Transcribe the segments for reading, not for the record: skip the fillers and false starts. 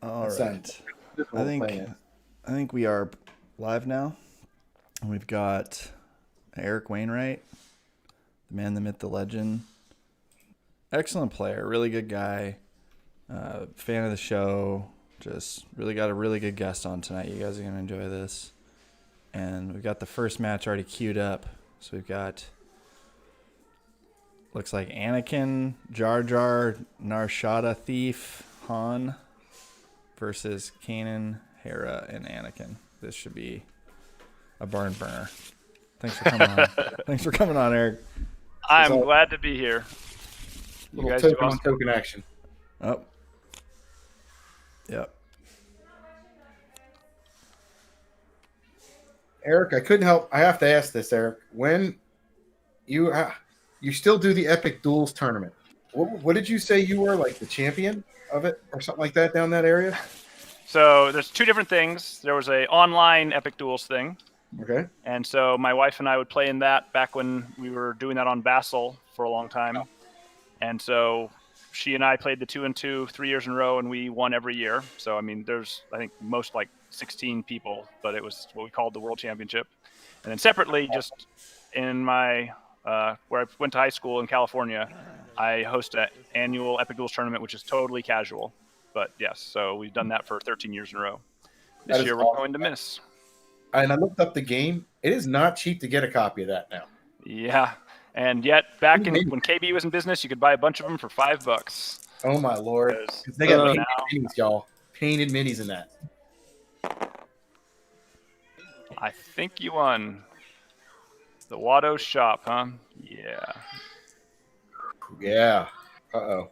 All right. I think we are live now. We've got Eric Wainright, the man, the myth, the legend. Excellent player, really good guy. Fan of the show. Just really got a really good guest on tonight. You guys are gonna enjoy this. And we've got the first match already queued up. So we've got, looks like Anakin, Jar Jar, Narshada Thief, Han versus Kanan, Hera, and Anakin. This should be a barn burner. Thanks for coming on. Thanks for coming on, Eric. I'm glad to be here. You guys token on token action. Oh. Yep. Eric, I couldn't help. I have to ask this, Eric. When you still do the Epic Duels tournament, what did you say you were, like the champion of it or something like that down that area? So there's two different things. There was a online Epic Duels thing. Okay. And so my wife and I would play in that back when we were doing that on Vassal for a long time. And so she and I played the 2-2 3 years in a row, and we won every year. So, I mean, there's, I think, most like 16 people, but it was what we called the World Championship. And then separately, just in my, where I went to high school in California, I host an annual Epic Duels tournament, which is totally casual. But yes, so we've done that for 13 years in a row. This year we're going to miss. And I looked up the game. It is not cheap to get a copy of that now. Yeah. And yet, back in when KB was in business, you could buy a bunch of them for $5. Oh my lord! They got painted minis, y'all. Painted minis in that. I think you won. The Watto shop, huh? Yeah. Yeah. Uh-oh.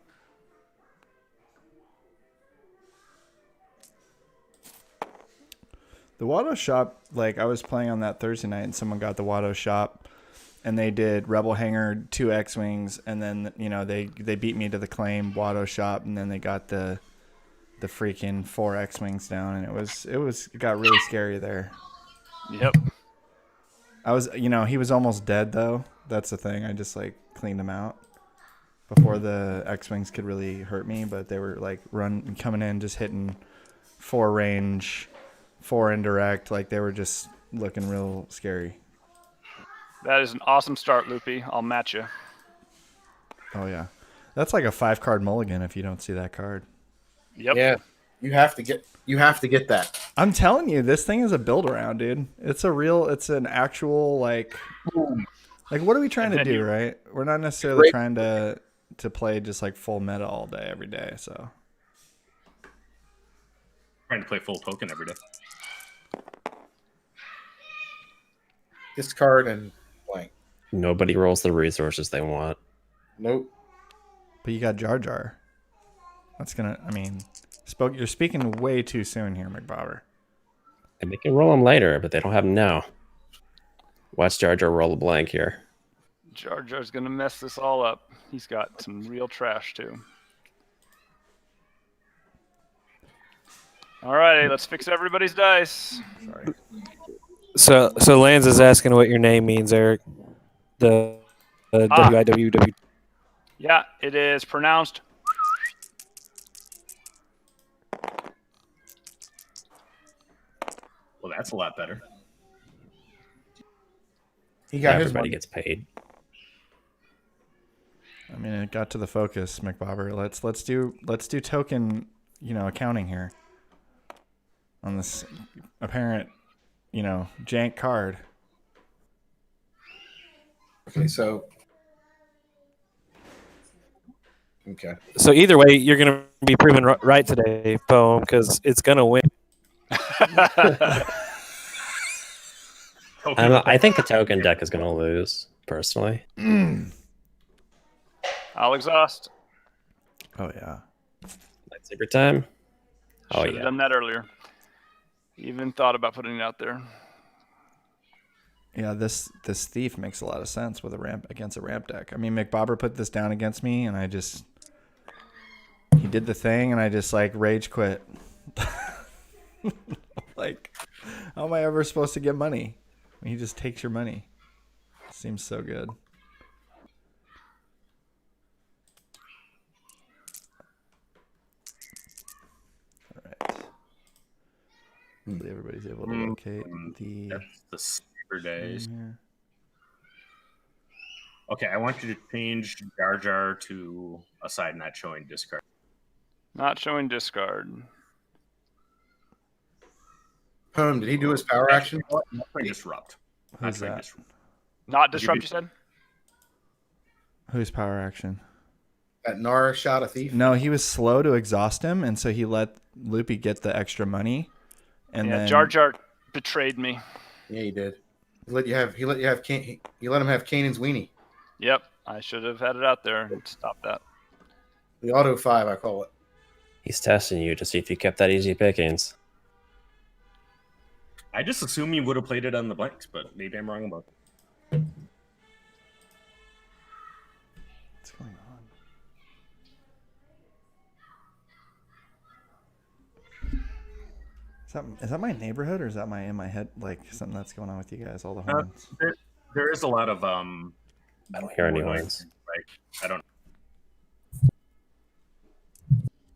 The Watto shop, like I was playing on that Thursday night and someone got the Watto shop and they did Rebel Hangar 2 X-Wings and then, you know, they beat me to the claim Watto shop and then they got the freaking 4 X-Wings down and it got really scary there. Yep. He was almost dead though. That's the thing. I just like cleaned him out before the X-Wings could really hurt me, but they were like coming in, just hitting 4 range, 4 indirect. Like they were just looking real scary. That is an awesome start, Loopy. I'll match you. Oh yeah. That's like a 5-card mulligan if you don't see that card. Yep. Yeah. You have to get that. I'm telling you, this thing is a build around, dude. It's an actual like what are we trying to do, right? We're not necessarily trying to play just like full meta all day, every day, so. Trying to play full token every day. Discard and blank. Nobody rolls the resources they want. Nope. But you got Jar Jar. That's gonna. I mean, you're speaking way too soon here, McBobber. And they can roll them later, but they don't have them now. Watch Jar Jar roll a blank here. Jar Jar's gonna mess this all up. He's got some real trash too. All righty, let's fix everybody's dice. Sorry. So Lance is asking what your name means, Eric. The WIWW. Yeah, it is pronounced. Well, that's a lot better. He got Everybody gets paid. I mean, it got to the focus, McBobber. Let's do token, accounting here on this apparent, jank card. Okay, so. Okay. So either way, you're going to be proven right today, Poem, because it's going to win. I think the token deck is going to lose, personally. I'll exhaust. Oh, yeah. Lightsaber time? Oh, Should have done that earlier. Even thought about putting it out there. Yeah, this thief makes a lot of sense with against a ramp deck. I mean, McBobber put this down against me, and he did the thing, and I just like rage quit. Like, how am I ever supposed to get money when he just takes your money? Seems so good. All right. Hopefully everybody's able to locate the That's the Super Days. here. Okay, I want you to change Jar Jar to a side not showing discard. Not showing discard. Did he do his power action? Not showing disrupt. Who's that? Not disrupt, you said? Whose power action? That Nara shot a thief? No, he was slow to exhaust him, and so he let Loopy get the extra money. And Yeah, then Jar Jar betrayed me. Yeah, he did. He let him have Kanan's weenie. Yep, I should have had it out there and stopped that. The auto 5, I call it. He's testing you to see if you kept that easy pickings. I just assume you would have played it on the blanks, but maybe I'm wrong about that. what's going on? Is that my neighborhood, or is that in my head, like something that's going on with you guys? All the horns. There is a lot of I don't hear any noise. horns. Like I don't.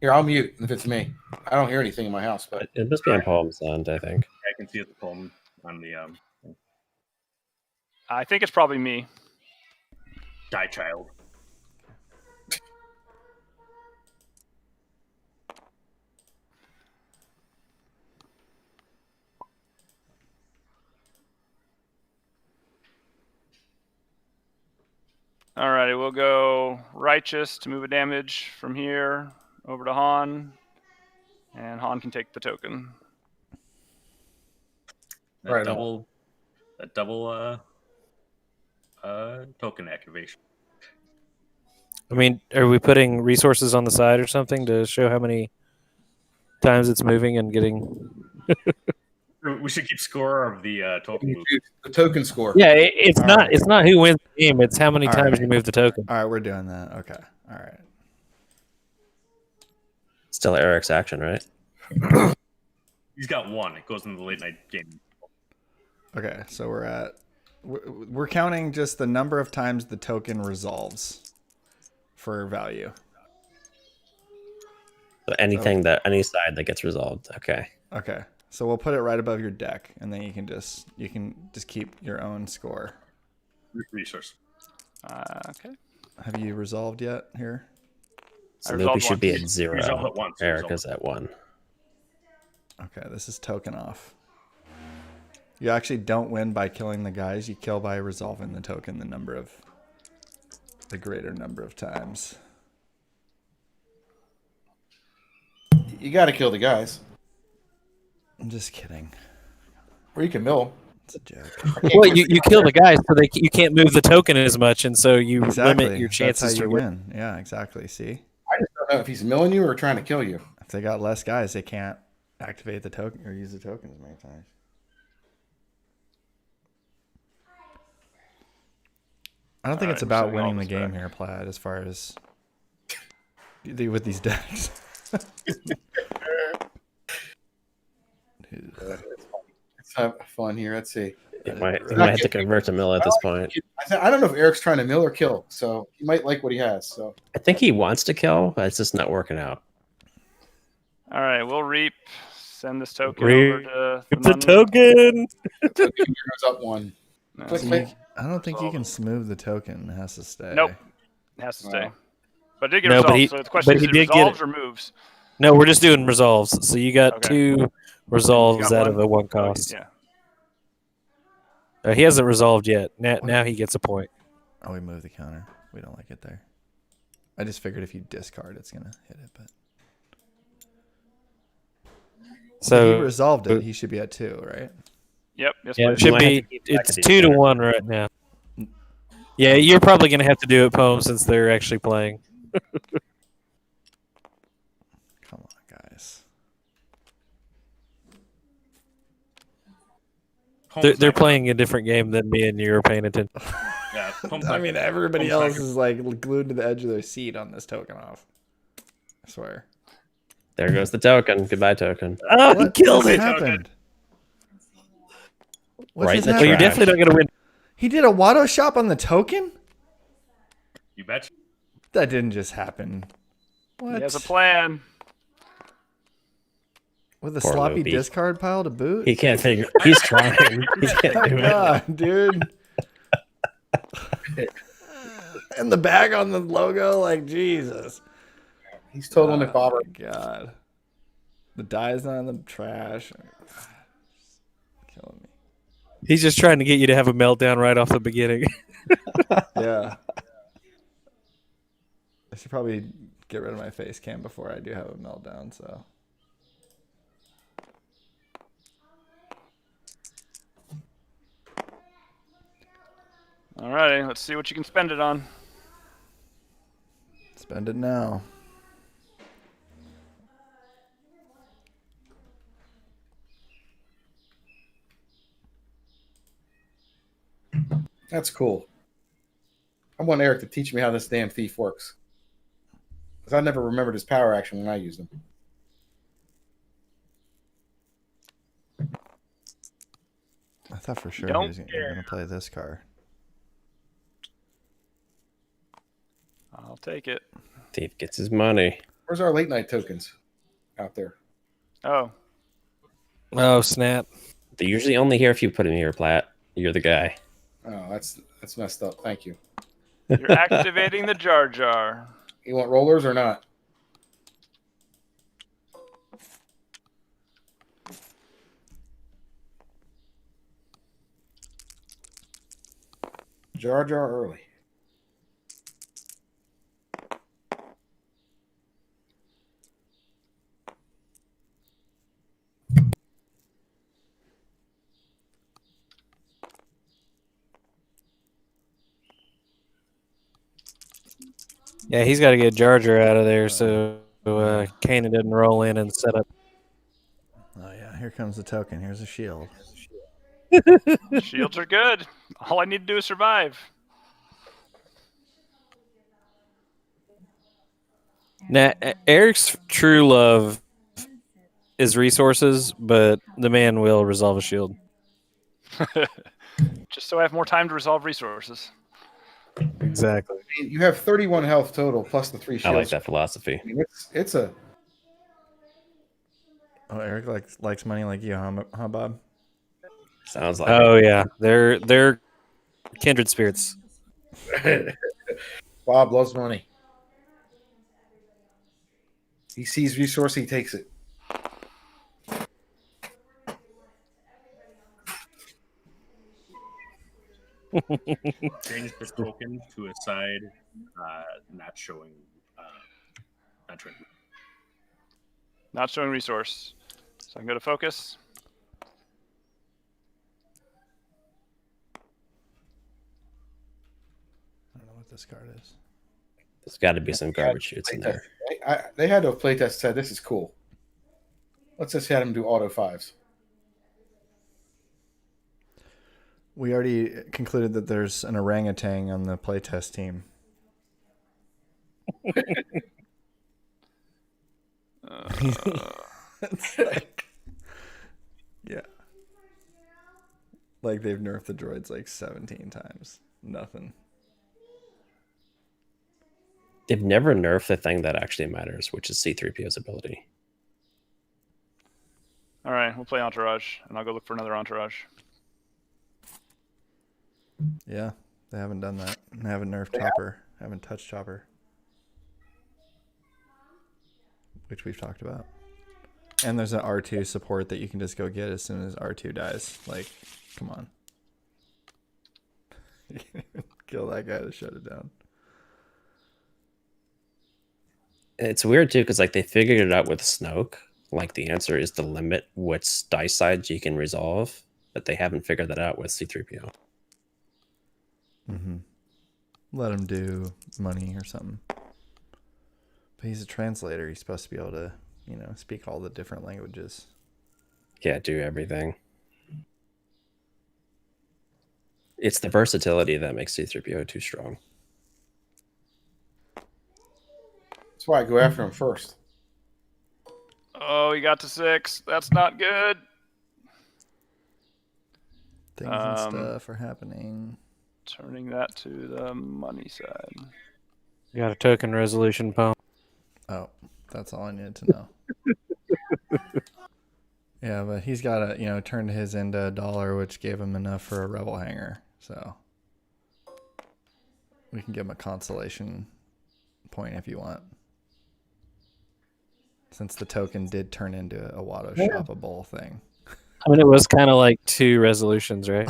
Here, I'll mute if it's me. I don't hear anything in my house, but It must be on Poem Sound, I think. I can see the poem on the I think it's probably me. Die Child. Alrighty, we'll go Righteous to move a damage from here over to Han. And Han can take the token. That Right double token activation. I mean, are we putting resources on the side or something to show how many times it's moving and getting? We should keep score of the token move. the token score. Yeah, it's All not. right. It's not who wins the game. It's how many All times right. you move the token. All right, we're doing that. Okay. All right. Still Eric's action, right? He's got one. It goes into the late night game. Okay, so we're counting just the number of times the token resolves for value. So anything any side that gets resolved. Okay. Okay, so we'll put it right above your deck, and then you can just keep your own score. Resource. Okay. Have you resolved yet here? So I Loopy resolved should be once. at 0. Resolve at once. Eric Resolve. is at 1. Okay, this is token off. You actually don't win by killing the guys. You kill by resolving the token the greater number of times. You got to kill the guys. I'm just kidding. Or you can mill. It's a joke. Well, you kill the guys, so you can't move the token as much, and so you limit your chances That's how to you win. win. Yeah, exactly. See, I just don't know if he's milling you or trying to kill you. if they got less guys, they can't activate the token or use the token as many times. I don't think it's I'm about showing all winning the this game back. here, Plaid, as far as with these decks. Let's have fun here. Let's see. You might have to convert to mill at this point. I don't know if Eric's trying to mill or kill, so he might like what he has. So I think he wants to kill, but it's just not working out. All right, we'll reap. Send this token Reap over to The Nun. token. token goes up one. No, Click, See, click. I don't think you can smooth the token. It has to stay. Nope. It has to stay. Wow. But it did get No, but resolved. he- So the question but is, he it did get resolves it. or moves? No, we're just doing resolves. So you got Okay. 2 resolves You got out of one? a 1 Oh, cost. yeah. He hasn't resolved yet. Now he gets a point. Oh, we moved the counter. We don't like it there. I just figured if you discard, it's gonna hit it. But So he resolved it. He should be at 2, right? Yep. Yes, yeah, it please. should might have be. to keep track It's of 2 to these. 1 right now. Yeah, you're probably gonna have to do it, Poem, since they're actually playing. Come on, guys. They're playing a different game than me, and you're paying attention. Yeah, I mean, everybody Home's else is like glued to the edge of their seat on this token off. I swear. There goes the token. Goodbye, token. Oh, he What killed just it! happened? What Right just in the Well, you're happened? definitely not gonna win. He did a Watto shop on the token? You betcha. That didn't just happen. What? He has a plan. With a Poor sloppy Loopy. discard pile to boot? He can't figure. He's trying. He can't My do it. God, dude. And the bag on the logo, like, Jesus. He's totaling it, Bobber. My God. The die's not in the trash. Killing me. He's just trying to get you to have a meltdown right off the beginning. Yeah. I should probably get rid of my face cam before I do have a meltdown, so. All righty, let's see what you can spend it on. Spend it now. That's cool. I want Eric to teach me how this damn thief works. Because I never remembered his power action when I used him. I thought for sure Don't he was going to play this card. I'll take it. Thief gets his money. Where's our late night tokens out there? Oh, Oh, snap. They're usually only here if you put him here, Platt. You're the guy. Oh, that's messed up. Thank you. you're activating the Jar Jar. You want rollers or not? Jar Jar early. Yeah, he's got to get Jar Jar out of there so Kanan doesn't roll in and set up. Oh, yeah. Here comes the token. Here's a shield. Shields are good. All I need to do is survive. Now, Eric's true love is resources, but the man will resolve a shield. Just so I have more time to resolve resources. Exactly. You have 31 health total plus the 3 shields. I like that philosophy. I mean, it's a Oh, Eric likes money like you, huh, Bob? Sounds like Oh yeah, they're kindred spirits. Bob loves money. He sees resource, he takes it. Change this token to a side not showing veteran. Not showing resource. So I can go to focus. I don't know what this card is. There's got to be some garbage shoots in there. They had to have playtest said this is cool. Let's just have him do auto 5s. We already concluded that there's an orangutan on the playtest team. It's like, yeah. Like they've nerfed the droids like 17 times. Nothing. They've never nerfed the thing that actually matters, which is C-3PO's ability. All right, we'll play Entourage, and I'll go look for another Entourage. Yeah, they haven't done that. They haven't nerfed Chopper. Haven't touched Chopper. Which we've talked about. And there's an R2 support that you can just go get as soon as R2 dies. Like, come on. Kill that guy to shut it down. It's weird too, because like they figured it out with Snoke. Like the answer is to limit which dice sides you can resolve, but they haven't figured that out with C-3PO. Mm-hmm. Let him do money or something. But he's a translator. He's supposed to be able to, speak all the different languages. Yeah, do everything. It's the versatility that makes C-3PO too strong. That's why I go after him first. Oh, he got to 6. That's not good. Things and stuff are happening. Turning that to the money side. You got a token resolution, Paul. Oh, that's all I needed to know. Yeah, but he's got to, turn his into a dollar, which gave him enough for a rebel hanger. So we can give him a consolation point if you want. Since the token did turn into a Watto shoppable thing. I mean, it was kind of like 2 resolutions, right?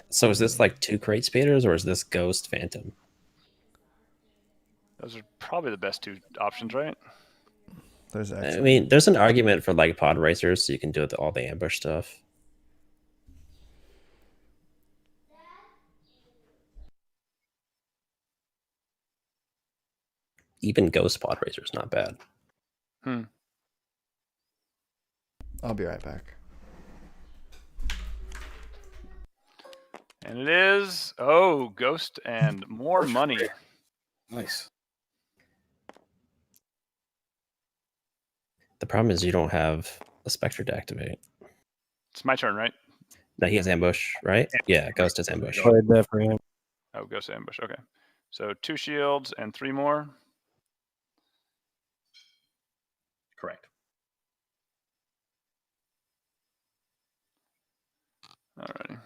So is this like 2 crate spaders or is this Ghost Phantom? Those are probably the best 2 options, right? I mean, there's an argument for like pod racers, so you can do all the ambush stuff. Even Ghost pod racer is not bad. I'll be right back. And it is Ghost and more money. Nice. The problem is you don't have a Spectre to activate. It's my turn, right? No, he has ambush, right? Yeah, Ghost has ambush. Played that for him. Oh, Ghost ambush. Okay. So 2 shields and 3 more. Correct. Alrighty.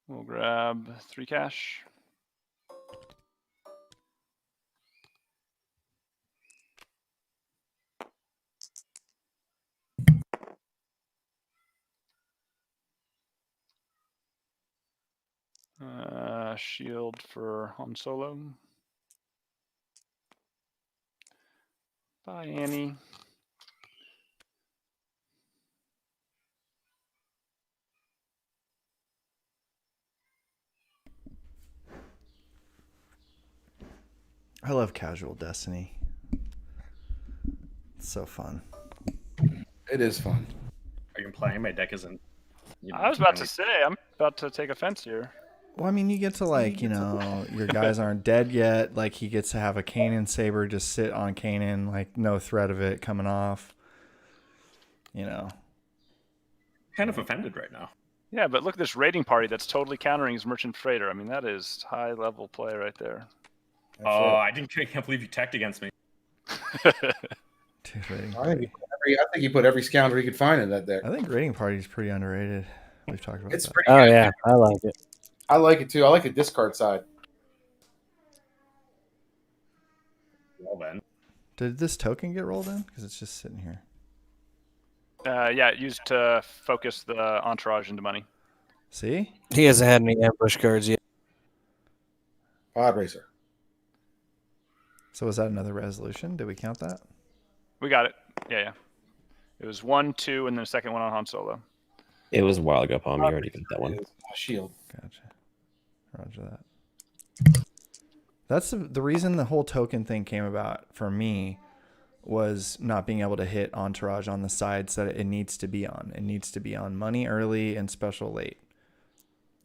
We'll grab 3 cash. Shield for Han Solo. Bye, Annie. I love casual Destiny. It's so fun. It is fun. Are you playing? My deck isn't. I was about to say, I'm about to take offense here. Well, I mean, you get to your guys aren't dead yet. Like, he gets to have a Kanan saber just sit on Kanan, like, no threat of it coming off. Kind of offended right now. Yeah, but look at this raiding party that's totally countering his merchant freighter. I mean, that is high level play right there. I can't believe you teched against me. Dude, raiding I think he put every scoundrel he could find in that deck. I think raiding party is pretty underrated. We've talked about It's that. pretty Oh good. yeah, I like it. I like it too. I like the discard side. Well then. Did this token get rolled in? Because it's just sitting here. Yeah, used to focus the entourage into money. See? He hasn't had any ambush cards yet. Pod racer. So was that another resolution? Did we count that? We got it. Yeah. It was 1, 2, and then the second one on Han Solo. It was a while ago, Palm. You already got that one. Shield. Gotcha. Roger that. That's the reason the whole token thing came about for me was not being able to hit entourage on the sides that it needs to be on. It needs to be on money early and special late.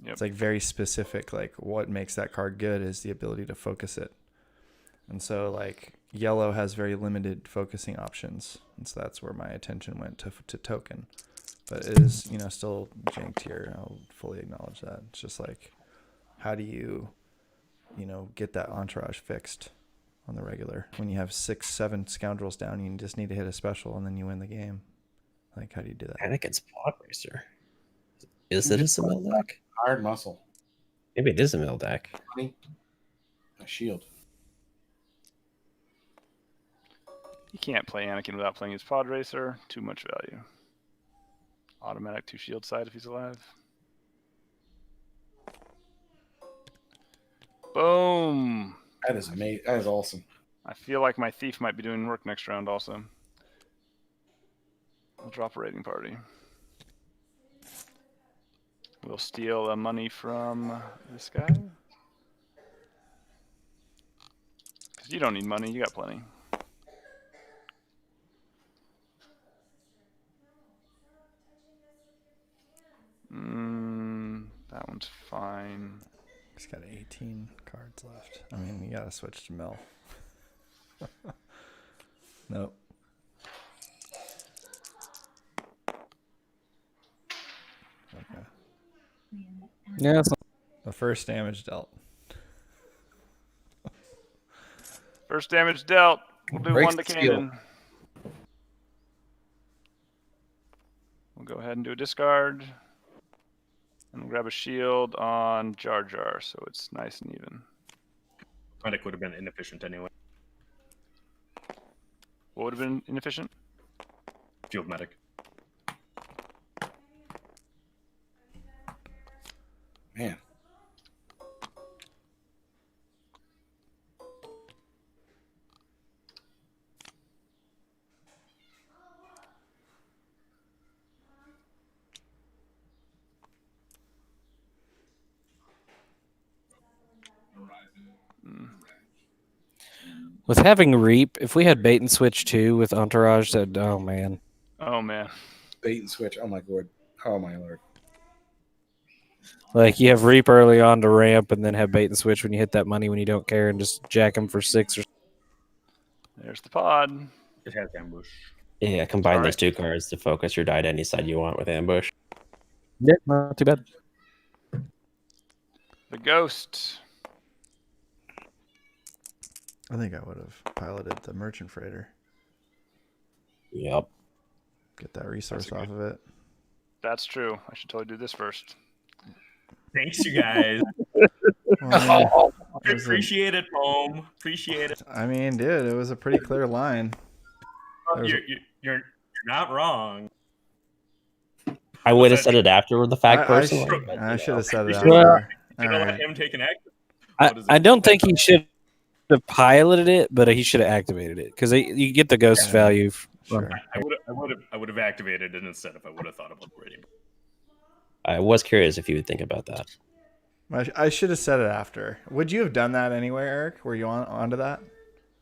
Yep. It's like very specific. Like what makes that card good is the ability to focus it. And so like yellow has very limited focusing options. And so that's where my attention went to token. But it is, still janked here. I'll fully acknowledge that. It's just like, how do you, get that entourage fixed on the regular? When you have 6, 7 scoundrels down, you just need to hit a special and then you win the game. Like, how do you do that? And against Pod Racer. Is it a mill deck? Hard muscle. Maybe it is a mill deck. A shield. You can't play Anakin without playing his pod racer. Too much value. Automatic 2 shield side if he's alive. Boom. That is amazing. That is awesome. I feel like my thief might be doing work next round also. I'll drop a raiding party. We'll steal money from this guy. Because you don't need money, you got plenty. That one's fine. He's got 18 cards left. I mean, you gotta switch to mill. Nope. Yeah, it's The first damage dealt. First damage dealt. We'll do Breaks one to the seal. cannon. We'll go ahead and do a discard. And we'll grab a shield on Jar Jar, so it's nice and even. Medic would have been inefficient anyway. What would have been inefficient? Field medic. Man. with having Reap. If we had bait and switch too with Entourage, that oh man. Oh, man. Bait and switch. Oh my lord. Oh my lord. Like you have Reap early on to ramp, and then have bait and switch when you hit that money when you don't care, and just jack them for 6 or. There's the pod. It has ambush. Yeah, combine Alright. those 2 cards to focus your die to any side you want with ambush. Yeah, not too bad. The ghost. I think I would have piloted the merchant freighter. Yep. Get that resource That's off of it. That's true. I should totally do this first. Thanks, you guys. Well, it was a- Appreciate it, home. Appreciate it. I mean, dude, it was a pretty clear line. There's- You're not wrong. I would have said it after the fact, I personally. should- but, I you should know. have said it You Well, after. Should All have let right. him take an action. I don't think he should have piloted it, but he should have activated it because you get the ghost Yeah. value. Sure. I would have activated it instead if I would have thought of upgrading. I was curious if you would think about that. I should have said it after. Would you have done that anyway, Eric? Were you onto that?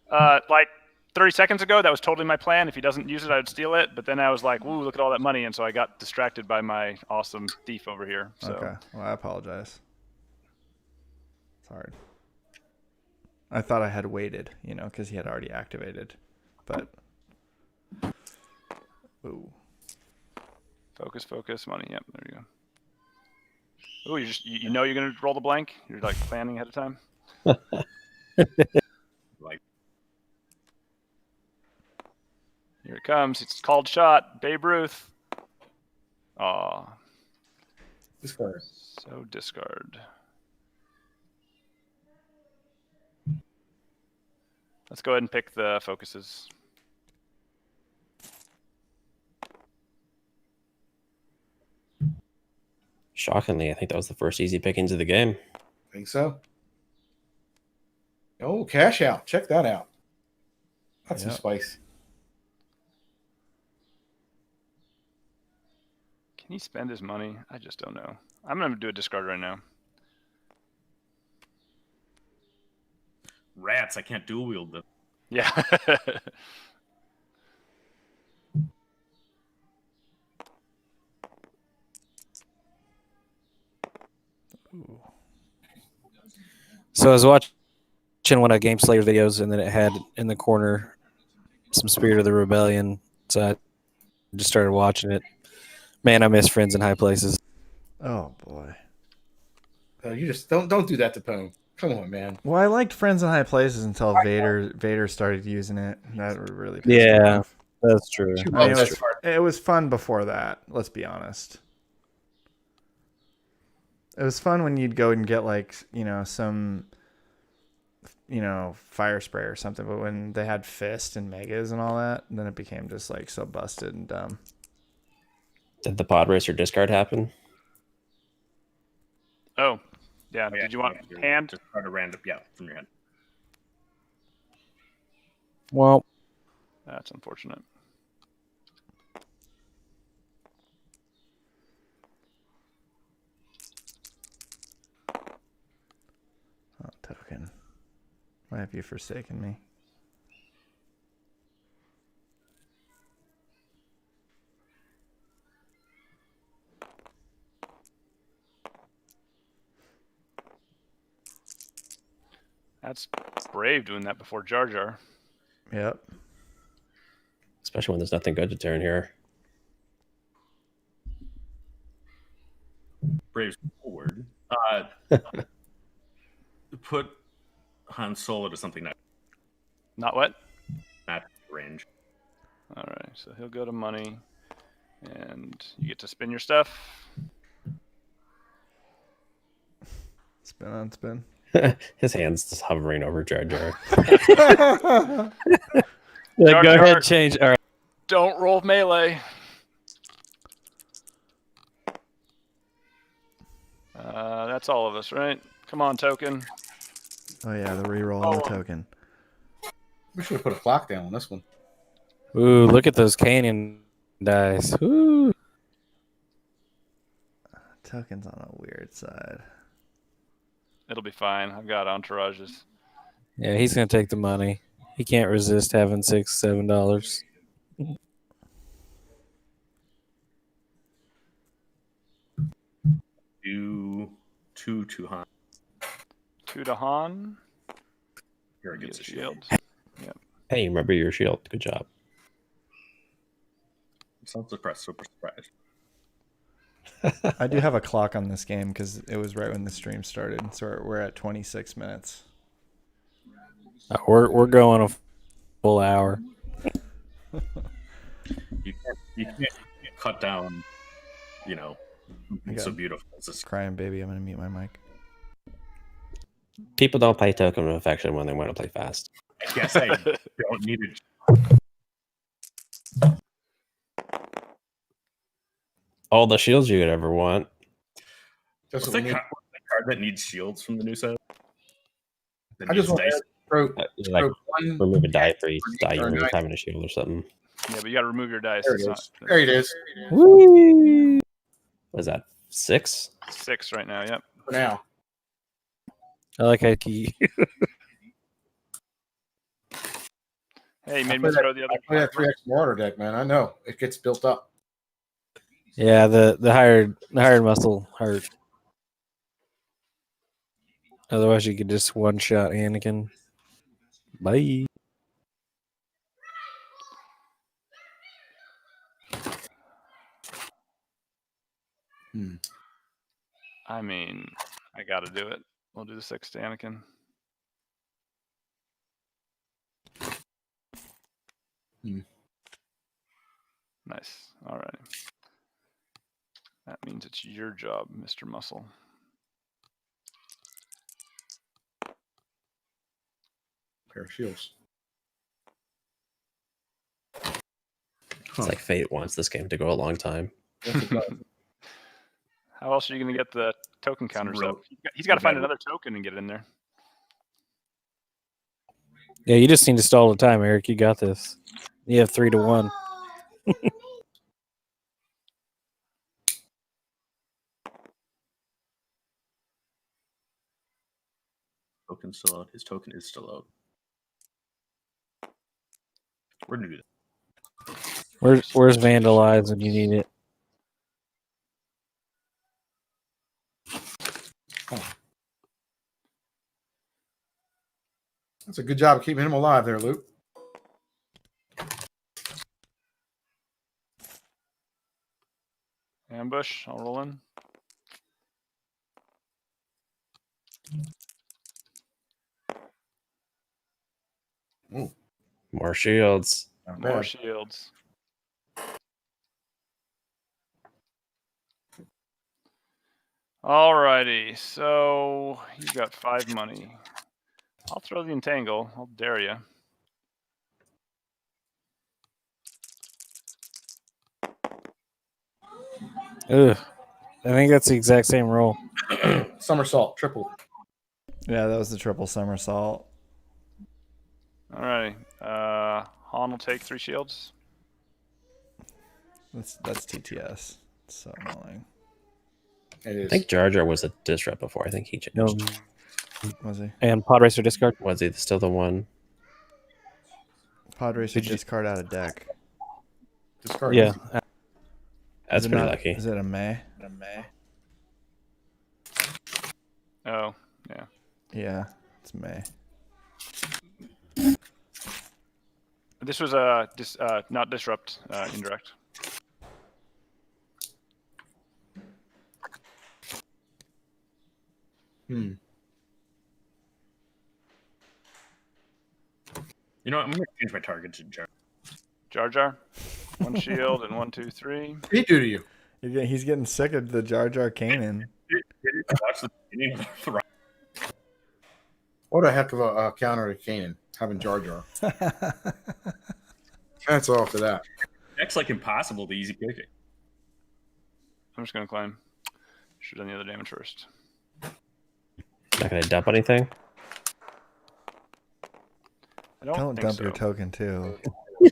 Like 30 seconds ago, that was totally my plan. If he doesn't use it, I would steal it. But then I was like, "Woo, look at all that money!" And so I got distracted by my awesome thief over here. So Okay. Well, I apologize. It's hard. I thought I had waited, because he had already activated. But. Ooh. focus, money. Yep, there you go. Oh, you know you're gonna roll the blank. You're like planning ahead of time. Like, Here it comes. It's called shot. Babe Ruth. Aw. Discard. So discard. Let's go ahead and pick the focuses. Shockingly, I think that was the first easy pickings of the game. Think so? Oh, cash out. Check that out. That's some Yep. spice. Can he spend his money? I just don't know. I'm gonna do a discard right now. rats, I can't dual wield them. Yeah. Ooh. So I was watching one of Game Slayer videos, and then it had in the corner some Spirit of the Rebellion. So I just started watching it. Man, I miss Friends in High Places. Oh boy. You just don't do that to Pone. Come on, man. Well, I liked Friends in High Places until Vader started using it. That really pissed me Yeah. off. That's true. Too I mean, much. it was fun before that. Let's be honest. It was fun when you'd go and get some fire spray or something, but when they had fist and megas and all that, then it became just so busted and dumb. Did the pod racer discard happen? Oh, yeah. Yeah, Did you want just hand? Just start a random, from your hand. Well, That's unfortunate. Oh, token. Why have you forsaken me? That's brave doing that before Jar Jar. Yep. Especially when there's nothing good to turn here. Braves forward. Put Han Solo to something Not what? not range. All right, so he'll go to money, and you get to spin your stuff. Spin on spin. His hand's just hovering over Jar Jar. Jar Go Jar. ahead, change. All right. Don't roll melee. That's all of us, right? Come on, token. Oh yeah, the reroll on the token. We should have put a clock down on this one. Ooh, look at those canyon dice. Ooh. Token's on a weird side. It'll be fine. I've got entourages. Yeah, he's gonna take the money. He can't resist having $6, $7. Do 2 to Han. 2 to Han. Here Get gets a a shield. shield. Hey, remember your shield. Good job. Sounds surprised. Super surprised. I do have a clock on this game because it was right when the stream started. So we're at 26 minutes. We're going a full hour. You can't cut down, something so beautiful as this. Crying baby, I'm gonna mute my mic. People don't play Token of Affection when they want to play fast. I guess I don't need it. All the shields you could ever want. Just What's what we that need. card that needs shields from the new set? That I just needs want dice? to throw, Like throw one. remove a die for each die you or remove nine. having a shield or something. Yeah, but you got to remove your dice. There it It's is. not- There it is. Woo! Was that 6? 6 right now. Yep. For now. I like how he. Hey, you I made me play throw the other. I play that 3X Marauder deck, man. I know. It gets built up. Yeah, the hired muscle hurt. Otherwise, you could just one shot Anakin. Bye. I mean, I got to do it. We'll do the 6 to Anakin. Nice. All right. That means it's your job, Mr. Muscle. Pair of shields. It's like fate wants this game to go a long time. Yes, it does. How else are you going to get the token counters real- up? He's got to find Yeah. another token and get it in there. Yeah, you just need to stall the time, Eric. You got this. You have 3 to 1. Token's still out. His token is still out. We're gonna do that. Where's Vandalize when you need it? That's a good job of keeping him alive there, Luke. Ambush. I'll roll in. More shields. Not More bad. shields. Alrighty, so you've got 5 money. I'll throw the entangle. I'll dare you. Ugh. I think that's the exact same roll. Somersault, triple. Yeah, that was the triple somersault. Alrighty. Han will take 3 shields. That's TTS. It's so annoying. It I is. think Jar Jar was a disrupt before. I think he changed. No. Was he? And Pod Racer discard. Was he still the one? Pod Racer discard out of deck. Discard. Yeah. That's Is it pretty not- lucky. Is it a May? Oh, yeah. Yeah, it's May. This was a not disrupt, indirect. Hmm. You know what? I'm going to change my target to Jar. Jar Jar. 1 shield and 1, 2, 3. What did he do to you? He's getting sick of the Jar Jar Kanan. Did you watch the beginning of the round? What a heck of a counter to Kanan, having Jar Jar. That's off to that. That's like impossible to easy pick it. I'm just going to climb. Should have done the other damage first. Not gonna dump anything. I don't Don't think dump so. your token too.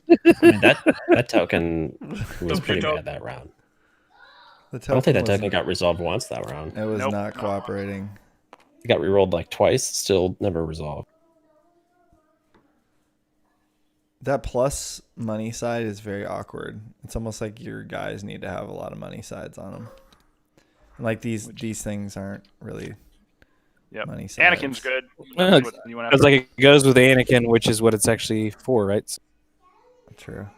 I mean, that token was pretty bad that round. The I don't think that wasn't- token got resolved once that round. It was Nope. not cooperating. It got rerolled like twice, still never resolved. That plus money side is very awkward. It's almost like your guys need to have a lot of money sides on them. Like these things aren't really Yep. money sides. Anakin's good. No, That's what you want It's like it goes with Anakin, which is what it's actually for, right? True.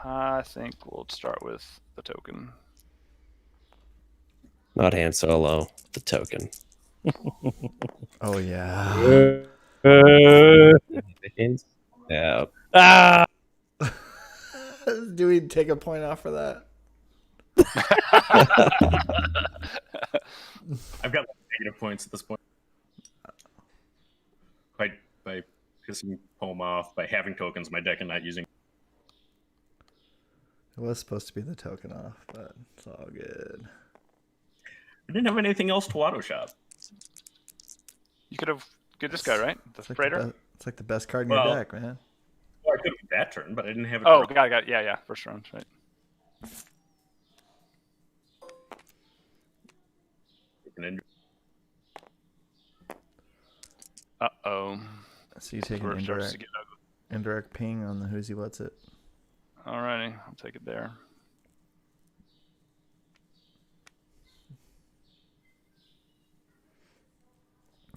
I think we'll start with the token. Not Han Solo, the token. Oh yeah. Yeah. Ah! Do we take a point off for that? I've got negative points at this point. By pissing home off, by having tokens in my deck and not using. It was supposed to be the token off, but it's all good. I didn't have anything else to auto shop. You could have get this guy, right? The It's like freighter. it's like the best card in Well, your deck, man. Well, I could have that turn, but I didn't have it. Oh, got it. Yeah. First round, right. Uh-oh. So you take Where an it starts to get indirect ping on the who's he what's it. ugly. Alrighty, I'll take it there.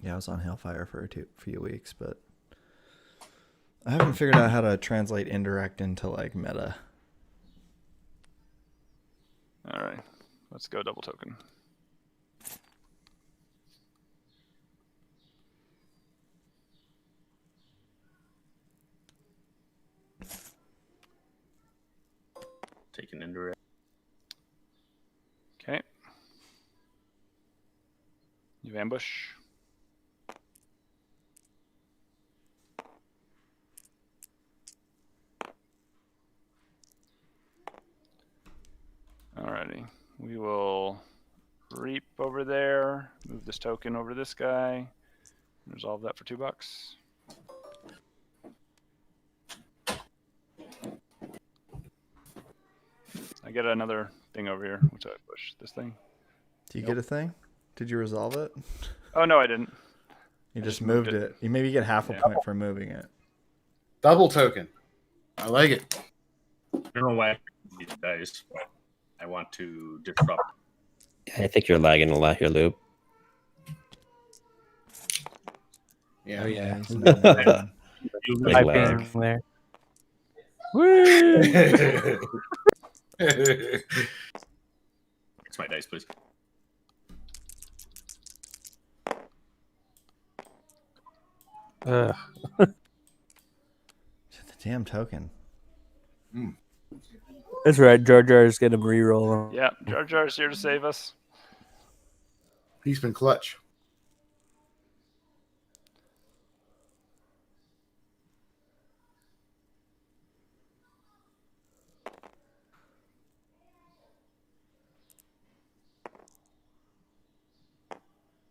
Yeah, I was on Hellfire for a few weeks, but I haven't figured out how to translate indirect into like meta. Alright, let's go double token. Take an indirect. Okay. You ambush. Alrighty. We will reap over there, move this token over to this guy, resolve that for $2. I get another thing over here, which I push. This thing. Do you get a thing? Did you resolve it? Oh no, I didn't. You I just just moved moved it. it. You maybe get half a Yeah. point for moving it. Double token. I like it. I don't know why I these dice, but I want to disrupt. I think you're lagging a lot here, Loop. Yeah. Oh yeah. he's not moving. Big High lag. ping there. Woo! It's my dice, please. Ugh. The damn token. That's right. Jar Jar's gonna reroll. Yeah, Jar Jar's here to save us. He's been clutch.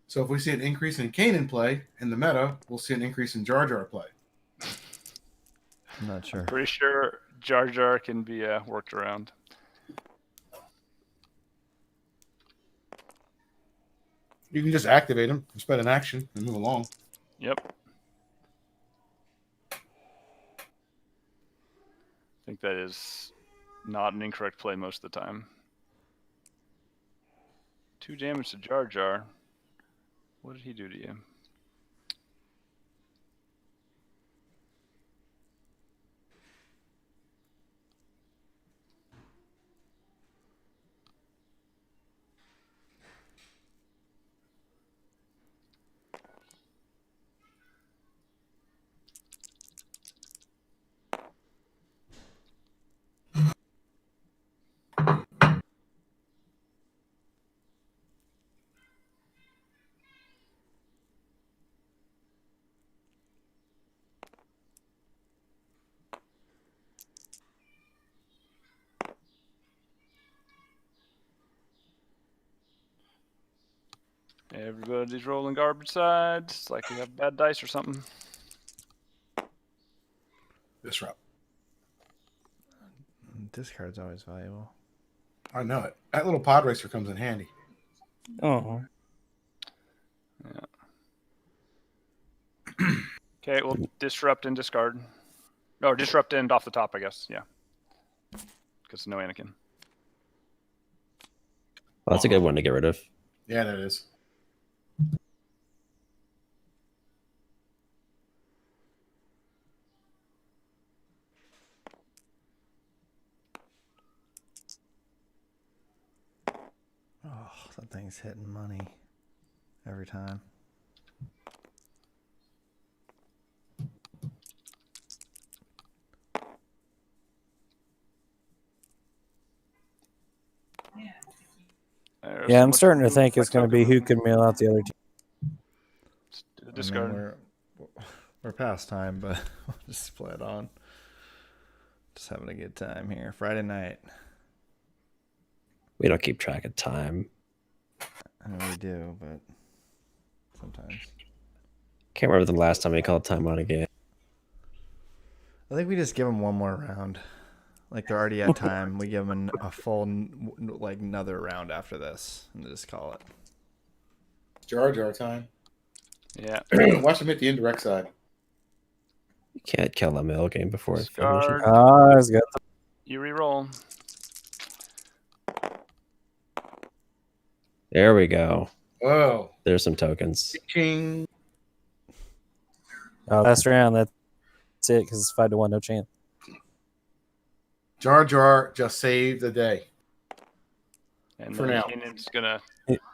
So if we see an increase in Kanan play in the meta, we'll see an increase in Jar Jar play. I'm not sure. Pretty sure Jar Jar can be worked around. You can just activate him, spend an action, and move along. Yep. I think that is not an incorrect play most of the time. 2 damage to Jar Jar. What did he do to you? Everybody's rolling garbage sides, like we have bad dice or something. Disrupt. Discard's always valuable. I know it. That little pod racer comes in handy. Oh. Yeah. Okay, we'll disrupt and discard. Or disrupt and off the top, I guess. Yeah. Because no Anakin. Well, that's a good one to get rid of. Yeah, that is. Oh, that thing's hitting money every time. There's Yeah, so I'm much starting to food, think it's like going to be token. who can mail out the other team. Discard. I mean, we're past time, but we'll just split on. Just having a good time here. Friday night. We don't keep track of time. I know we do, but sometimes. Can't remember the last time we called time on a game. I think we just give them one more round. Like they're already at time. We give them a full, like another round after this, and just call it. Jar Jar time. Yeah. Watch him hit the indirect side. You can't kill a mill game before it finishes. Discard. Ah, he's got You re-roll. There we go. Whoa. There's some tokens. King. last round. That's it because it's 5-1, no chance. Jar Jar just saved the day. And For then now. Kanan's gonna.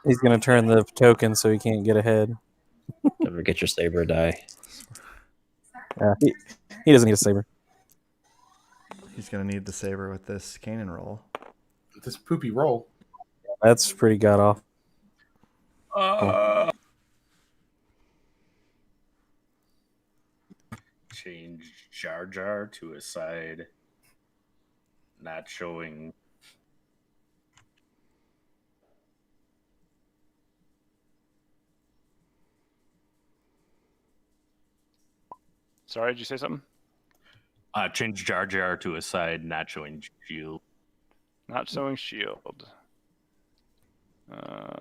He's going to turn the token so he can't get ahead. Never get your saber die. Yeah, he doesn't need a saber. He's gonna need the saber with this Kanan roll. This poopy roll. That's pretty god off. Change Jar Jar to a side, not showing. Sorry, did you say something? Change Jar Jar to a side, not showing shield. Not showing shield.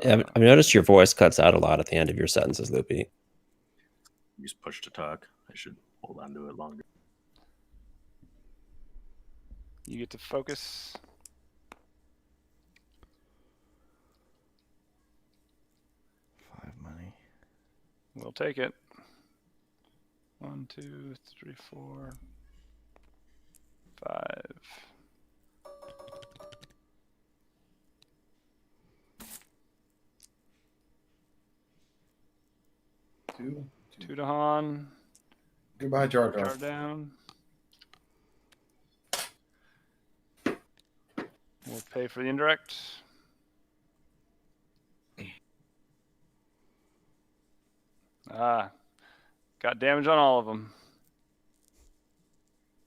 Yeah, I've noticed your voice cuts out a lot at the end of your sentences, Loopy. Use push to talk. I should hold on to it longer. You get to focus. $5 money. We'll take it. 1, 2, 3, 4, 5. Two to Han. Goodbye, Jar Jar. Jar down. We'll pay for the indirect. Got damage on all of them.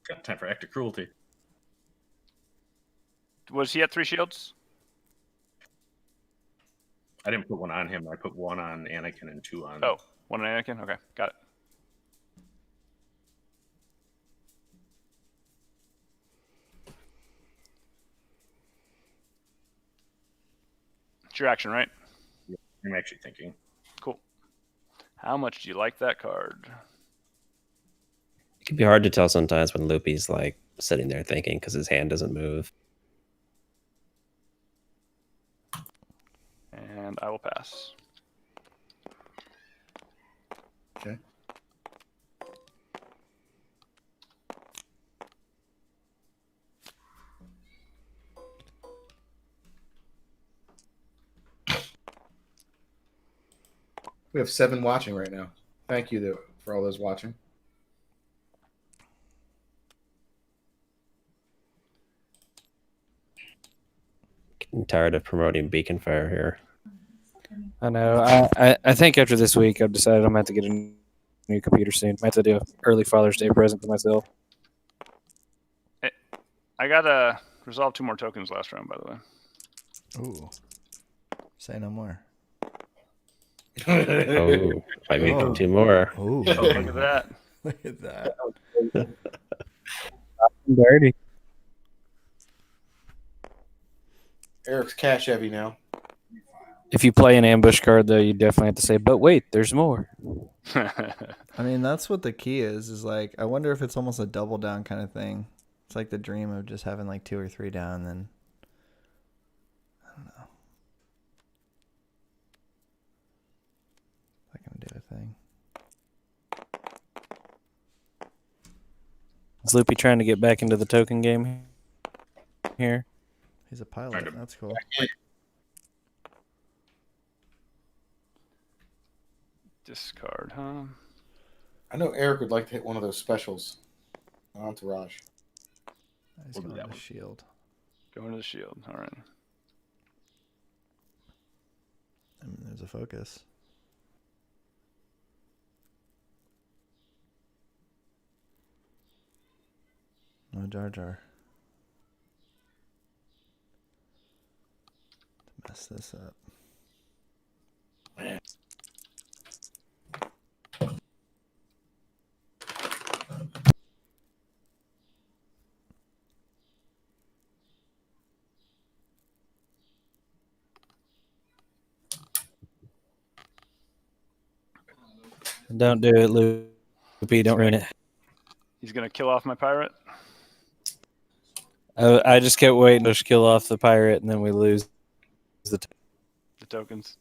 Got time for act of cruelty. Was he at 3 shields? I didn't put one on him. I put one on Anakin and 2 on. Oh, 1 on Anakin? Okay, got it. It's your action, right? I'm actually thinking. Cool. How much do you like that card? It can be hard to tell sometimes when Loopy's like sitting there thinking because his hand doesn't move. And and I will pass. Okay. We have 7 watching right now. Thank you for all those watching. Getting tired of promoting Beacon Fire here. I know. I think after this week, I've decided I'm going to have to get a new computer soon. I have to do an early Father's Day present for myself. I got to resolve 2 more tokens last round, by the way. Ooh. Say no more. Oh, might be Oh. 2 more. Ooh. Oh, look at that. Look at that. Dirty. Eric's cash heavy now. If you play an ambush card, though, you definitely have to say, but wait, there's more. I mean, that's what the key is like, I wonder if it's almost a double down kind of thing. It's like the dream of just having like 2 or 3 down, then I don't know. Is that gonna do a thing? Is Loopy trying to get back into the token game here? He's a pilot. That's cool. Discard, huh? I know Eric would like to hit one of those specials. Entourage. He's We'll do going that to one. shield. Go into the shield. All right. I mean, there's a focus. No Jar Jar. To mess this up. Don't do it, Loopy. Don't ruin it. He's going to kill off my pirate. I just kept waiting to kill off the pirate, and then we lose the The tokens.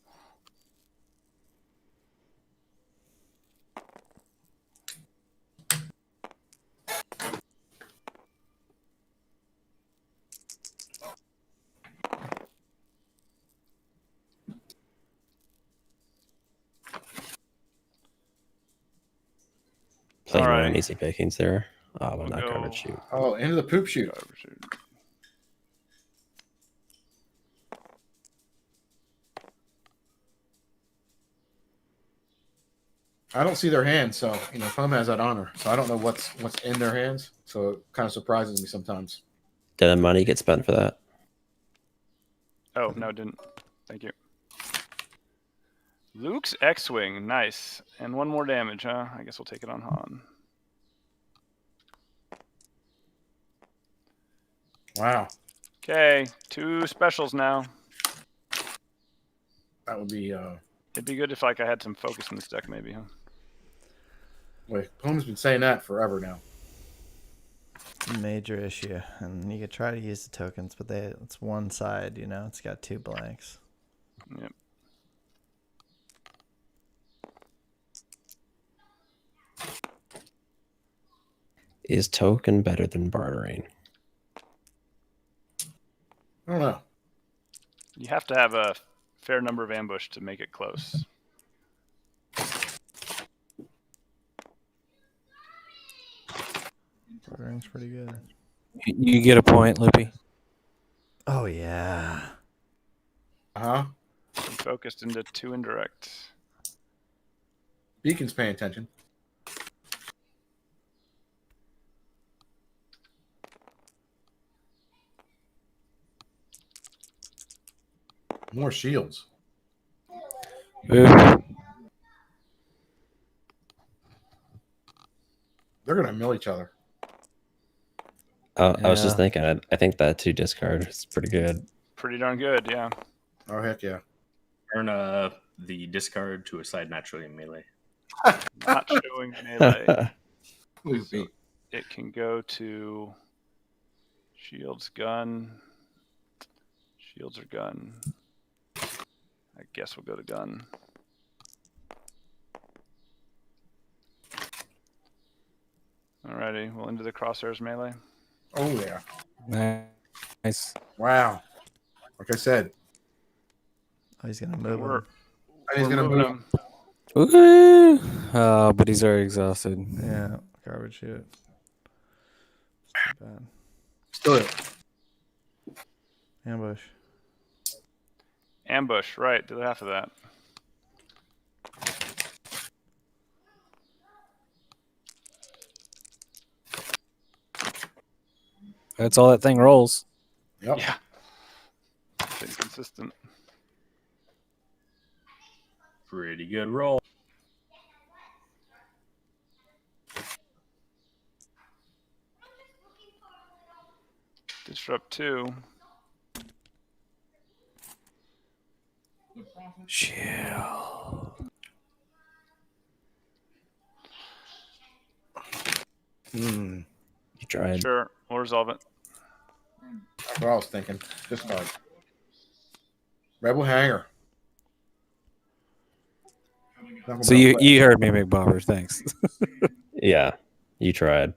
Playing All right. around easy pickings there. Oh, but We'll not go. garbage shoot. Oh, into the poop chute. Garbage chute. I don't see their hands, so Foam has that honor. So I don't know what's in their hands. So it kind of surprises me sometimes. Did the money get spent for that? Oh, no, it didn't. Thank you. Luke's X-Wing. Nice. And 1 more damage, huh? I guess we'll take it on Han. Wow. Okay, 2 specials now. That would be It'd be good if I had some focus in this deck, maybe, huh? wait, Foam's been saying that forever now. Major issue. And you could try to use the tokens, but it's one side, it's got 2 blanks. Yep. Is token better than bartering? I don't know. You have to have a fair number of ambush to make it close. Bartering's pretty good. You get a point, Loopy. Oh, yeah. Uh-huh. Focused into 2 indirect. Beacon's paying attention. More shields. Ooh. They're going to mill each other. I was just Yeah. thinking, I think that 2 discard is pretty good. Pretty darn good, yeah. Oh, heck yeah. Turn the discard to a side naturally in melee. Not showing melee. Loopy. It can go to shields, gun. Shields or gun. I guess we'll go to gun. Alrighty, we'll into the crosshairs melee. Oh yeah. Nice. Wow. Like I said, Oh, he's gonna move him. and he's We're gonna moving move. him. Woo! Oh, but he's already exhausted. Yeah, garbage shoot. It's too bad. Still, Ambush. Ambush, right, to the half of that. That's all that thing rolls. yep. Yeah. It's inconsistent. Pretty good roll. Disrupt 2. Chill. Hmm. You tried. Sure, we'll resolve it. That's what I was thinking. Discard. Rebel Hanger. So you heard me, McBobber. Thanks. Yeah, you tried.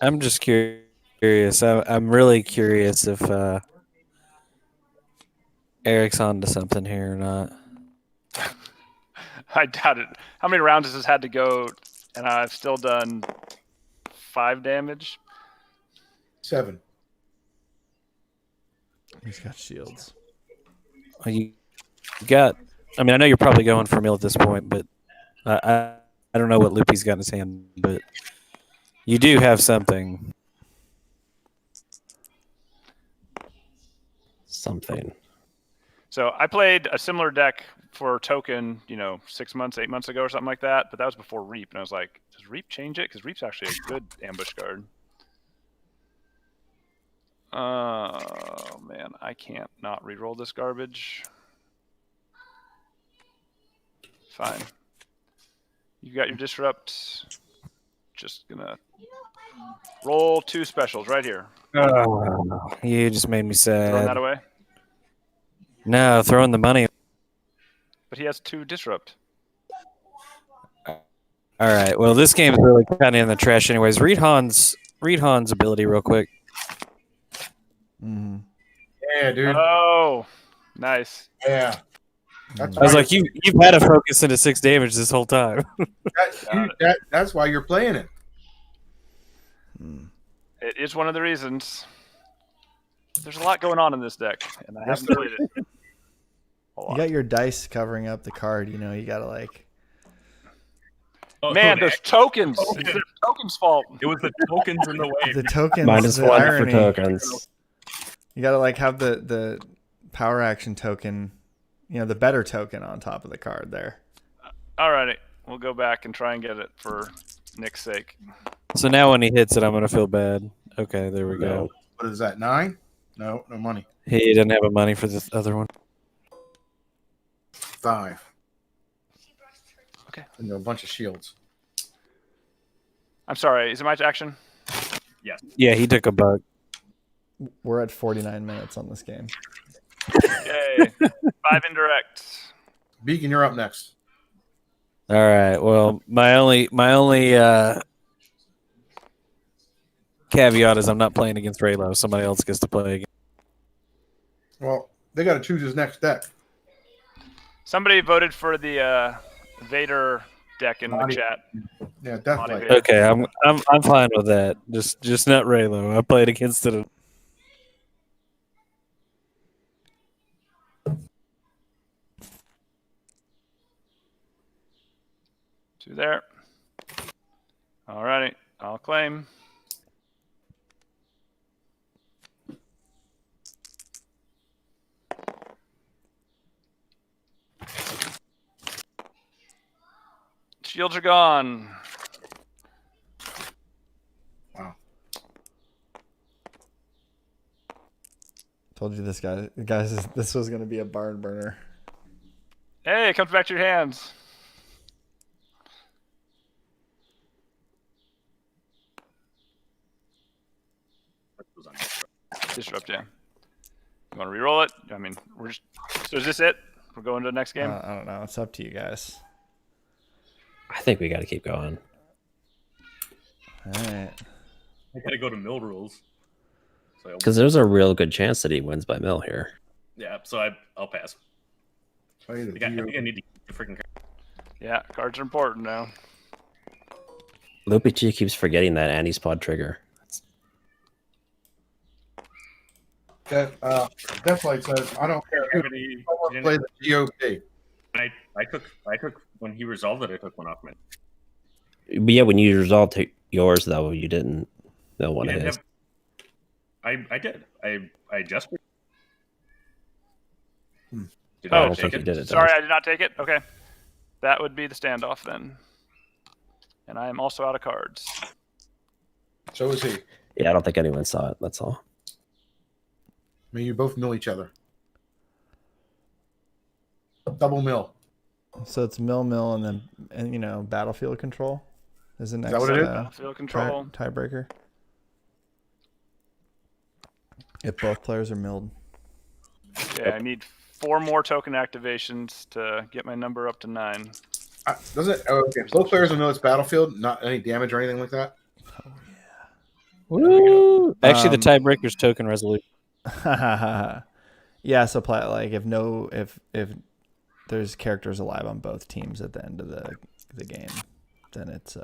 I'm just curious. I'm really curious if Eric's onto something here or not. I doubt it. How many rounds has this had to go? And I've still done 5 damage. 7. He's got shields. You got. I mean, I know you're probably going for a meal at this point, but I don't know what Loopy's got in his hand, but you do have something. Something. So I played a similar deck for token, 6 months, 8 months ago or something like that. But that was before Reap, and I was like, does Reap change it? Because Reap's actually a good ambush card. Oh man, I can't not reroll this garbage. Fine. You got your disrupt. Just gonna roll 2 specials right here. Oh, you just made me Throwing that sad. away. No, throwing the money. But he has 2 disrupt. All right. Well, this game is really kind of in the trash, anyways. Read Han's ability real quick. Mm-hmm. Yeah, dude. Oh, nice. Yeah. That's I was why like, you've had a focus into 6 damage this whole time. that's why you're playing it. It is one of the reasons. There's a lot going on in this deck, and I Yes, haven't there played it. A You lot. got your dice covering up the card. You gotta like. Oh, Man, so there's tokens. It's the tokens' fault. it was the tokens in the way. The tokens. Minus the one irony. for tokens. You gotta like have the power action token. The better token on top of the card there. Alrighty, we'll go back and try and get it for Nick's sake. So now when he hits it, I'm going to feel bad. Okay, there we go. What is that? 9? No money. He didn't have a money for the other one. 5. Okay. And a bunch of shields. I'm sorry. Is it my action? Yeah, he took a bug. We're at 49 minutes on this game. Yay. 5 indirect. Beacon, you're up next. All right. Well, my only caveat is I'm not playing against Raylo. Somebody else gets to play again. Well, they got to choose his next deck. Somebody voted for the Vader deck in the Monty. chat. Yeah, definitely. Monty. Okay, I'm fine with that. Just not Raylo. I played against it. Two there. Alrighty, I'll claim. Shields are gone. Wow. Told you this was gonna be a barn burner. Hey, it comes back to your hands. That was was on. Disrupt, yeah. You want to re-roll it? I mean, so is this it? We're going to the next game? I don't know. It's up to you guys. I think we got to keep going. All right. I gotta go to mill rules. So Because there's a real good chance that he wins by mill here. yeah, so I'll pass. I think I need to keep the freaking card. Yeah, cards are important now. Loopy G keeps forgetting that anti-spot trigger. That Deathlight says, I don't care who play the GOP. I took when he resolved it, I took one off me. But yeah, when you resolved yours, though, you didn't know one of his. I did. I just. Did I I don't take think you it? did it. Sorry, I did not take it. Okay. That would be the standoff then. And I am also out of cards. So is he. Yeah, I don't think anyone saw it. That's all. I mean, you both mill each other. Double mill. So it's mill, and then battlefield control is the next. that what it is? Battlefield control. Tiebreaker. If both players are milled. Yeah, I need 4 more token activations to get my number up to 9. Does it? Oh, okay. Both players will know it's battlefield, not any damage or anything like that. Oh Woo! Actually, the tiebreaker's token resolution. yeah. Yeah. So play like if there's characters alive on both teams at the end of the game, then it's do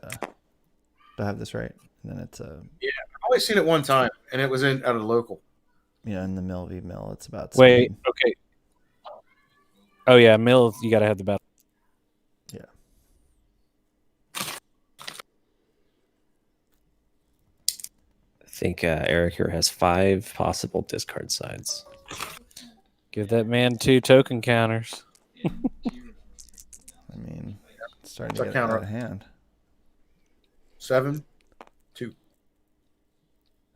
I have this right? And then it's Yeah, I've only seen it one time, and it was out of the local. in the mill v mill. It's about Wait, speed. okay. Oh yeah, mill. You got to have the battle. Yeah. I think Eric here has 5 possible discard sides. Give that man 2 token counters. I mean, it's starting to What's get that out counter? of hand. 7, 2.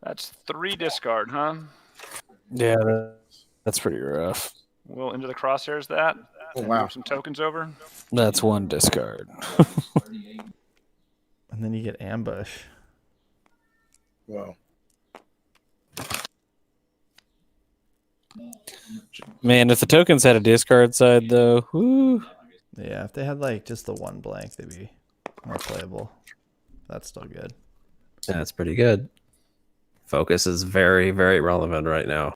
That's 3 discard, huh? Yeah, that's pretty rough. We'll into the crosshairs that. Oh, and wow. move some tokens over. That's 1 discard. And then you get ambush. Whoa. Man, if the tokens had a discard side, though, whoo. Yeah, if they had like just the 1 blank, they'd be more playable. That's still good. That's pretty good. Focus is very, very relevant right now.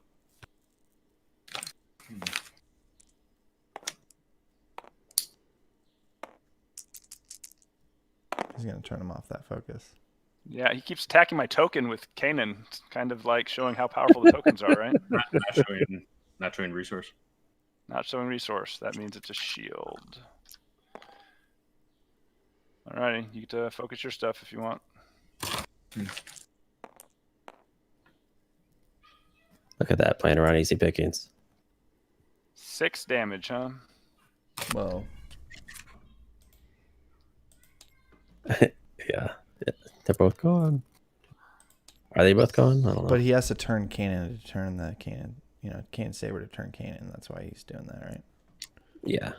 He's gonna turn him off that focus. Yeah, he keeps attacking my token with Kanan. It's kind of like showing how powerful the tokens are, right? Not showing resource. Not showing resource. That means it's a shield. Alrighty, you get to focus your stuff if you want. Look at that, playing around easy pickings. 6 damage, huh? Whoa. Yeah, they're both gone. Are they both gone? I don't know. But he has to turn Kanan to turn the Kanan. Kanan Saber to turn Kanan. That's why he's doing that, right? Yeah.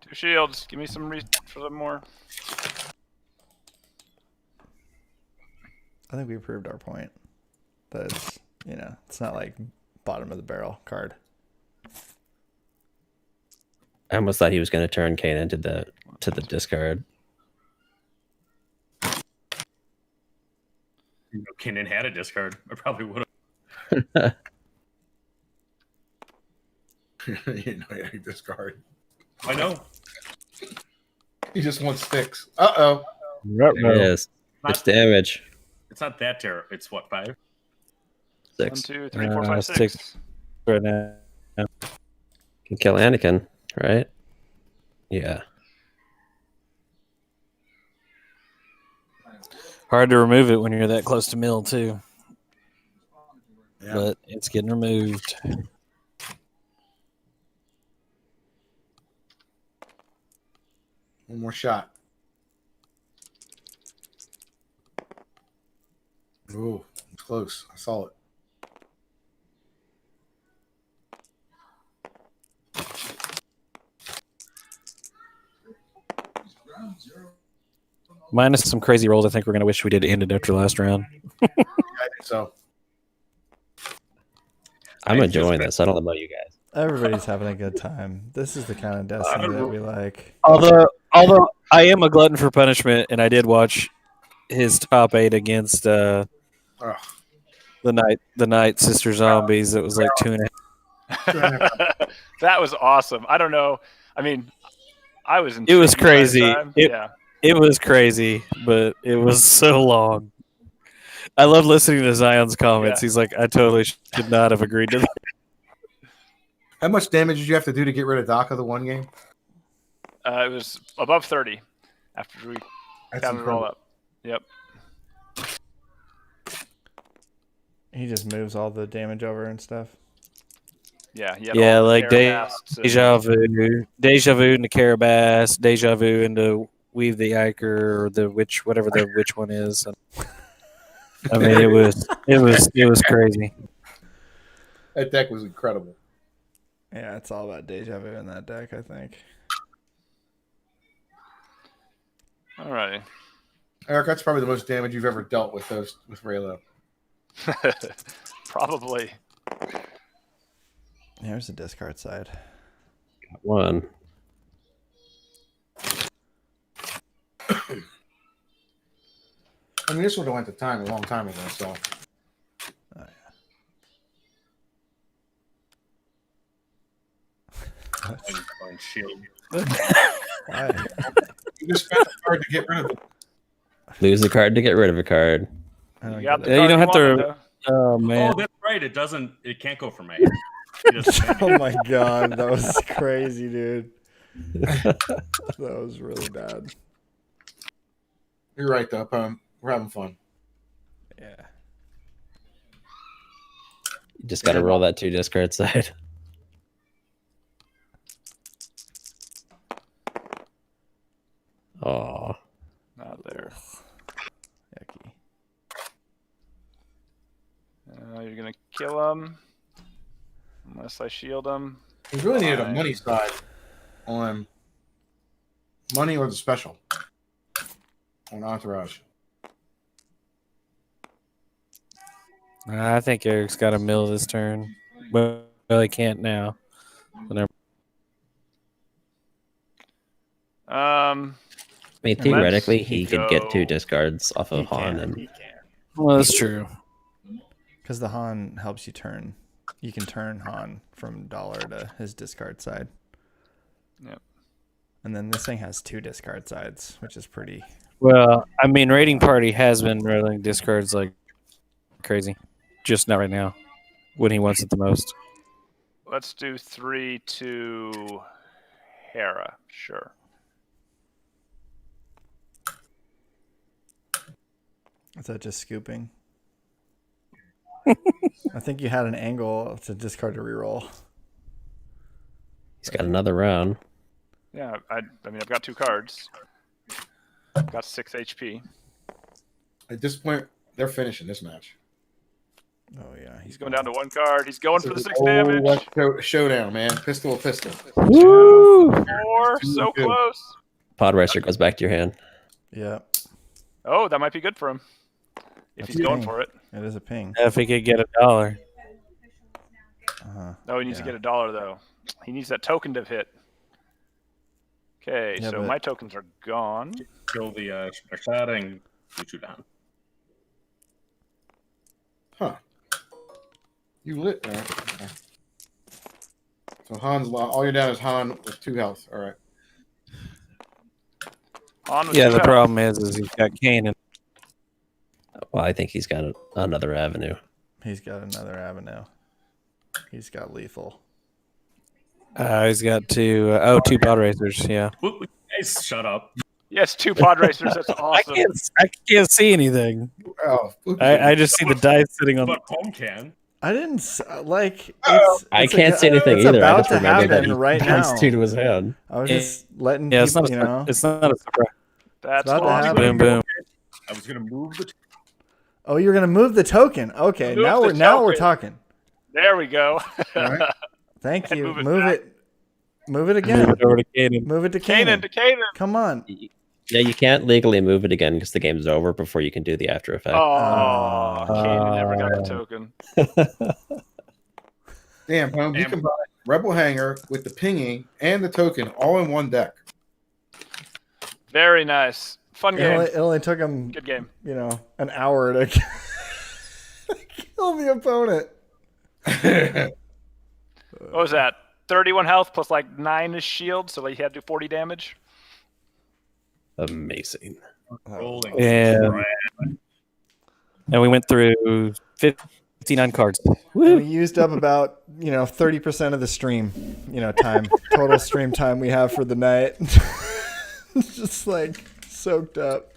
2 shields. Give me some for some more. I think we proved our point. That it's, it's not like bottom of the barrel card. I almost thought he was going to turn Kanan to the discard. Kanan had a discard. I probably would have. You discard. I know. He just wants sticks. Uh-oh. There it is. It's damage. It's not that terrible. It's what, 5? 1, 6. 2, 3, 4, 5, 6. 6 right now. Can kill Anakin, right? Yeah. Hard to remove it when you're that close to mill, too. Yeah. But it's getting removed. One more shot. Ooh, it's close. I saw it. Minus some crazy rolls, I think we're going to wish we did ended after last round. I did So I'm enjoying this. I don't know about you guys. Everybody's having a good time. This is the kind of Destiny that we like. Although I am a glutton for punishment, and I did watch his top 8 against the night sister zombies. It was like 2.5. That was awesome. I don't know. I mean, I was. It was crazy. Yeah. It was crazy, but it was so long. I love listening to Zion's comments. Yeah. He's like, I totally should not have agreed to that. how much damage did you have to do to get rid of Daka the one game? It was above 30 after we counted it all up. Yep. He just moves all the damage over and stuff. Yeah. Yeah, like Deja Vu into Carabas, Deja Vu into Weave the Iker, or the witch, whatever the witch one is. I mean, it was crazy. That deck was incredible. Yeah, it's all about Deja Vu in that deck, I think. All right. Eric, that's probably the most damage you've ever dealt with Raylo. Probably. Here's the discard side. Got one. I mean, this would have went to time a long time ago. So Going shield. Why? you just spent a card to get rid of it. Lose a card to get rid of a card. I don't You got get the it. Yeah, you don't card have to- wanted, Oh man, Oh, that's right. It doesn't. It can't go from my hand. It doesn't- Oh my god, that was crazy, dude. That was really bad. You're right, though. We're having fun. Yeah. You just got to roll that 2 discard side. Oh, Not there. Yucky. You're gonna kill him unless I shield him. We really needed a Fine. money side on money or the special on Entourage. I think Eric's got a mill this turn. Well, he can't now. I mean, theoretically, Let's he could get 2 go. discards off of He Han, can. and Well, that's true. Because the Han helps you turn. You can turn Han from dollar to his discard side. Yep. And then this thing has 2 discard sides, which is pretty. Well, I mean, Raiding Party has been rolling discards like crazy. Just not right now, when he wants it the most. Let's do 3 to Hera. Sure. Is that just scooping? I think you had an angle to discard to reroll. he's got another round. Yeah. I mean, I've got 2 cards. I've got 6 HP. At this point, they're finishing this match. Oh yeah, He's going down to 1 card. He's going for the 6 Oh, damage. what showdown, man. Pistol to pistol. Woo! 4. So Good. close. Pod Racer goes back to your hand. Yeah, Oh, that might be good for him. If he's That's going ping. for it. it is a ping. If he could get $1. No, he needs to get $1 though. He needs that token to hit. Okay, Yeah, so but- my tokens are gone. Kill the shot and shoot you down. Huh. You lit, all right. Okay. So Han's all you're down is Han with 2 health. All right. On with Yeah, two the health. problem is he's got Kanan. Well, I think he's got another avenue. He's got another avenue. He's got lethal. He's got 2. 2 pod racers. Yeah. Guys, shut up. Yes, 2 pod racers. That's awesome. I can't see anything. Oh, I just see the dice sitting on. But home can. I didn't like. I can't see anything it's either. I about just to remember that happen he right counts now. 2 to his hand. I was just letting Yeah, it's people, not. you know. It's not a surprise. That's about to awesome. happen. Boom, boom. I was gonna move the. Oh, you're gonna move the token. Okay, Move now the we're token. talking. There we go. All right. Thank you. Move it Move back. it. Move it Move again. it over to Kanan. Move it to Kanan Kanan. to Kanan. Come on. Yeah, you can't legally move it again because the game's over before you can do the after effect. Oh, Candy never got the token. Damn, Pone, you combine Rebel Hanger with the pinging and the token all in one deck. Very nice. Fun game. It only took him, Good game. an hour to kill the opponent. What was that? 31 health plus like 9 is shield, so like he had to do 40 damage. Amazing. Rolling. And we went through 59 cards. We used up about 30% of the stream, time, total stream time we have for the night. It's just like soaked up.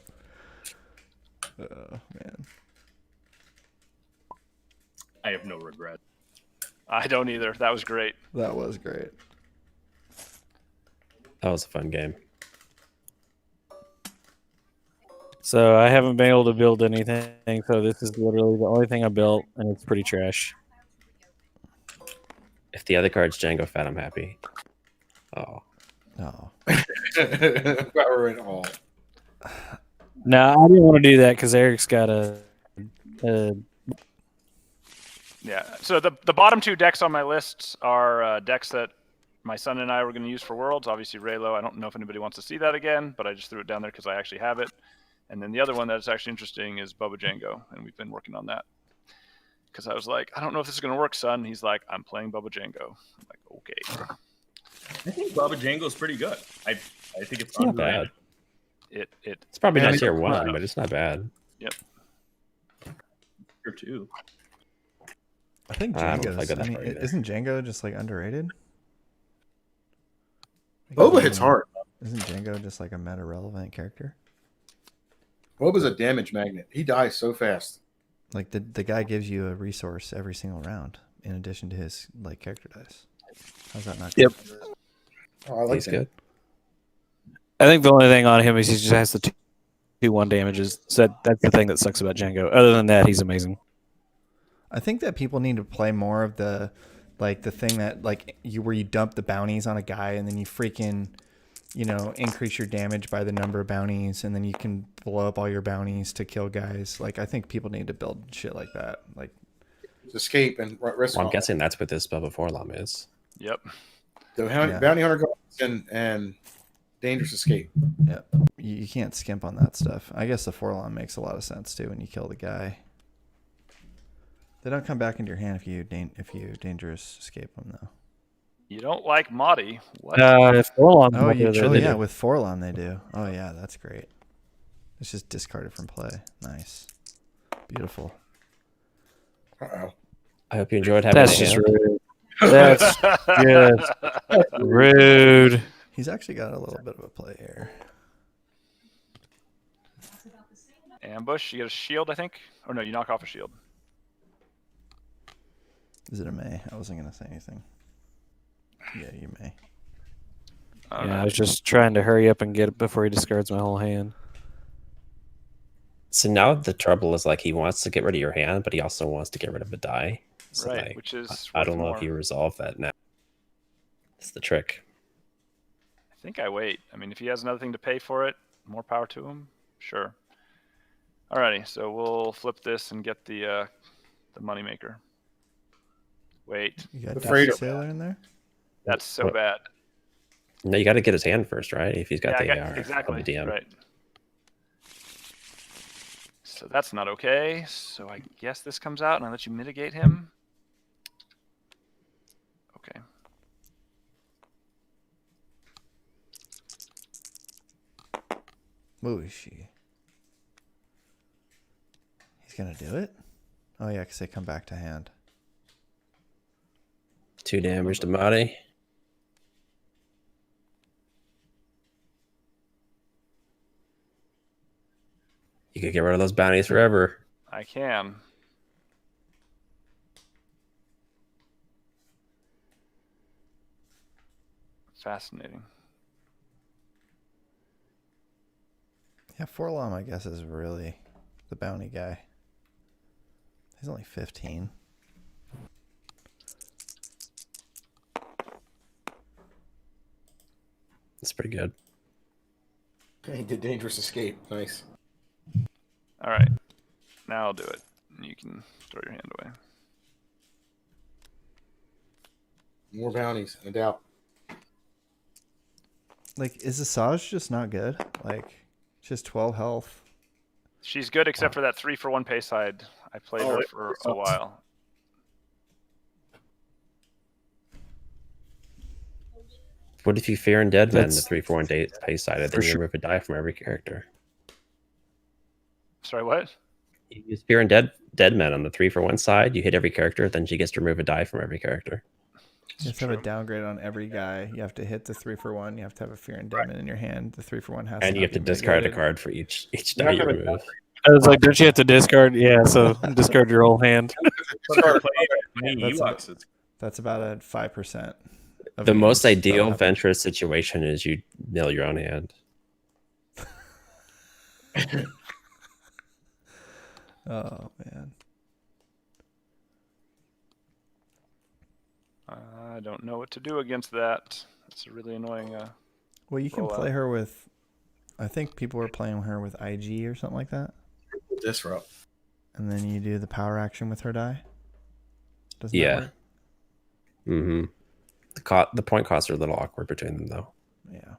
Oh man, I have no regret. I don't either. That was great. that was great. That was a fun game. So I haven't been able to build anything. So this is literally the only thing I built, and it's pretty trash. If the other card's Django Fett, I'm happy. Oh. Oh, Power it all. No, I didn't want to do that because Eric's got a Yeah. So the bottom 2 decks on my list are decks that my son and I were going to use for Worlds. Obviously, Raylo. I don't know if anybody wants to see that again, but I just threw it down there because I actually have it. And then the other one that's actually interesting is Bubba Django, and we've been working on that. Because I was like, I don't know if this is going to work, son. He's like, I'm playing Bubba Django. I'm like, okay. I think Baba Django's pretty good. I think it's Not bad. It's It's probably Yeah, not I tier think- 1, but it's not bad. Yep. Tier 2. I think I don't know if I Django's. got that far either. Isn't Django just like underrated? Boba hits hard. Isn't Django just like a meta relevant character? Boba's a damage magnet. He dies so fast. Like the guy gives you a resource every single round in addition to his like character dice. How's that not good? Yep. Oh, I like He's that. good. I think the only thing on him is he just has the 2-1 damages. So that's the thing that sucks about Django. Other than that, he's amazing. I think that people need to play more of the thing that where you dump the bounties on a guy and then you freaking increase your damage by the number of bounties and then you can blow up all your bounties to kill guys. Like I think people need to build shit like that. Like Escape and risk. Well, I'm guessing that's what this Bubba Forlom is. Yep. The Yeah. bounty hunter goes and dangerous escape. yeah, you can't skimp on that stuff. I guess the Forlom makes a lot of sense too when you kill the guy. They don't come back into your hand if you dangerous escape them though. You don't like Mahdi. What? Forlom, Yeah, with Forlom they do. Oh yeah, that's great. It's just discarded from play. Nice, beautiful. Uh-oh. I hope you enjoyed having That's a just hand. rude. That's just rude. He's actually got a little bit of a play here. Ambush. You get a shield, I think. Or no, you knock off a shield. Is it a May? I wasn't gonna say anything. Yeah, you may. Yeah, I was just trying to hurry up and get it before he discards my whole hand. So now the trouble is he wants to get rid of your hand, but he also wants to get rid of a die. So Right, which is I don't worth know more. if you resolve that now. It's the trick. I think I wait. I mean, if he has another thing to pay for it, more power to him. Sure. Alrighty, so we'll flip this and get the moneymaker. Wait, You got The Daffy freighter. Sailor in there? that's so What? bad. No, you got to get his hand first, right? If he's got Yeah, the I got- AR exactly. on the DM. Right. So that's not okay. So I guess this comes out and I let you mitigate him. Okay. Whooshy. He's gonna do it? Oh yeah, because they come back to hand. 2 damage to Mahdi. You could get rid of those bounties forever. I can. Fascinating. Yeah, Forlom, I guess, is really the bounty guy. He's only 15. It's pretty good. He did dangerous escape. Nice. All right. Now I'll do it. You can throw your hand away. More bounties, no doubt. Like, is Asajj just not good? Like, just 12 health. She's good except for that 3-for-1 pay side. I played her for a while. What if you fear and dead men the 3-for-1 pay side, and then you remove a die from every character? Sorry, what? You use fear and dead men on the 3-for-1 side. You hit every character, then she gets to remove a die from every character. You have to have a downgrade on every guy. You have to hit the 3-for-1. You have to have a Fear and Demon in your hand. The 3-for-1 has and to you have to discard a card for each die you remove. I was like, don't you have to discard? Yeah, so discard your whole hand. That's about a 5%. The most ideal Ventress situation is you mill your own hand. Oh, man. I don't know what to do against that. It's a really annoying. Well, you can play her with. I think people were playing her with IG or something like that. Disrupt. And then you do the power action with her die. Doesn't that work? Mm-hmm. The point costs are a little awkward between them, though. Yeah.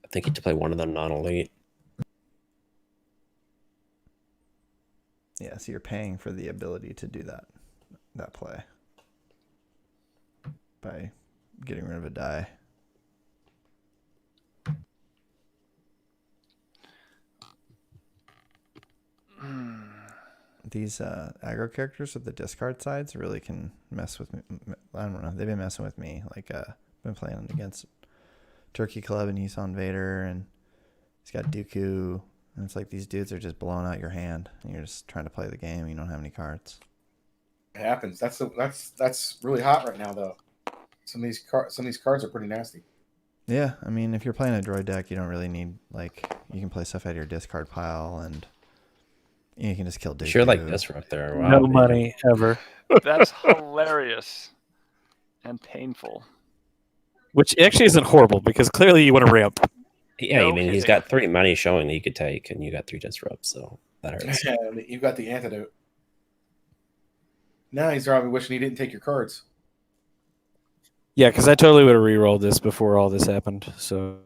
I think you have to play one of them non-elite. Yeah, so you're paying for the ability to do that play by getting rid of a die. These aggro characters with the discard sides really can mess with me. I don't know. They've been messing with me. Like, been playing against Turkey Club, and he's on Vader, and he's got Dooku, and it's like these dudes are just blowing out your hand, and you're just trying to play the game. You don't have any cards. It happens. That's really hot right now, though. Some of these cards are pretty nasty. Yeah, I mean, if you're playing a droid deck, you don't really need, like, you can play stuff out of your discard pile, and you can just kill Dooku. Sure, like Disrupt there. Wow, no money ever. That's hilarious and painful. Which actually isn't horrible, because clearly you want to ramp. Yeah, no, I mean, he's got 3 money showing that he could take, and you got 3 Disrupts, so that hurts. Yeah, you've got the antidote. Now he's probably wishing he didn't take your cards. Yeah, because I totally would have re-rolled this before all this happened. So,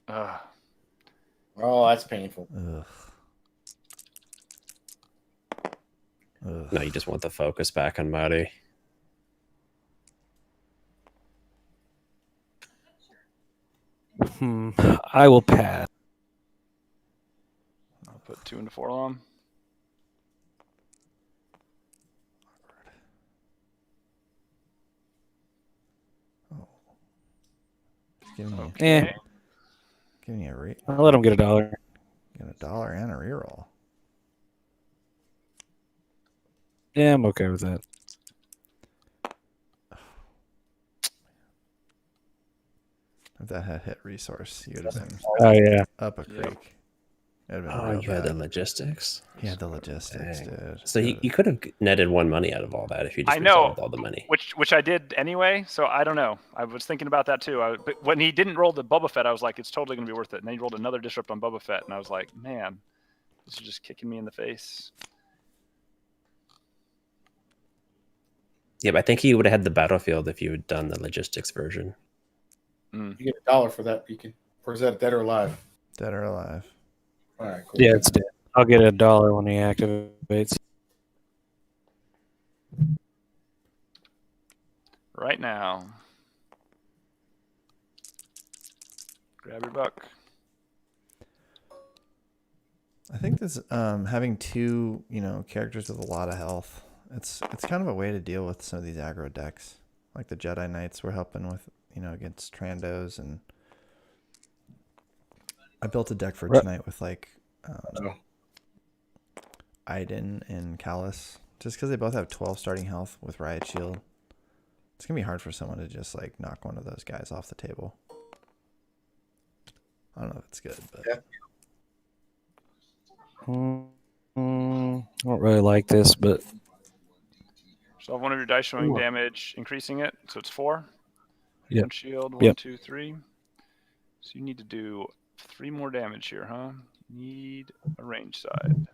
oh, that's painful. Ugh. No, you just want the focus back on Marty. I will pass. I'll put 2 into 4 on. Giving you a I'll let him get $1. Get $1 and a reroll. Yeah, I'm okay with that. If that had hit resource, you would have been up a creek. Oh, you had the logistics? Yeah, the logistics, dude. So you could have netted 1 money out of all that if you just resolved all the money. Which I did anyway, so I don't know. I was thinking about that too. But when he didn't roll the Boba Fett, I was like, it's totally going to be worth it. And then he rolled another Disrupt on Boba Fett, and I was like, man, this is just kicking me in the face. Yeah, but I think he would have had the battlefield if you had done the logistics version. You get $1 for that. Or is that dead or alive? Dead or alive. All right, cool. Yeah, it's dead. I'll get $1 when he activates. Right now. Grab your buck. I think this having 2, characters with a lot of health. It's kind of a way to deal with some of these aggro decks. Like the Jedi Knights were helping with, against Trandos, and I built a deck for tonight with like Iden and Callus, just because they both have 12 starting health with Riot Shield. It's gonna be hard for someone to just like knock one of those guys off the table. I don't know if it's good, but I don't really like this, but So have one of your dice showing damage, increasing it, so it's 4. Yep. One shield, Yep. 1, 2, 3. So you need to do 3 more damage here, huh? Need a range side.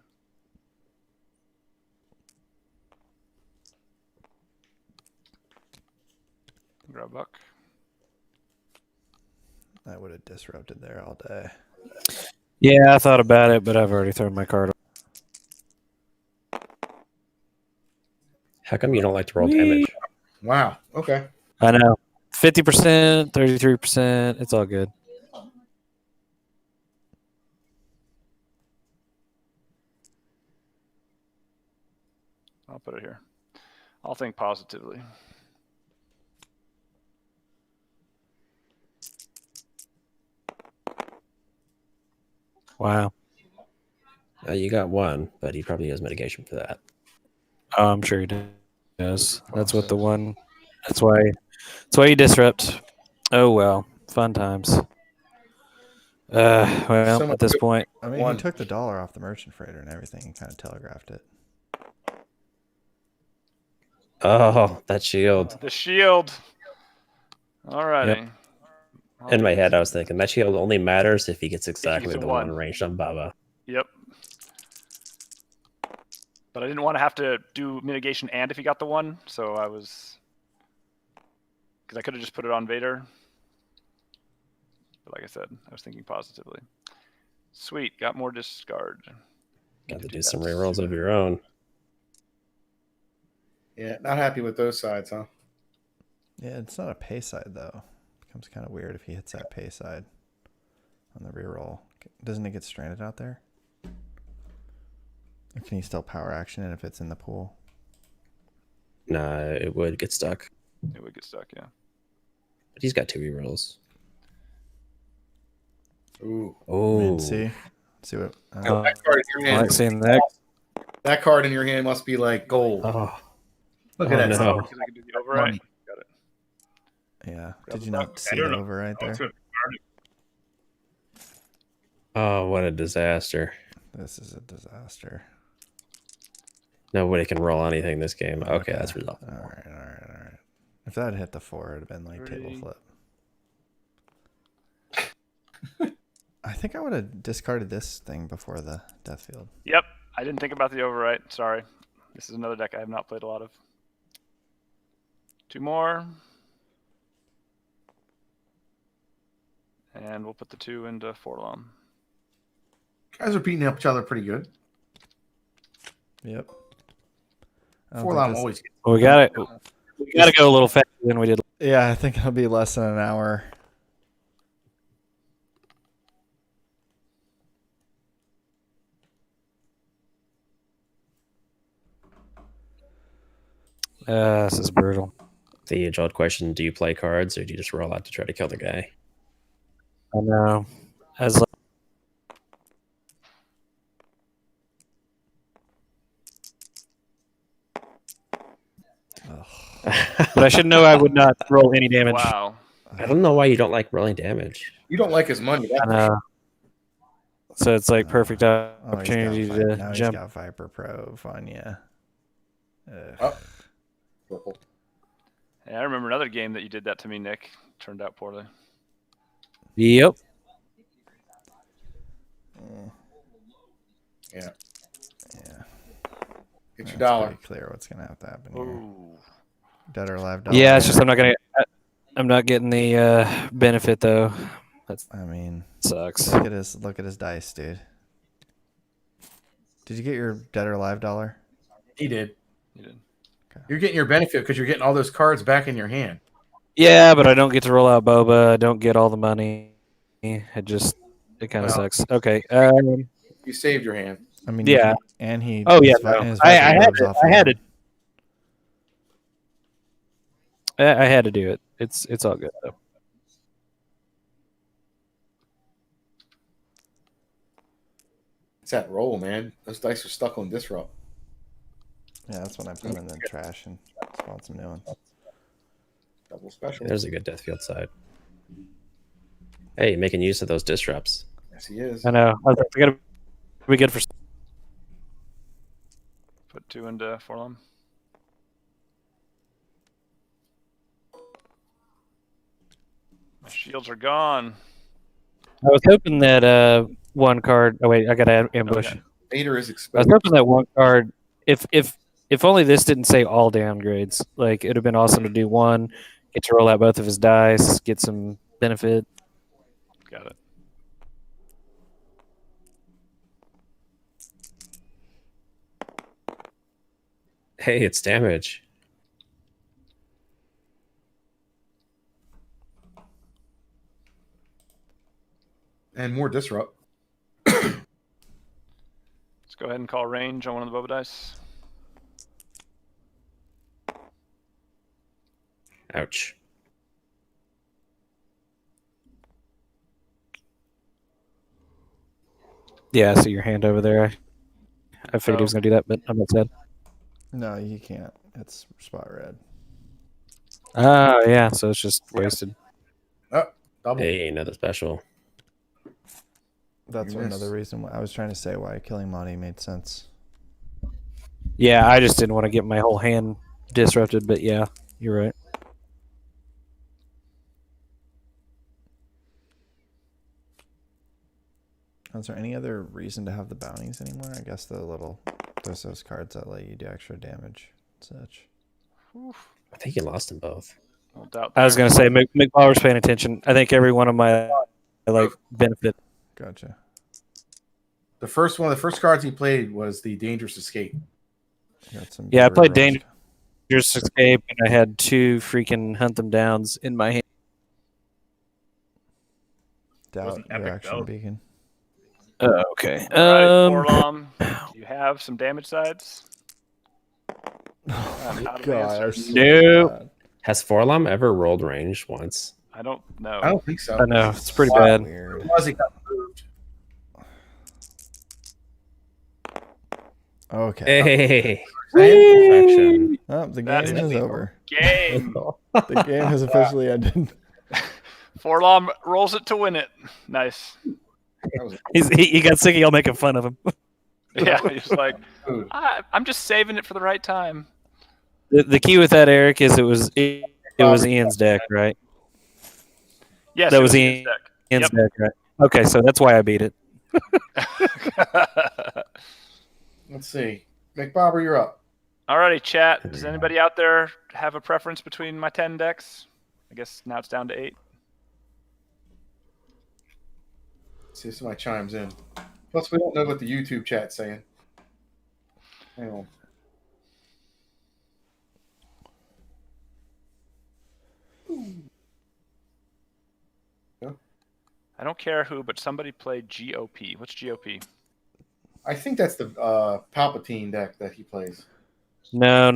Grab buck. I would have disrupted there all day. Yeah, I thought about it, but I've already thrown my card. How come you don't like to roll damage? Wow. Okay. I know. 50%, 33%. It's all good. I'll put it here. I'll think positively. Wow. You got 1, but he probably has mitigation for that. Oh, I'm sure he does. That's what the one. That's why you disrupt. Oh well, fun times. Well, Someone at this took- point, I mean, One. he took the dollar off the merchant freighter and everything and kind of telegraphed it. Oh, that shield. The shield. Alrighty. Yep. In my head, I was thinking that shield only matters if he gets exactly a the 1. one range on Baba. Yep. But I didn't want to have to do mitigation and if he got the 1, so I was... Because I could have just put it on Vader. But like I said, I was thinking positively. Sweet, got more discard. Got to do do some that. rerolls of your own. Yeah, not happy with those sides, huh? Yeah, it's not a pay side though. Becomes kind of weird if he hits that pay side on the reroll. Doesn't it get stranded out there? Or can you still power action it if it's in the pool? Nah, it would get stuck. It would get stuck, yeah. But he's got 2 rerolls. Ooh. I Oh, mean, see what? That card in your I hand. like seeing that. That card in your hand must be like gold. oh, Look oh, at that. no. stuff. Because I could do the override. Money. Got it. Yeah. Grab Did the you buck. not see don't the know. override there? Oh, what a disaster. This is a disaster. Nobody can roll anything this game. Okay, that's resolved. All right. If that had hit the 4, it'd have been like table 30. flip. I think I would have discarded this thing before the death field. Yep, I didn't think about the overwrite. Sorry. This is another deck I have not played a lot of. 2 more. And we'll put the 2 into Forlom. Guys are beating up each other pretty good. Yep. I don't Four think line this- always. We got it. We got to go a little faster than we did. Yeah, I think it'll be less than an hour. This is brutal. The age-old question: do you play cards, or do you just roll out to try to kill the guy? I know. As like, but I should know I would not roll any damage. Wow. I don't know why you don't like rolling damage. You don't like his money. I know. So it's like perfect Oh, he's got opportunity Vi- to now jump. He's got Viper Pro on you. Oh. Purple. Yeah, I remember another game that you did that to me, Nick. Turned out poorly. Yep. Yeah. Yeah. Get your That's dollar. pretty clear what's gonna have to happen here. Ooh. Dead or alive dollar. Yeah, it's just I'm not getting the benefit though. That I mean, sucks. look at his dice, dude. Did you get your dead or alive dollar? He did. You did. You're getting your benefit because you're getting all those cards back in your hand. Yeah, but I don't get to roll out Boba. I don't get all the money. It kind of Well. sucks. Okay. You saved your hand. I mean, Yeah. And he. Oh yeah. his vi- No. his I Viper had rubs to. off I of had him. to. I had to do it. It's all good though. It's that roll, man. Those dice are stuck on disrupt. Yeah, that's when I put them in the trash and spawn some new ones. Double special. There's a good Deathfield side. Hey, making use of those disrupts. Yes, he is. I know. I was like, we gotta be good for. Put 2 into Forlom. My shields are gone. I was hoping that one card. Oh wait, I got to ambush. Okay. Vader is I was exposed. hoping that one card. If only this didn't say all downgrades. Like it'd have been awesome to do one, get to roll out both of his dice, get some benefit. Got it. Hey, it's damage. And more disrupt. Let's go ahead and call range on one of the Boba dice. Ouch. Yeah, I see your hand over there. I figured he was gonna do that, but I'm not sad. No, you can't. It's spot red. Oh yeah, so it's just wasted. Oh, double. Hey, another special. That's You missed. another reason why I was trying to say why killing Monty made sense. Yeah, I just didn't want to get my whole hand disrupted, but yeah, you're right. Is there any other reason to have the bounties anymore? I guess there's those cards that let you do extra damage and such. I think you lost them both. No doubt. I was there. gonna say McBaller's paying attention. I think every one of my benefit. Gotcha. The first cards he played was the Dangerous Escape. Got some Yeah, I better played rolls. Dangerous Escape, and I had 2 freaking Hunt Them Downs in my hand. Doubt Wasn't your epic, action though. beacon. Okay. All right, Forlom, do you have some damage sides? Oh my out of god. answers. so Nope. bad. Has Forlom ever rolled range once? I don't know. I don't think so. I know it's pretty Wow. bad. Weird. It was, it got moved. Okay. Hey, Saying? perfection. Oh, the That game is is the- over. Game. The game has officially ended. Forlom rolls it to win it. Nice. That was He got sick of y'all making fun of him. Yeah, he's like, food. I'm just saving it for the right time. The key with that, Eric, is it was Ian's deck, right? Yes, That it was Ian's Ian's deck, right? Okay, so that's why I beat it. deck. Let's see. McBobber, you're up. Alrighty, chat. Does anybody out there have a preference between my 10 decks? I guess now it's down to 8. Let's see if somebody chimes in. Plus, we don't know what the YouTube chat's saying. Hang on. I don't care who, but somebody played GOP. What's GOP? I think that's the Palpatine deck that he plays. No.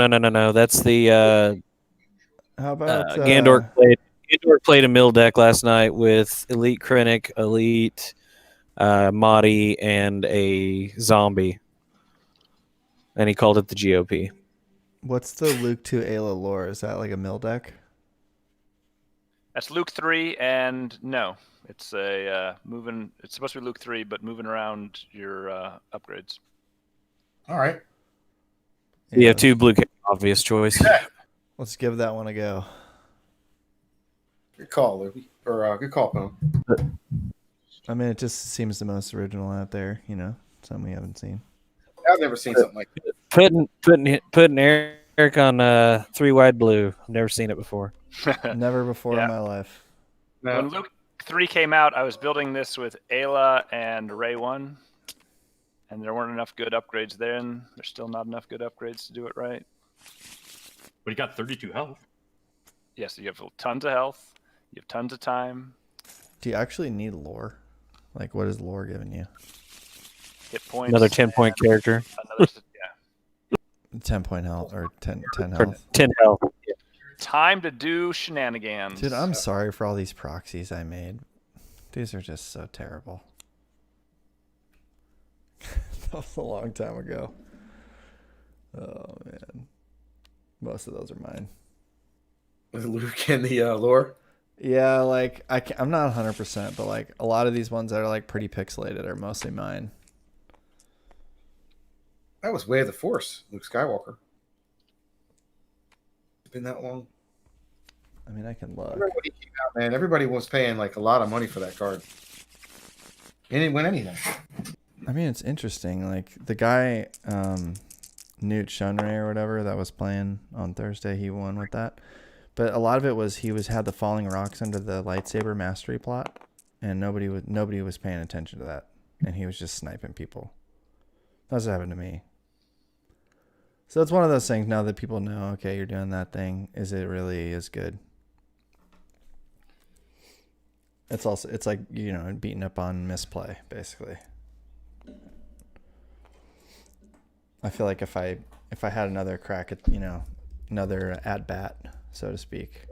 That's the How about Gandor played a mill deck last night with Elite Krennic, Elite Mahdi, and a zombie, and he called it the GOP. what's the Luke 2 Ayla lore? Is that like a mill deck? That's Luke 3, and no. It's a moving. It's supposed to be Luke 3, but moving around your upgrades. All right. You have 2 blue, obvious choice. Let's give that one a go. Good call, Luby. Or good call, Pone. I mean, it just seems the most original out there, something we haven't seen. I've never seen something like that. Putting Eric on 3 wide blue. I've never seen it before. Never before Yeah. in my life. When Luke 3 came out, I was building this with Ayla and Ray 1, and there weren't enough good upgrades then. There's still not enough good upgrades to do it right. But he got 32 health. Yes, you have tons of health. You have tons of time. Do you actually need lore? Like, what is lore giving you? Hit points. Another 10-point and character. Another, yeah. 10-point health or 10 Or health? 10 health. Time to do shenanigans. Dude, I'm sorry for all these proxies I made. These are just so terrible. That was a long time ago. Oh, man. Most of those are mine. With Luke and the lore. Yeah, like, I'm not 100%, but, like, a lot of these ones that are, like, pretty pixelated are mostly mine. That was Way of the Force, Luke Skywalker. It's been that long. I mean, I can look. Everybody came out, man. Everybody was paying like a lot of money for that card. He didn't win anything. I mean, it's interesting. Like the guy, Newt Shunray or whatever that was playing on Thursday, he won with that. But a lot of it was he had the falling rocks under the lightsaber mastery plot, and nobody was paying attention to that, and he was just sniping people. That's what happened to me. So it's one of those things now that people know, okay, you're doing that thing. Is it really as good? It's like, you know, beating up on misplay, basically. I feel like if I had another crack at, you know, another at bat, so to speak.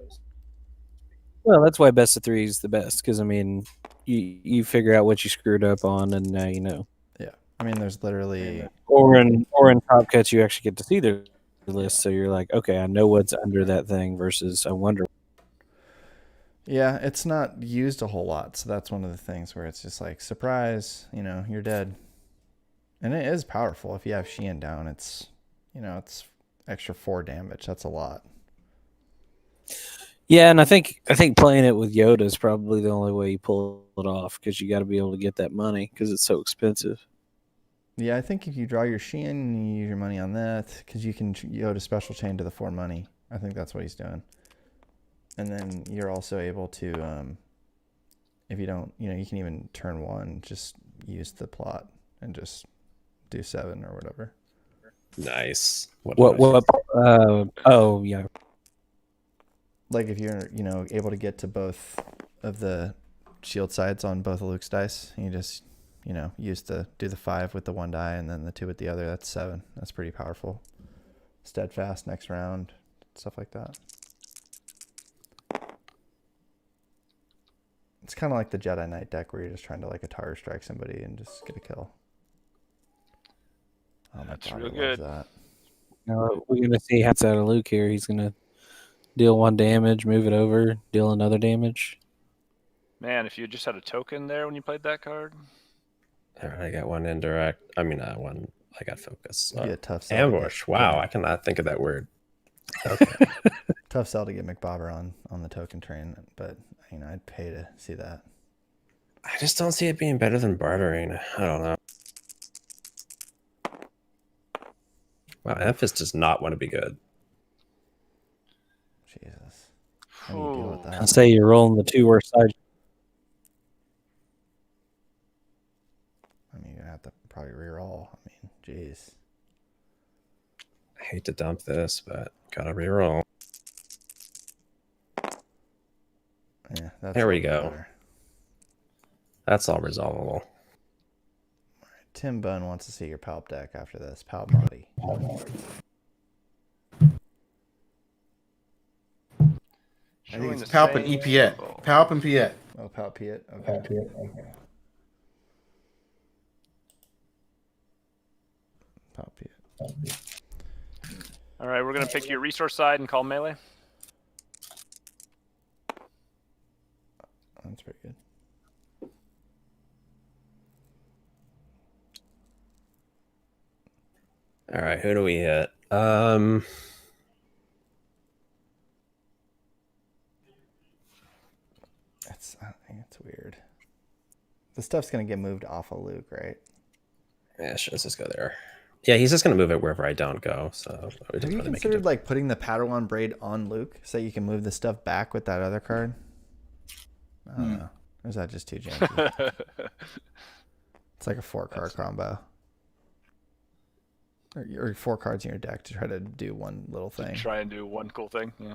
Well, that's why best of three is the best, because I mean, you figure out what you screwed up on, and now you know. Yeah, I mean, there's literally or in top cuts you actually get to see their list, so you're like, okay, I know what's under that thing versus I wonder. Yeah, it's not used a whole lot, so that's one of the things where it's just like, surprise, you know, you're dead. And it is powerful. If you have Sheehan down, it's, you know, it's extra 4 damage. That's a lot. Yeah, and I think playing it with Yoda is probably the only way you pull it off, because you got to be able to get that money because it's so expensive. Yeah, I think if you draw your Sheehan, you use your money on that, because you can Yoda special chain to the 4 money. I think that's what he's doing. And then you're also able to, if you don't, you know, you can even turn 1, just use the plot and just do 7 or whatever. Nice. Oh yeah. Like if you're, you know, able to get to both of the shield sides on both of Luke's dice, you just, you know, do the 5 with the 1 die and then the 2 with the other. That's 7. That's pretty powerful. Steadfast next round, stuff like that. It's kind of like the Jedi Knight deck where you're just trying to like Atari strike somebody and just get a kill. Oh my That's God, real I good. love that. Now we're gonna see hats out of Luke here. He's gonna deal 1 damage, move it over, deal another damage. Man, if you just had a token there when you played that card. All right, I got 1 indirect. I mean, 1. I got focus. It'd be a tough sell. Ambush. Wow, I cannot think of that word. Okay. Tough sell to get McBobber on the token train, but you know, I'd pay to see that. I just don't see it being better than bartering. I don't know. Wow, Memphis does not want to be good. Jesus. How do you deal with that? I say you're rolling the 2 worst sides. I mean, you're gonna have to probably reroll. I mean, jeez. I hate to dump this, but gotta reroll. Yeah, that's There we go. better. That's all resolvable. Tim Bun wants to see your Palp deck after this. Palp body. I think it's Palp and Piet. Palp and Piet. Oh, Palp Piet. Okay. Palp Piet. All right, we're going to pick your resource side and call melee. That's pretty good. All right, who do we hit? I think it's weird. The stuff's gonna get moved off of Luke, right? Yeah, sure, let's just go there. Yeah, he's just gonna move it wherever I don't go. So have you considered like putting the Padawan braid on Luke so you can move the stuff back with that other card? I don't know. Or is that just too janky? It's like a 4-card combo. Or 4 cards in your deck to try to do one little thing. Try and do one cool thing, yeah.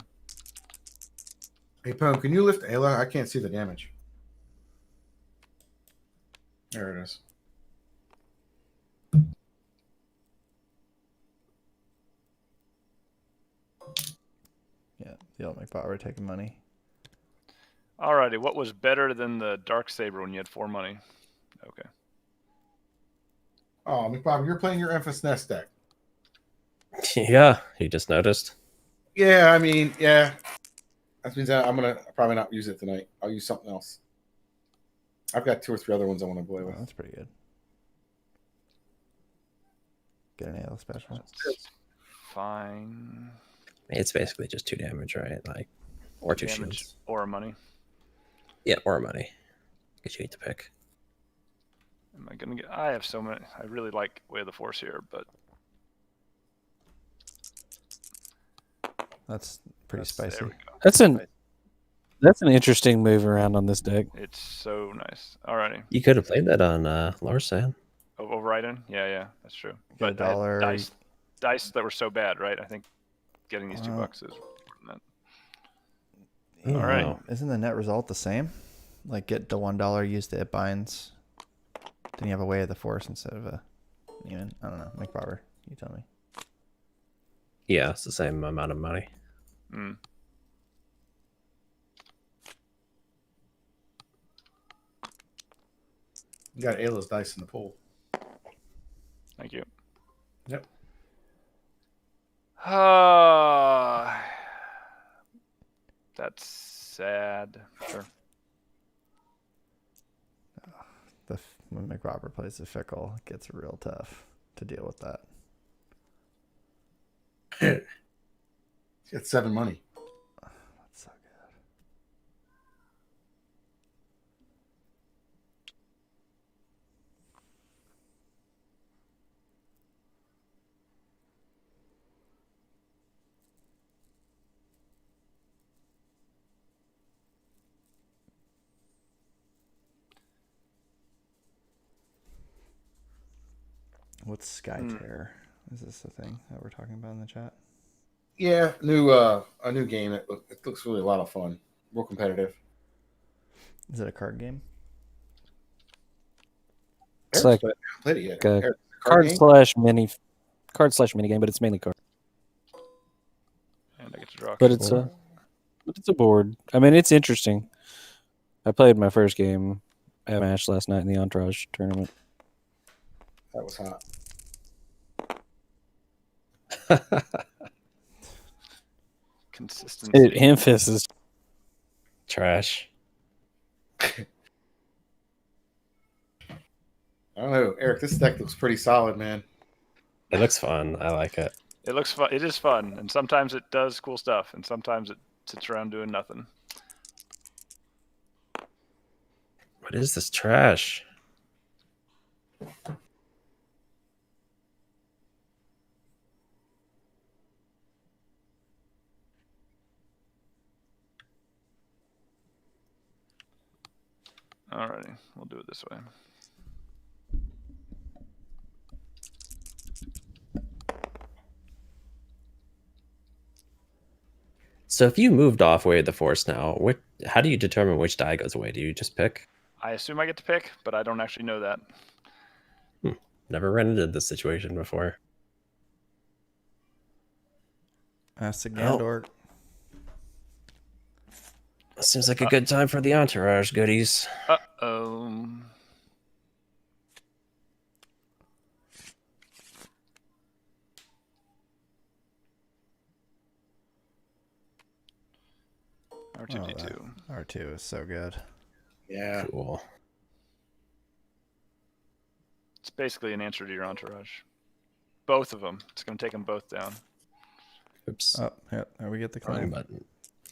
Hey, Pone, can you lift Ayla? I can't see the damage. There it is. Yeah, the old McBauer taking money. Alrighty, what was better than the Dark Saber when you had 4 money? Okay. Oh, McBob, you're playing your Emphas Nest deck. Yeah, you just noticed. Yeah, I mean, yeah. That means I'm gonna probably not use it tonight. I'll use something else. I've got 2 or 3 other ones I want to play with. That's pretty good. Get an AL special. Fine. It's basically just 2 damage, right? Like, Or 2 damage shields. or money. Yeah, or money. Get you to pick. Am I gonna get? I have so many. I really like Way of the Force here, but That's pretty spicy. there we go. That's an interesting move around on this deck. It's so nice. Alrighty. You could have played that on Larsan. Overriding? Yeah, that's true. Get a But I had dollar. dice that were so bad, right? I think getting these $2 is more than that. All right. Isn't the net result the same? Like get the $1 used to it binds. Then you have a Way of the Force instead of a even. I don't know. Mike Barber, you tell me. Yeah, it's the same amount of money. Mm. You got Ayla's dice in the pool. Thank you. Yep. That's sad. Sure. When McRobert plays the fickle, it gets real tough to deal with that. He's got 7 money. That's so good. What's Sky Terror? Is this the thing that we're talking about in the chat? Yeah, a new game. It looks really a lot of fun. Real competitive. Is it a card game? It's Eric's like played it yet. a Eric, card game? slash mini game, but it's mainly card. And I get to draw. But it's a board. I mean, it's interesting. I played my first game at Match last night in the Entourage tournament. That was hot. Consistency. Amphis is Trash. I don't know, Eric. This deck looks pretty solid, man. It looks fun. I like it. It looks fun. It is fun, and sometimes it does cool stuff, and sometimes it sits around doing nothing. What is this trash? Alrighty, we'll do it this way. So if you moved off Way of the Force now, how do you determine which die goes away? Do you just pick? I assume I get to pick, but I don't actually know that. Never ran into this situation before. Ask the Gandor. Seems like a good time for the Entourage goodies. Uh-oh. R2D2. R2 is so good. Yeah. Cool. It's basically an answer to your Entourage. Both of them. It's going to take them both down. Oops. Oh, yeah, there we get the Wrong claim. button.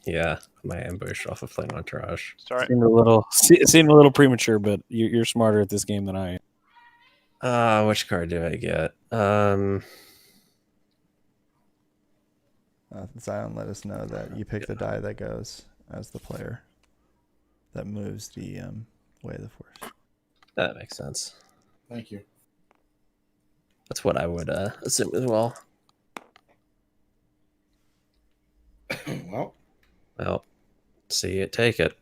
Yeah, my ambush off of playing Entourage. Sorry. seemed a little premature, but you're smarter at this game than I am. Which card do I get? Zion let us know that you pick the die that goes as the player that moves the Way of the Force. That makes sense. Thank you. That's what I would assume as well. Well, see it, take it.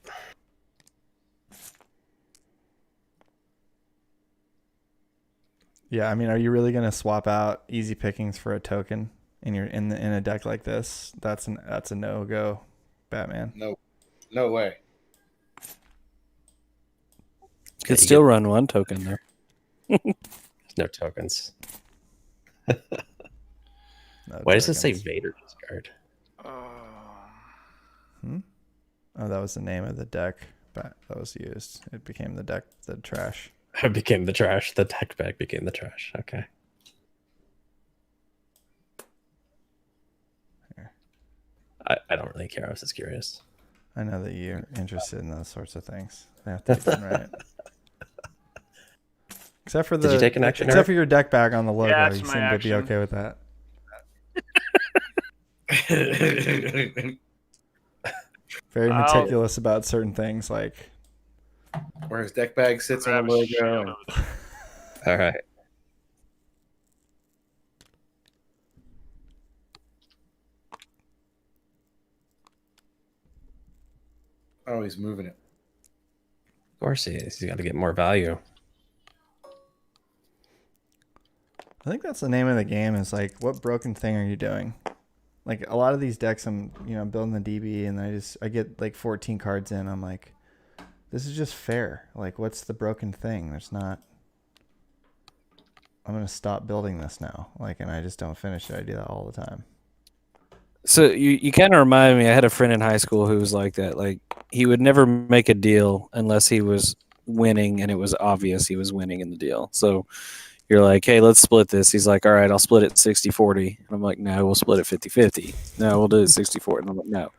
Yeah, I mean, are you really gonna swap out easy pickings for a token in a deck like this? That's a no go, Batman. no way. Could still run one token there. No tokens. No Why does it say tokens. Vader discard? Oh, that was the name of the deck that was used. It became the deck, the trash. It became the trash. The deck bag became the trash. Okay. Here. I don't really care. I was just curious. I know that you're interested in those sorts of things. They have to be done right. Except for Did you take an action? Except for your deck bag on the logo, Yeah, you it's my seem to be action. okay with that. Very meticulous about certain things, like Where his deck bag sits Grab on a the shield logo. over there. All right. Oh, he's moving it. Of course he is. He's got to get more value. I think that's the name of the game. Is like, what broken thing are you doing? Like a lot of these decks, I'm building the DB, and I get like 14 cards in. I'm like, this is just fair. Like, what's the broken thing? There's not. I'm gonna stop building this now. Like, and I just don't finish it. I do that all the time. So you kind of remind me. I had a friend in high school who was like that. Like he would never make a deal unless he was winning, and it was obvious he was winning in the deal. So you're like, hey, let's split this. He's like, all right, I'll split it 60-40. And I'm like, no, we'll split it 50-50. No, we'll do it 60-40. And I'm like, no.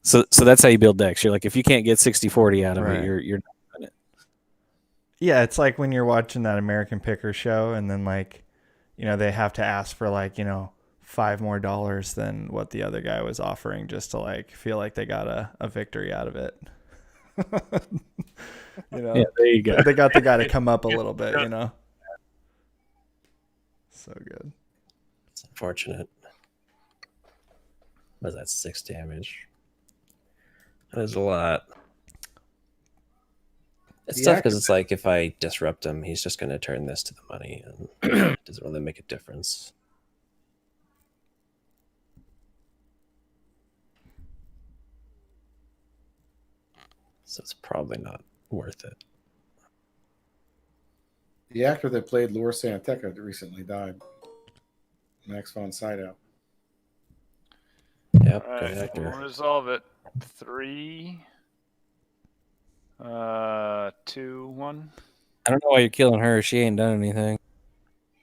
So that's how you build decks. You're like, if you can't get 60-40 out of Right. it, you're not doing it. Yeah, it's like when you're watching that American Picker show, and then like, they have to ask for like, $5 more than what the other guy was offering just to like feel like they got a victory out of it. Yeah, there you go. They got the guy to come up a little bit, So good. It's unfortunate. What is that? 6 damage. That is a lot. It's tough because it's like if I disrupt him, he's just going to turn this to the money, and it doesn't really make a difference. So it's probably not worth it. The actor that played Laura Santeca recently died. Max von Sydow. Yep, All good right, actor. we'll resolve it. 3, 2, 1. I don't know why you're killing her. She ain't done anything.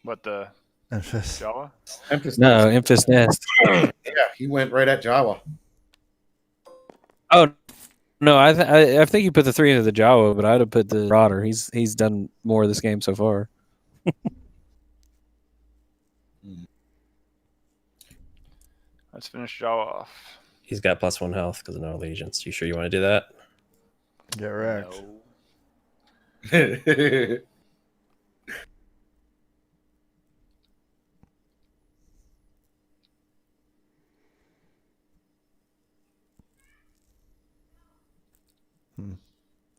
What the Memphis. Jawa? Memphis No, Nest. Memphis Nest. Yeah, he went right at Jawa. Oh no, I think you put the 3 into the Jawa, but I'd have put the Rotter. He's done more of this game so far. Let's finish Jawa off. He's got +1 health because of no allegiance. You sure you want to do that? Get wrecked. No.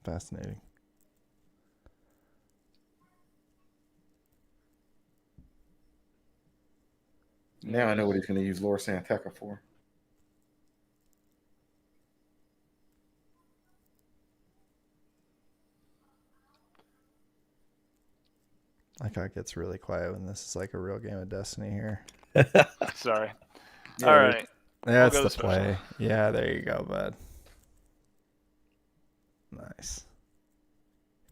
Fascinating. Now I know what he's going to use Laura Santeca for. Like, it gets really quiet when this is like a real game of Destiny here. Sorry. Yeah, All right. That's go the to special. play. Yeah, there you go, bud. Nice.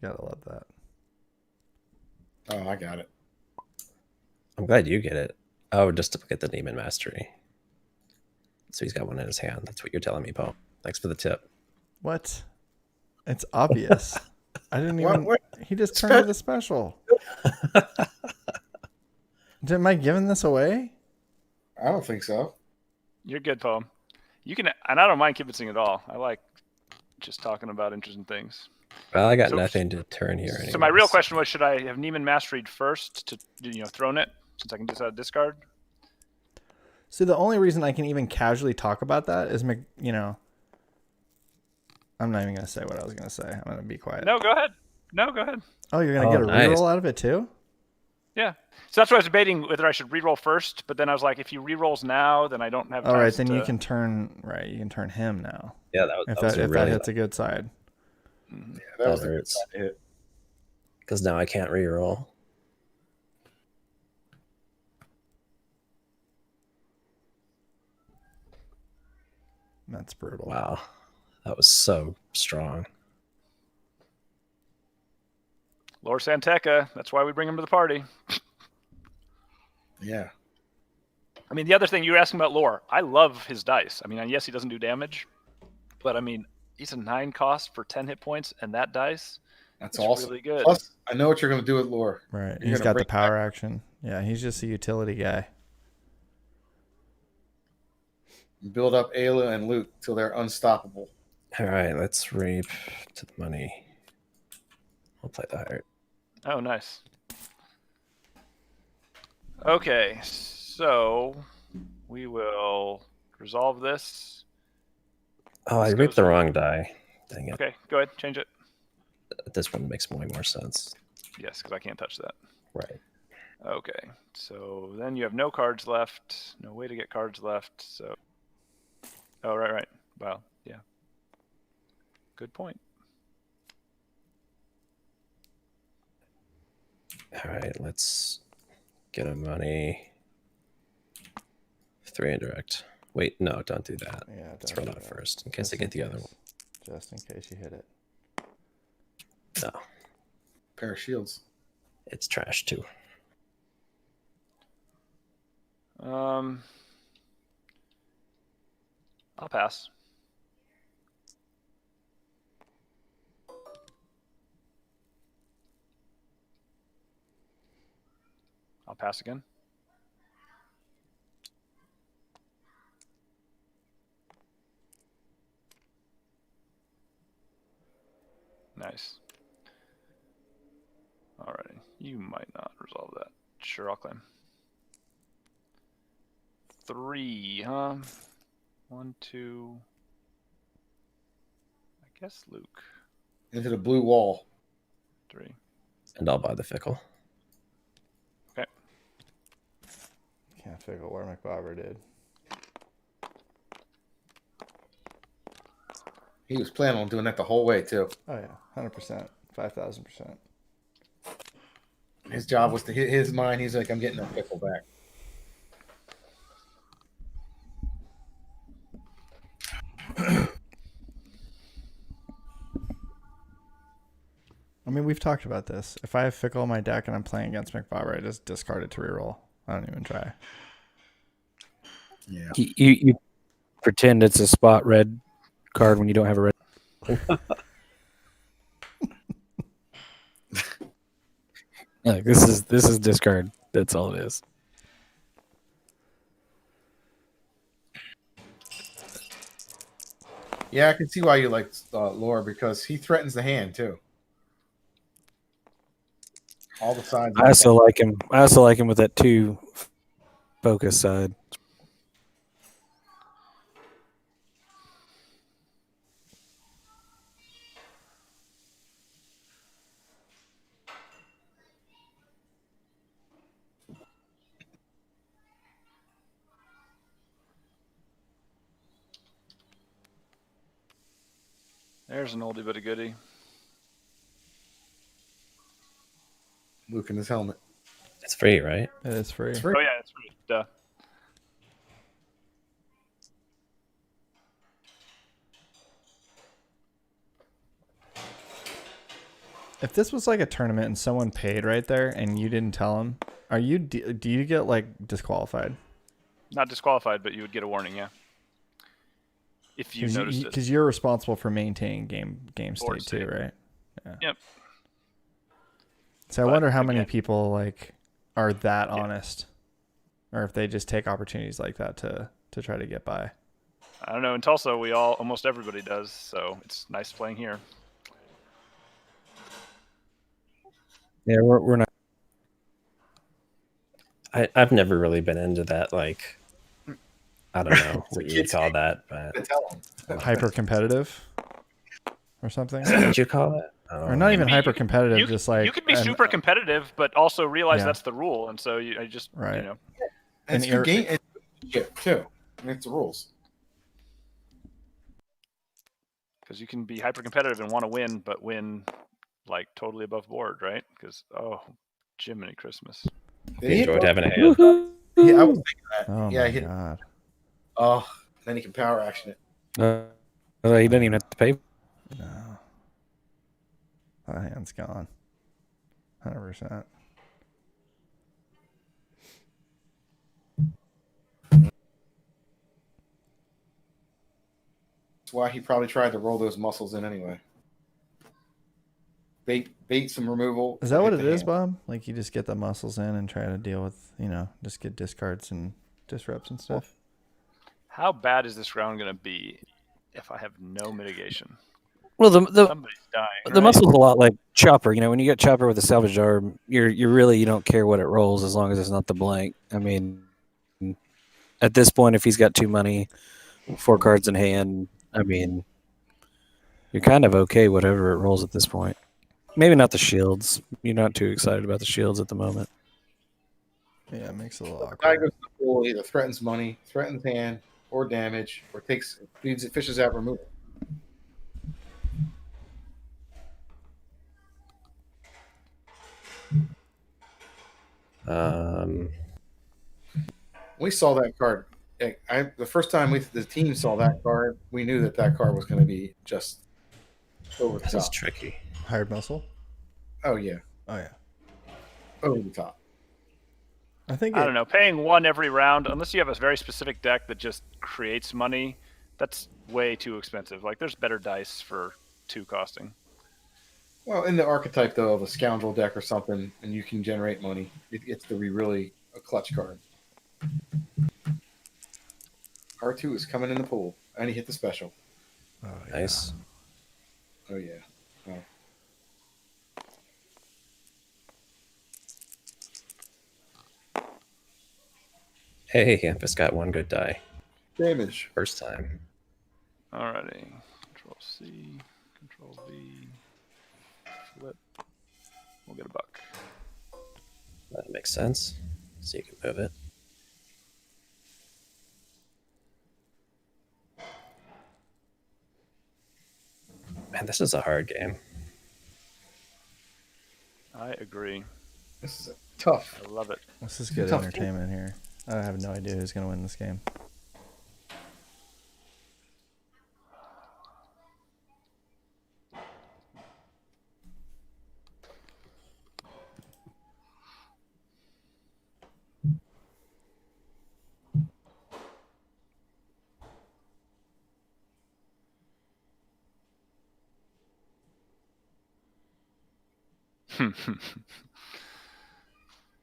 Gotta love that. Oh, I got it. I'm glad you get it. Oh, just to get the Demon Mastery. So he's got one in his hand. That's what you're telling me, Paul. Thanks for the tip. What? It's obvious. I didn't even. What? He just turned to the special. Am I giving this away? I don't think so. You're good, Poem. You can, and I don't mind kibitzing at all. I like just talking about interesting things. Well, I got So- nothing to turn here. So my real anyways. question was, should I have Neiman Masteried first to thrown it, since I can just discard? So the only reason I can even casually talk about that is, I'm not even gonna say what I was gonna say. I'm gonna be quiet. No, go ahead. No, go ahead. Oh, you're gonna Oh, get a nice. reroll out of it too? Yeah. So that's why I was debating whether I should reroll first, but then I was like, if he rerolls now, then I don't have time. All right, then you can turn him now. Yeah, that was, If that was that really hits a good side. Yeah, that was That a good hurts. side to hit. because now I can't reroll. That's brutal. Wow, that was so strong. Lord Santeca. That's why we bring him to the party. Yeah. I mean, the other thing you were asking about lore. I love his dice. I mean, yes, he doesn't do damage, But I mean, he's a 9 cost for 10 hit points, and that dice. That's It's awesome. really good. Plus, I know what you're going to do with lore. Right. You're He's gonna got the bring power back- action. Yeah, he's just a utility guy. Build up Ayla and Luke till they're unstoppable. All right, let's reap to the money. We'll play the higher. Oh, nice. Okay, so we will resolve this. Oh, I This reaped goes the to- wrong die. Dang it. Okay, go ahead, change it. This one makes way more sense. Yes, because I can't touch that. Right. Okay, so then you have no cards left. No way to get cards left. So, oh, right. Wow, yeah. Good point. All right, let's get a money. 3 indirect. Wait, no, don't do that. Yeah, Let's don't run do out that. first in case I Just get the in other case. one. Just in case you hit it. No, Pair of shields. it's trash too. I'll pass. I'll pass again. Nice. Alrighty. You might not resolve that. Sure, I'll claim. 3, huh? 1, 2. I guess Luke. Into the blue wall. 3. And I'll buy the fickle. Okay. Can't figure out where McBobber did. He was planning on doing that the whole way, too. Oh, yeah. 100%. 5,000%. His job was to hit his mind. He's like, I'm getting that pickle back. I mean, we've talked about this. If I have Fickle in my deck and I'm playing against McBobber, I just discard it to reroll. I don't even try. Yeah. You pretend it's a spot red card when you don't have a red. Like, this is discard. That's all it is. Yeah, I can see why you like lore, because he threatens the hand, too. All the sides. I also like him. I also like him with that 2 focus side. There's an oldie but a goodie. Luke in his helmet. It's free, right? It is free. It's free. Oh, yeah, it's free. Duh. If this was like a tournament and someone paid right there and you didn't tell them, do you get like disqualified? Not disqualified, but you would get a warning, yeah. If you noticed it. Because you're responsible for maintaining game Board state too, state. right? Yeah. Yep. So I But wonder how many again- people like are that Yeah. honest, or if they just take opportunities like that to try to get by. I don't know. In Tulsa, almost everybody does, so it's nice playing here. Yeah, we're not. I've never really been into that, like, I don't know what you would call that, but Tell him. Hyper competitive, or something, is that what you call it? or not even be- hyper competitive, You, just like you could be an- super competitive, but also realize Yeah. that's the rule, and so I just Right. you know. And it's And good game. It's too. And it's the rules. Because you can be hyper competitive and want to win, but win like totally above board, right? Because Jiminy Christmas. Did He he enjoyed hit having a hand. Yeah, I was thinking that. Oh yeah, my he hit. god! Oh, then he can power action it. He doesn't even have to pay. No, that hand's gone. 100%. why he probably tried to roll those muscles in anyway. Bait some removal. Is that what hit it the is, hand. Bob? Like you just get the muscles in and try to deal with, just get discards and disrupts and stuff? How bad is this round going to be if I have no mitigation? Well, Somebody's dying. the right? muscle's a lot like Chopper. When you get Chopper with a salvage arm, you don't care what it rolls as long as it's not the blank. I mean, at this point, if he's got 2 money, 4 cards in hand, I mean, you're kind of okay whatever it rolls at this point. Maybe not the shields. You're not too excited about the shields at the moment. Yeah, it makes it a little The guy awkward. goes to the pool, either threatens money, threatens hand, or damage, or fishes out removal. We saw that card. The first time the team saw that card, we knew that card was going to be just over the This is top. tricky. Hired muscle? Oh yeah, Oh, yeah. over the top. I think I don't know. Paying 1 every round, unless you have a very specific deck that just creates money, that's way too expensive. Like, there's better dice for 2 costing. Well, in the archetype though of a scoundrel deck or something, and you can generate money, it gets to be really a clutch card. R2 is coming in the pool, and he hit the special. Oh, yeah. Nice. Oh yeah. Oh. Hey, Hampus got 1 good die. Damage. First time. Alrighty. Control C, Control V, flip. We'll get a buck. That makes sense. So you can move it. Man, this is a hard game. I agree. This is a tough. I love it. This is good Tough. entertainment here. I have no idea who's going to win this game.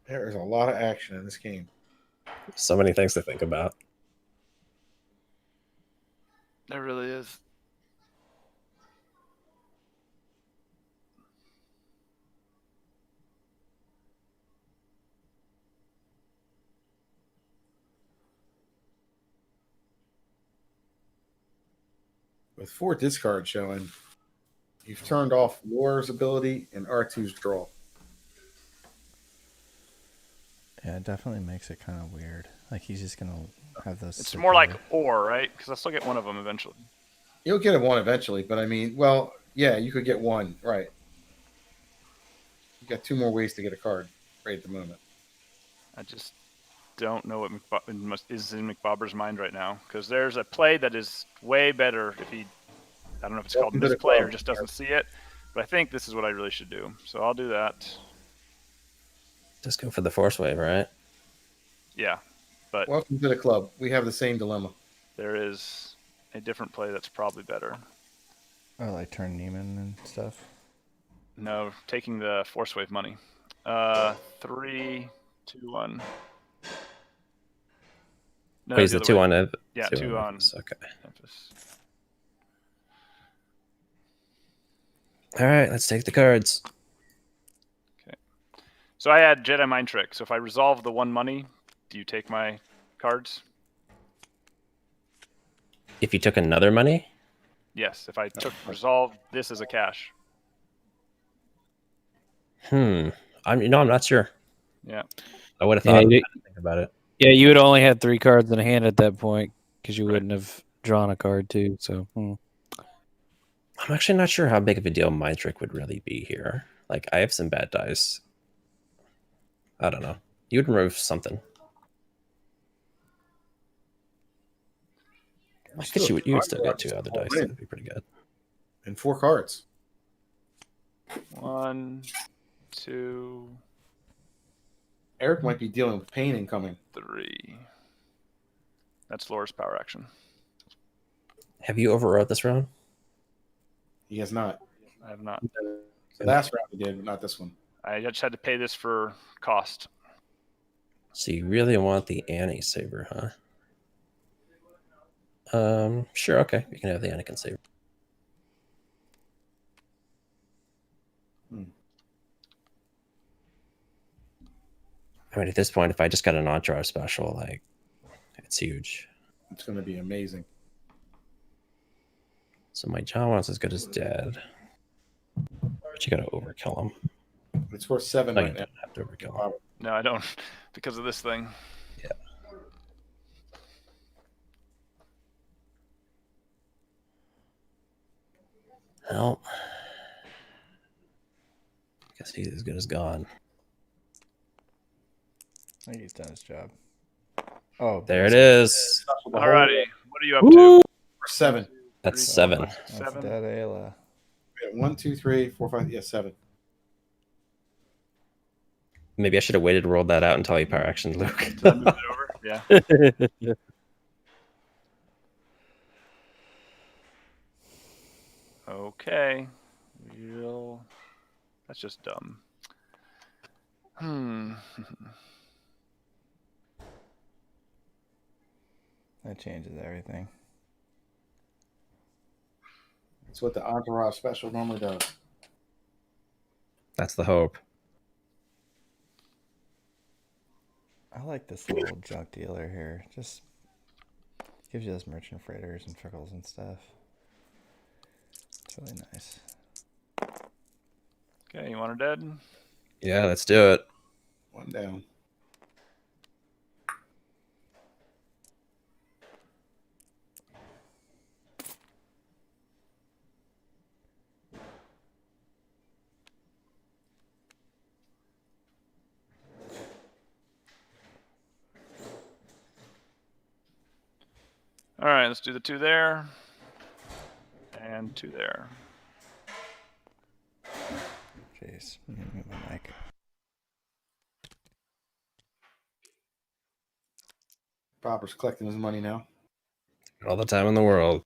There is a lot of action in this game. So many things to think about. There really is. With 4 discards showing, you've turned off War's ability and R2's draw. Yeah, it definitely makes it kind of weird. Like he's just going to have those. It's more like or, right? Because I'll still get one of them eventually. You'll get a 1 eventually, but I mean, well, yeah, you could get 1, right. You got 2 more ways to get a card right at the moment. I just don't know what is in McBobber's mind right now. Because there's a play that is way better if he, I don't know if it's called misplay or just doesn't see it. But I think this is what I really should do. So I'll do that. Just go for the force wave, right? Yeah. But Welcome to the club. We have the same dilemma. there is a different play that's probably better. I like turn Neiman and stuff. No, taking the force wave money. 3, 2, 1. No, Wait, is it 2 on it? Yeah, 2 on. Okay. Memphis. All right, let's take the cards. So I had Jedi Mind Trick. So if I resolve the 1 money, do you take my cards? If you took another money, Yes. If I took resolve this as a cash. I'm not sure. Yeah. I would have thought. Yeah, to think about it. Yeah, you would only had 3 cards in hand at that point because you wouldn't have drawn a card too. So I'm actually not sure how big of a deal Mind Trick would really be here. Like, I have some bad dice. I don't know. You would remove something. I guess you would still get 2 other dice. That'd be pretty good. And 4 cards. 1, 2, Eric might be dealing with pain incoming. 3. That's Laura's power action. Have you overwrote this round? He has not. I have not. The last round he did, but not this one. I just had to pay this for cost. So you really want the Annie saber, huh? Sure, okay. You can have the Anakin saber. I mean, at this point, if I just got an entourage special, like, it's huge. It's going to be amazing. So my John wants as good as dead. But you got to overkill him. It's worth 7 Oh, right you now. don't have to overkill him. No, I don't, because of this thing. Yeah. Well, I guess he's as good as gone. I think he's done his job. Oh, There it is. Alrighty, what are you up to? 7. That's 7. That's Seven. dead Ayla. 1, 2, 3, 4, 5. Yeah, 7. Maybe I should have waited to roll that out until he power actioned Luke. Did I move it over? Yeah. Okay. That's just dumb. That changes everything. That's what the entourage special normally does. That's the hope. I like this little junk dealer here. Just gives you those merchant freighters and freckles and stuff. It's really nice. Okay, you want her dead? Yeah, let's do it. 1 down. All right, let's do the 2 there. And 2 there. Jeez, I'm gonna move my mic. Popper's collecting his money now. All the time in the world.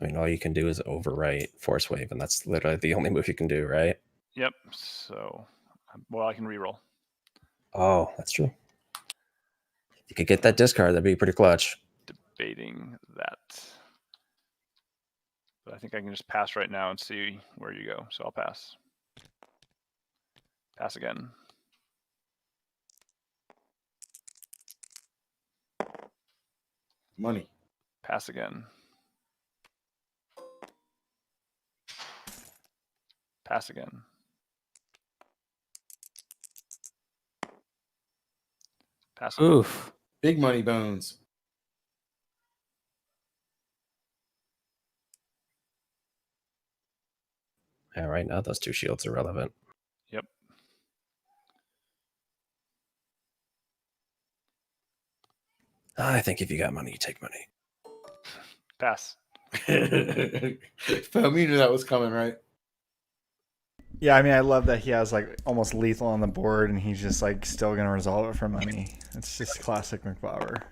I mean, all you can do is overwrite Force Wave, and that's literally the only move you can do, right? Yep, so, well, I can reroll. Oh, that's true. If you could get that discard, that'd be pretty clutch. Debating that. But I think I can just pass right now and see where you go. So I'll pass. Pass again. Money. Pass again. Pass again. Pass again. Oof. Big money bones. Yeah, right now those 2 shields are relevant. Yep. I think if you got money, you take money. Pass. Felt me knew that was coming, right? Yeah, I mean, I love that he has like almost lethal on the board, and he's just like still gonna resolve it for money. It's just classic McBauer.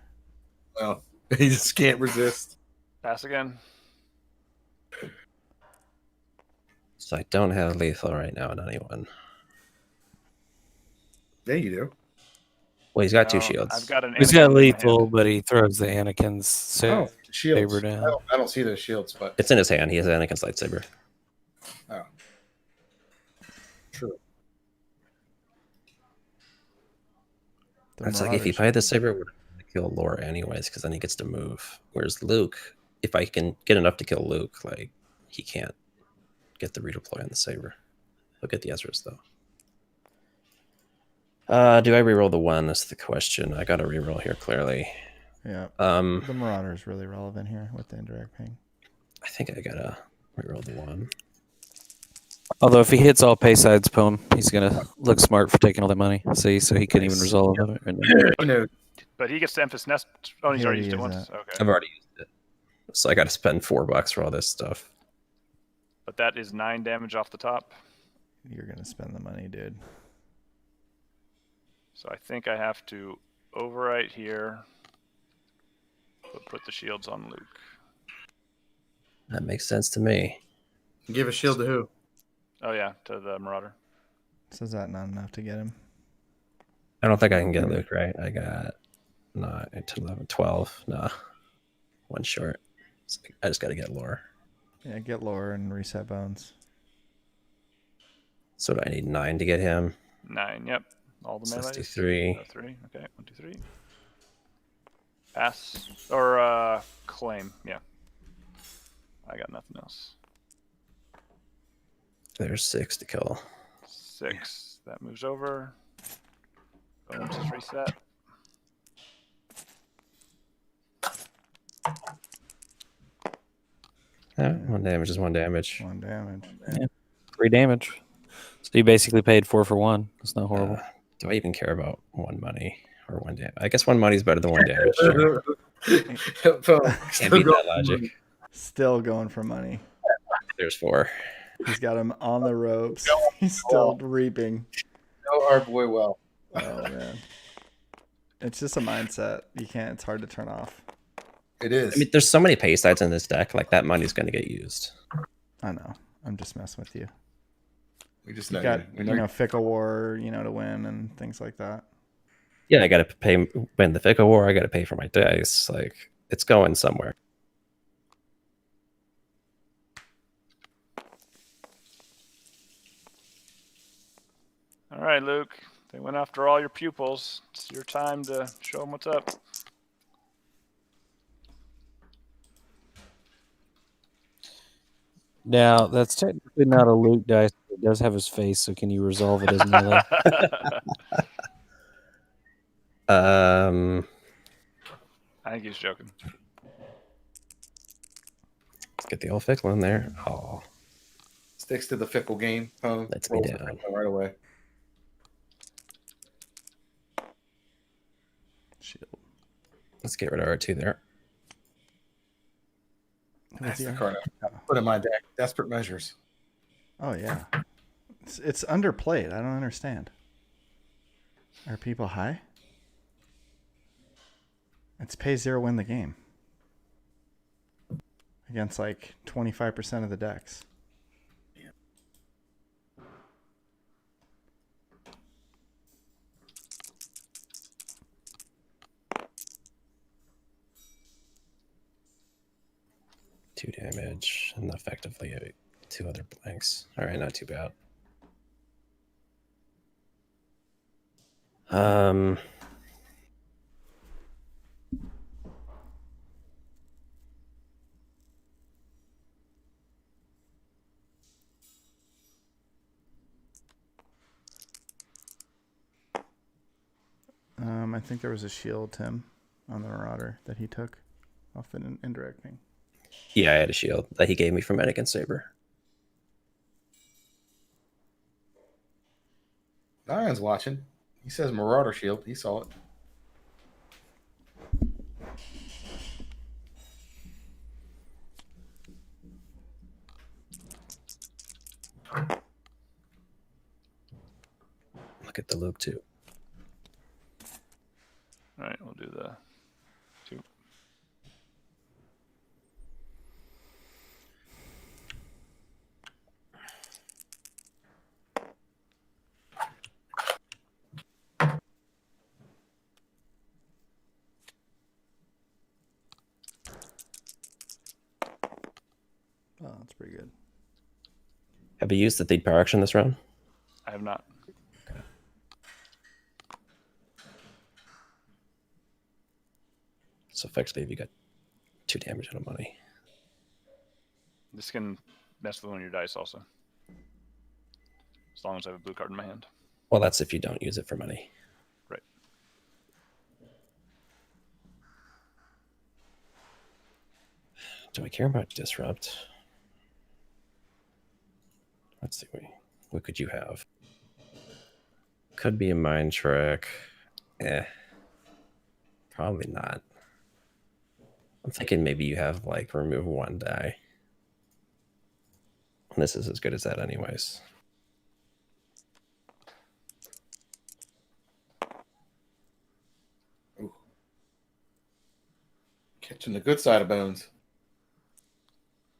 Well, he just can't resist. Pass again. So I don't have lethal right now on anyone. Yeah, you do. Well, he's got 2 No, shields. I've got an He's Anakin got in my lethal, hand. but he throws the Anakin's Oh, shields. saber down. I don't see those shields, but It's in his hand. He has Anakin's lightsaber. oh, true. It's like if he played the saber, would kill Laura anyways, because then he gets to move. Whereas Luke, if I can get enough to kill Luke, like he can't get the redeploy on the saber. He'll get the Ezra's though. Do I reroll the 1? That's the question. I got to reroll here clearly. Yeah. The Marauder is really relevant here with the indirect ping. I think I gotta reroll the 1. Although if he hits all Payside's poem, he's gonna look smart for taking all that money. See, so he couldn't even resolve it. You know, But he gets to Emphas Nest. Oh, he's He already used it already once. used Okay. I've already used it, so I got to spend $4 for all this stuff. But that is 9 damage off the top. You're gonna spend the money, dude. So I think I have to overwrite here. But put the shields on Luke. That makes sense to me. Give a shield to who? Oh yeah, to the Marauder. So is that not enough to get him? I don't think I can get Luke, right? I got 9, 10, 11, 12. Nah. One short. So I just got to get lore. Yeah, get lore and reset bones. So do I need 9 to get him? 9, yep. All the melees. 63. 3. Okay, 1, 2, 3. Pass. Or claim, yeah. I got nothing else. There's 6 to kill. 6. That moves over. Bones is reset. Yeah, 1 damage is 1 damage. 1 damage. Yeah. 3 damage. So you basically paid 4 for 1. That's not horrible. Do I even care about 1 money or 1 damage? I guess 1 money is better than 1 damage. Sure. Can't beat that logic. Still going for money. There's 4. He's got him on the ropes. He's still reaping. Know our boy well. Oh man, it's just a mindset. You can't. It's hard to turn off. It is. I mean, there's so many pay sides in this deck. Like, that money's going to get used. I know. I'm just messing with you. We just You know. got We know. Fickle War, to win and things like that. Yeah, I got to win the Fickle War. I got to pay for my dice. Like, it's going somewhere. All right, Luke. They went after all your pupils. It's your time to show them what's up. Now, that's technically not a Luke dice. But it does have his face, so can you resolve it as melee? I think he's joking. Let's get the old Fickle in there. Oh, Sticks to the fickle game. Lets me Rolls the down. fickle right away. Shield. let's get rid of R2 there. That's the card I put in my deck. Desperate measures. Oh yeah, it's underplayed. I don't understand. Are people high? It's pay 0, win the game. Against like 25% of the decks. Two damage and effectively 2 other blanks. All right, not too bad. I think there was a shield, Tim, on the Marauder that he took off an indirect thing. Yeah, I had a shield that he gave me from Anakin Saber. Ryan's watching. He says Marauder Shield. He saw it. Look at the Luke too. All right, we'll do the 2. Oh, that's pretty good. Have you used the Thief Power action this round? I have not. So effectively, you got 2 damage out of money. This can mess with one of your dice also. As long as I have a blue card in my hand. Well, that's if you don't use it for money. Right. Do I care about Disrupt? Let's see. What could you have? Could be a Mind Trick. Probably not. I'm thinking maybe you have like remove 1 die. And this is as good as that anyways. Catching the good side of bones.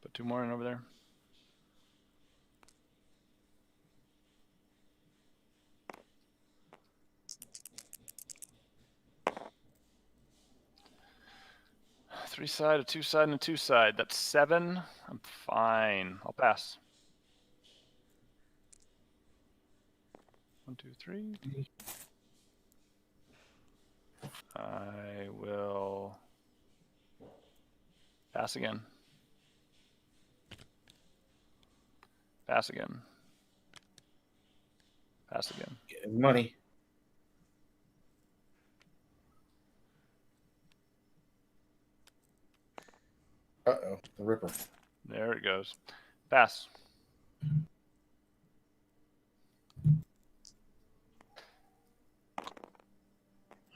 Put 2 more in over there. Three side, a 2 side, and a 2 side. That's 7. I'm fine. I'll pass. 1, 2, 3. I will pass again. Pass again. Pass again. Getting money. Uh-oh, the Ripper. There it goes. Pass. I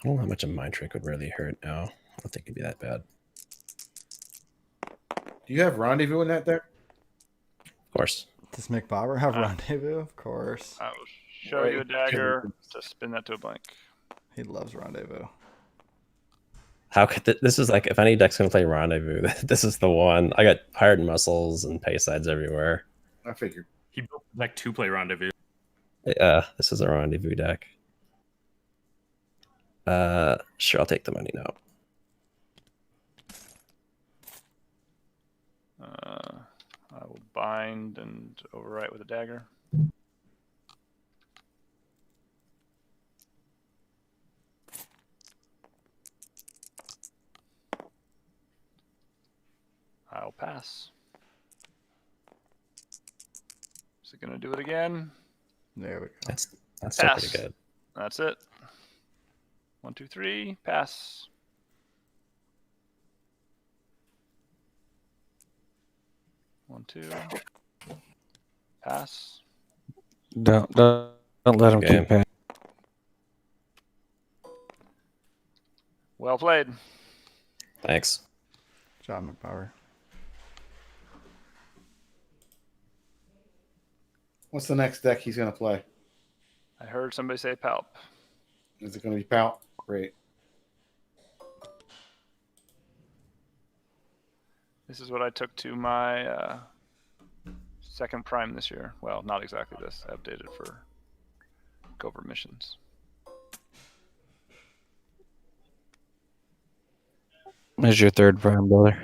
don't know how much a mind trick would really hurt now. I don't think it'd be that bad. Do you have Rendezvous in that deck? Of course. Does McBobber have Rendezvous? Of course. I will show you a dagger to spin that to a blank. He loves Rendezvous. How could this is like if any deck's gonna play Rendezvous, this is the one. I got Pirate Muscles and pay sides everywhere. I figured. He built the deck to play Rendezvous. This is a Rendezvous deck. Sure, I'll take the money now. I will bind and overwrite with a dagger. I'll pass. Is it gonna do it again? There we go. That's still Pass. pretty good. That's it. 1, 2, 3. Pass. One, 2. Pass. Don't let him Okay. keep passing. Well played. Thanks. Good job, McBobber. What's the next deck he's going to play? I heard somebody say palp. Is it going to be Pout? Great. This is what I took to my second prime this year. Well, not exactly this. I updated for covert missions. There's your third prime, brother.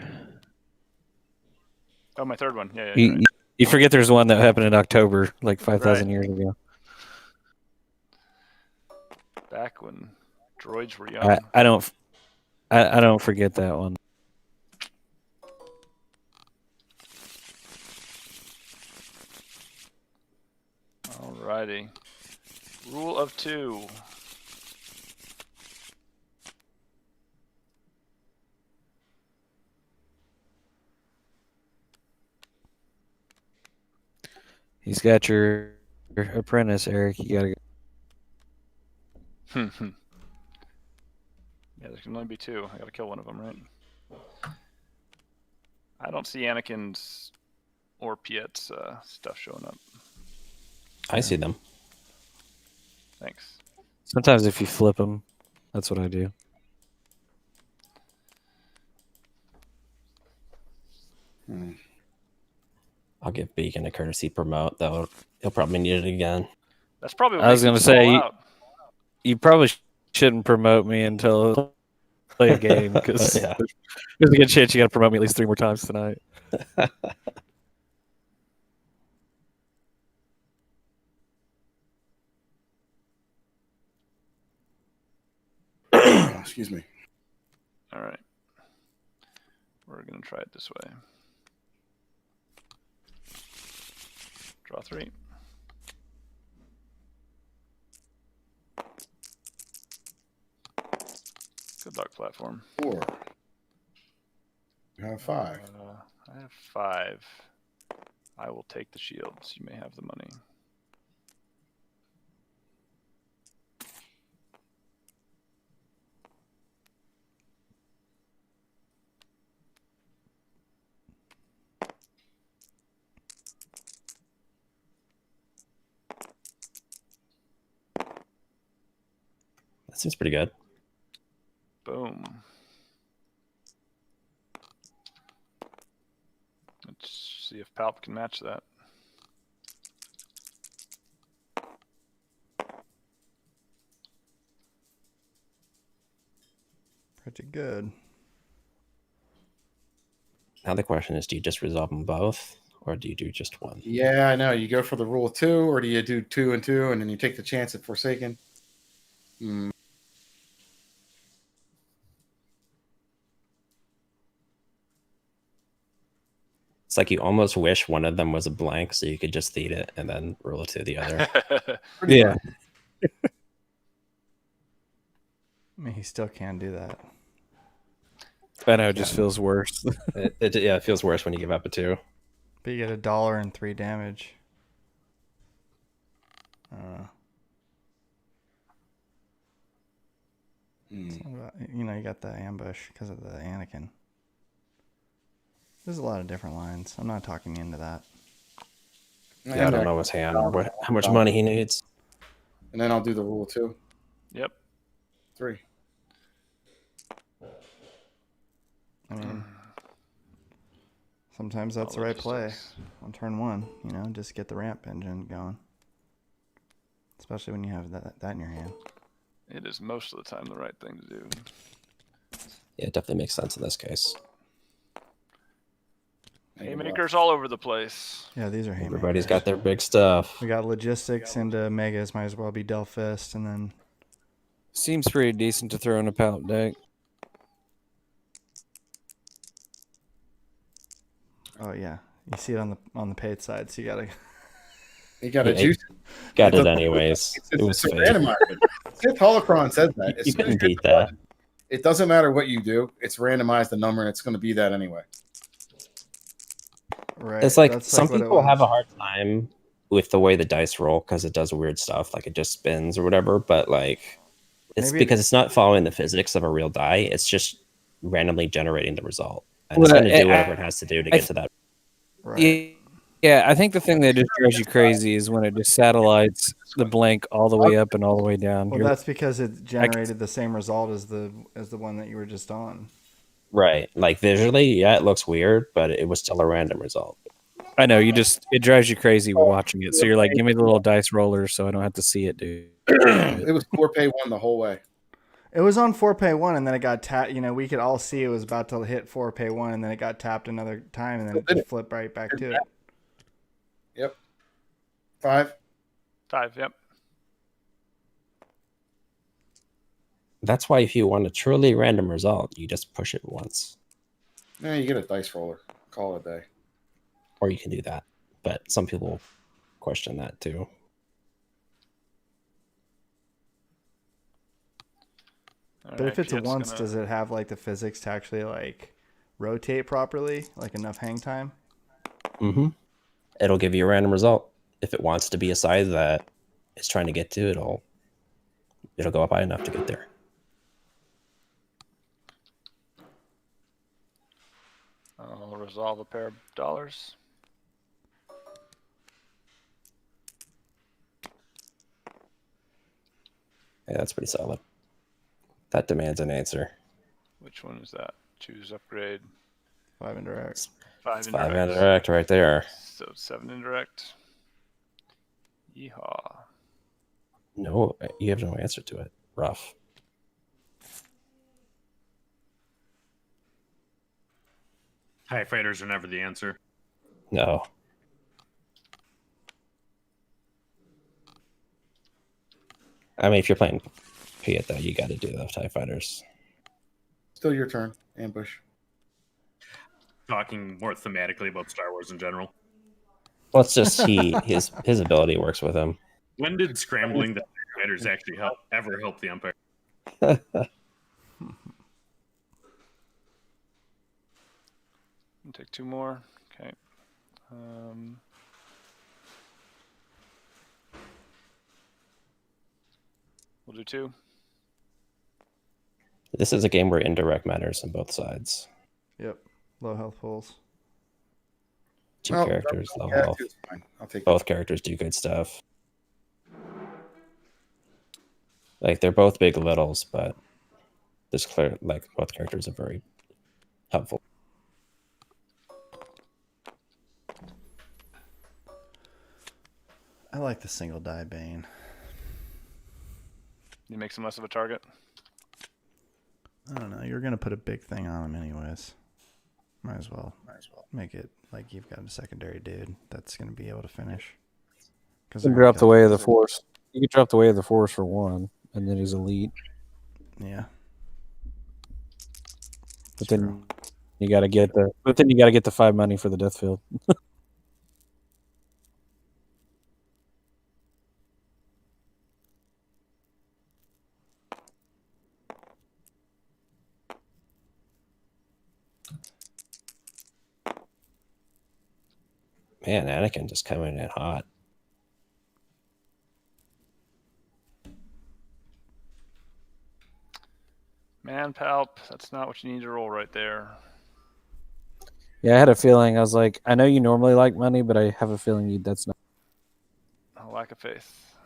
Oh, my third one. Yeah, You, right. you forget there's one that happened in October, like 5,000 years ago. Back when droids were young. I don't forget that one. Alrighty. Rule of 2. He's got your apprentice, Eric. You gotta go. Yeah, there can only be 2. I gotta kill one of them, right? I don't see Anakin's or Piet's stuff showing up. I see them. Thanks. Sometimes if you flip them, that's what I do. I'll give Beacon a courtesy promote, though. He'll probably need it again. That's probably what I was makes gonna him say, fall out. You probably shouldn't promote me until I play a game because Yeah. there's a good chance you got to promote me at least 3 more times tonight. Excuse me. All right. We're going to try it this way. Draw 3. Good luck, platform. 4. You have 5. I have 5. I will take the shields. You may have the money. That seems pretty good. Boom. See if Palp can match that. Pretty good. Now the question is, do you just resolve them both, or do you do just one? Yeah, I know. You go for the rule of 2, or do you do 2 and 2, and then you take the chance at Forsaken? It's like you almost wish one of them was a blank so you could just feed it and then rule it to the other. Yeah. I mean, he still can do that. I know, it just feels worse. It feels worse when you give up a 2. But you get $1 and 3 damage. I don't know. You know, you got the ambush because of the Anakin. There's a lot of different lines. I'm not talking you into that. Yeah, I don't know his hand, how much money he needs. And then I'll do the rule of 2. Yep. 3. I mean, sometimes that's the right play on turn 1. You know, just get the ramp engine going. Especially when you have that in your hand. It is most of the time the right thing to do. Yeah, it definitely makes sense in this case. Haymakers all over the place. Yeah, these are haymakers. Everybody's got their big stuff. We got logistics into megas. Might as well be Delphist, and then Seems pretty decent to throw in a Palp deck. oh yeah, you see it on the paid side, so You got to Yeah, juice. Got it anyways. It's It was a fake. randomizer. Sith Holocron says that. As You soon as couldn't you beat that. It doesn't matter what you do. It's randomized the number, and it's going to be that anyway. right. It's like that's some what it people have a was. hard time with the way the dice roll because it does weird stuff, like it just spins or whatever. But like, it's Maybe- because it's not following the physics of a real die. It's just randomly generating the result, and Well, it's going to do I- whatever it has to do to get to that. Right. Yeah, I think the thing that just drives you crazy is when it just satellites the blank all the way up and all the way down. Well, You're- that's because it generated the same result as the one that you were just on. Right, like visually, yeah, it looks weird, but it was still a random result. I know, it drives you crazy watching it. So you're like, give me the little dice roller so I don't have to see it, dude. It was core pay 1 the whole way. It was on 4pay 1, and then it got tapped. You know, we could all see it was about to hit 4pay 1, and then it got tapped another time, and then it just flipped right back to it. Yep. 5. 5, yep. That's why if you want a truly random result, you just push it once, Yeah, you get a dice roller. Call it a day. or you can do that. But some people question that too. But if it's a once, does it have like the physics to actually like rotate properly, like enough hang time? Mm-hmm. It'll give you a random result. If it wants to be a size that it's trying to get to, it'll go up high enough to get there. I'll resolve a pair of dollars. Yeah, that's pretty solid. That demands an answer. Which one is that? Choose upgrade. 5 indirect. 5 It's indirect. 5 indirect right there. So 7 indirect. Yeehaw. No, you have no answer to it. Rough. TIE fighters are never the answer. No. I mean, if you're playing Piet, though, you got to do the TIE fighters. Still your turn. Ambush. Talking more thematically about Star Wars in general. Well, it's just his ability works with him. When did scrambling the TIE fighters actually ever help the Empire? Take 2 more. Okay. We'll do 2. This is a game where indirect matters on both sides. Yep. Low health pulls. Two Well, characters, low Yeah, health. 2's fine. I'll take Both characters do good stuff. Like, they're both big littles, but there's clear, like, both characters are very helpful. like the single die Bane. You make him less of a target. I don't know. You're gonna put a big thing on him anyways. Might as well make it like you've got a secondary dude that's gonna be able to finish. You can drop the Way of the Force. You can drop the Way of the Force for 1, and then he's elite. Yeah. But then you got to get the 5 money for the Death Field. Man, Anakin just coming in hot. Man, Palp, that's not what you need to roll right there. Yeah, I had a feeling. I was like, I know you normally like money, but I have a feeling that's not. A lack of faith.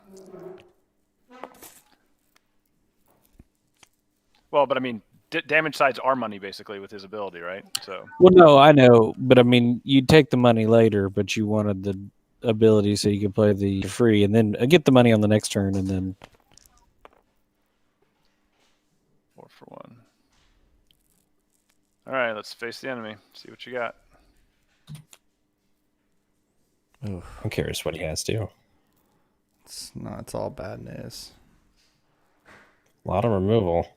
Well, but I mean, damage sides are money basically with his ability, right? So. Well, no, I know, but I mean, you'd take the money later, but you wanted the ability so you could play the free, and then get the money on the next turn, and then 4 for 1. All right, let's face the enemy. See what you got. Oof. I'm curious what he has too. It's all bad news. A lot of removal.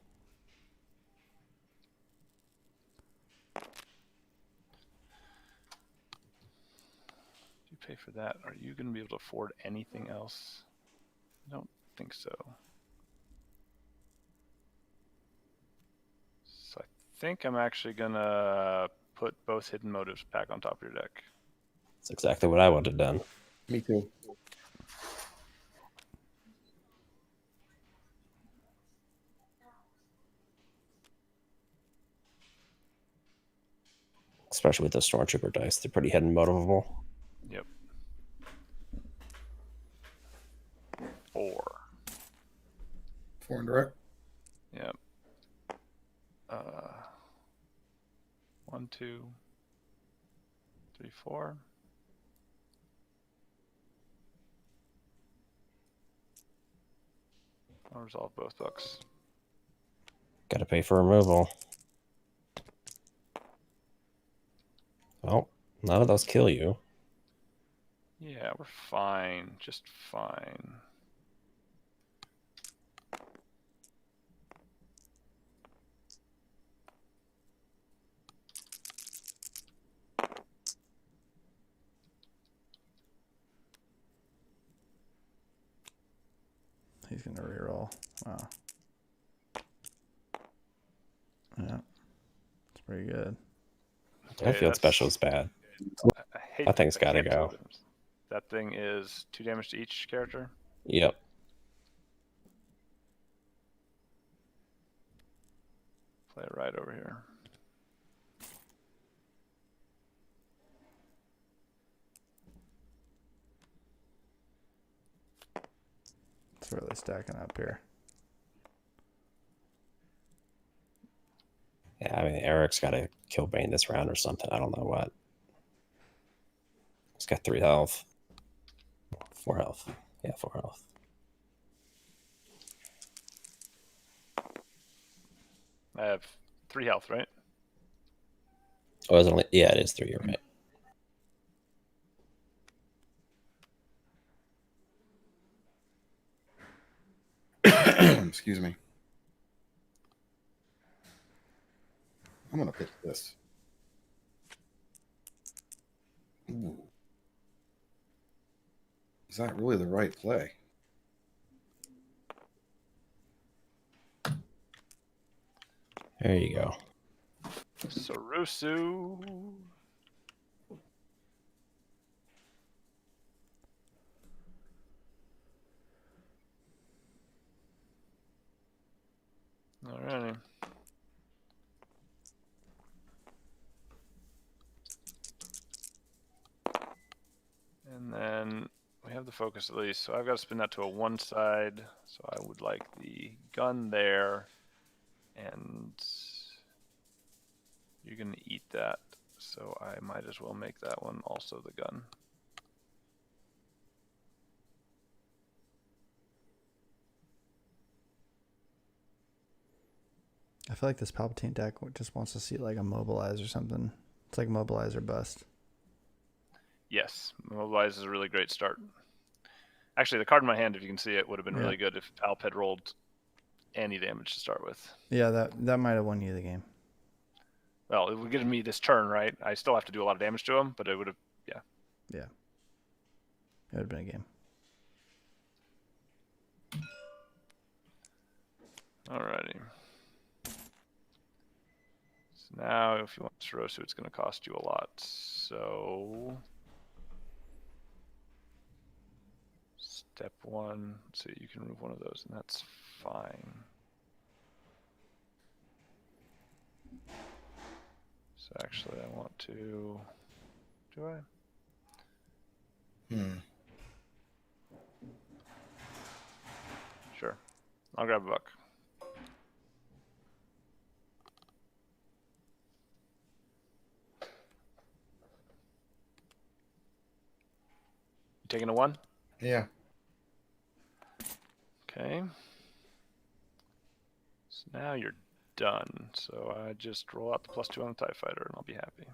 You pay for that. Are you going to be able to afford anything else? I don't think so. So I think I'm actually going to put both hidden motives back on top of your deck. That's exactly what I would have done. Me too. Especially with the Stormtrooper dice. They're pretty hidden motivable. Yep. 4. 4 indirect. Yep. 1, 2, 3, 4. I'll resolve both books. Got to pay for removal. Oh, none of those kill you. Yeah, we're fine. Just fine. He's gonna reroll. Wow. Yeah. It's pretty good. I feel special is bad. I hate That thing's got to cancel go. items. That thing is 2 damage to each character. Yep. Play it right over here. It's really stacking up here. Yeah, I mean, Eric's got to kill Bane this round or something. I don't know what. He's got 3 health. 4 health. Yeah, 4 health. I have 3 health, right? Oh, is it only? Yeah, it is 3. You're right. Excuse me. I'm gonna pick this. Ooh. Is that really the right play? There you go. Sarusu. Alrighty. And then we have the focus at least, so I've got to spin that to a 1 side. So I would like the gun there, and you're gonna eat that. So I might as well make that one also the gun. I feel like this Palpatine deck just wants to see like a Mobilize or something. It's like Mobilize or bust. Yes, Mobilize is a really great start. Actually, the card in my hand, if you can see it, would have been really good if Alp had rolled any damage to start with. Yeah, that might have won you the game. Well, it would give me this turn, right? I still have to do a lot of damage to him, but it would have, yeah. Yeah. It would have been a game. Alrighty. So now, if you want Shirosu, it's going to cost you a lot. So, step one. Let's see, you can remove one of those, and that's fine. So actually, I want to. Do I? Sure. I'll grab a buck. You taking a 1? Yeah. Okay. So now you're done. So I just roll out the +2 on the TIE Fighter and I'll be happy.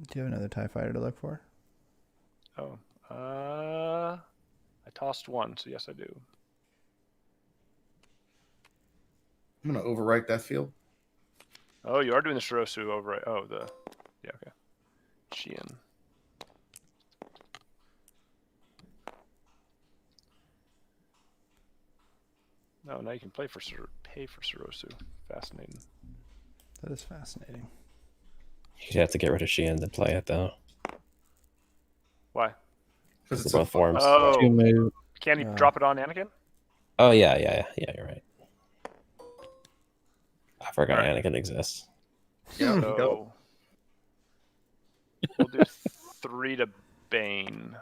Do you have another TIE Fighter to look for? Oh. I tossed 1, so yes I do. I'm going to overwrite that field. Oh, you are doing the Shirosu override. Oh, yeah, okay. Xian. No, now you can pay for Shirosu. Fascinating. That is fascinating. You have to get rid of Sheehan to play it though. Why? Because it's both forms. Oh, Two move. can you drop it on Anakin? Oh yeah, you're right. I forgot Anakin exists. Yeah, So we'll do 3 to Bane.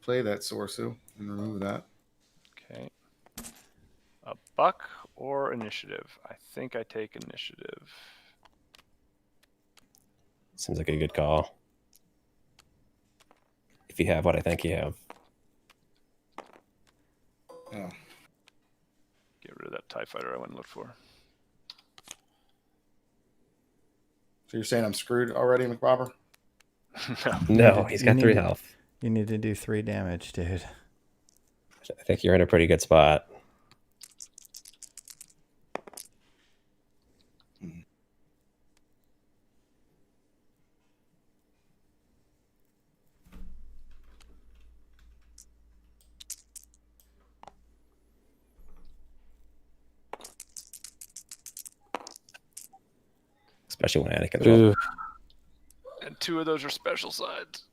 play that Sorsu and remove that. Okay. A buck or initiative? I think I take initiative. Seems like a good call. If you have what I think you have. Oh. Get rid of that TIE Fighter I went and looked for. So you're saying I'm screwed already, McBobber? No, he's got 3 health. You need to do 3 damage, dude. I think you're in a pretty good spot. Especially when Anakin's Ooh. And 2 of those are special sides.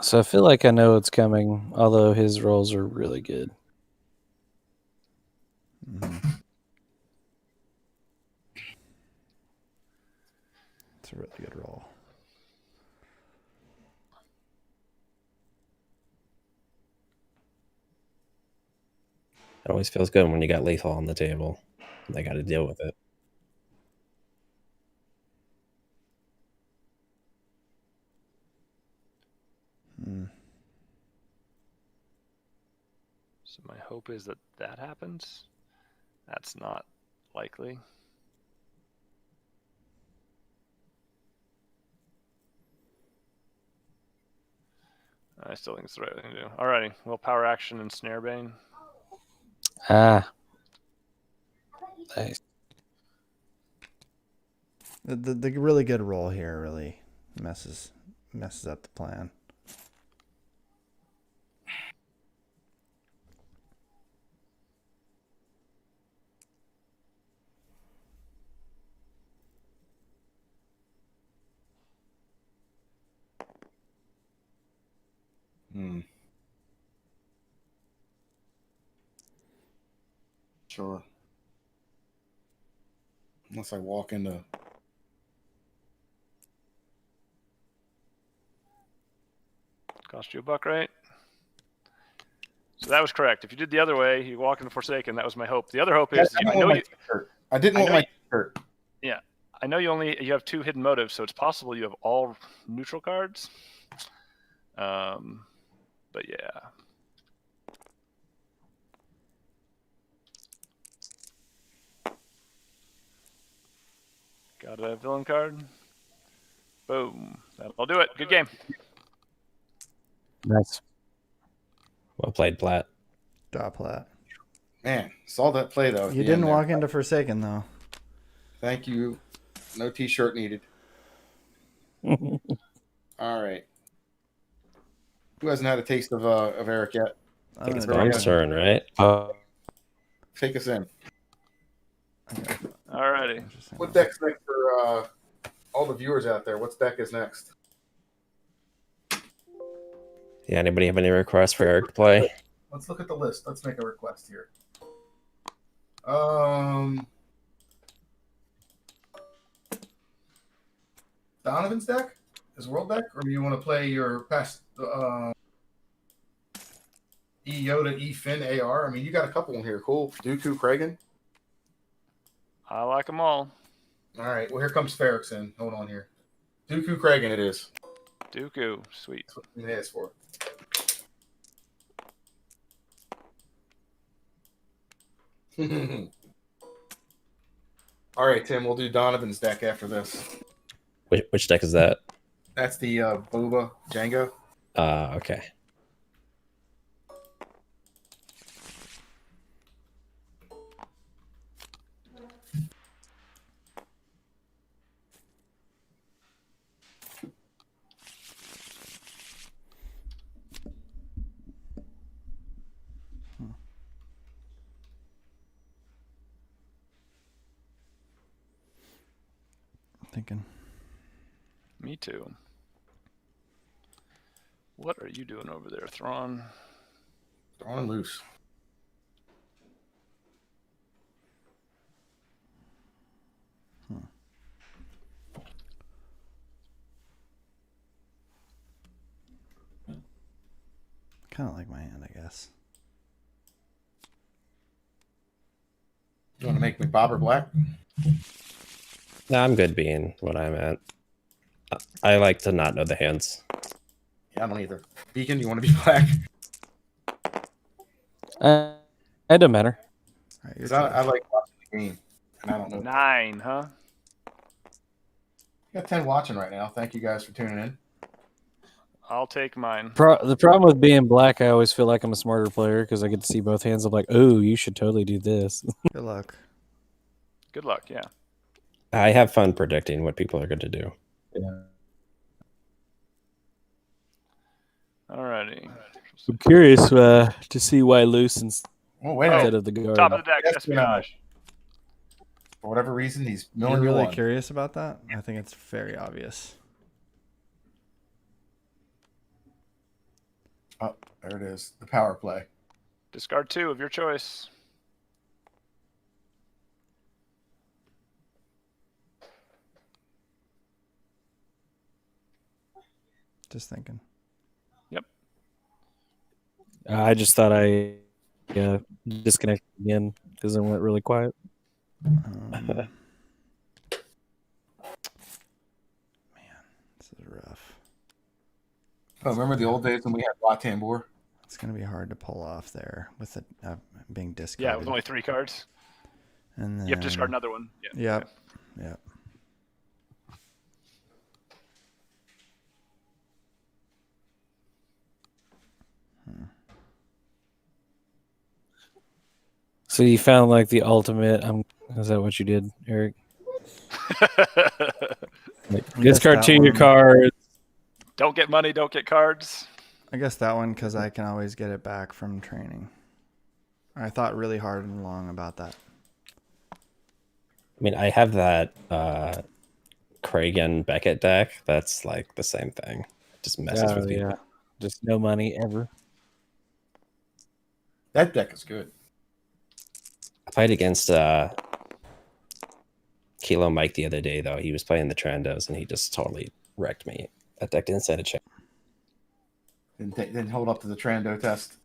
So I feel like I know it's coming, although his rolls are really good. It's a really good roll. It always feels good when you got lethal on the table. And they got to deal with it. So my hope is that that happens. That's not likely. I still think it's the right thing to do. Alrighty, well, power action and snare bane. Ah. Nice. The really good roll here really messes up the plan. Sure. Unless I walk into... Cost you a buck, right? So that was correct. If you did the other way, you walk into Forsaken. That was my hope. The other hope is I didn't want my t-shirt. Yeah, I know you have 2 hidden motives, so it's possible you have all neutral cards. But yeah. Got a villain card. Boom. That'll do it. Good game. Nice. Well played, Platt. Plat. Man, saw that play though. at You the end didn't there. walk into Forsaken though. Thank you. No T-shirt needed. All right. Who hasn't had a taste of Eric yet? I think it's gonna Bomb's turn, right? Take us in. Alrighty. What deck's next for all the viewers out there? What's deck is next? Yeah, anybody have any requests for Eric to play? Let's look at the list. Let's make a request here. Donovan's deck? His world deck? Or do you want to play your past E Yoda, E Finn, AR? I mean, you got a couple in here. Cool. Dooku, Kragan. I like them all. All right. Well, here comes Ferrex in. Hold on here. Dooku, Kragan it is. Dooku. Sweet. That's what he asked for. All right, Tim. We'll do Donovan's deck after this. Which deck is that? That's the Boba Django. Okay. Thinking. Me too. What are you doing over there, Thrawn? On loose. Kind of like my hand, I guess. You want to make me Bobber Black? No, I'm good being what I'm at. I like to not know the hands. Yeah, I don't either. Beacon, you want to be black? It doesn't matter. All right, Because I like watching the game, and I don't know. 9, huh? We got 10 watching right now. Thank you guys for tuning in. I'll take mine. The problem with being black, I always feel like I'm a smarter player because I get to see both hands. I'm like, oh, you should totally do this. Good luck. Good luck, yeah. I have fun predicting what people are going to do. Yeah. Alrighty. I'm curious to see why loose Oh, wait a instead minute. of the guard. Top of the deck, Yes, espionage. For whatever reason, he's You're milling you really on. curious about that? I think it's very obvious. Oh, there it is. The power play. Discard 2 of your choice. Just thinking. I just thought I disconnected again because it went really quiet. Man, this is rough. Oh, remember the old days when we had Watambor? It's going to be hard to pull off there with it being Yeah, discarded. with only 3 cards. And then, You have to discard another one. Yeah. Yep. Yep. So you found like the ultimate. Is that what you did, Eric? Discard 2 your cards. Don't get money, don't get cards. I guess that one because I can always get it back from training. I thought really hard and long about that. I mean, I have that Kragan Beckett deck. That's like the same thing. It just messes with people. Yeah. Just no money ever. That deck is good. I played against Kilo Mike the other day, though. He was playing the Trandos, and he just totally wrecked me. That deck didn't stand a chance. Didn't hold up to the Trando test.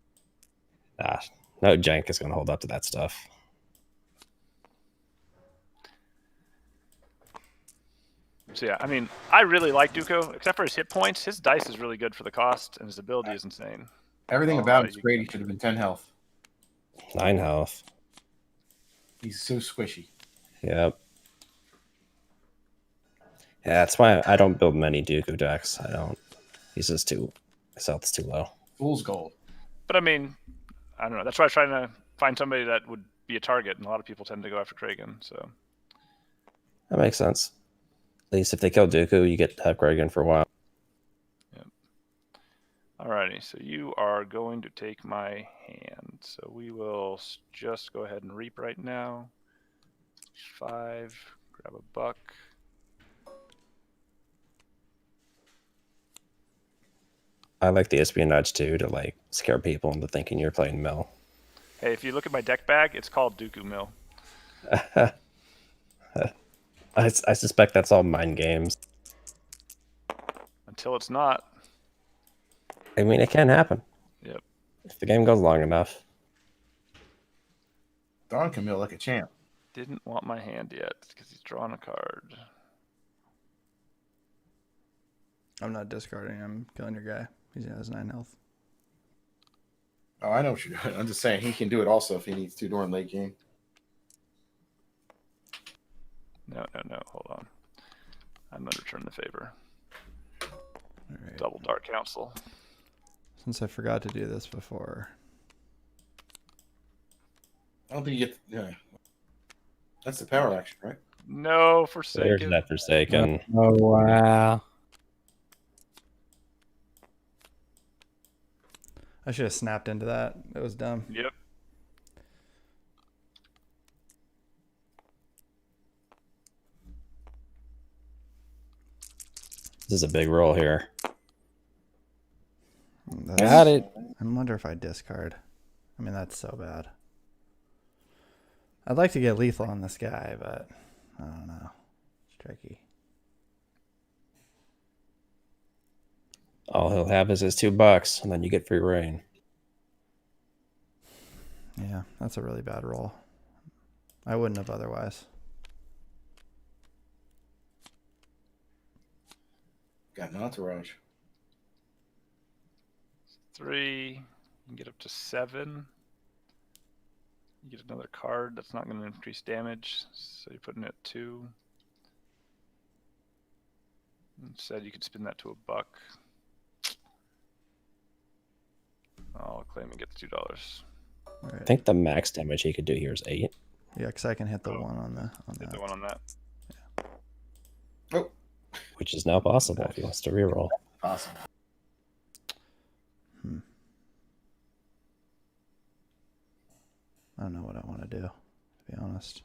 No jank is going to hold up to that stuff. So yeah, I mean, I really like Dooku, except for his hit points. His dice is really good for the cost, and his ability is insane. Everything about him is great. He should have been 10 health. 9 health. He's so squishy. Yep. Yeah, that's why I don't build many Dooku decks. I don't. He's just too. His health's too low. Fool's gold. But I mean, I don't know. That's why I was trying to find somebody that would be a target, and a lot of people tend to go after Kragan. So That makes sense. At least if they kill Dooku, you get to have Kragan for a while. Yep. Alrighty, so you are going to take my hand. So we will just go ahead and reap right now. 5, grab a buck. I like the espionage too, to like scare people into thinking you're playing Mill. Hey, if you look at my deck bag, it's called Dooku Mill. I suspect that's all mind games. Until it's not. I mean, it can happen. Yep. If the game goes long enough. Don Camille like a champ. Didn't want my hand yet because he's drawn a card. I'm not discarding. I'm killing your guy. He has 9 health. Oh, I know what you're doing. I'm just saying he can do it also if he needs to during late game. No. Hold on. I'm going to return the favor. All right. Double Dark Council. Since I forgot to do this before. I don't think you get. Yeah. That's the power action, right? No, There's Forsaken. that Forsaken. Oh wow! I should have snapped into that. That was dumb. Yep. This is a big roll here. Got it. I wonder if I discard. I mean, that's so bad. I'd like to get lethal on this guy, but I don't know. It's tricky. All he'll have is his $2, and then you get free reign. Yeah, that's a really bad roll. I wouldn't have otherwise. Got an entourage. 3. You can get up to 7. You get another card that's not going to increase damage, so you're putting it at 2. Instead, you could spin that to a buck. I'll claim and get the $2. All right. I think the max damage he could do here is 8. Yeah, because I can hit the Oh. one on Hit that. the one on that. Oh, Which is now possible if he wants to reroll. awesome. I don't know what I want to do, to be honest.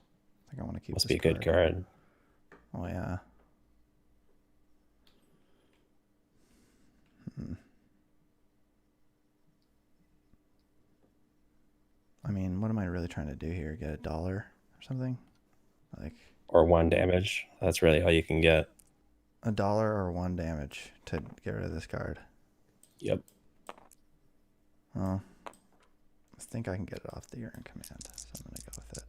I think I want to keep Must this be a good card. Oh, yeah. I mean, what am I really trying to do here? Get $1 or something? Like Or 1 damage. That's really all you can get. $1 or 1 damage to get rid of this card. Yep. Well, I think I can get it off the urine command, so I'm going to go with it.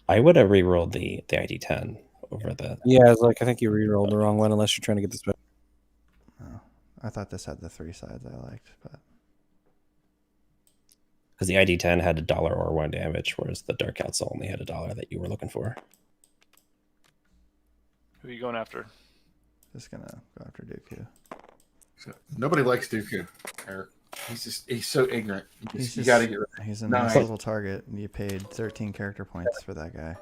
I would have rerolled the ID10 over the... Yeah, it's like I think you re-rolled the wrong one unless you're trying to get this back. Oh, I thought this had the 3 sides I liked, but Because the ID10 had $1 or 1 damage, whereas the Dark Council only had $1 that you were looking for. Who are you going after? just going to go after Dooku. So, nobody likes Dooku, Eric. He's so ignorant. You He's got to get rid He's a Nice. nice little target, and you paid 13 character points for that guy. of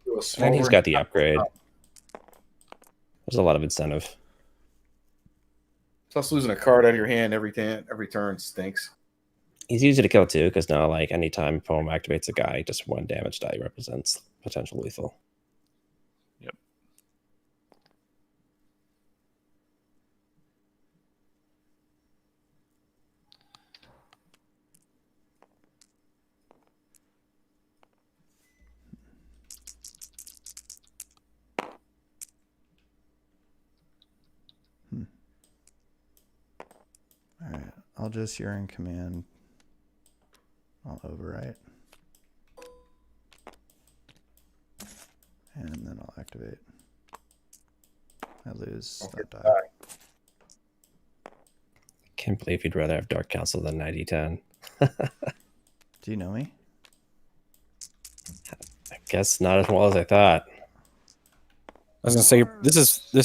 a And he's smaller- got the upgrade. There's a lot of incentive. Plus, losing a card out of your hand every turn stinks. He's easy to kill too, because now, like, anytime poem activates a guy, just 1 damage die represents potential lethal. Yep. All right, I'll just urine command. I'll overwrite. And then I'll activate. I lose Okay, that die. Can't believe you'd rather have Dark Council than 90-10. Do you know me? I guess not as well as I thought. was gonna say this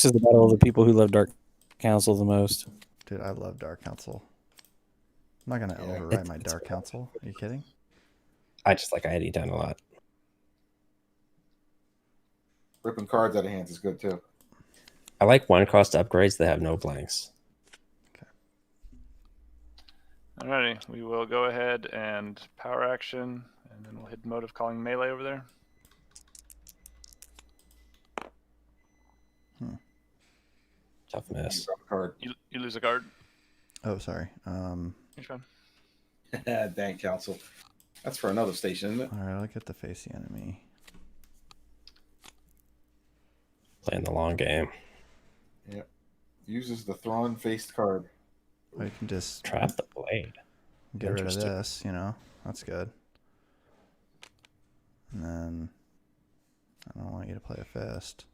is the battle of the people who love Dark Council the most. Dude, I love Dark Council. I'm not gonna Yeah. overwrite my Dark Council. Are you kidding? I just like ID10 a lot. Ripping cards out of hands is good too. I like one cost upgrades that have no blanks. Alrighty, we will go ahead and power action, and then we'll hit mode of calling melee over there. Tough miss. Drop a card. You lose a card. Oh, sorry. You're fine. Dang council. That's for another station, isn't it? All right, I'll get the face the enemy. Playing the long game. Yep. Uses the Thrawn faced card. Or you can just Trap the blade. get rid of Interesting. this, you know? That's good. And then I don't want you to play a fist.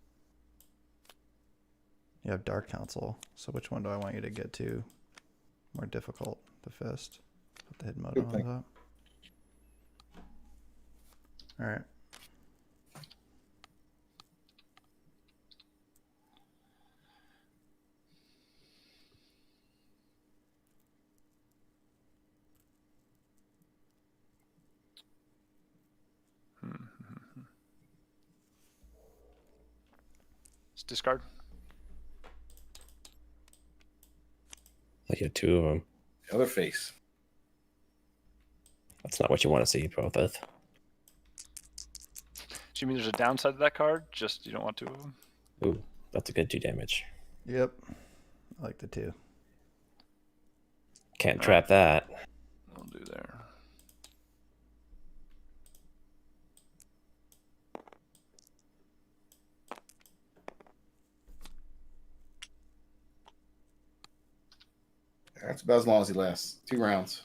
You have Dark Council, so which one do I want you to get to? More difficult, the fist. Put the hidden mode Good on thing. top. Alright. Let's discard. Like you had two of them. The other face. That's not what you want to see both with. So you mean there's a downside to that card? Just you don't want two of them? Ooh, that's a good 2 damage. Yep. I like the 2. Can't trap that. We'll do there. That's about as long as he lasts. 2 rounds.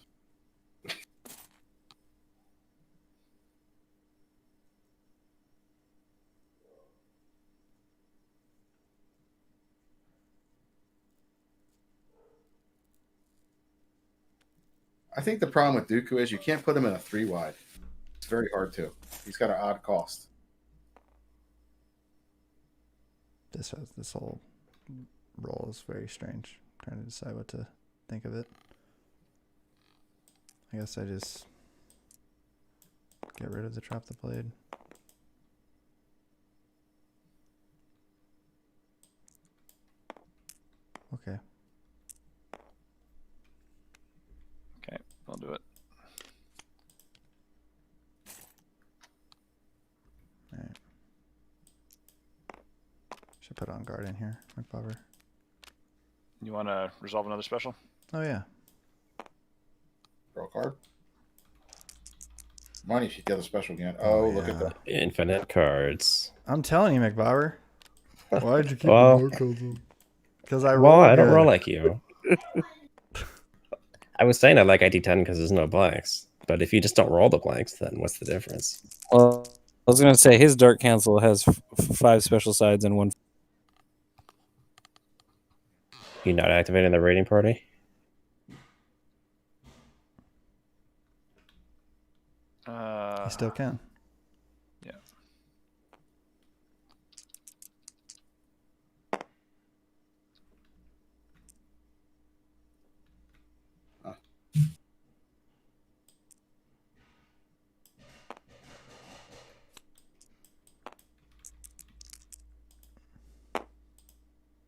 I think the problem with Dooku is you can't put him in a 3-wide. It's very hard to. He's got an odd cost. This whole roll is very strange. I'm trying to decide what to think of it. I guess I just get rid of the Trap the Blade. Okay. Okay, I'll do it. Alright. Should put on guard in here, McBobber. You want to resolve another special? Oh yeah. Draw a card. Money should get a special again. Oh, look at yeah. that. Infinite cards. I'm telling you, McBobber. Why'd you keep Well- the Dark Council? Because I roll. Well, I don't good. roll like you. I was saying I like ID10 because there's no blanks. But if you just don't roll the blanks, then what's the difference? Well, I was gonna say his Dark Council has 5 special sides and 1. You not activating the raiding party? I still can. Yeah.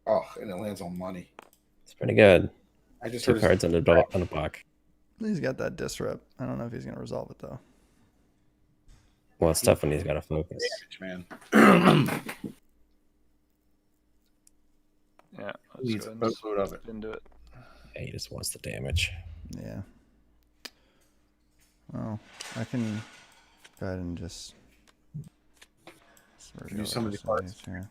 Oh, and it lands on money. It's pretty good. I just 2 heard cards on a block. He's got that disrupt. I don't know if he's gonna resolve it though. Well, it's tough when he's got to focus. damage, man. Yeah, let's Needs go a ahead and boatload of it. into it. Yeah, he just wants the damage. Yeah. Well, I can go ahead and just Use some of the cards. here.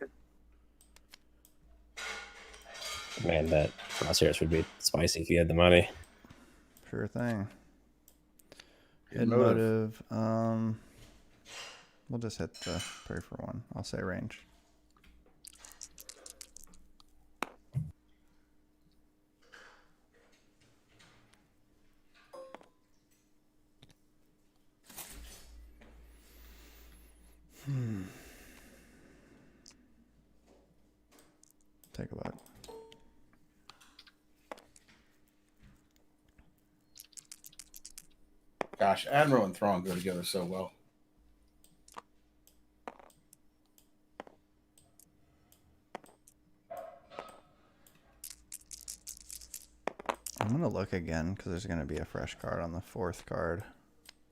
Man, that Crosshairs would be spicy if you had the money. Sure thing. Hidden Hidden motive. motive. We'll just hit the pray for 1. I'll say range. take a look. Gosh, Admiral and Thrawn go together so well. I'm gonna look again because there's gonna be a fresh card on the 4th card.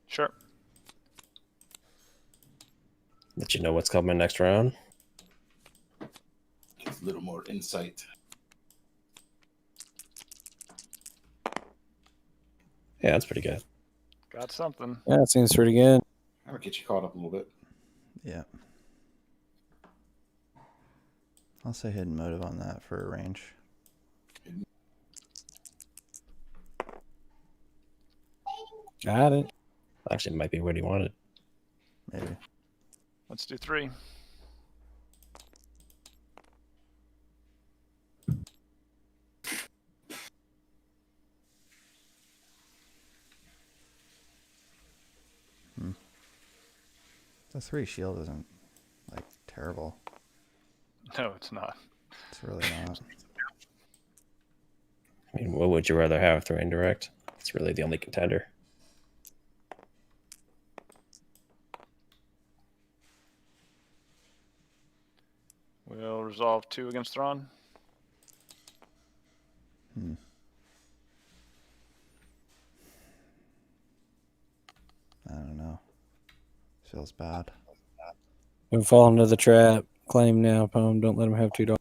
Sure. Let you know what's coming next round. Gives a little more insight. Yeah, that's pretty good. Got something. Yeah, it seems pretty good. That'll get you caught up a little bit. Yeah. I'll say hidden motive on that for a range. Got it. Actually, it might be what he wanted. Maybe. Let's do 3. The 3 shield isn't like terrible. No, it's not. It's really not. I mean, what would you rather have, through indirect? It's really the only contender. We'll resolve 2 against Thrawn. I don't know. Feels bad. Don't fall into the trap. Claim now, Poem. Don't let him have $2.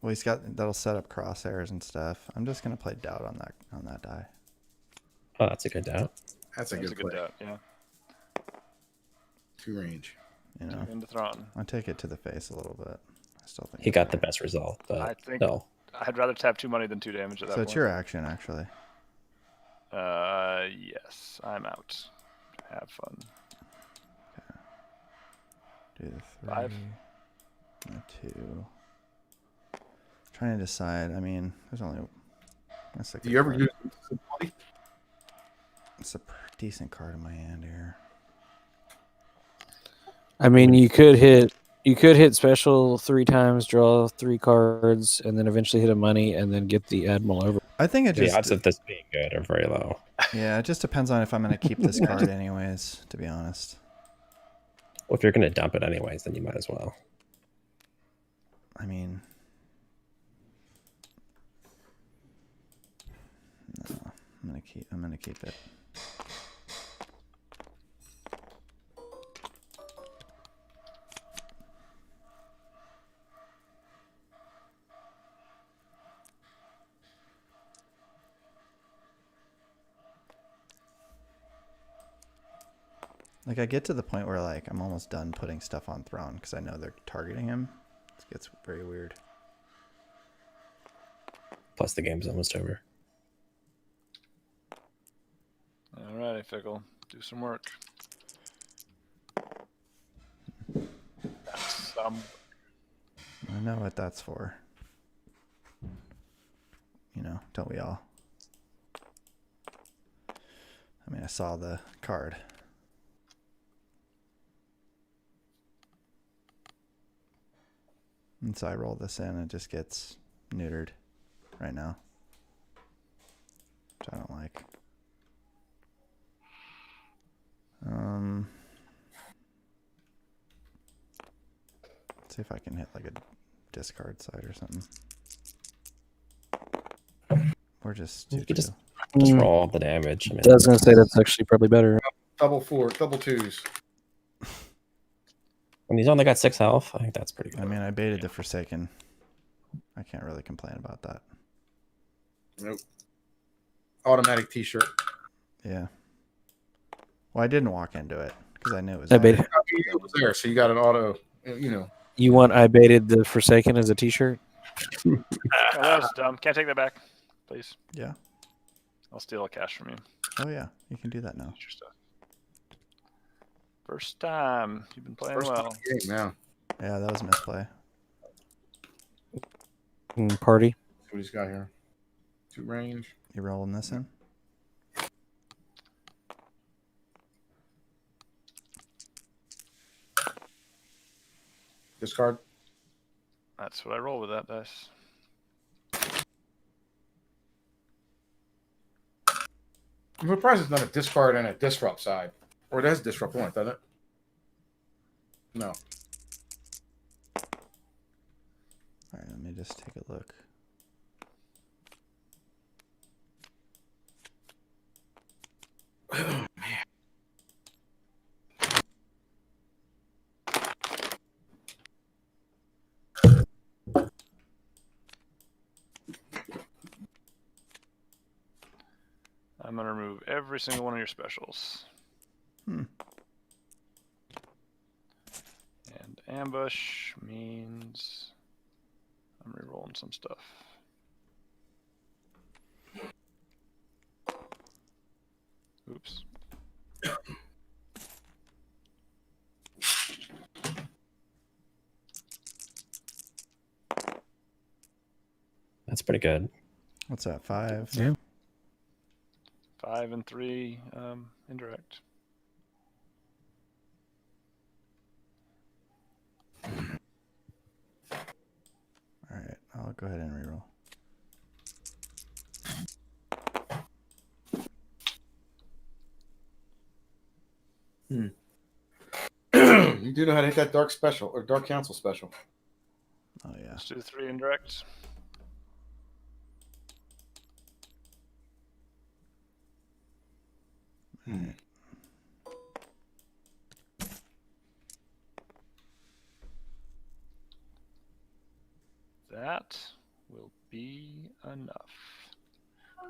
Well, he's got that'll set up crosshairs and stuff. I'm just gonna play doubt on that die. Oh, that's a good doubt. That's a good play. doubt, yeah. 2 range. You know, Into Thrawn. I take it to the face a little bit. I still think He got the best result, but I think no. I'd rather tap 2 money than 2 damage at that so. point. It's your action, actually. Yes, I'm out. Have fun. Do the 3 5. and the 2. Trying to decide. I mean, there's only. Do you ever use Simplicity? It's a decent card in my hand here. I mean, you could hit special 3 times, draw 3 cards, and then eventually hit a money, and then get the Admiral over. I think it The just. odds of this being good are very low. Yeah, it just depends on if I'm gonna keep this card anyways. To be honest. Well, if you're going to dump it anyways, then you might as well. I mean. No, I'm gonna keep it. Like I get to the point where like I'm almost done putting stuff on Thrawn because I know they're targeting him. It gets very weird. Plus, the game's almost over. All righty, Fickle. Do some work. That's I know what that's for. You know, don't we all? I mean, I saw the card. And so I roll this in and it just gets neutered right now. Which I don't like. Let's see if I can hit like a discard side or something. Or just You could just roll the damage. I mean, I was going to say that's actually probably better. Double 2s. when he's only got 6 health, I think that's pretty good. I mean, I baited the Forsaken. I can't really complain about that. Nope. Automatic T-shirt. Yeah. Well, I didn't walk into it because I knew it was I there. baited. It was there, so you got an auto. You know. You want I baited the Forsaken as a T-shirt? Oh, that was dumb. Can't take that back, please. Yeah. I'll steal a cash from you. Oh, yeah. You can do that now. Get your stuff. First time. You've been playing First well. time game now. Yeah, that was a misplay. Party. What he's got here? 2 range. You rolling this in? Discard. That's what I roll with that dice. I'm surprised it's not a discard and a disrupt side. Or it has disrupt one, doesn't it? No. All right, let me just take a look. Oh, man. I'm going to remove every single one of your specials. Hmm. And ambush means I'm rerolling some stuff. Oops. That's pretty good. What's that? 5? Yeah. 5 and 3 indirect. All right, I'll go ahead and reroll. You do know how to hit that dark special or dark council special. Oh yeah. Let's do 3 indirect. All right. That will be enough.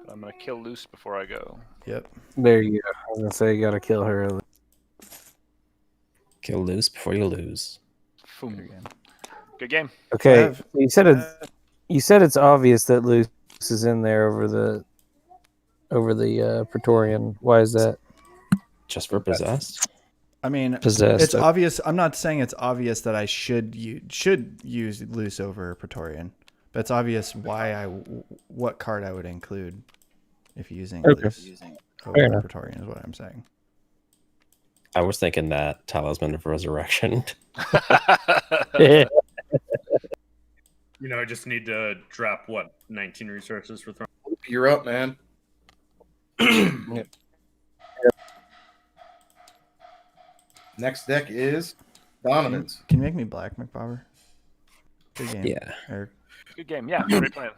But I'm going to kill Luce before I go. Yep. There you go. I was gonna say you gotta kill her. Kill loose before you lose. Boom. Good game. Good game. Okay, I've- you said it's obvious that Luce is in there over the Praetorian. Why is that? Just for possessed? I mean, Possessed. it's obvious. I'm not saying it's obvious that I should use loose over Praetorian, but it's obvious what card I would include if using Okay. loose Fair over enough. Praetorian is what I'm saying. I was thinking that Talisman of Resurrection. Yeah. You know, I just need to drop, 19 resources for throwing? You're up, man. Next deck is Donovan's. Can you make me black, McBobber? Good game. Yeah. Eric Good game. Yeah, great plan.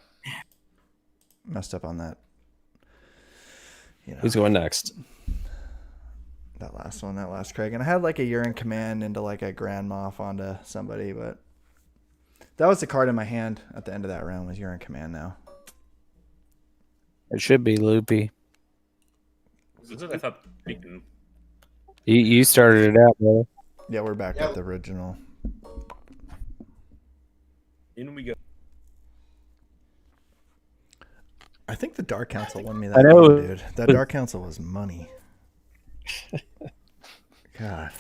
messed up on that. You know, Who's going next? that last Craig. And I had like a urine command into like a Grand Moff onto somebody, but that was the card in my hand at the end of that round was urine command now. It should be loopy. Is it? I thought we can. You started it out, brother. Yeah, we're back Yeah. at the original. In we go. I think the Dark Council won me I that know. game, dude. That Dark Council was money. God.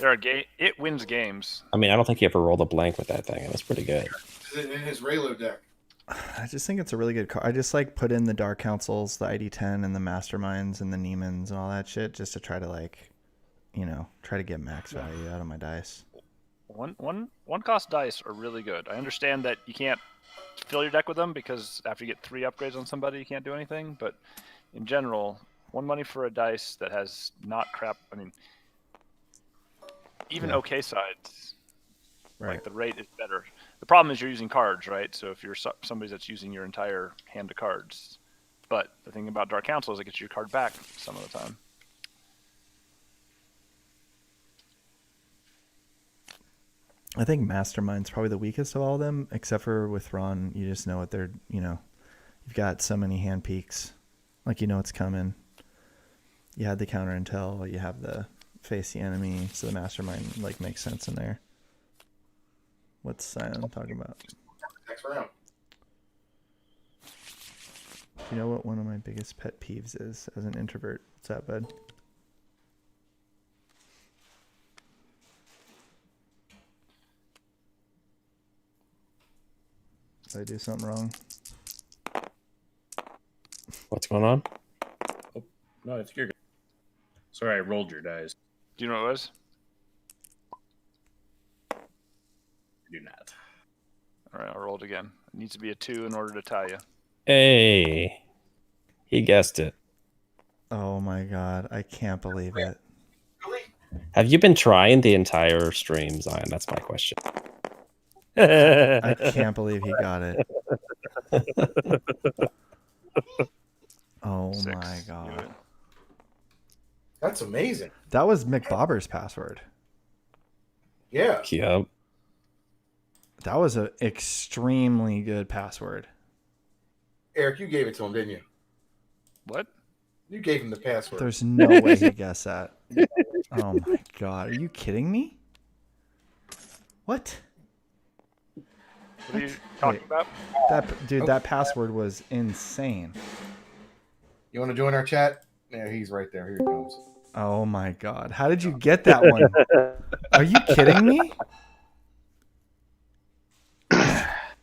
It wins games. I mean, I don't think you ever rolled a blank with that thing. It was pretty good. In his Raylo deck. I just think it's a really good card. I just like put in the Dark Councils, the ID10 and the Masterminds and the Neemans and all that shit just to try to like, try to get max value out of my dice. One cost dice are really good. I understand that you can't fill your deck with them because after you get 3 upgrades on somebody, you can't do anything. But in general, 1 money for a dice that has not crap. I mean, even Yeah. okay sides, Right. like the rate is better. The problem is you're using cards, right? So if you're somebody that's using your entire hand of cards, but the thing about Dark Council is it gets your card back some of the time. I think Mastermind's probably the weakest of all of them, except for with Ron. You just know what they're, you've got so many hand peaks. Like, it's coming. You had the counter intel. You have the face the enemy. So the Mastermind, like, makes sense in there. What's Sion talking about? Next round. You know what one of my biggest pet peeves is as an introvert? What's that, bud? Did I do something wrong? What's going on? No, I think you're good. Sorry, I rolled your dice. Do you know what it was? I do not. All right, I'll roll it again. It needs to be a 2 in order to tie you. Hey, he guessed it. Oh my god, I can't believe it. Have you been trying the entire stream, Zion? That's my question. I can't believe he got it. Oh 6. my Do god. it. That's amazing. That was McBobber's password. Yeah. Yep. That was an extremely good password. Eric, you gave it to him, didn't you? What? You gave him the password. There's no way he guessed that. Oh my god, are you kidding me? What? What are you talking about? That password was insane. You want to join our chat? Yeah, he's right there. Here he comes. Oh my god. How did you get that one? Are you kidding me?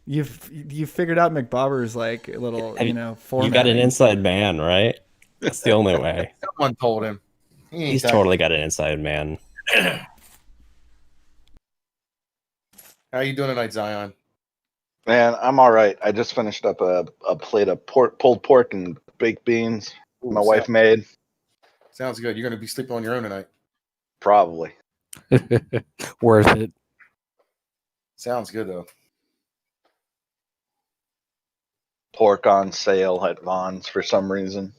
You figured out McBobber's like little, format. You got an inside man, right? That's the only way. Someone told him. He's totally got an inside man. How you doing tonight, Zion? Man, I'm all right. I just finished up a plate of pulled pork and baked beans my wife made. Sounds good. You're going to be sleeping on your own tonight. Probably. Worth it. Sounds good, though. Pork on sale at Vaughn's for some reason.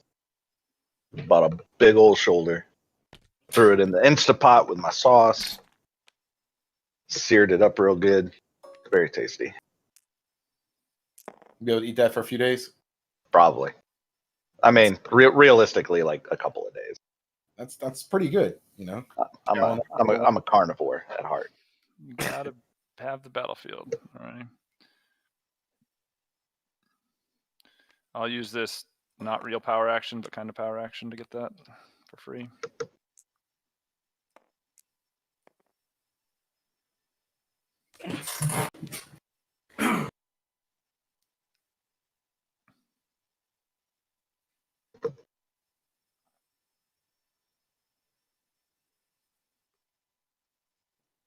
Bought a big old shoulder. Threw it in the Instapot with my sauce. Seared it up real good. Very tasty. Be able to eat that for a few days? Probably. I mean, realistically, like a couple of days. That's pretty good, you know. I'm a carnivore at heart. You gotta have the battlefield. All right. I'll use this not real power action, but kind of power action to get that for free.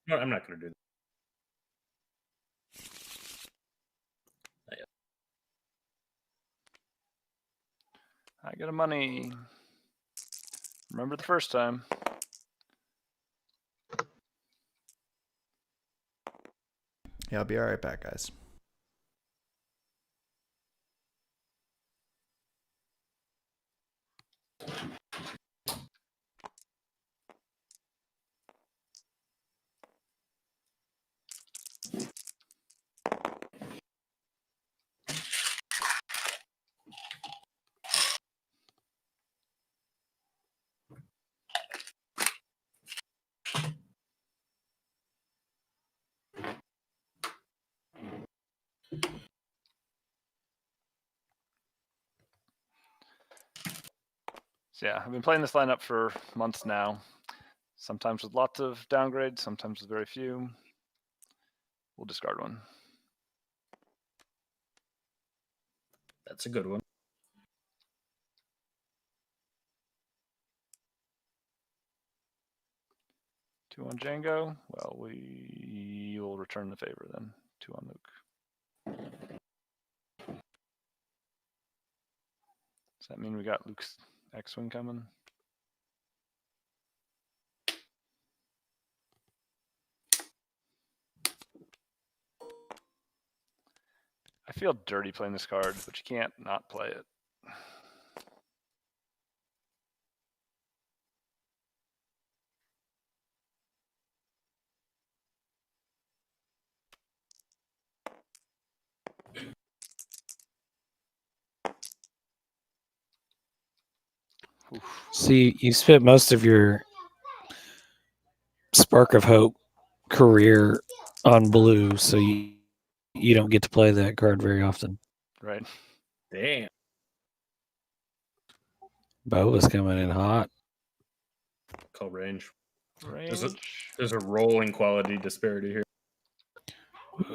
No, I'm not going to do that. I get a money. Remember the first time. Yeah, I'll be all right back, guys. So yeah, I've been playing this lineup for months now. Sometimes with lots of downgrades, sometimes with very few. We'll discard one. That's a good one. Two on Django. Well, we will return the favor then. 2 on Luke. Does that mean we got Luke's X-Wing coming? I feel dirty playing this card, but you can't not play it. See, you spent most of your Spark of Hope career on blue, so you don't get to play that card very often. Right. Damn. Bo was coming in hot. Call range. Range. There's a rolling quality disparity here.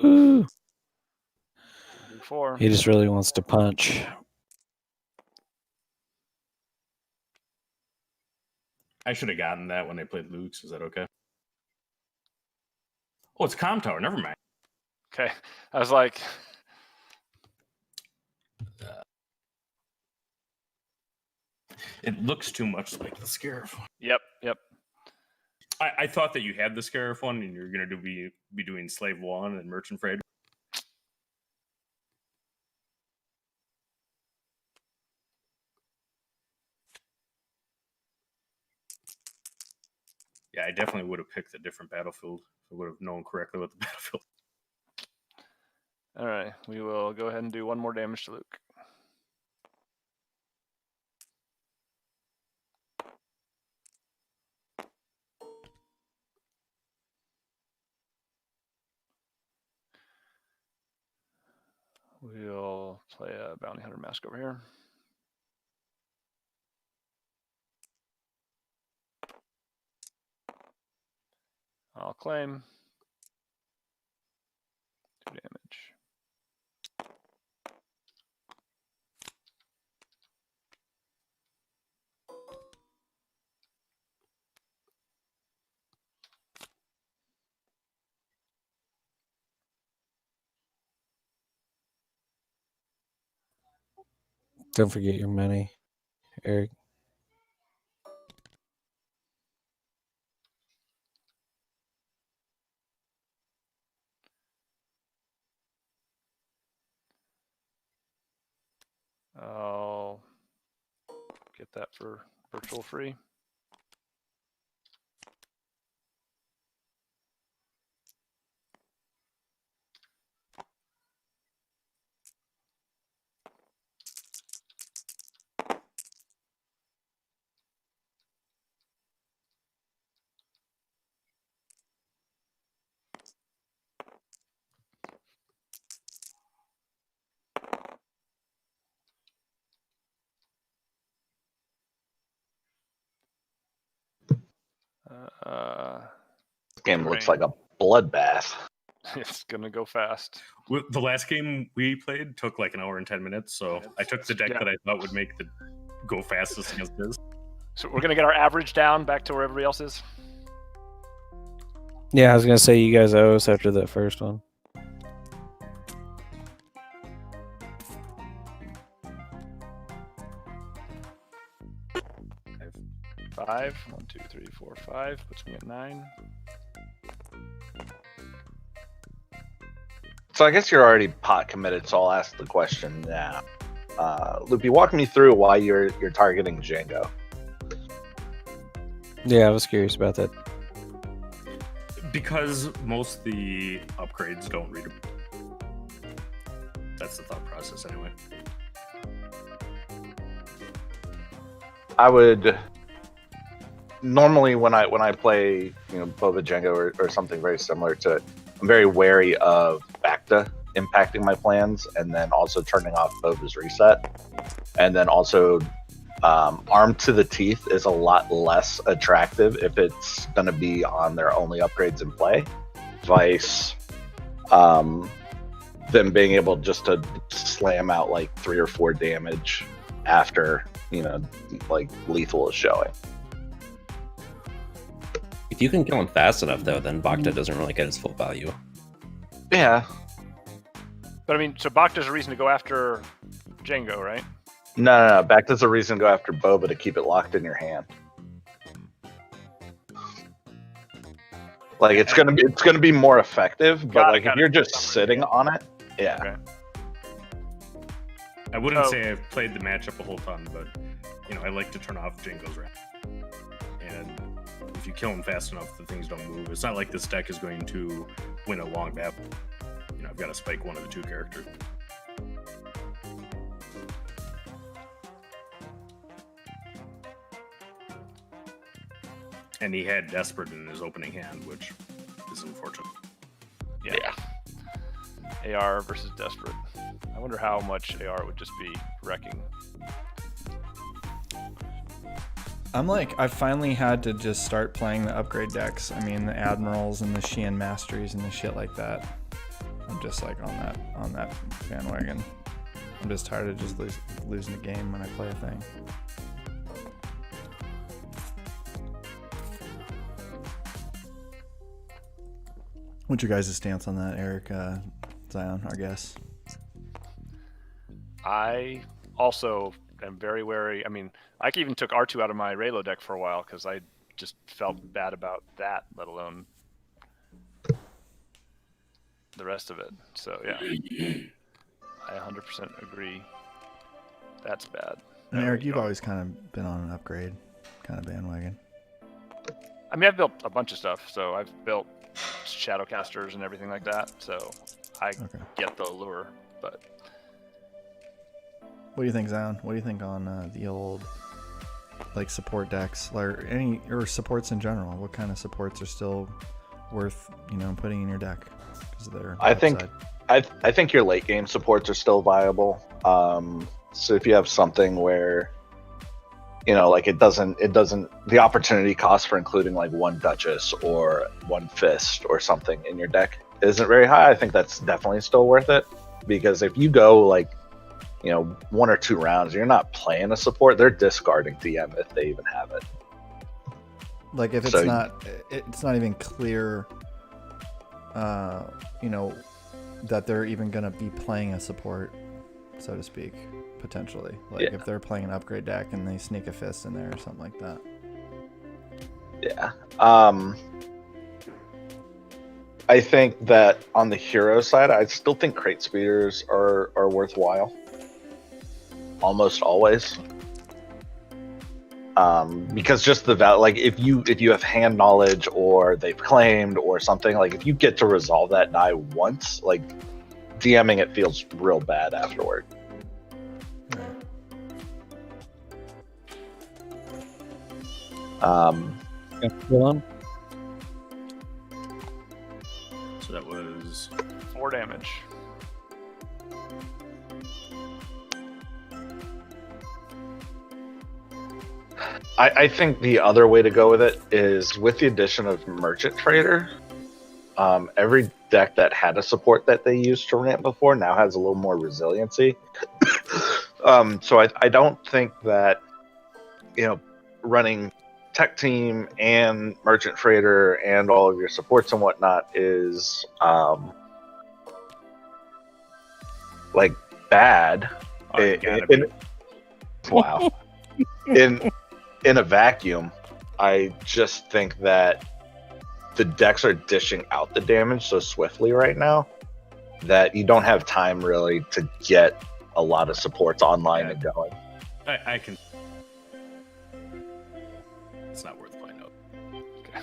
Woo. 4. He just really wants to punch. I should have gotten that when they played Luke's. Is that okay? Oh, it's Calm Tower. Never mind. Okay. I was like, It looks too much like the Scarif one. yep. I thought that you had the Scarif one and you're going to be doing Slave 1 and Merchant Freight. Yeah, I definitely would have picked a different battlefield. I would have known correctly what the battlefield. All right. We will go ahead and do 1 more damage to Luke. We'll play a Bounty Hunter Mask over here. I'll claim 2 damage. Don't forget your money, Eric. I'll get that for virtual free. This game looks like a bloodbath. It's gonna go fast. The last game we played took like an hour and 10 minutes, so I took the deck that I thought would make the go fastest against this. So we're gonna get our average down back to where everybody else is. Yeah, I was gonna say you guys owe us after that first one. Five. 1, 2, 3, 4, 5 puts me at 9. So I guess you're already pot committed, so I'll ask the question now. Loopy, walk me through why you're targeting Django. Yeah, I was curious about that. Because most of the upgrades don't read. That's the thought process, anyway. I would normally when I play, Boba Django or something very similar to it, I'm very wary of Bacta impacting my plans, and then also turning off Boba's reset, and then also Armed to the Teeth is a lot less attractive if it's going to be on their only upgrades in play. Vice, them being able just to slam out like 3 or 4 damage after like lethal is showing. If you can kill him fast enough, though, then Bacta doesn't really get his full value. Yeah. But I mean, so Bacta's a reason to go after Django, right? No. Bacta's a reason to go after Boba to keep it locked in your hand. Like it's gonna be more effective, but if you're just sitting on it, yeah. Okay. I wouldn't say I've played the matchup a whole ton, but I like to turn off Django's wrath. And if you kill him fast enough, the things don't move. It's not like this deck is going to win a long battle. I've got to spike one of the 2 characters. And he had Desperate in his opening hand, which is unfortunate. Yeah. AR versus Desperate. I wonder how much AR would just be wrecking. I finally had to just start playing the upgrade decks. I mean, the Admirals and the Sheehan Masteries and the shit like that. I'm just like on that bandwagon. I'm just tired of just losing the game when I play a thing. What's your guys' stance on that, Eric? Zion, our guest. I also am very wary. I mean, I even took R2 out of my Raylo deck for a while because I just felt bad about that, let alone the rest of it. So yeah, I 100% agree. That's bad. And Eric, you've always kind of been on an upgrade kind of bandwagon. I mean, I've built a bunch of stuff. So I've built Shadowcasters and everything like that. So I get the allure. But what do you think, Zion? What do you think on the old like support decks, or supports in general? What kind of supports are still worth putting in your deck? I think your late game supports are still viable. So if you have something where like it doesn't the opportunity cost for including like one Duchess or one Fist or something in your deck isn't very high, I think that's definitely still worth it, because if you go like 1 or 2 rounds, you're not playing a support, they're discarding DM if they even have it. Like if it's not even clear that they're even going to be playing a support, so to speak, potentially. Like if they're playing an upgrade deck and they sneak a Fist in there or something like that. Yeah. I think that on the hero side, I still think crate speeders are worthwhile. Almost always. Because just the value, like if you have hand knowledge or they've claimed or something, like if you get to resolve that die once, like DMing it feels real bad afterward. So that was 4 damage. I think the other way to go with it is with the addition of Merchant Trader. Every deck that had a support that they used to ramp before now has a little more resiliency. So I don't think that running Tech Team and Merchant Trader and all of your supports and whatnot is like bad. Wow. In a vacuum, I just think that the decks are dishing out the damage so swiftly right now that you don't have time really to get a lot of supports online and going. I can. It's not worth finding out. Okay.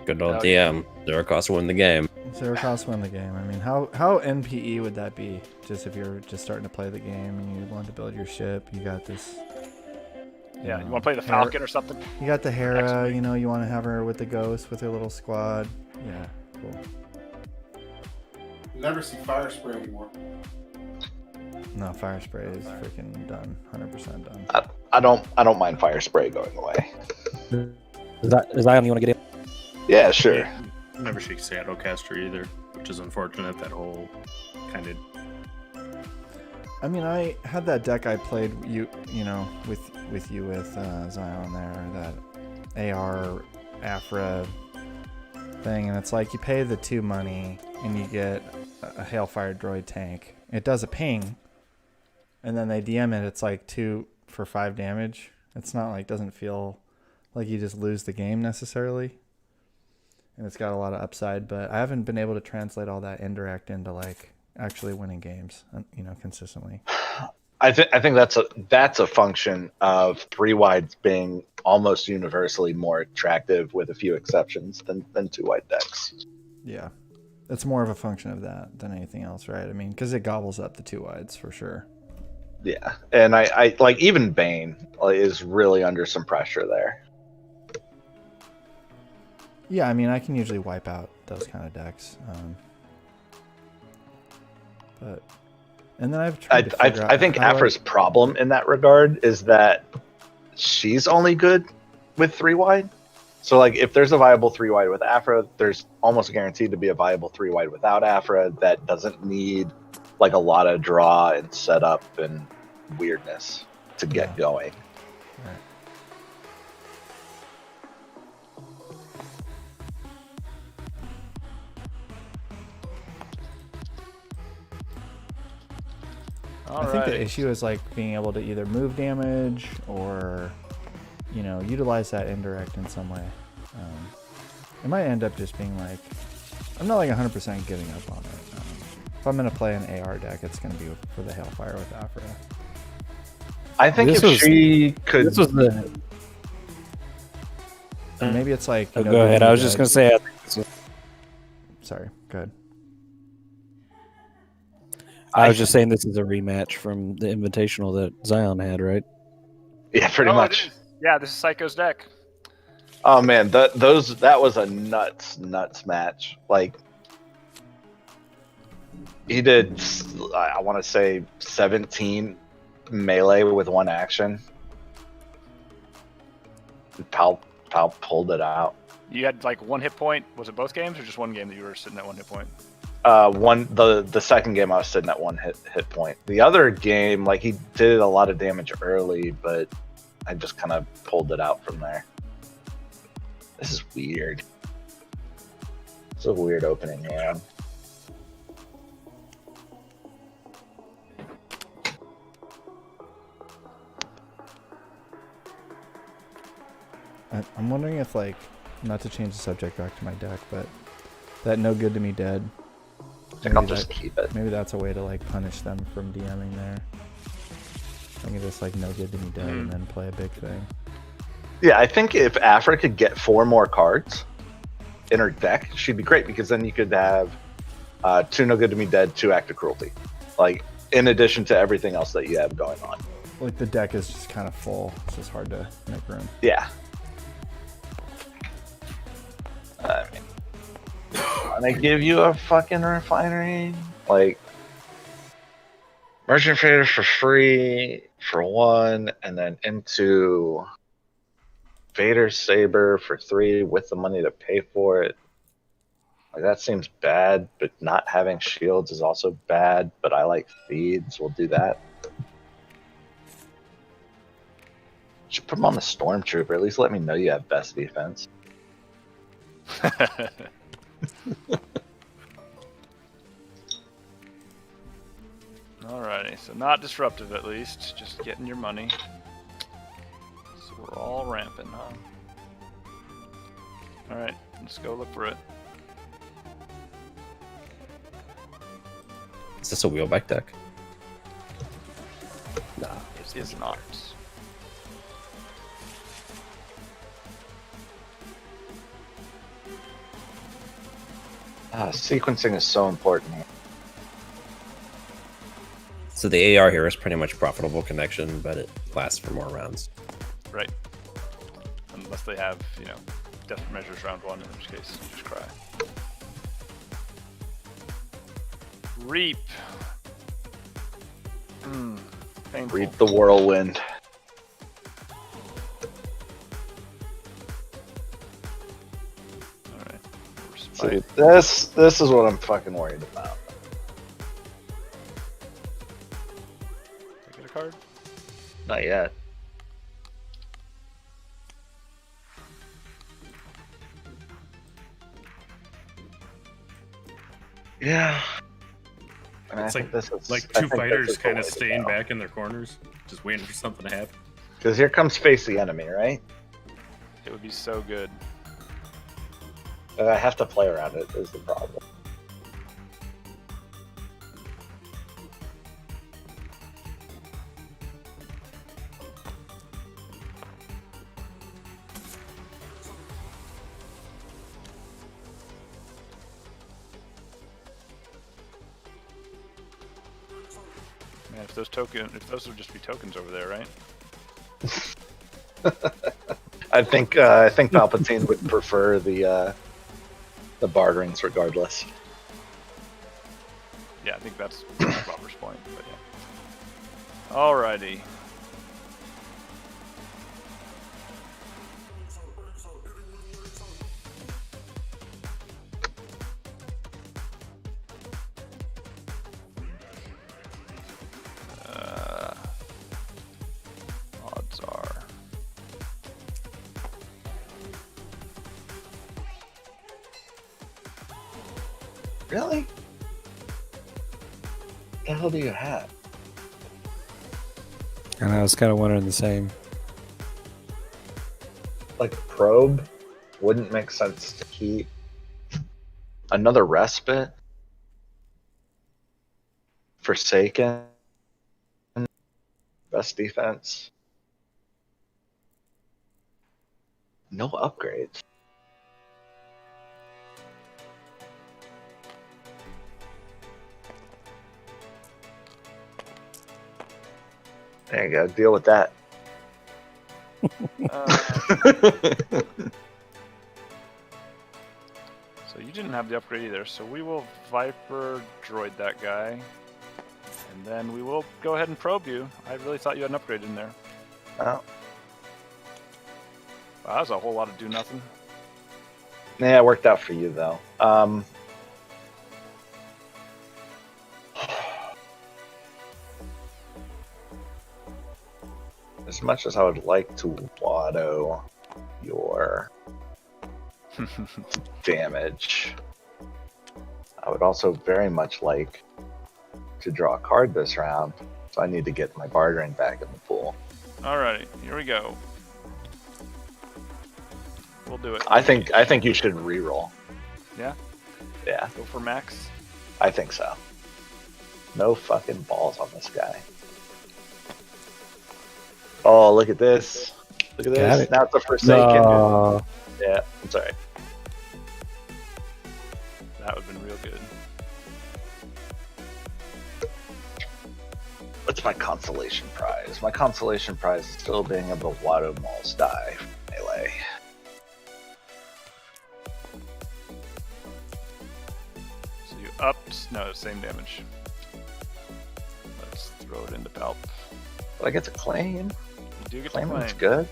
Good old DM. Zero cost win the game. 0 cost win the game. I mean, how NPE would that be? Just if you're just starting to play the game and you want to build your ship, you got this. You want to play the Falcon or something? You got the Hera. You want to have her with the Ghost with her little squad. Yeah, cool. Never see Fire Spray anymore. No, Fire Spray is freaking done. 100% done. I don't mind Fire Spray going away. Is that you want to get in? Yeah, sure. Yeah, never see Shadowcaster either, which is unfortunate. That whole kind of. I mean, I had that deck I played with you with Zion there, that AR Afra thing, and it's like you pay the 2 money and you get a Hailfire Droid tank. It does a ping, and then they DM it. It's like 2 for 5 damage. It's not like, doesn't feel like you just lose the game necessarily. And it's got a lot of upside, but I haven't been able to translate all that indirect into like actually winning games, consistently. I think that's a function of 3-wides being almost universally more attractive, with a few exceptions, than 2-wide decks. Yeah, it's more of a function of that than anything else, right? I mean, because it gobbles up the 2-wides for sure. Yeah, and I like even Bane is really under some pressure there. Yeah, I mean, I can usually wipe out those kind of decks. And then I've tried to figure out I think Afra's problem in that regard is that she's only good with 3-wide. So, like, if there's a viable 3-wide with Afra, there's almost guaranteed to be a viable 3-wide without Afra that doesn't need, like, a lot of draw and setup and weirdness to get going. Right. I think the issue is like being able to either move damage or, you know, utilize that indirect in some way. It might end up just being like, I'm not like 100% giving up on it. If I'm going to play an AR deck, it's going to be for the Hailfire with Afra. I think she could. This was the. Maybe it's like. Oh, go ahead. I was just going to say. Sorry, go ahead. I was just saying this is a rematch from the Invitational that Zion had, right? Yeah, pretty much. Yeah, this is Psycho's deck. Oh man, that was a nuts match. Like he did, I want to say 17 melee with one action. Pal pulled it out. You had like 1 hit point. Was it both games or just one game that you were sitting at 1 hit point? The second game I was sitting at 1 hit point. The other game, like he did a lot of damage early, but I just kind of pulled it out from there. This is weird. It's a weird opening hand. I'm wondering if, like, not to change the subject back to my deck, but that No Good to Me Dead. I think I'll just keep it. Maybe that's a way to like punish them from DMing there. I can just like No Good to Me Dead and then play a big thing. Yeah, I think if Afra could get 4 more cards in her deck, she'd be great because then you could have 2 No Good to Me Dead, 2 Act of Cruelty. Like, in addition to everything else that you have going on. Like, the deck is just kind of full. It's just hard to make room. Yeah. I mean, wanna give you a fucking refinery? Like, Merchant Trader for free for 1, and then into Vader Saber for 3 with the money to pay for it. Like, that seems bad, but not having shields is also bad, but I like feeds. We'll do that. Should put them on the Stormtrooper. At least let me know you have best defense. Alrighty, so not disruptive at least, just getting your money. So we're all ramping, huh? Alright, let's go look for it. Is this a wheelback deck? No, it is not. Sequencing is so important here. So the AR here is pretty much profitable connection, but it lasts for more rounds. Right. Unless they have, you know, death measures round 1, in which case you just cry. Reap. Painful. Reap the whirlwind. See, this is what I'm fucking worried about. Can I get a card? Not yet. Yeah. And It's I think this is, like two fighters kind of staying back in their corners, just waiting for something to happen. Because here comes Face the Enemy, right? It would be so good. But I have to play around it, is the problem. Man, if those would just be tokens over there, right? I think Palpatine would prefer the barterings regardless. Yeah, I think that's Robert's point. But yeah. Alrighty. Odds are. Really? What the hell do you have? And I was kind of wondering the same. Like probe wouldn't make sense to keep. Another respite. Forsaken. Best defense. No upgrades. There you go. Deal with that. So you didn't have the upgrade either, so we will Viper droid that guy. And then we will go ahead and probe you. I really thought you had an upgrade in there. Oh. Wow, that was a whole lot of do nothing. Yeah, it worked out for you though. As much as I would like to Watto your damage, I would also very much like to draw a card this round, so I need to get my bartering back in the pool. Alrighty, here we go. We'll do it. I think you should reroll. Yeah? Yeah, Go for max. I think so. No fucking balls on this guy. Oh, look at this. Look at Got this. it. Now it's a Forsaken. No. Yeah, I'm sorry. That would have been real good. What's my consolation prize? My consolation prize is still being able to Watto Maul's die from melee. So you upped. No, same damage. Let's throw it into Palp. But I get to claim. You do get Claiming's to claim. good.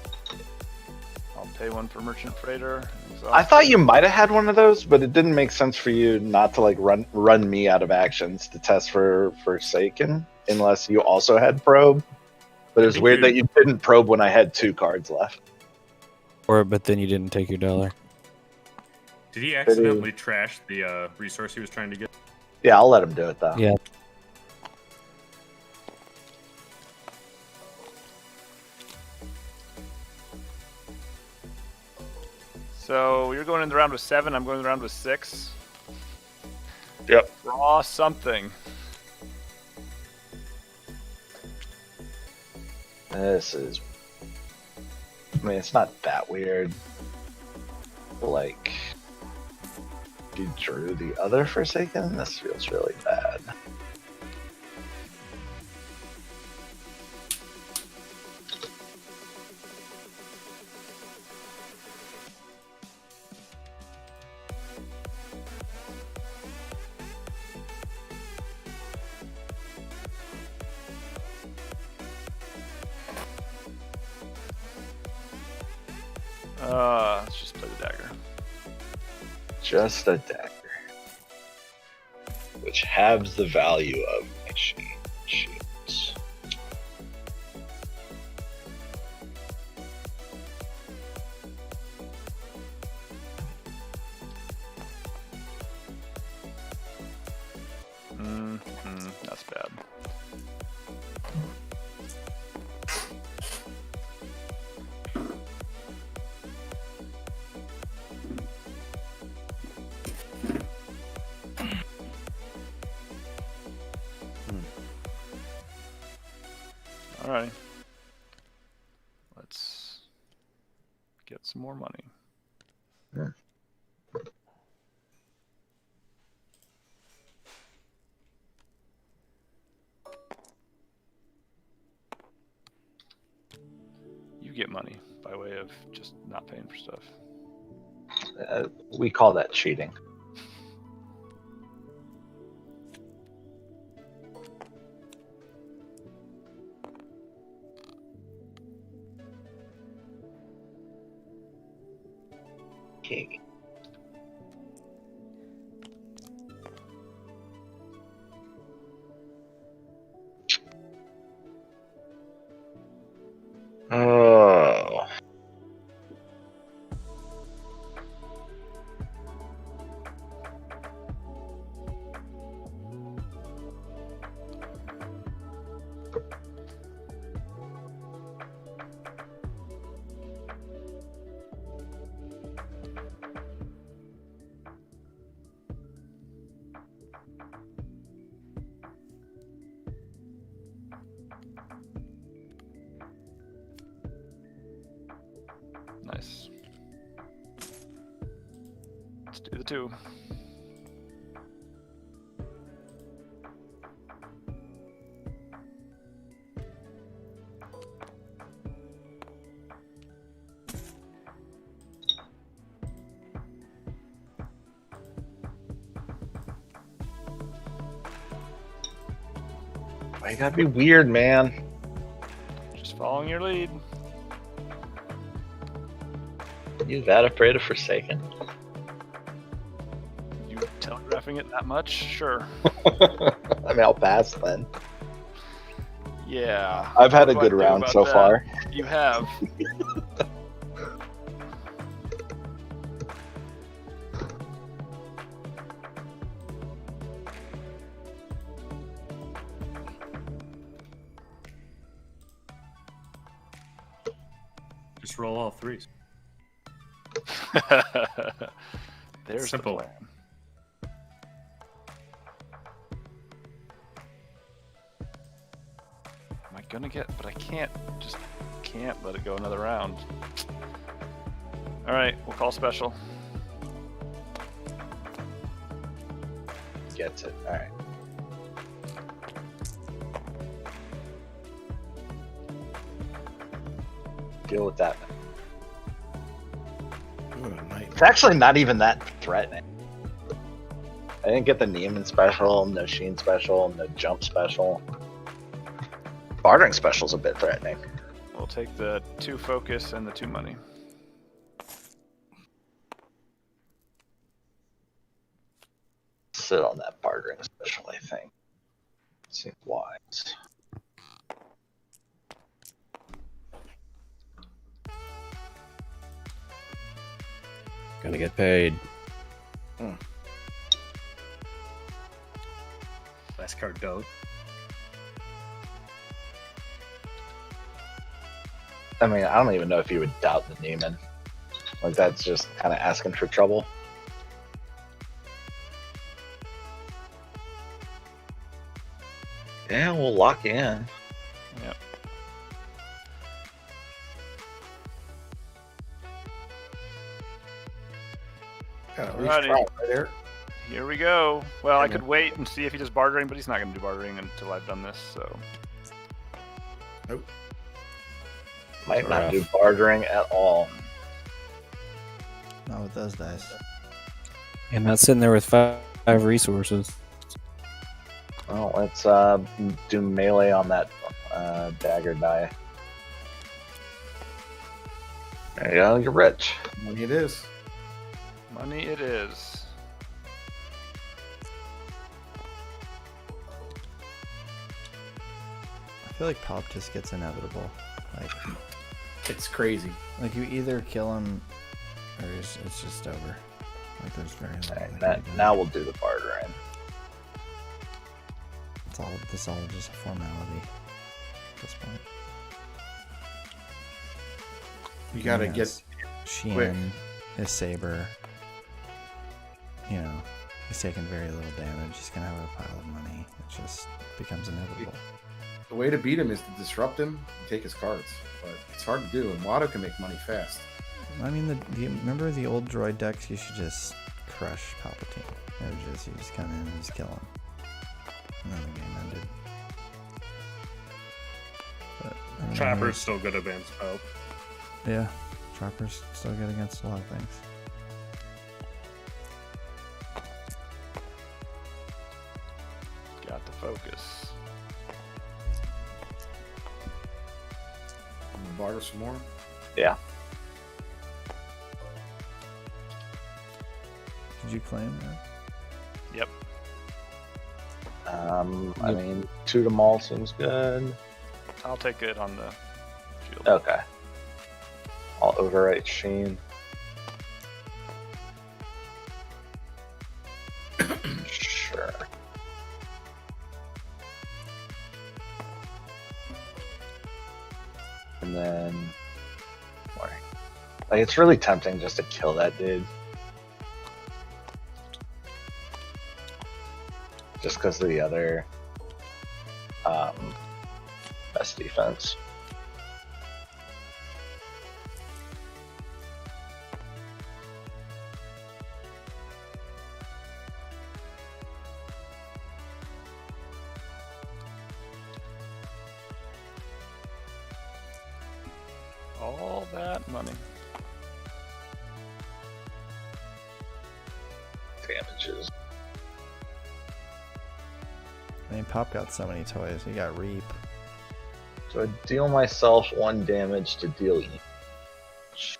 I'll pay one for Merchant Freighter. I thought you might have had one of those, but it didn't make sense for you not to like run me out of actions to test for Forsaken, unless you also had probe. But it's weird that you didn't probe when I had 2 cards left. But then you didn't take your dollar. Did he accidentally trash the resource he was trying to get? Yeah, I'll let him do it though. Yeah. So you're going in the round with 7. I'm going in the round with 6. Yep. Draw something. This is. I mean, it's not that weird. Like, if you drew the other Forsaken, this feels really bad. Let's just play the dagger. Just a dagger. Which halves the value of my sheets. That's bad. Alright. Let's get some more money. Yeah. You get money by way of just not paying for stuff. We call that cheating. King. Oh. dice. Let's do the 2. Why you gotta be weird, man? Just following your lead. You that afraid of Forsaken? You telegraphing it that much? Sure. I mean, I'll pass then. Yeah. I've had a What do good I do round about so that? far. You have. Just roll all 3s. There's Simple. the plan. Am I gonna get? But I can't. Just can't let it go another round. All right, we'll call special. Gets it. All right. Deal with that. What a nightmare. It's actually not even that threatening. I didn't get the Neiman special, no Sheen special, no Jump special. Bartering special's a bit threatening. We'll take the 2 focus and the 2 money. Sit on that bartering special, I think. Seems wise. Gonna get paid. Last card dope. I mean, I don't even know if you would doubt the Neiman. Like, that's just kind of asking for trouble. Yeah, we'll lock you in. Yep. Gotta at least Alrighty. try it right there. Here we go. Well, I could wait and see if he does bartering, but he's not going to do bartering until I've done this. So Nope. Might not Rough. do bartering at all. Not with those dice. And not sitting there with five resources. Well, let's do melee on that dagger die. There you go, you're rich. Money it is. money it is. I feel like pop just gets inevitable. Like It's crazy. you either kill him or it's just over. Like there's very little. Alright, that can be done. now we'll do the bartering. This all just a formality at this point. You gotta He get has Sheehan, his saber. You know, he's taking very little damage. He's gonna have a pile of money. It just becomes inevitable. the way to beat him is to disrupt him and take his cards. But it's hard to do, and Watto can make money fast. I mean, remember the old droid decks? You should just crush Palpatine. You just come in and just kill him. And then the game ended. But, I don't know, Chopper's still good against Pope. Yeah, Chopper's still good against a lot of things. Got the focus. I'm gonna barter some more. Yeah. Did you claim that? Yep. I mean, 2 to Maul seems good. I'll take it on the shield. Okay. I'll overwrite Sheen. Sure. And then, like, it's really tempting just to kill that dude. Just because of the other best defense. all that money. Damages. I mean, Pop got so many toys. He got Reap. So I deal myself 1 damage to deal each.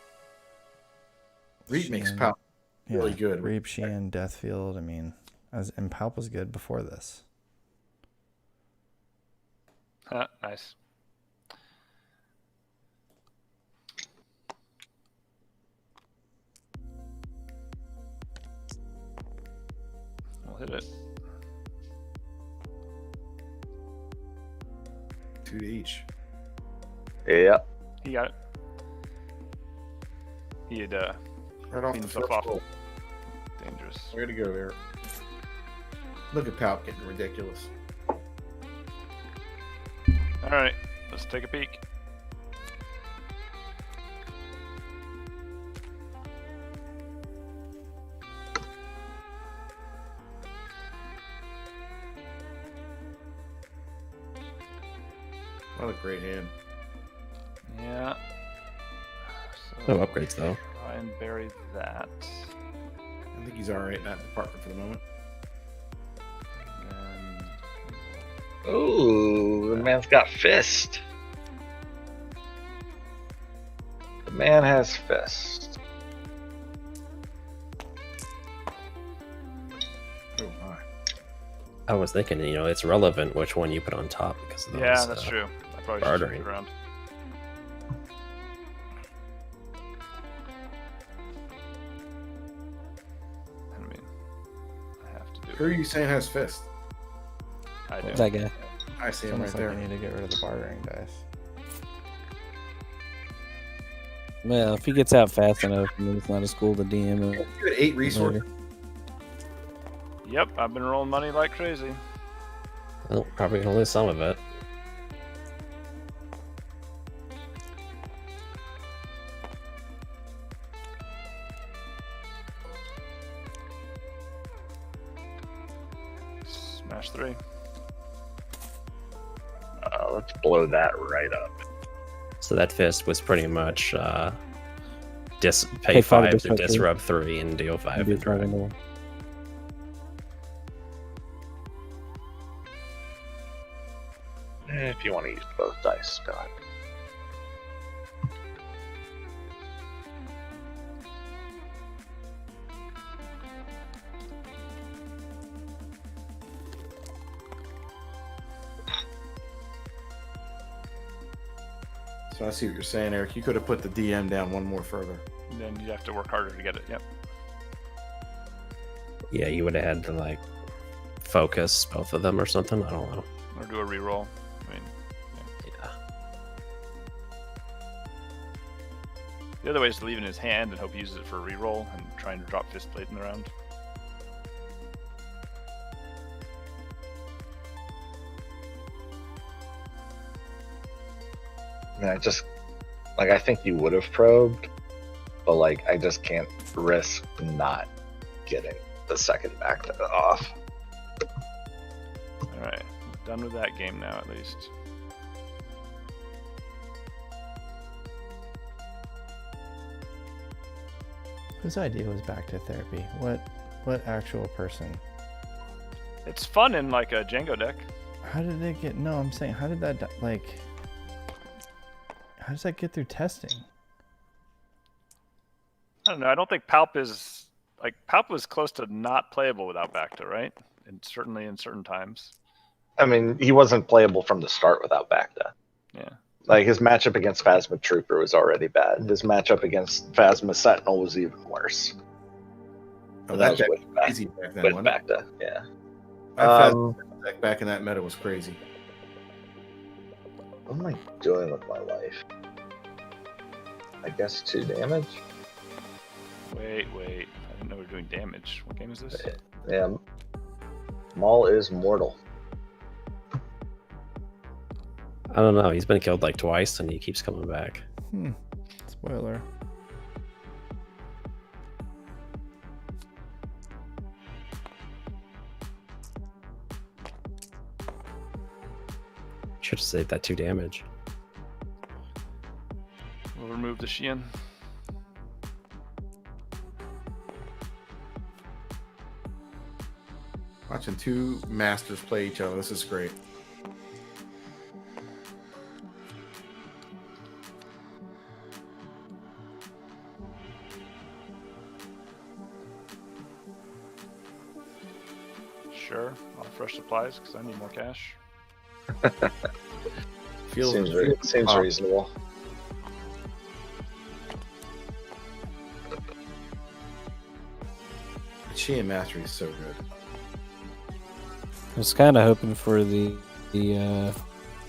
Reap makes Sheehan. Palp really good. Reap, Sheehan, Deathfield. I mean, and Palp was good before this. Nice. We'll hit it. 2 to each. Yep. He got it. He had Right off cleaned the himself first off. roll. Dangerous. Way to go there. Look at Palp getting ridiculous. All right, let's take a peek. What a great hand. Yeah. No upgrades though. Try and bury that. I think he's all right in that department for the moment. And Ooh, the man's got fist. The man has fist. Oh my. I was thinking, it's relevant which one you put on top because of those, yeah, that's true. I probably should bartering. change it around. I mean, I have to do Who are you saying has fist? I do. That guy. I see It's him right almost like there. I need to get rid of the bartering dice. Well, if he gets out fast enough, I mean, it's not as cool to DM him. You had 8 resources. Yep, I've been rolling money like crazy. Well, probably gonna lose some of it. Smash 3. Let's blow that right up. So that fist was pretty much pay Pay 5 5 to disrupt 3 and deal 5 Be to drag. driving more. If you want to use both dice, Scott. So I see what you're saying, Eric. You could have put the DM down one more further. And then you have to work harder to get it. Yep. Yeah, you would have had to focus both of them or something. I don't know. Or do a reroll. I mean, Yeah. the other way is to leave it in his hand and hope he uses it for a reroll and trying to drop fist late in the round. I mean, I think you would have probed, but I just can't risk not getting the second back off. All right, done with that game now at least. Whose idea was back to therapy? What actual person? It's fun in a Django deck. How did it get? No, I'm saying, how did that how does that get through testing? I don't know. I don't think Palp is Palp was close to not playable without Bacta, right? And certainly in certain times. I mean, he wasn't playable from the start without Bacta. Yeah. His matchup against Phasma Trooper was already bad. His matchup against Phasma Sentinel was even worse. Oh, That that was deck with was crazy back then, With wasn't it? Bacta, yeah. That deck back in that meta was crazy. What am I doing with my life? I guess 2 damage? Wait. I didn't know we were doing damage. What game is this? Yeah. Maul is mortal. I don't know. He's been killed twice and he keeps coming back. Spoiler. Should have saved that 2 damage. remove the Sheehan. Watching two masters play each other. This is great. Sure, I'll have fresh supplies because I need more cash. Seems reasonable. She and Mastery is so good. I was kind of hoping for the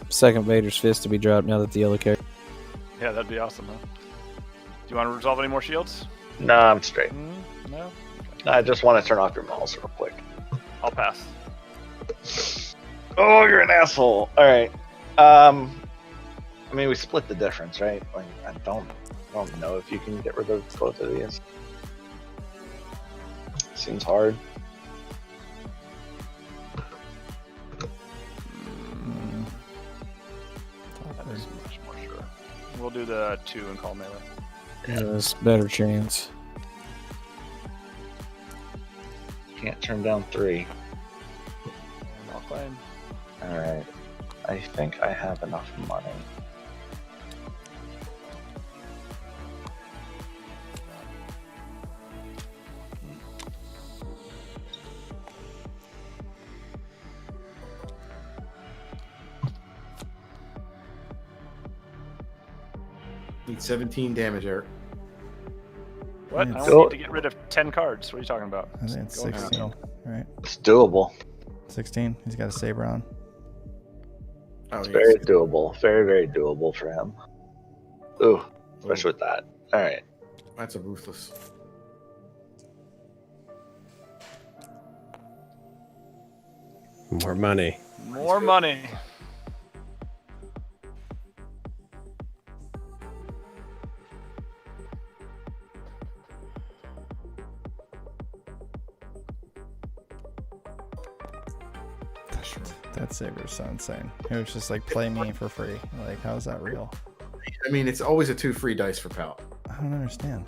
second Vader's Fist to be dropped now that the yellow character. Yeah, that'd be awesome, huh? Do you want to resolve any more shields? No, I'm straight. No? I just want to turn off your malls real quick. I'll pass. Oh, you're an asshole. All right. I mean, we split the difference, right? Like, I don't know if you can get rid of both of these. Seems hard. That is much more sure. We'll do the 2 and call melee. Yeah, there's better chance. Can't turn down 3. And I'll claim. All right. I think I have enough money. Need 17 damage, Eric. What? I It's- only need to get rid of 10 cards. What are you talking about? I think it's Go on. 16. Right. It's doable. 16. He's got a saber on. Oh, It's yes. very doable. Very, very doable for him. Ooh, especially with that. All right. That's a ruthless. More money. More money. That saber is so insane. It was just like, play me for free. Like, how is that real? I mean, it's always a 2 free dice for Pout. I don't understand.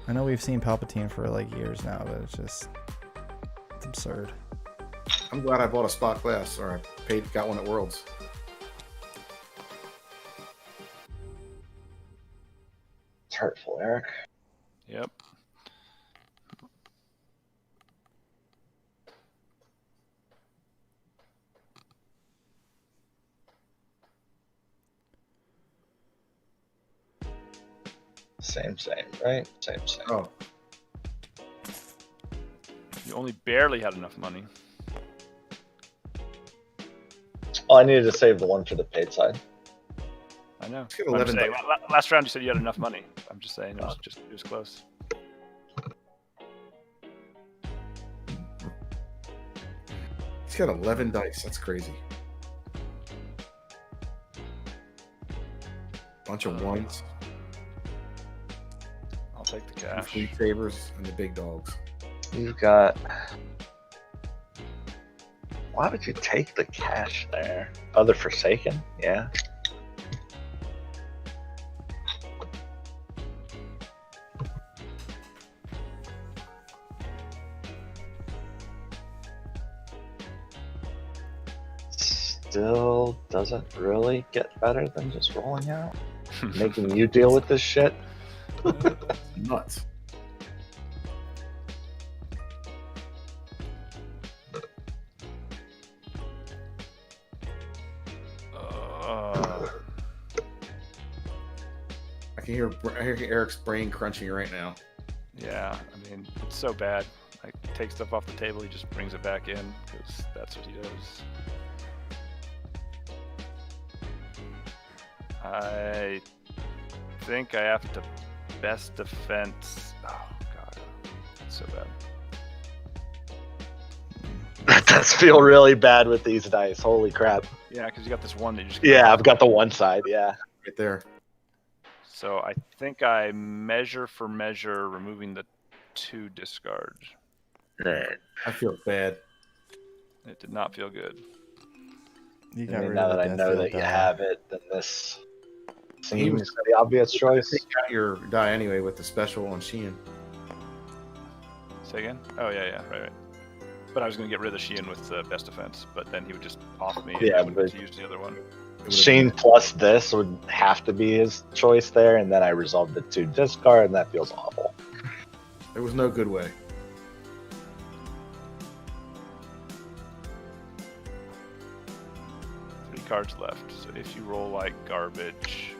I know we've seen Palpatine for like years now, but it's absurd. I'm glad I bought a spot glass, or I got one at Worlds. It's hurtful, Eric. Yep. Same, right? Same. Oh, You only barely had enough money. Oh, I needed to save the one for the paid side. I know. Let's get I'm 11 saying, dice. last round you said you had enough money. I'm just saying it was close. he's got 11 dice. That's crazy. Bunch of ones, I'll take the 2 cash. free favors, and the big dogs. You've got. Why would you take the cash there? Oh, the Forsaken? Yeah. Still doesn't really get better than just rolling out. Making you deal with this shit. Nuts. I hear Eric's brain crunching right now. Yeah, I mean, it's so bad. I take stuff off the table, he just brings it back in because that's what he does. I think I have to best defense. Oh god, that's so bad. That does feel really bad with these dice. Holy crap. Yeah, because you got this one that you just. Yeah, I've got the one side. Yeah. Right there. So I think I measure for measure, removing the 2 discard. I feel bad. It did not feel good. You I got mean, rid now of that the I know Deathfield that you die. have it, then this seems the obvious choice. Take out your die anyway with the special on Sheehan. Say again? Oh, yeah, right. But I was going to get rid of the Sheehan with the best defense, but then he would just off me and I wouldn't get to use the other one. Sheen plus this would have to be his choice there, and then I resolved it to discard, and that feels awful. There was no good way. Cards left. So if you roll like garbage,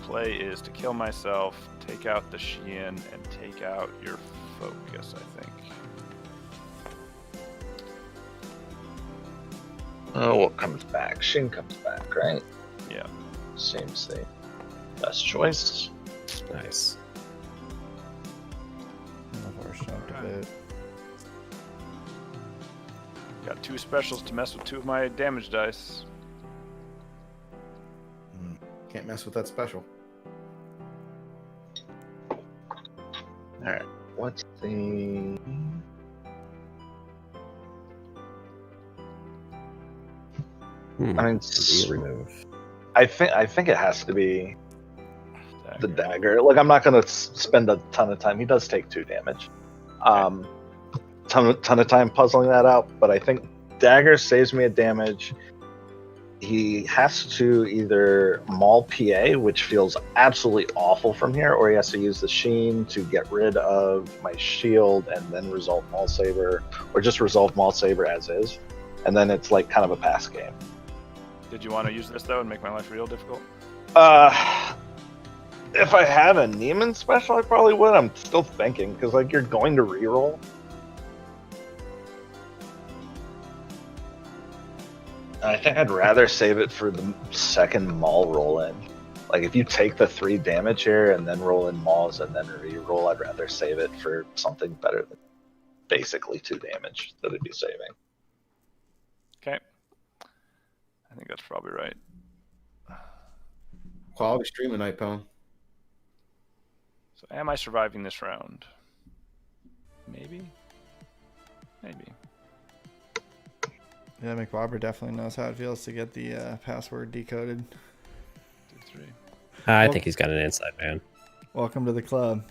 play is to kill myself, take out the Sheehan, and take out your focus, I think. Oh, what comes back? Shin comes back, right? Yeah. Seems the best choice. Nice. Got 2 specials to mess with 2 of my damage dice. Can't mess with that special. Alright, what's the... I mean, remove. I think it has to be the dagger. Like, I'm not going to spend a ton of time. He does take 2 damage. Ton of time puzzling that out, but I think dagger saves me a damage. He has to either maul PA, which feels absolutely awful from here, or he has to use the Sheen to get rid of my shield and then resolve Maul Saber, or just resolve Maul Saber as is. And then it's like kind of a pass game. Did you want to use this though and make my life real difficult? If I had a Neiman special, I probably would. I'm still thinking, because like you're going to reroll. I think I'd rather save it for the second Maul roll in. Like if you take the 3 damage here and then roll in Mauls and then re-roll, I'd rather save it for something better than basically 2 damage that it'd be saving. Okay. I think that's probably right. Quality stream tonight, Pone. So am I surviving this round? Maybe. Yeah, McBobber definitely knows how it feels to get the password decoded. 2, 3. I think he's got an inside man. Welcome to the club.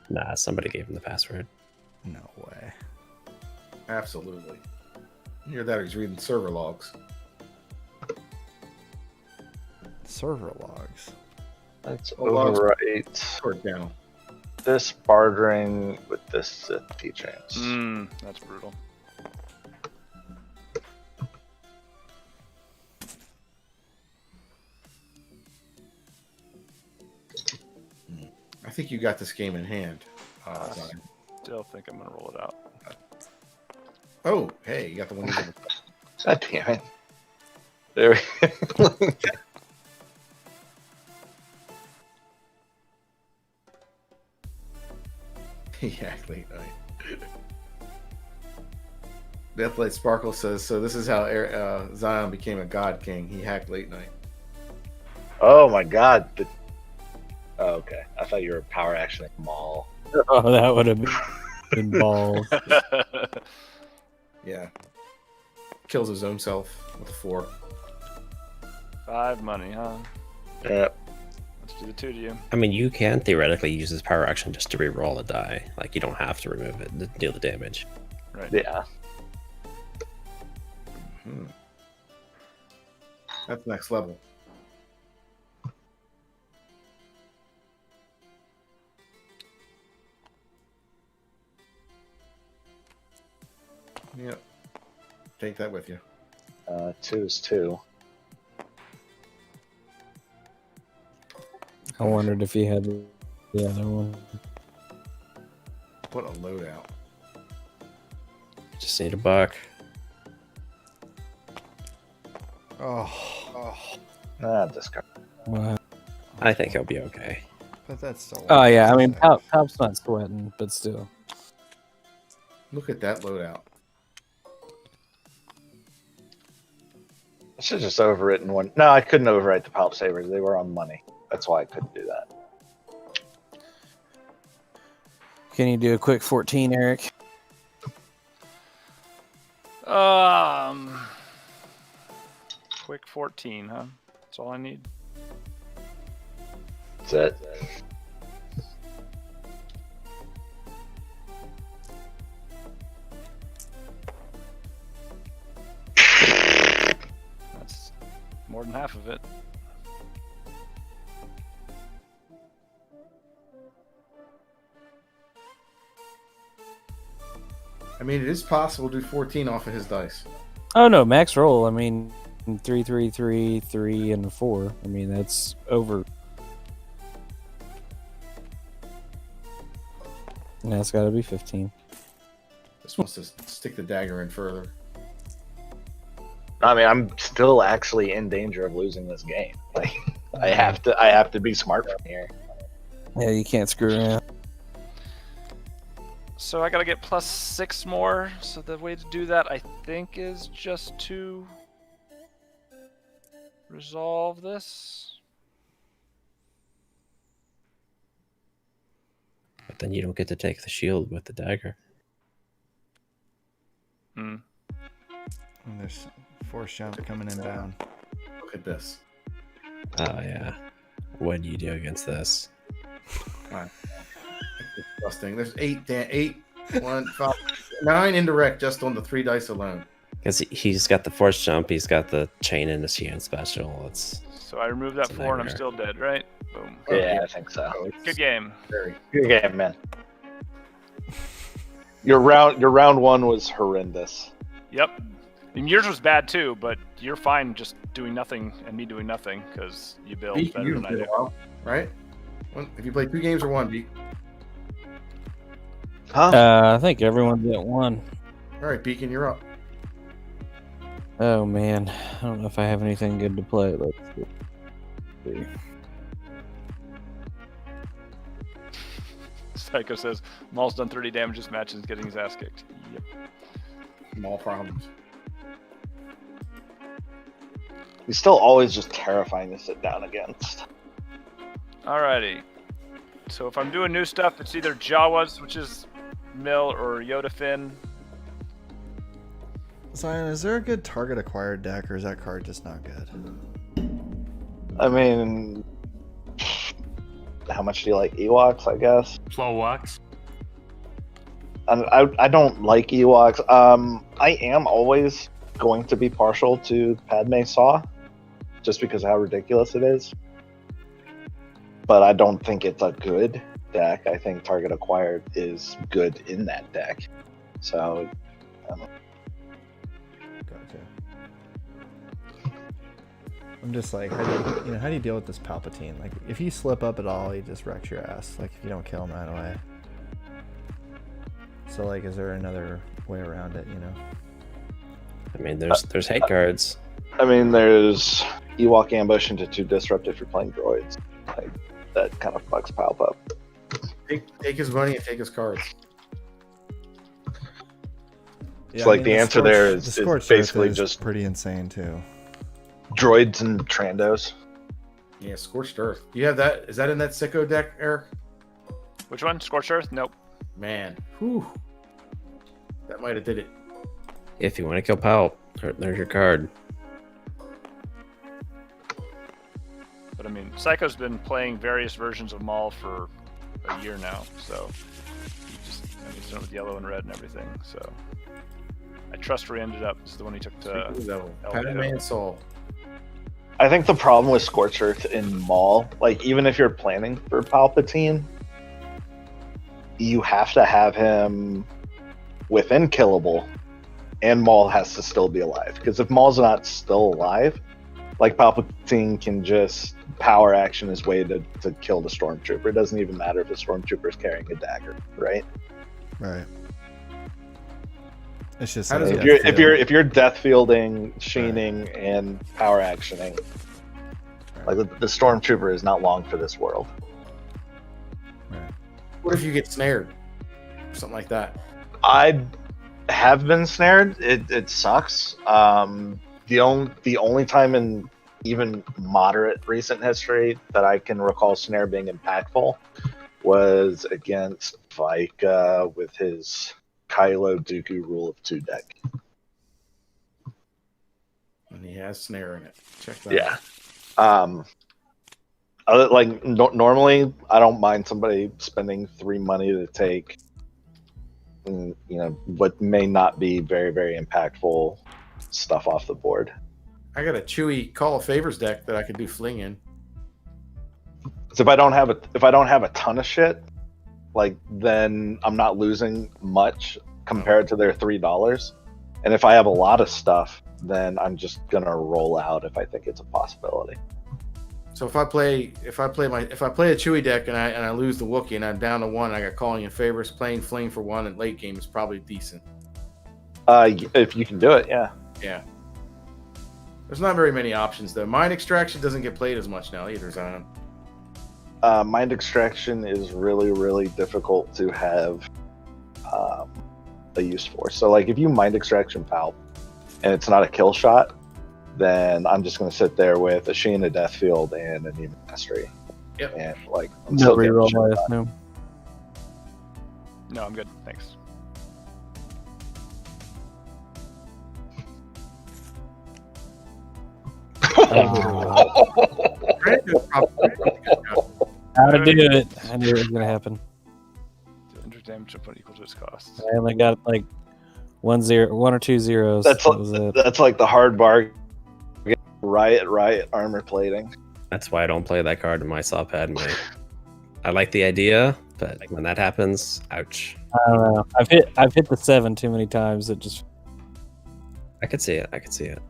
Nah, somebody gave him the password. No way. Absolutely. Either that or he's reading server logs. Server logs. Let's logs. overwrite Or down. this bartering with this teachings. That's brutal. I think you got this game in hand. Still think I'm going to roll it out. Oh, hey, you got the one. God damn it. There we go. Yeah, late night. Deathlight Sparkle says, so this is how Zion became a god king. He hacked late night. Oh my god. Oh, okay. I thought you were power actioning Maul. Oh, that would have been balls. Yeah. Kills his own self with 4. 5 money, huh? Yep. Let's do the 2 to you. I mean, you can theoretically use his power action just to re-roll a die. Like, you don't have to remove it to deal the damage. Right. Yeah. That's next level. Yep. Take that with you. 2 is 2. I wondered if he had the other one. What a loadout. Just need a buck. Discard. Wow. I think he'll be okay. But that's so. Oh yeah, I mean, Top's not sweating, but still. Look at that loadout. I should have just overwritten one. No, I couldn't overwrite the Palp Sabers. They were on money. That's why I couldn't do that. Can you do a quick 14, Eric? Quick 14, huh? That's all I need. That's it. That's more than half of it. I mean, it is possible to do 14 off of his dice. Oh no, max roll. I mean, 3, 3, 3, 3, and 4. I mean, that's over. And that's got to be 15. Just wants to stick the dagger in further. I mean, I'm still actually in danger of losing this game. Like, I have to be smart from here. Yeah, you can't screw around. So I gotta get +6 more. So the way to do that, I think, is just to resolve this. But then you don't get to take the shield with the dagger. Hmm. And there's force jump coming in down. Look at this. Oh yeah. What do you do against this? That's disgusting. There's 1, 5, 9 indirect just on the 3 dice alone. Because he's got the force jump, he's got the chain in his hand special. It's So I remove that It's a 4 and I'm nightmare. still dead, right? Boom. Yeah, I think so. Good game. Very. Good game, man. Your round 1 was horrendous. Yep. And yours was bad too, but you're fine just doing nothing and me doing nothing because you build Beak, better you than I did do. well, right? If you play 2 games or 1, Beak. Huh? I think everyone's at 1. All right, Beacon, you're up. Oh man, I don't know if I have anything good to play. Let's see. Psycho says Maul's done 30 damage this match and is getting his ass kicked. Yep. Small problems. He's still always just terrifying to sit down against. Alrighty. So if I'm doing new stuff, it's either Jawas, which is Mill, or Yoda Fin. Zion, is there a good target acquired deck, or is that card just not good? I mean, how much do you like Ewoks, I guess? Slow walks. I don't like Ewoks. I am always going to be partial to Padme Saw, just because of how ridiculous it is. But I don't think it's a good deck. I think target acquired is good in that deck. So, Gotcha. I'm just like, how do you deal with this Palpatine? Like, if you slip up at all, he just wrecks your ass. Like, if you don't kill him right away. So, like, is there another way around it? I mean, there's hate cards. I mean, there's Ewok ambush into 2 disrupt if you're playing droids. Like, that kind of fucks Palp up. Take his money and take his cards. It's like the answer there is basically just pretty insane too. Droids and Trandos. Yeah, Scorched Earth. Do you have that? Is that in that sicko deck, Eric? Which one? Scorched Earth? Nope. Man, whew. That might have did it. If you want to kill Palp, there's your card. But I mean, Psycho's been playing various versions of Maul for a year now, so he's done it with yellow and red and everything. So I trust where he ended up. This is the one he took to Padme and Soul. I think the problem with Scorched Earth in Maul, like even if you're planning for Palpatine, you have to have him within killable, and Maul has to still be alive. Because if Maul's not still alive, like Palpatine can just power action his way to kill the Stormtrooper. It doesn't even matter if the Stormtrooper is carrying a dagger, right? Right. It's just How like, does If you're death fielding, sheening, and power actioning, like the Stormtrooper is not long for this world. Right. What if you get snared? Something like that. I have been snared. It sucks. The only time in even moderate recent history that I can recall snare being impactful was against Vika with his Kylo Dooku Rule of 2 deck. and he has snare in it. Check that Yeah. out. Normally, I don't mind somebody spending 3 money to take, what may not be very, very impactful stuff off the board. I got a Chewy Call of Favors deck that I could do fling in. So if I don't have a ton of shit, then I'm not losing much compared to their $3. And if I have a lot of stuff, then I'm just gonna roll out if I think it's a possibility. So if I play a Chewy deck and I lose the Wookiee and I'm down to 1, I got Calling in Favors, playing Fling for 1 in late game is probably decent. If you can do it, yeah. Yeah. There's not very many options though. Mind Extraction doesn't get played as much now either, Zion. Mind Extraction is really, really difficult to have a use for. So if you Mind Extraction Palp and it's not a kill shot, then I'm just going to sit there with a Sheen, a Deathfield, and a Demon Mastery. Yep. And I'm No still getting reroll, shit I done. assume. No, I'm good. Thanks. How to do it? I knew it was gonna happen. Damage upon equal to its cost. I only got 1 or 2 zeros. That's That was it. that's the hard bargain. Riot armor plating. That's why I don't play that card in my saw pad. I like the idea, but when that happens, ouch. I don't know. I've hit the 7 too many times. It just I could see it.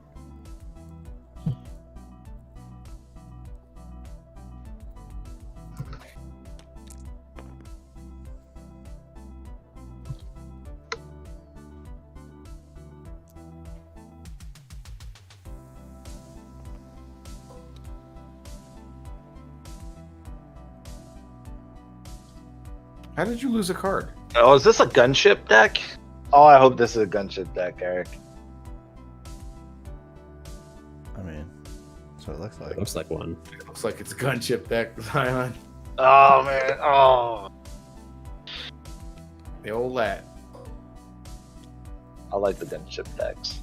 How did you lose a card? Oh, is this a gunship deck? Oh, I hope this is a gunship deck, Eric. I mean, that's what it looks like. It looks like one. It looks like it's a gunship deck, Zion. Oh man, oh. The old lat. I like the gunship decks.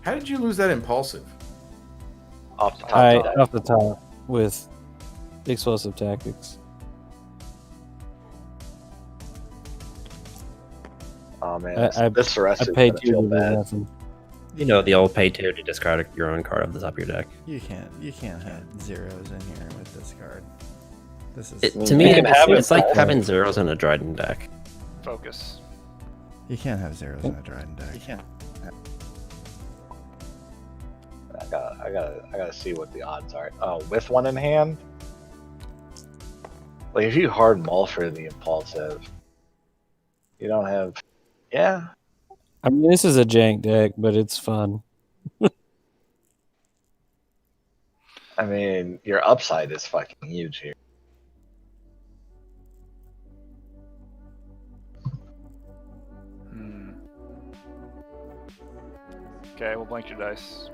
How did you lose that impulsive? Off the top of the deck. off the top with explosive tactics. Oh man, I this Ceres is paid gonna 2 feel to do bad. nothing. You know the old pay 2 to discard your own card off the top of your deck. You can't have zeros in here with this card. This is To me, You can have it's it. like having zeros in a Dryden deck. Focus. you can't have zeros in a Dryden deck. You can't. I gotta see what the odds are. Oh, with one in hand. If you hard mull for the impulsive, you don't have. Yeah. I mean, this is a jank deck, but it's fun. I mean, your upside is fucking huge here. Okay, we'll blank your dice.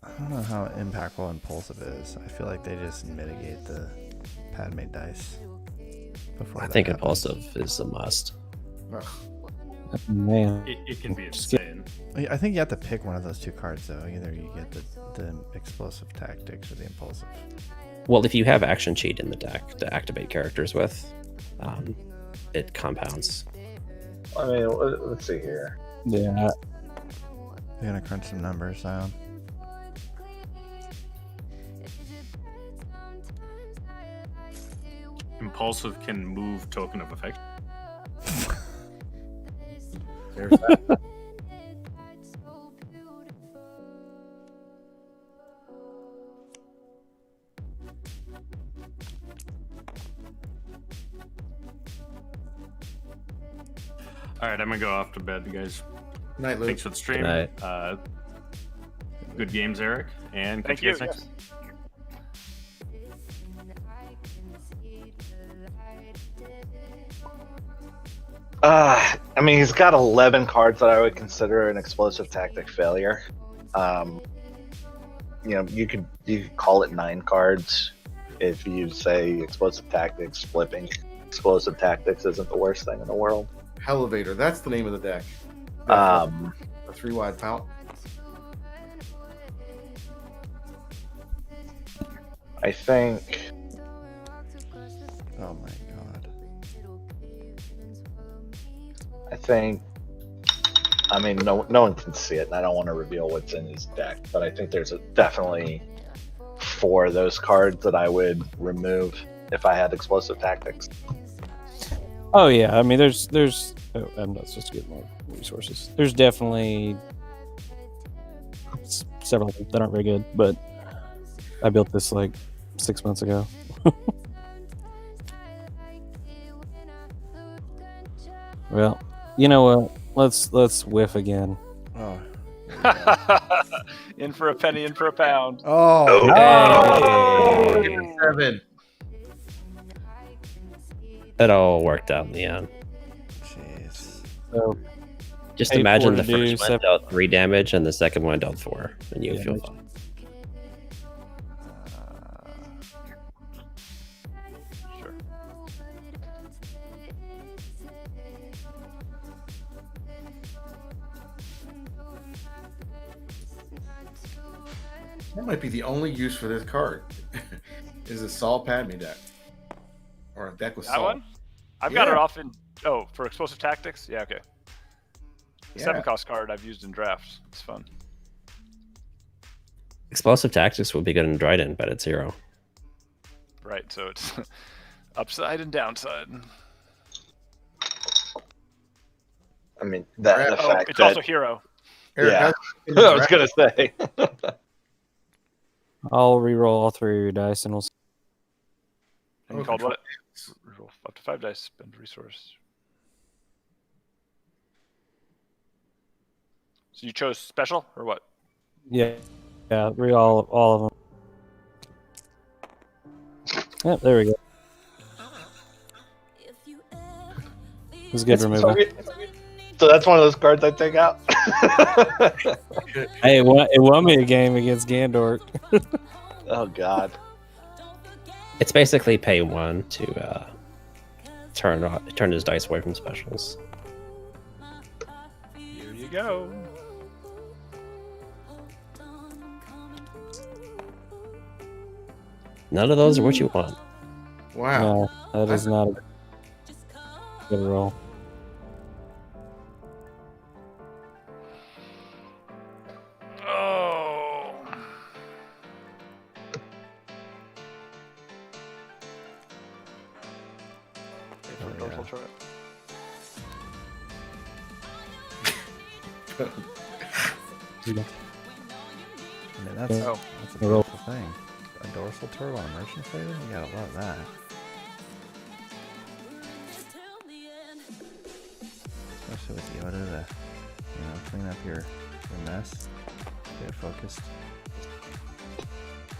I don't know how impactful impulsive is. I feel like they just mitigate the Padme dice. Before I that think happens. impulsive is a must. Ugh. Man, It can be insane. I think you have to pick one of those 2 cards though. Either you get the explosive tactics or the impulsive. Well, if you have action cheat in the deck to activate characters with, it compounds. I mean, let's see here. yeah. You're gonna crunch some numbers down. Impulsive can move token of effect. There's that. All right, I'm gonna go off to bed, guys. Night, Luke. Thanks for the stream. Good Good games, Eric, and Thank catch you you. guys next. I mean, he's got 11 cards that I would consider an explosive tactic failure. You could call it 9 cards. if you say explosive tactics, flipping explosive tactics isn't the worst thing in the world. Elevator. That's the name of the deck. A 3-wide pout. I think. Oh my god. I mean, no one can see it, and I don't want to reveal what's in his deck, but I think there's definitely 4 of those cards that I would remove if I had explosive tactics. Oh yeah, I mean, there's. Oh, I'm not supposed to get more resources. There's definitely several of them that aren't very good, but I built this like 6 months ago. Well, you know what? Let's whiff again. Oh. In for a penny, in for a pound. Oh. Hey. 7. It all worked out in the end. Jeez. So Just 8, imagine 4 the to do, first one 7. dealt 3 damage and the second one dealt 4, and you Yeah, feel makes- fine. Sure. That might be the only use for this card. Is a Saul Padme deck. Or a deck with That Saul. one? I've got Yeah. it off in. Oh, for explosive tactics? Yeah, okay. Yeah. 7-cost card I've used in drafts. It's fun. Explosive tactics would be good in Dryden, but it's 0. Right, so it's upside and downside. I mean, the Oh, fact It's that also hero. Eric, Yeah. how's- I was gonna say. I'll re-roll all 3 of your dice, and we'll. And Oh, called control. what? Reroll up to 5 dice, spend resource. So you chose special or what? Yeah, re-roll all of them. Yep, there we go. This is good removal. So that's one of those cards I take out. Hey, it won me a game against Gandork. Oh God. It's basically pay 1 to turn his dice away from specials. Here you go. None of those are what you want. Wow. No, that is not a good roll. Oh. Dorsal turret. I mean, that's Oh. a beautiful thing. A dorsal turtle on a merchant trader? You gotta love that. Especially with Yoda to, clean up your mess. Get focused.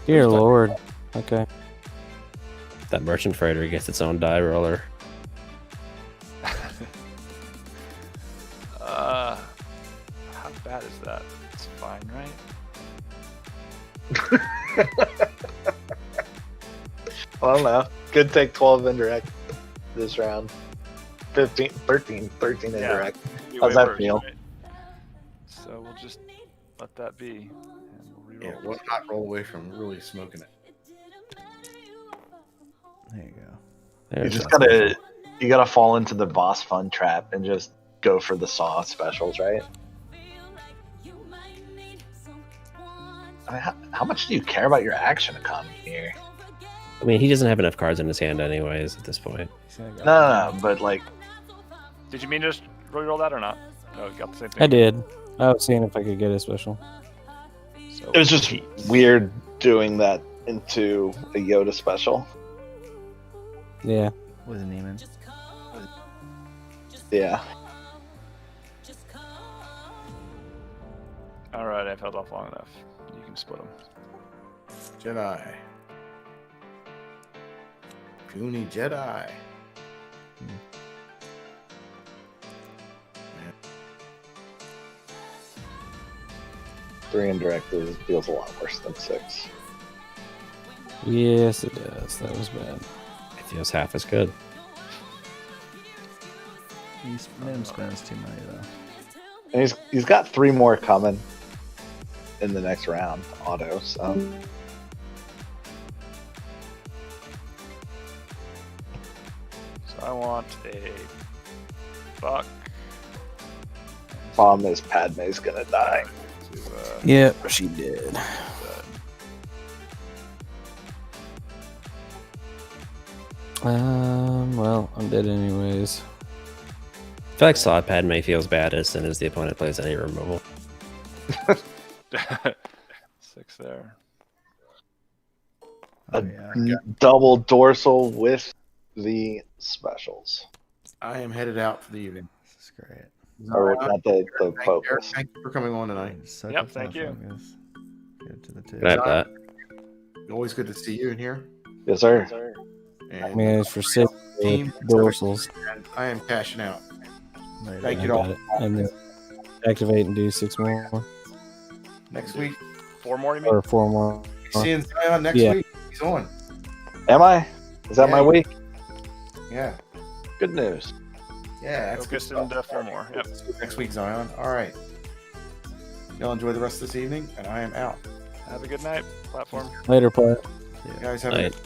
Dear Lord. Okay. That merchant freighter gets its own die roller. How bad is that? It's fine, right? I don't know. Could take 12 indirect this round. 13 indirect. Be How's way that feel? right? So we'll just let that be, and we'll Yeah, reroll. one hot roll away from really smoking it. There you go. There's You just that. gotta fall into the boss fun trap and just go for the saw specials, right? I mean, how much do you care about your action economy here? I mean, he doesn't have enough cards in his hand anyways at this point. He's gonna go. No, but like, Did you mean to just reroll that or not? No, you got the same thing. I did. I was seeing if I could get a special. So, it was just weird doing that into a Yoda special. Yeah. With Neiman. Yeah. all right, I've held off long enough. You can split them. Jedi. Puny Jedi. Three indirect feels a lot worse than 6. Yes, it does. That was bad. It feels half as good. He spends too many though. And he's got 3 more coming in the next round, auto. So So I want a buck. problem is Padme's gonna die. To, Yep, she did. Well, I'm dead anyways. I feel like Slot Padme feels bad as soon as the opponent plays any removal. 6 there. Oh, A yeah. double dorsal with the specials. I am headed out for the evening. This is great. Or not the Eric, focus. thank you for coming on tonight. Soak Yep, up thank that you. focus. Good to the tip. Good night, Pat. Always good to see you in here. Yes, sir. And Managed for 6 Team dorsals. I am cashing out. Later. Thank I you got all. it. And then activate and do 6 more. Next week. 4 more, you mean? Or 4 more. Seeing Zion next Yeah. week. He's on. Am I? Is that my Yeah. week? Yeah. Good news. Yeah. That's Focus good and stuff. 4 more. Yep. Next week, Zion. All right. Y'all enjoy the rest of this evening, and I am out. Have a good night, platform. Later, Pat. You guys have Night.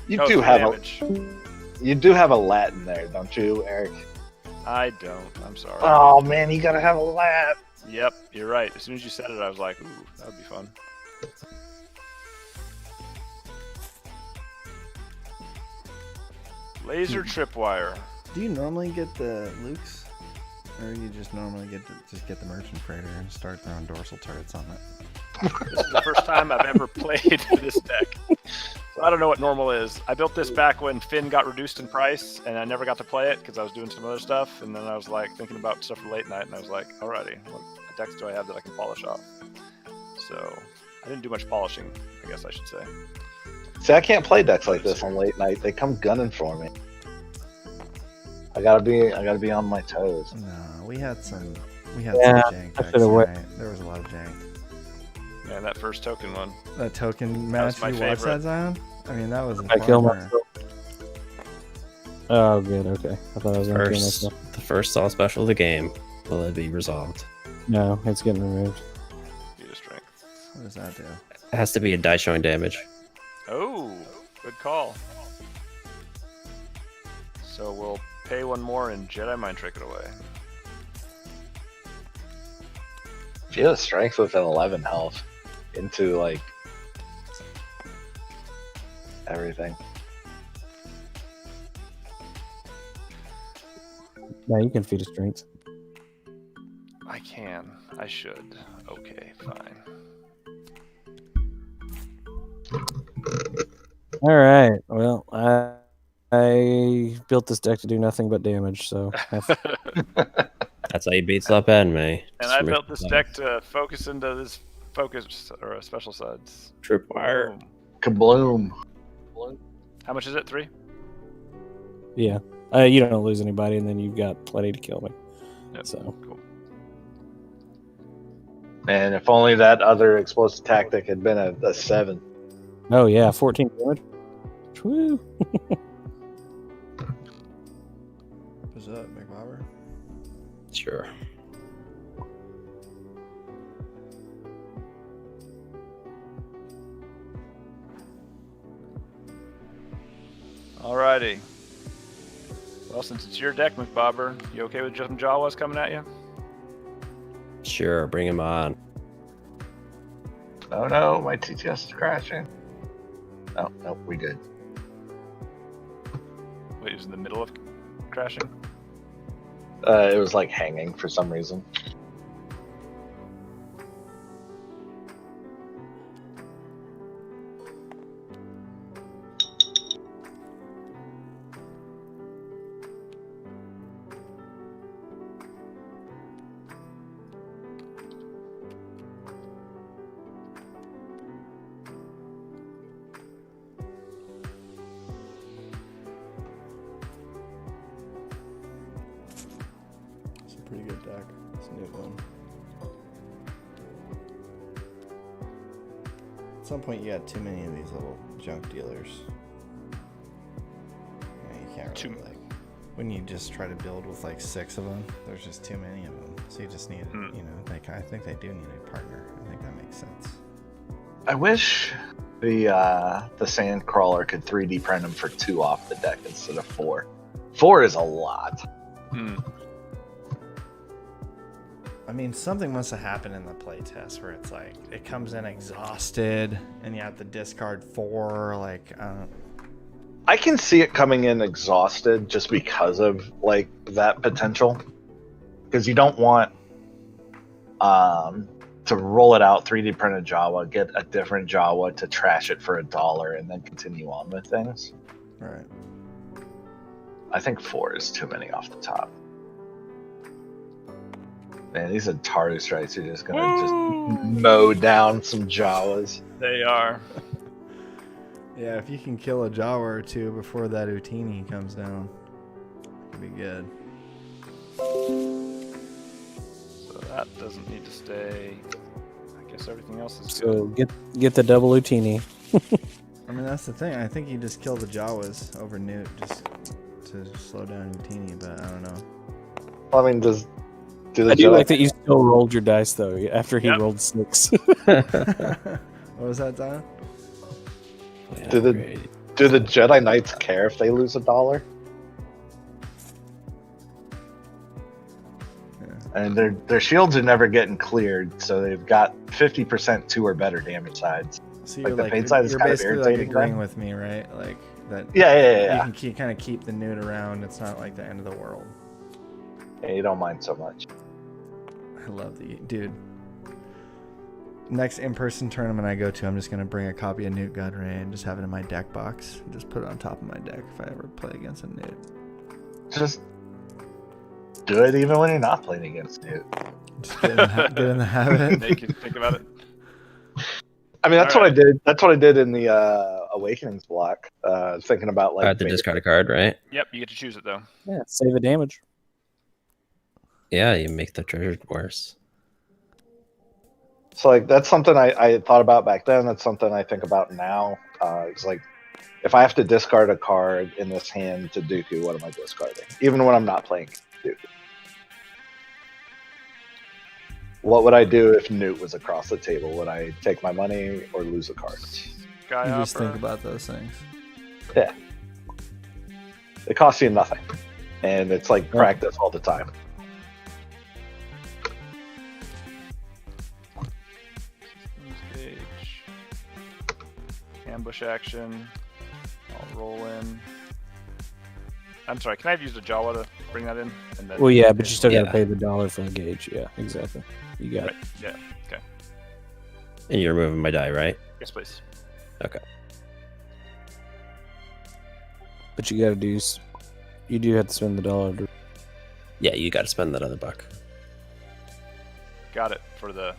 You Oh, do 3 have damage. you do have a Latin there, don't you, Eric? I don't. I'm sorry. Oh man, you gotta have a lat. Yep, you're right. As soon as you said it, I was like, ooh, that would be fun. Laser tripwire. Do you normally get the Lukes? Or you just normally get the Merchant Freighter and start throwing dorsal turrets on it? This is the first time I've ever played this deck. So I don't know what normal is. I built this back when Finn got reduced in price, and I never got to play it because I was doing some other stuff. And then I was like thinking about stuff for late night, and I was like, alrighty, what decks do I have that I can polish off? So I didn't do much polishing, I guess I should say. See, I can't play decks like this on late night. They come gunning for me. I gotta be on my toes. No, we had some Yeah, jank I decks should've went- tonight. There was a lot of jank. Man, that first token one. That token That match was my you watched favorite. that, Zion? I mean, that was a I kill fun myself. Oh, good. Okay. I thought I was going to kill First, myself. the first Saw special of the game. Will it be resolved? No, it's getting removed. Beat of strength. What does that do? It has to be a die showing damage. Oh, good call. So we'll pay 1 more and Jedi Mind Trick it away. If you have a strength with an 11 health into like everything. No, you can feed a strength. I can. I should. Okay, fine. All right. Well, I built this deck to do nothing but damage, so That's how you beat Slot Padme. And I built this deck to focus into this focus or special suds. Tripwire. Boom. Kabloom. How much is it? 3? yeah. You don't lose anybody, and then you've got plenty to kill me. Yep. So Cool. Man, if only that other explosive tactic had been a 7. oh yeah, 14 damage. Woo. What's up, McBobber? Sure. Alrighty. Well, since it's your deck, McBobber, you okay with some Jawas coming at you? Sure, bring him on. Oh no, my TTS is crashing. Oh, no, we good. Wait, it was in the middle of crashing? It was like hanging for some reason. It's a pretty good deck. It's a new one. some point you got too many of these little junk dealers. You can't really, like, when you just try to build with like 6 of them, there's just too many of them. So you just need, like, I think they do need a partner. I think that makes sense. I wish the sand crawler could 3D print them for 2 off the deck instead of 4. 4 is a lot. I mean, something must have happened in the playtest where it's like it comes in exhausted and you have to discard 4. Like, I can see it coming in exhausted just because of like that potential. Because you don't want to roll it out 3D printed Jawa, get a different Jawa to trash it for $1, and then continue on with things. right. I think 4 is too many off the top. Man, these Ataru strikes are just gonna just mow down some Jawas. They are. Yeah, if you can kill a Jawa or 2 before that Utini comes down, it'd be good. So that doesn't need to stay. I guess everything else is So good. get the double Utini. I mean, that's the thing. I think you just kill the Jawas over Newt just to slow down Utini, but I don't know. Well, I mean, do the I do Jedi like that you still rolled your dice though after he Yep. rolled 6. What was that, Don? do the Jedi Knights care if they lose $1? And their shields are never getting cleared, so they've got 50% 2 or better damage sides. So Like, you're the like, paid side is you're kind of basically like irritating agreeing them. with me, right? Like that. Yeah. You can kind of keep the Newt around. It's not like the end of the world. Yeah, you don't mind so much. I love the dude. Next in-person tournament I go to, I'm just gonna bring a copy of Newt Gunray and just have it in my deck box and just put it on top of my deck if I ever play against a Newt. Just do it even when you're not playing against Newt. Just get in the habit. Make you think about it. I mean, that's All what right. I did. That's what I did in the Awakenings block. Thinking about I like have to discard a card, right? Yep, you get to choose it though. Yeah, save the damage. Yeah, you make the treasure worse. So like that's something I thought about back then. That's something I think about now. It's like if I have to discard a card in this hand to Dooku, what am I discarding? Even when I'm not playing Dooku. What would I do if Newt was across the table? Would I take my money or lose a card? Sky You just Opera. think about those things. Yeah. It costs you nothing. And it's like practice all the time. Stage. Ambush action. I'll roll in. I'm sorry, can I have used a Jawa to bring that in? And then, Well, yeah, but you still got to Yeah. pay the $1 for engage. Yeah, exactly. You got Right, yeah, okay. And you're removing my die, right? Yes, please. Okay. But you got to do. You do have to spend the $1. Yeah, you got to spend that other buck. Got it for the,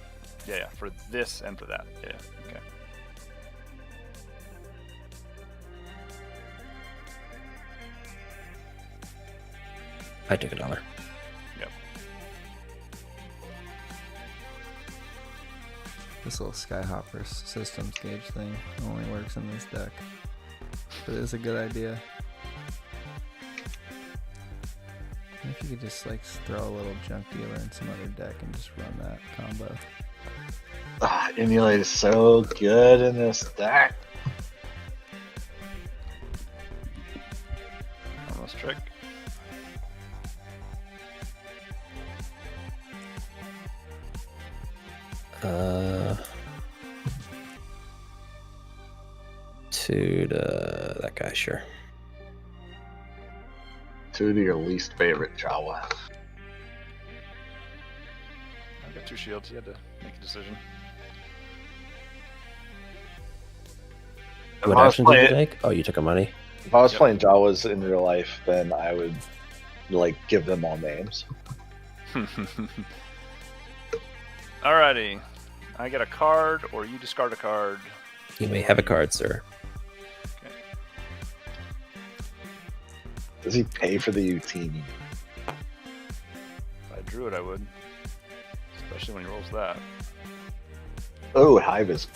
yeah, for this and for that. Yeah, okay. I took $1. Yep. This little Skyhopper systems gauge thing only works in this deck. But it is a good idea. If you could just like throw a little junk dealer in some other deck and just run that combo. Emulate is so good in this deck. Almost trick. To that guy, sure. 2 to your least favorite Jawa. I've got 2 shields. You had to make a decision. What I was action did you playing- take? Oh, you took a money? If I was Yep. playing Jawas in real life, then I would like give them all names. Alrighty. I get a card, or you discard a card. You may have a card, sir. Does he pay for the Utini? If I drew it, I would. Especially when he rolls that. Oh, Hive is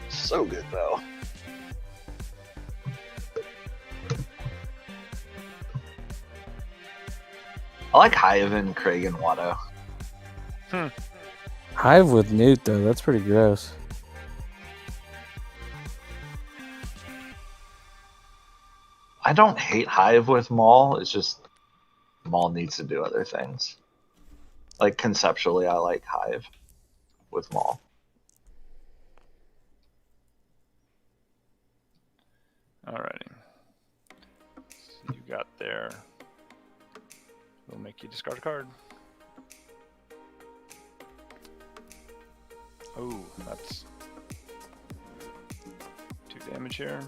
so so good though. I like Hyven, Craig, and Watto. Hive with Newt though, that's pretty gross. I don't hate Hive with Maul. It's just Maul needs to do other things. Like conceptually, I like Hive with Maul. Alrighty. So you got there. We'll make you discard a card. Oh, that's 2 damage here.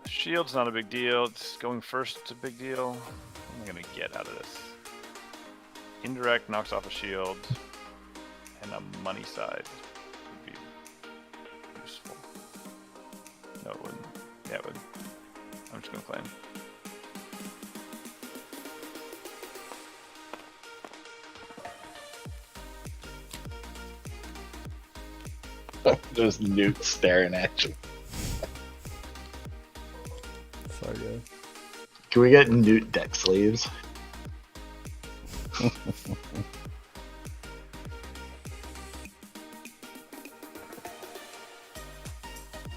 Shield's not a big deal. It's going first. It's a big deal. What am I gonna get out of this? Indirect knocks off a shield, and a money side would be useful. No, it wouldn't. Yeah, it would. I'm just gonna claim. There's Newt staring at you. So good. Can we get Newt deck sleeves?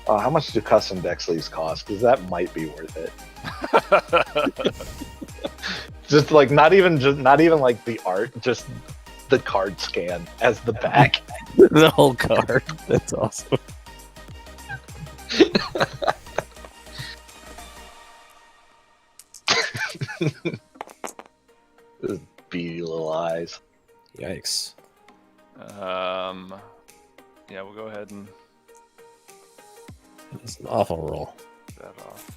Oh, how much do custom deck sleeves cost? Because that might be worth it. Just like not even like the art, just the card scan as the back. The whole card. That's awesome. Those beady little eyes. Yikes. Yeah, we'll go ahead and It's an awful roll. that off.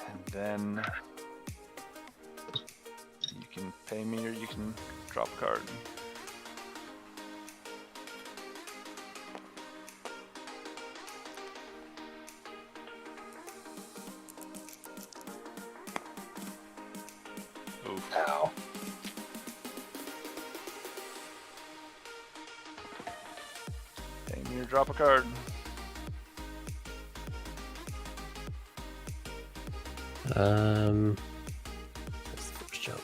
And then you can pay me or you can drop a card. Oof. Ow. Pay me or drop a card. What's the first jump?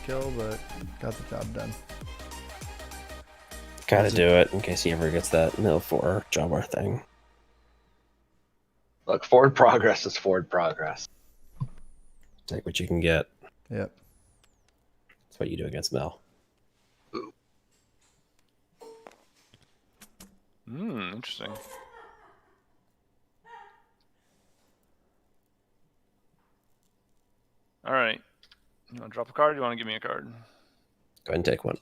Kill, but got the job done. Gotta do it in case he ever gets that mill 4 Jabbar thing. Look, forward progress is forward progress. Take what you can get. Yep. That's what you do against Mel. Interesting. All right. You want to drop a card? Or you want to give me a card? Go ahead and take one.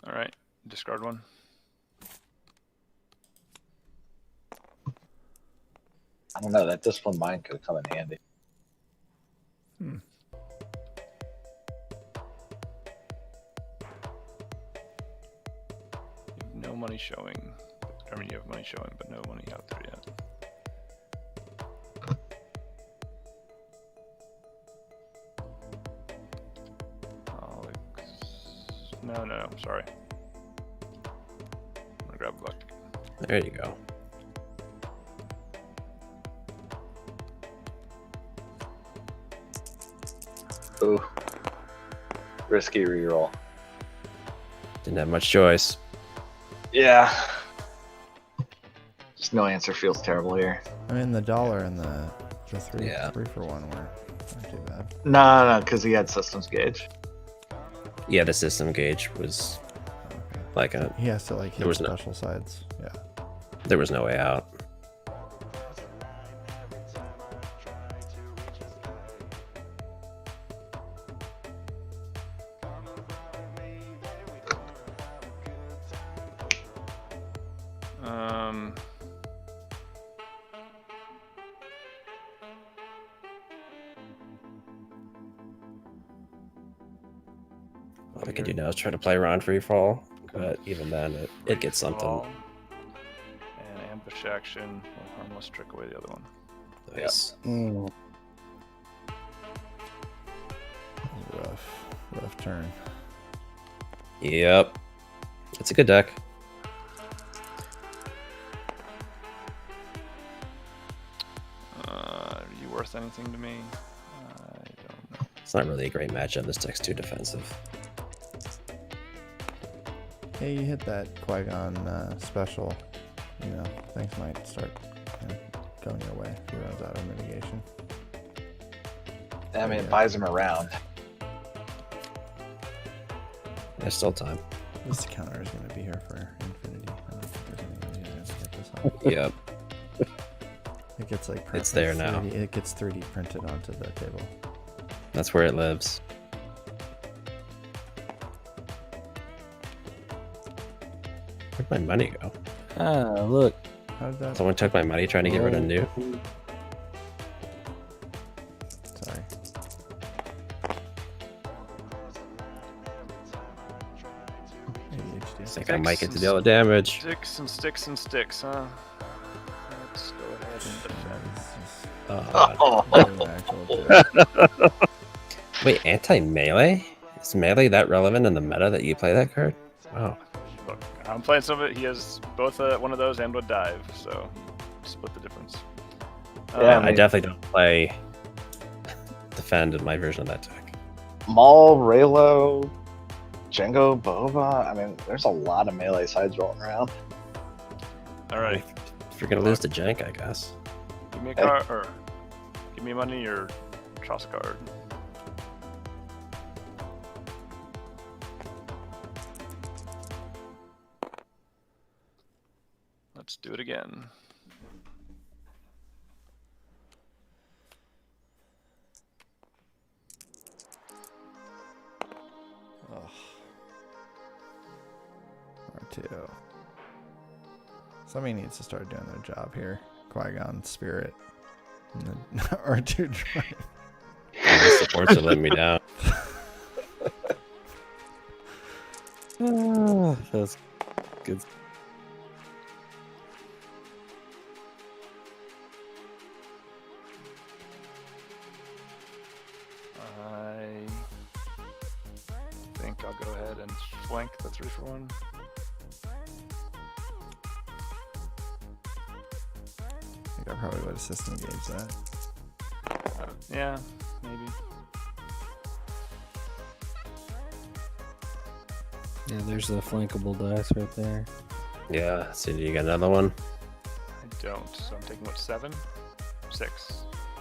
All right. Discard one. I don't know, that discipline mind could come in handy. You have no money showing. I mean, you have money showing, but no money out there yet. No, sorry. I'm gonna grab a buck. There you go. Ooh. Risky reroll. Didn't have much choice. Yeah. Just no answer feels terrible here. I mean, the dollar and the three, Yeah. 3 for 1 were too bad. No, because he had systems gauge. Yeah, the system gauge was Okay. like a. He has to like hit There was no- special sides. Yeah. There was no way out. All we can do now is try to play around free fall, but even then, it gets something. And ambush action will harmless trick away the other one. Nice. Rough turn. Yep. It's a good deck. Are you worth anything to me? I don't know. It's not really a great matchup. This deck's too defensive. Hey, you hit that Qui-Gon special. You know, things might start going your way if he runs out of mitigation. I mean, it buys him around. There's still time. This counter is going to be here for infinity. I don't think there's any reason to get this up. Yep. It gets like It's there now. It gets 3D printed onto the table. That's where it lives. Where'd my money go? Ah, look. How did that? Someone took my money trying to get rid of Newt. Sorry. ADHD. I think I might get to deal the damage. Sticks and sticks and sticks, huh? Let's go ahead and defend. Wait, anti-melee? Is melee that relevant in the meta that you play that card? Wow. Look, I'm playing some of it. He has both one of those and would dive, so split the difference. Yeah, I definitely don't play defend in my version of that deck. Maul, Raylo, Django, Boba. I mean, there's a lot of melee sides rolling around. All right, If you're gonna lose to Jank, I guess. give me a card, or give me money, or toss a card. Let's do it again. Ugh. R2. Somebody needs to start doing their job here. Qui-Gon Spirit. And then R2 Drive. The supports are letting me down. That's good. I think I'll go ahead and flank the 3-for-1. I think I probably would have system gauged that. Yeah, maybe. Yeah, there's the flankable dice right there. Yeah, so do you got another one? I don't. So I'm taking what, 7? 6.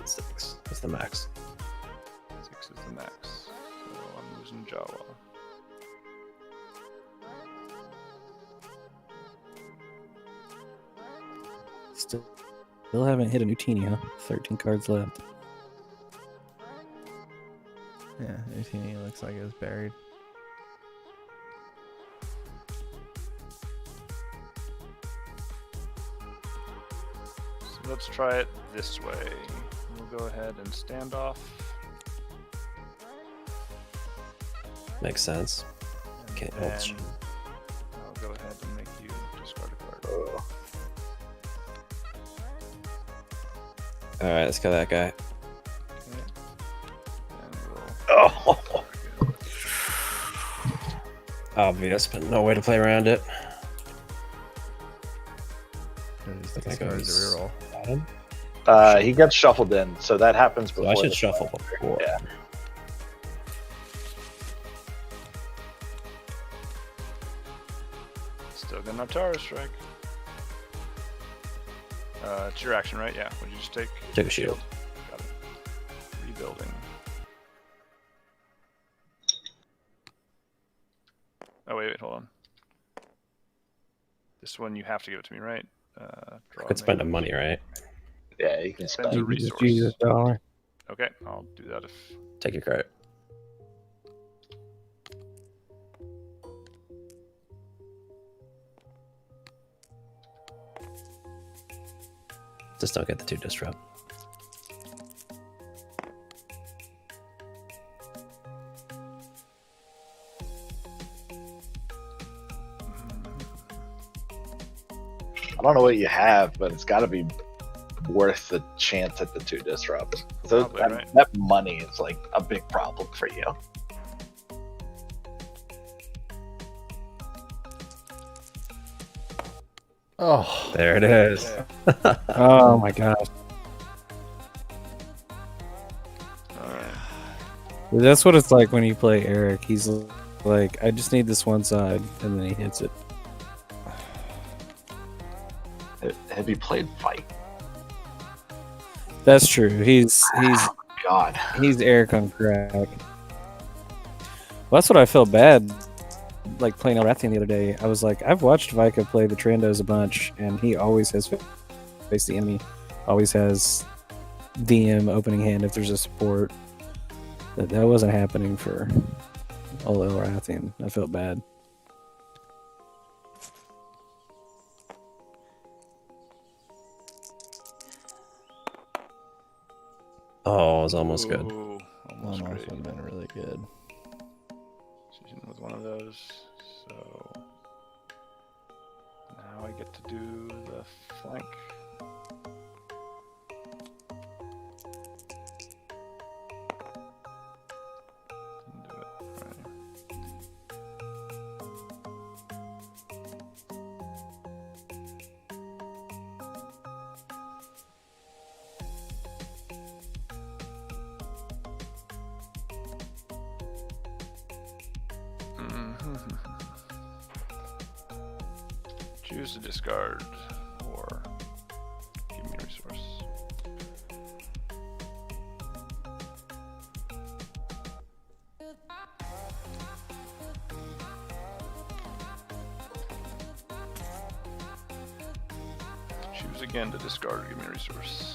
6. That's the max. 6 is the max. So I'm losing Jawa. Still haven't hit a new teeny, huh? 13 cards left. Yeah, 18 looks like it was buried. So let's try it this way. We'll go ahead and stand off. Makes sense. And Okay, then let's- I'll go ahead and make you discard a card. Alright, let's kill that guy. Okay. And we'll Obvious, but no way to play around it. Just I think discard I the was- reroll. He gets shuffled in, so that happens So before. I should the- shuffle before. Yeah. still got an Artara strike. It's your action, right? Yeah. Would you just take Took a shield. Got it. Rebuilding. This one you have to give it to me, right? You could spend a money, right? Yeah, you can Spend spend. a resource. Use a dollar. Okay, I'll do that if. Take your credit. Just don't get the 2 disrupt. I don't know what you have, but it's got to be worth the chance at the 2 disrupts. So Probably, right. that money is like a big problem for you. Oh, There it is. Okay. Oh my gosh. All right. That's what it's like when you play Eric. He's like, I just need this one side, and then he hits it. Have you played Fight? That's true. He's God. Eric on crack. Well, that's what I felt bad. Like playing Elrathian the other day, I was like, I've watched Vika play the Trandos a bunch, and he always has faced the enemy, always has DM opening hand if there's a support. That wasn't happening for all Elrathian. I felt bad. Oh, it was almost good. Ooh, almost almost great. would have been really good. Season with one of those. So now I get to do the flank. Didn't do it. Right. Choose to discard or give me a resource. Choose again to discard or give me a resource.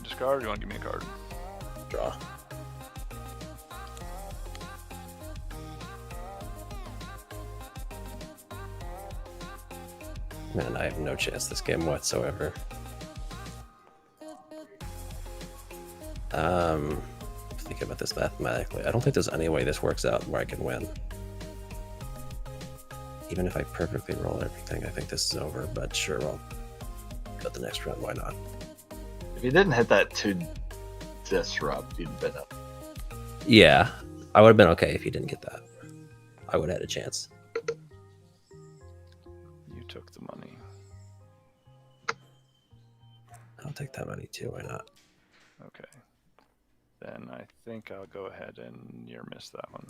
Discard, or you want to give me a card? Draw. Man, I have no chance this game whatsoever. Thinking about this mathematically, I don't think there's any way this works out where I can win. Even if I perfectly roll everything, I think this is over, but sure, I'll go the next round, why not? If you didn't hit that 2 disrupt, you'd been up. Yeah, I would have been okay if you didn't get that. I would have had a chance. You took the money. I'll take that money too, why not? Okay. Then I think I'll go ahead and near miss that one.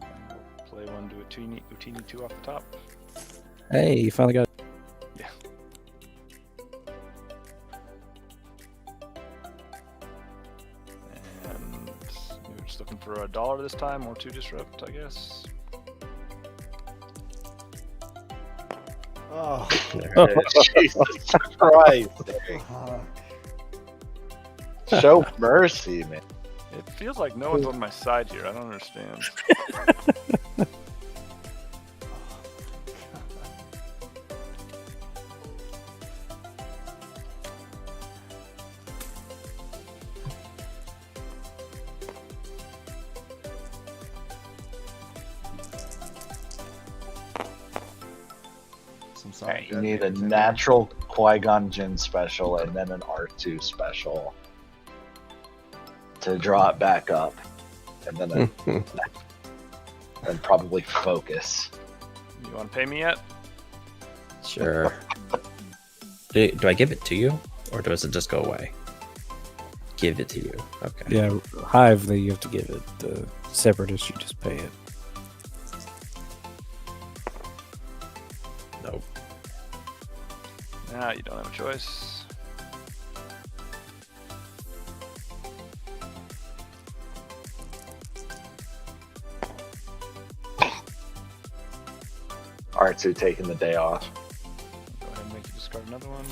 And we'll play one to Utini 2 off the top. Hey, you finally got. Yeah. And we're just looking for $1 this time, or 2 disrupt, I guess. Oh, Jesus Christ. Show mercy, man. It feels like no one's on my side here. I don't understand. some solid You dead need a names in there. natural Qui-Gon Jinn special and then an R2 special to draw it back up. And then and probably focus. You want to pay me yet? Sure. Do I give it to you, or does it just go away? give it to you. Okay. Yeah, Hive, you have to give it. The Separatist, you just pay it. Nope. Nah, you don't have a choice. R2 taking the day off. Go ahead and make you discard another one.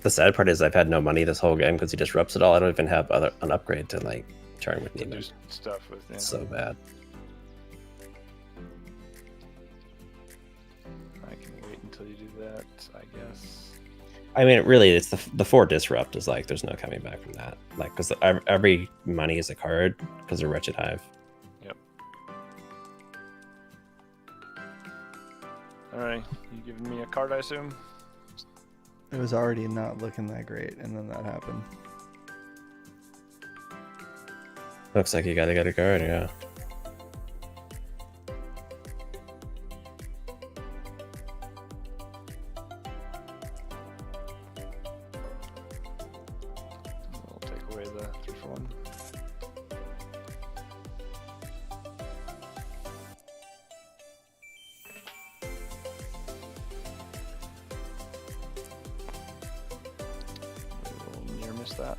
The sad part is I've had no money this whole game because he disrupts it all. I don't even have an upgrade to like turn with To me. do stuff with. Yeah. It's so bad. I can wait until you do that, I guess. I mean, really, it's the 4 disrupt is like there's no coming back from that. Like because every money is a card because of Wretched Hive. Yep. All right, you giving me a card, I assume? It was already not looking that great, and then that happened. Looks like you gotta get a card, yeah. We'll take away the 3 for 1. We will near miss that.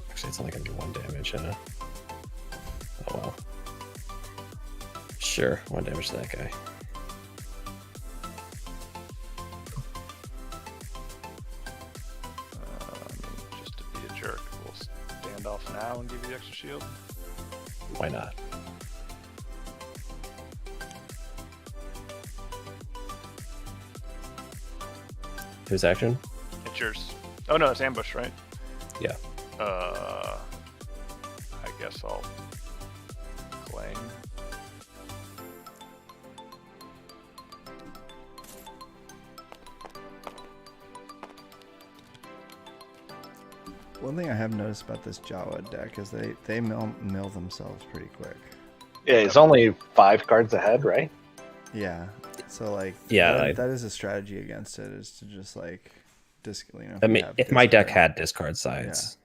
Actually, it's only gonna be 1 damage, huh? Oh well. Sure, 1 damage to that guy. Just to be a jerk, we'll stand off now and give you the extra shield. Why not? Whose action? It's yours. Oh no, it's ambush, right? Yeah. I guess I'll claim. One thing I have noticed about this Jawa deck is they mill themselves pretty quick. Yeah, he's only 5 cards ahead, right? Yeah. So like Yeah, that is a strategy against it, is to just like I mean, if my deck discard. had discard sides,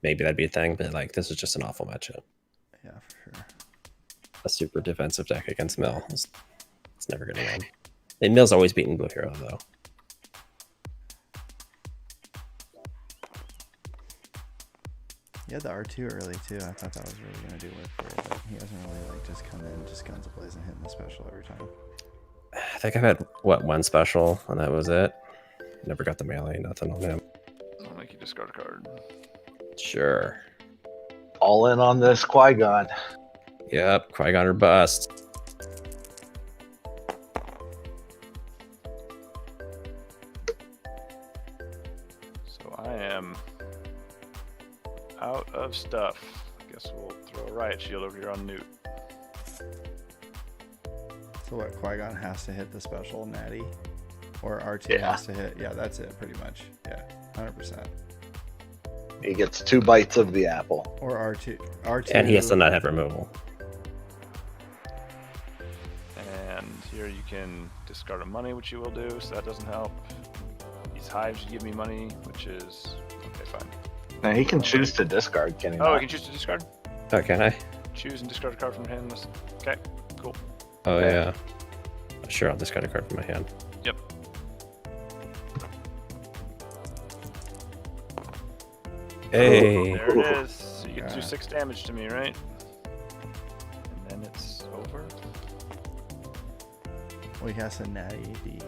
maybe that'd be a thing. But like, this is just an awful matchup. Yeah, for sure. A super defensive deck against Mill. It's never gonna win. And Mill's always beaten Blue Hero though. Yeah, the R2 early too. I thought that was really gonna do work for it, but he doesn't really like just come in, just guns blazing, hitting the special every time. I think I've had one special, and that was it. Never got the melee, nothing on him. I'll make you discard a card. Sure. All in on this Qui-Gon. Yep, Qui-Gon or bust. So I am out of stuff. I guess we'll throw a riot shield over here on Newt. So what, Qui-Gon has to hit the special natty? Or R2 Yeah. has to hit? Yeah, that's it, pretty much. Yeah, 100%. He gets 2 bites of the apple. Or R2. And he has to not have removal. And here you can discard a money, which you will do, so that doesn't help. These hives give me money, which is okay, fine. Now he can choose to discard, can he? Oh, not? I can choose to discard. Oh, can I? Choose and discard a card from him. Okay, cool. Oh yeah. Sure, I'll discard a card from my hand. Yep. Hey. There it is. So you get to do Yeah. 6 damage to me, right? And then it's over. Well, he has to natty the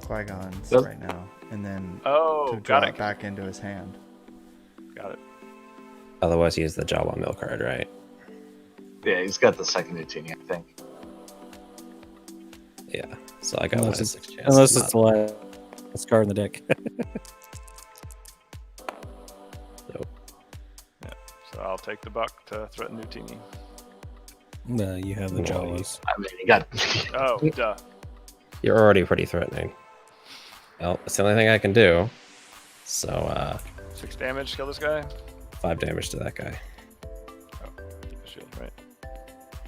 Qui-Gon's Yep. right now, and then Oh, to draw got it it. back into his hand. Got it. Otherwise, he has the Jawa Mill card, right? Yeah, he's got the second Utini, I think. Yeah. So I got one Unless in it's, 6 chance. unless it's the last card in the deck. So I'll take the buck to threaten Nutini. No, you have the Well, Jawas. I mean, he got. Oh, duh. You're already pretty threatening. Well, it's the only thing I can do. So, 6 damage, kill this guy. 5 damage to that guy. Oh, keep the shield, right.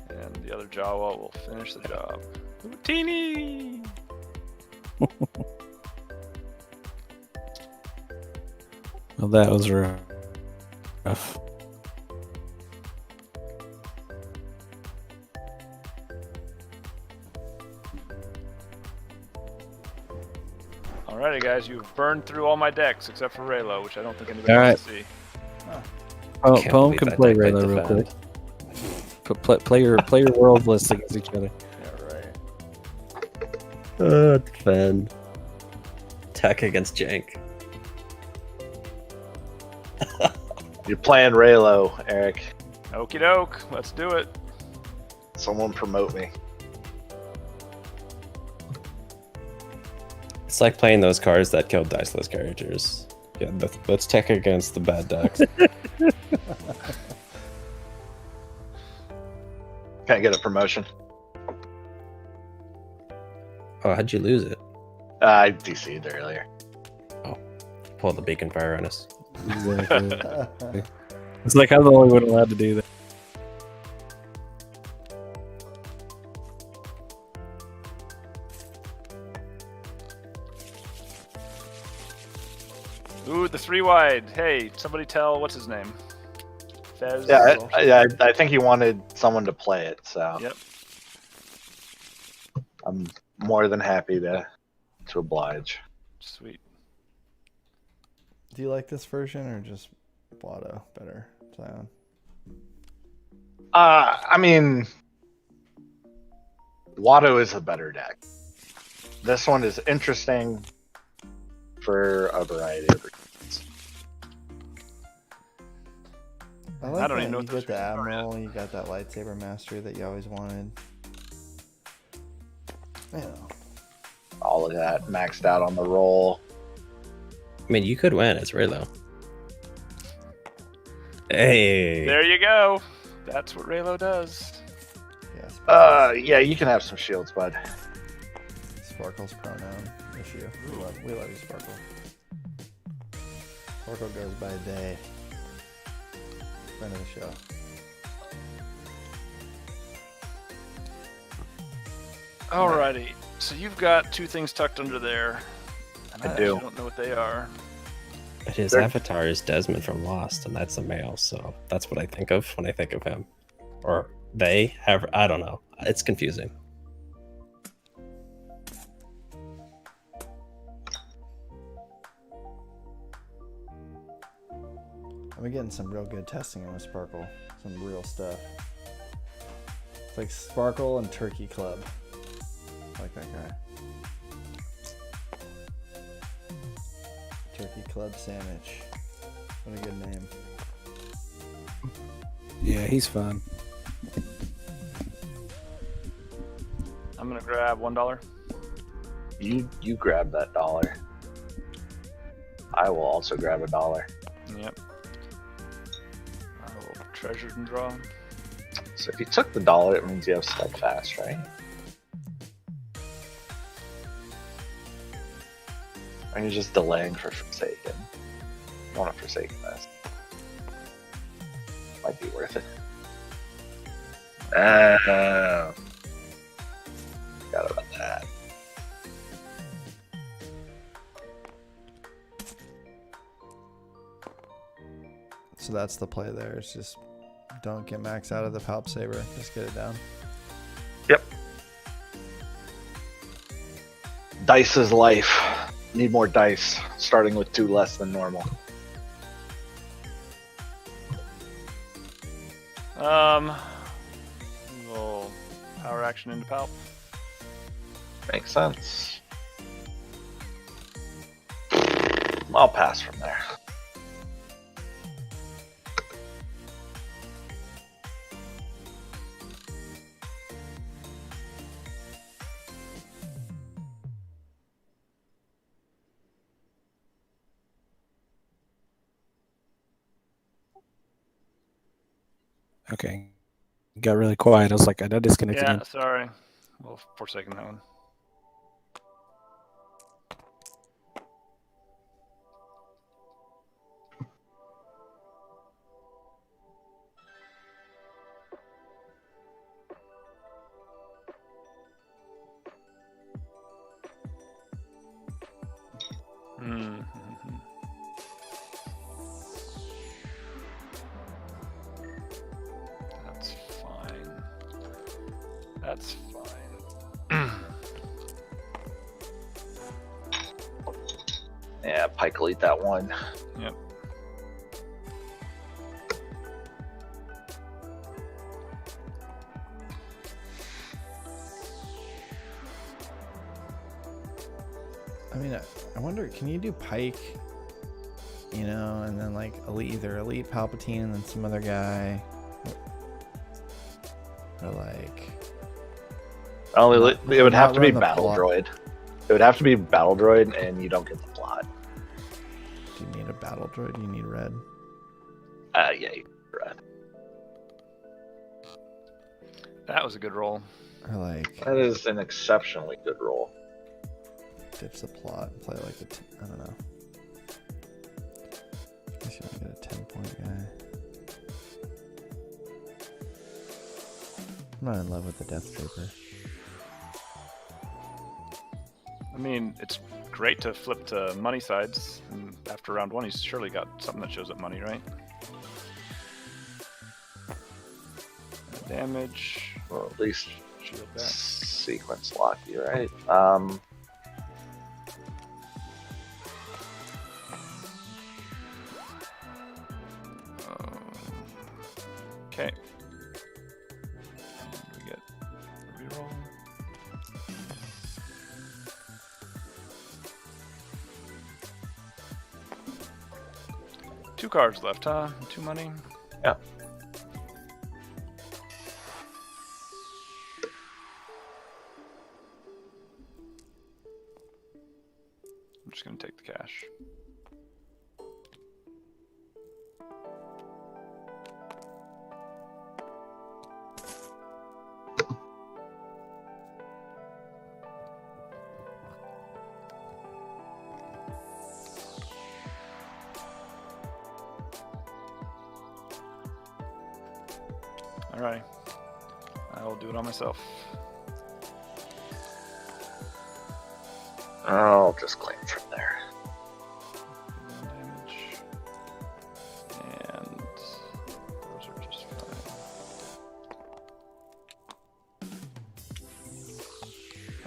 And the other Jawa will finish the job. Teeny! Well, that was rough. Alrighty, guys, you've burned through all my decks except for Raylo, which I don't think anybody All wants to see. Oh, Can't Poem believe can that play deck might Raylo real defend. quick. Play your world list against each other. Yeah, right. Defend. Attack against Jank. You're playing Raylo, Eric. Okie doke, let's do it. Someone promote me. It's like playing those cards that killed diceless characters. Yeah, let's tech against the bad decks. Can't get a promotion. Oh, how'd you lose it? I DC'd earlier. Pull the beacon fire on us. Exactly. It's like I'm the only one allowed to do that. Ooh, the 3 wide. Hey, somebody tell what's his name? Fez. Yeah, I think he wanted someone to play it, so Yep. I'm more than happy to oblige. Sweet. Do you like this version or just Blotto better? Zion. I mean, Watto is a better deck. This one is interesting for a variety of reasons. I like I don't that even know you what those get the are yet. Admiral, you got that lightsaber mastery that you always wanted. You know. All of that maxed out on the roll. I mean, you could win. It's Raylo. Hey. There you go. That's what Raylo does. Yes. Yeah, you can have some shields, bud. Sparkle's pronoun issue. We love you, Sparkle. Sparkle goes by day. Friend of the show. Alrighty. So you've got 2 things tucked under there. And I actually do. don't know what they are. His avatar is Desmond from Lost, and that's a male, so that's what I think of when I think of him. Or they have, I don't know. It's confusing. I've been getting some real good testing in with Sparkle. Some real stuff. It's like Sparkle and Turkey Club. I like that guy. Turkey Club Sandwich. What a good name. Yeah, he's fun. I'm gonna grab $1. You grab that dollar. I will also grab $1. Yep. I will treasure and draw. So if you took the dollar, it means you have steadfast, right? Or you're just delaying for Forsaken. You want to Forsaken this. Might be worth it. Forgot about that. So that's the play there. It's just don't get max out of the Palp Saber. Just get it down. Yep. Dice is life. Need more dice. Starting with 2 less than normal. Little power action into Palp. Makes sense. I'll pass from there. Okay. Got really quiet. I was like, I disconnected Yeah, him. sorry. Well, Forsaken that one. Mm-hmm. That's fine. That's fine. Yeah, Pike will eat that one. Yep. I mean, I wonder, can you do Pike, you know, and then like either Elite Palpatine and then some other guy, or like. Oh, Not- it would have not to be run the Battle plot. Droid. It would have to be Battle Droid, and you don't get the plot. Do you need a battle droid? Do you need red? Yeah, you right. That was a good roll. Or like That is an exceptionally good roll. dips the plot and play like I don't know. I guess you want to get a 10-point guy. I'm not in love with the Death Trooper. I mean, it's great to flip to money sides, and after round 1, he's surely got something that shows up money, right? Damage, Well, at least shield back. sequence lock you, right? Okay. We get a reroll. Two cards left, huh? 2 money. Yeah. I'm just gonna take the cash. Alright. I will do it on myself. I'll just claim from there. 1 damage. And those are just fine.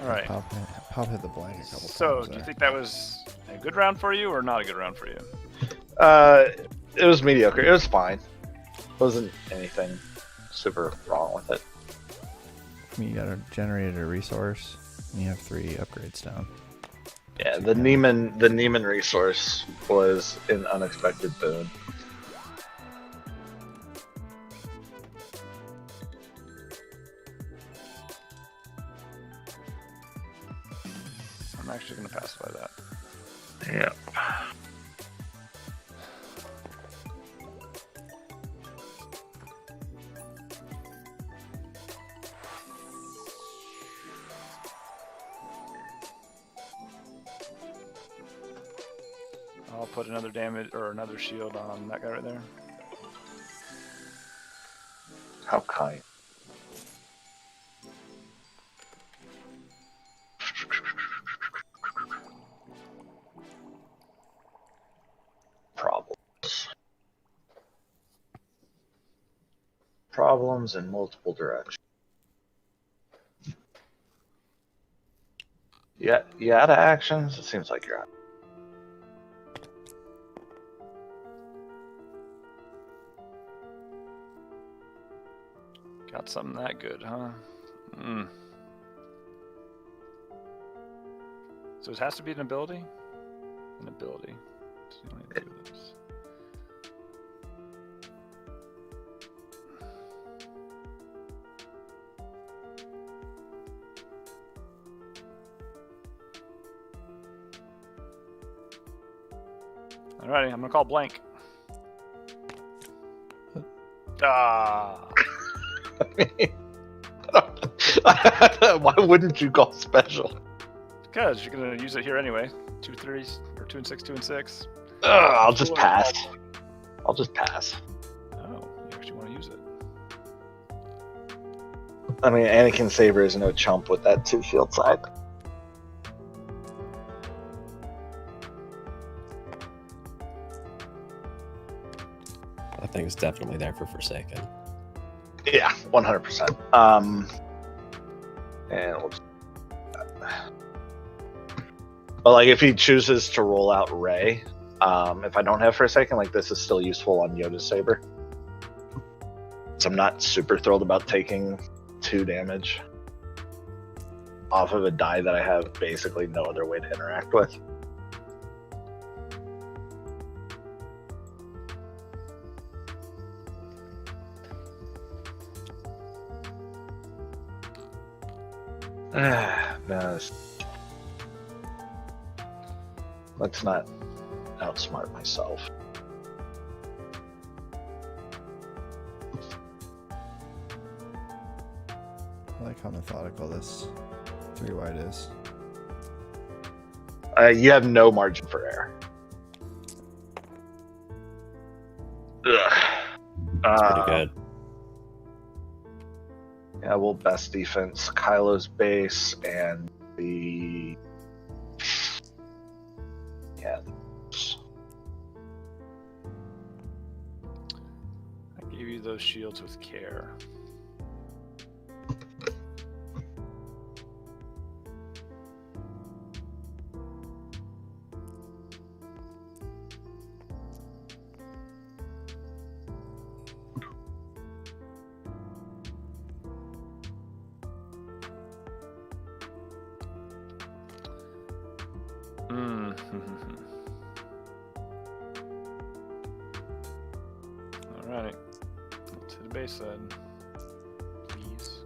Alright. Pop hit the blank a couple So, times. do you think that was a good round for you or not a good round for you? It was mediocre. It was fine. Wasn't anything super wrong with it. You gotta generate a resource, and you have 3 upgrades down. Yeah, the Neiman resource was an unexpected boon. I'm actually going to pacify that. Yeah. I'll put another damage or another shield on that guy right there. How kind. Problems. Problems in multiple directions. Yeah, you out of actions? It seems like you're out. Got something that good, huh? Mm. So it has to be an ability? An ability. Let's see what I do with this. Alrighty, I'm gonna call blank. Ah. Why wouldn't you call special? Because you're gonna use it here anyway. 2 3s or 2 and 6, 2 and 6. I'll just pass. I'll just pass. Oh, you actually want to use it? I mean, Anakin Saber is no chump with that 2 shield side. think it's definitely there for Forsaken. Yeah, 100%. And we'll but like if he chooses to roll out Ray, if I don't have Forsaken, like this is still useful on Yoda's Saber. So I'm not super thrilled about taking 2 damage off of a die that I have basically no other way to interact with. No, let's not outsmart myself. I like how methodical this 3-wide is. You have no margin for error. It's pretty good. Yeah, well, best defense, Kylo's base, and the I gave you those shields with care. Alright. To the base then. Please.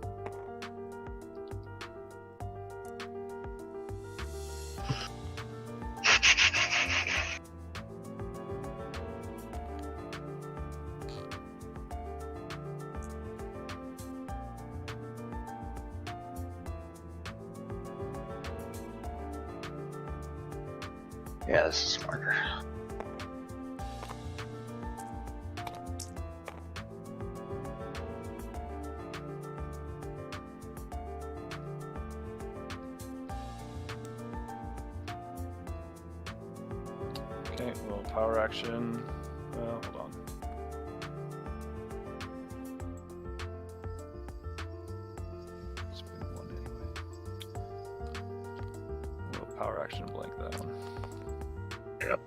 yeah, this is smarter. Okay, well, power action. Well, hold on. Spin 1 anyway. Well, power action blank that one. Yep.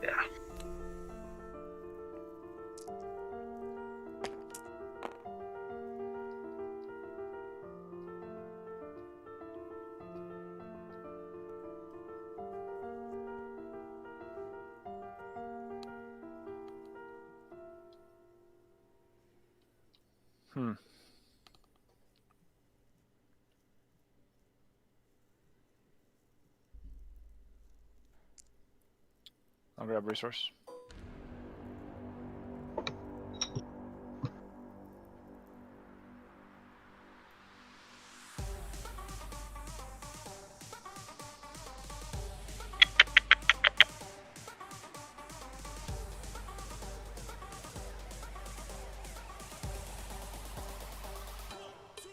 Yeah. I'll grab resource.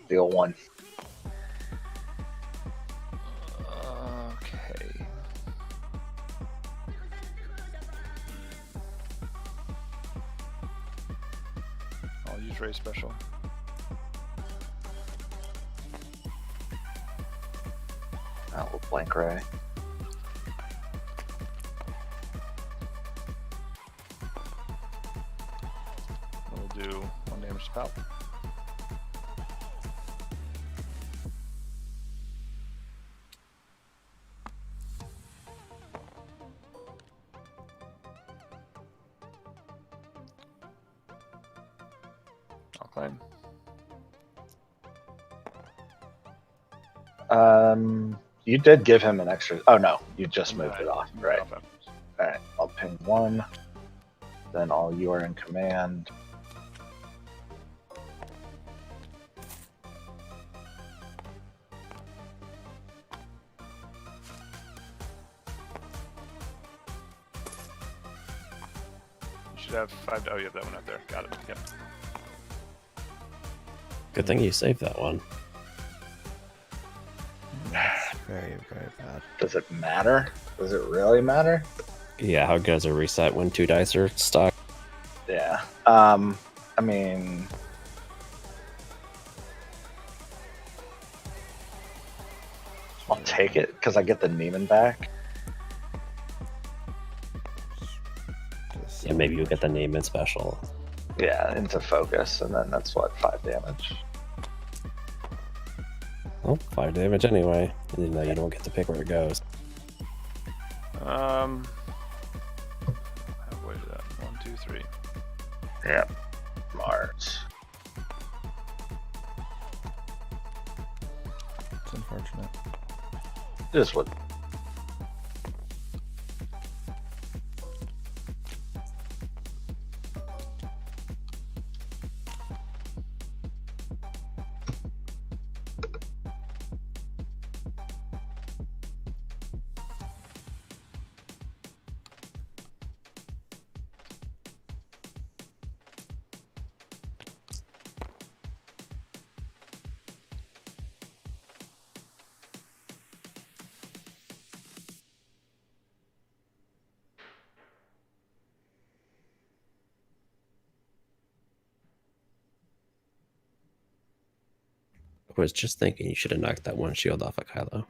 Deal 1. Okay. I'll use Ray special. Out with blank Ray. We'll do 1 damage to Pal. I'll claim. You did give him an extra. Oh no, you just moved Right. it off. Right. Off him. All right. I'll ping 1. Then all you are in command. You should have 5. Oh, you have that one up there. Got it. Yep. Good thing you saved that one. That's very, very bad. Does it matter? Does it really matter? Yeah, how good is a reset when 2 dice are stuck? Yeah. I mean, I'll take it because I get the Neiman back. Yeah, maybe you'll get the name and special. Yeah, into focus, and then that's what, 5 damage. Well, 5 damage anyway. Even though you don't get to pick where it goes. Halfway to that. 1, 2, 3. Yep. Smart. It's unfortunate. Just what. I was just thinking you should have knocked that one shield off of Kylo.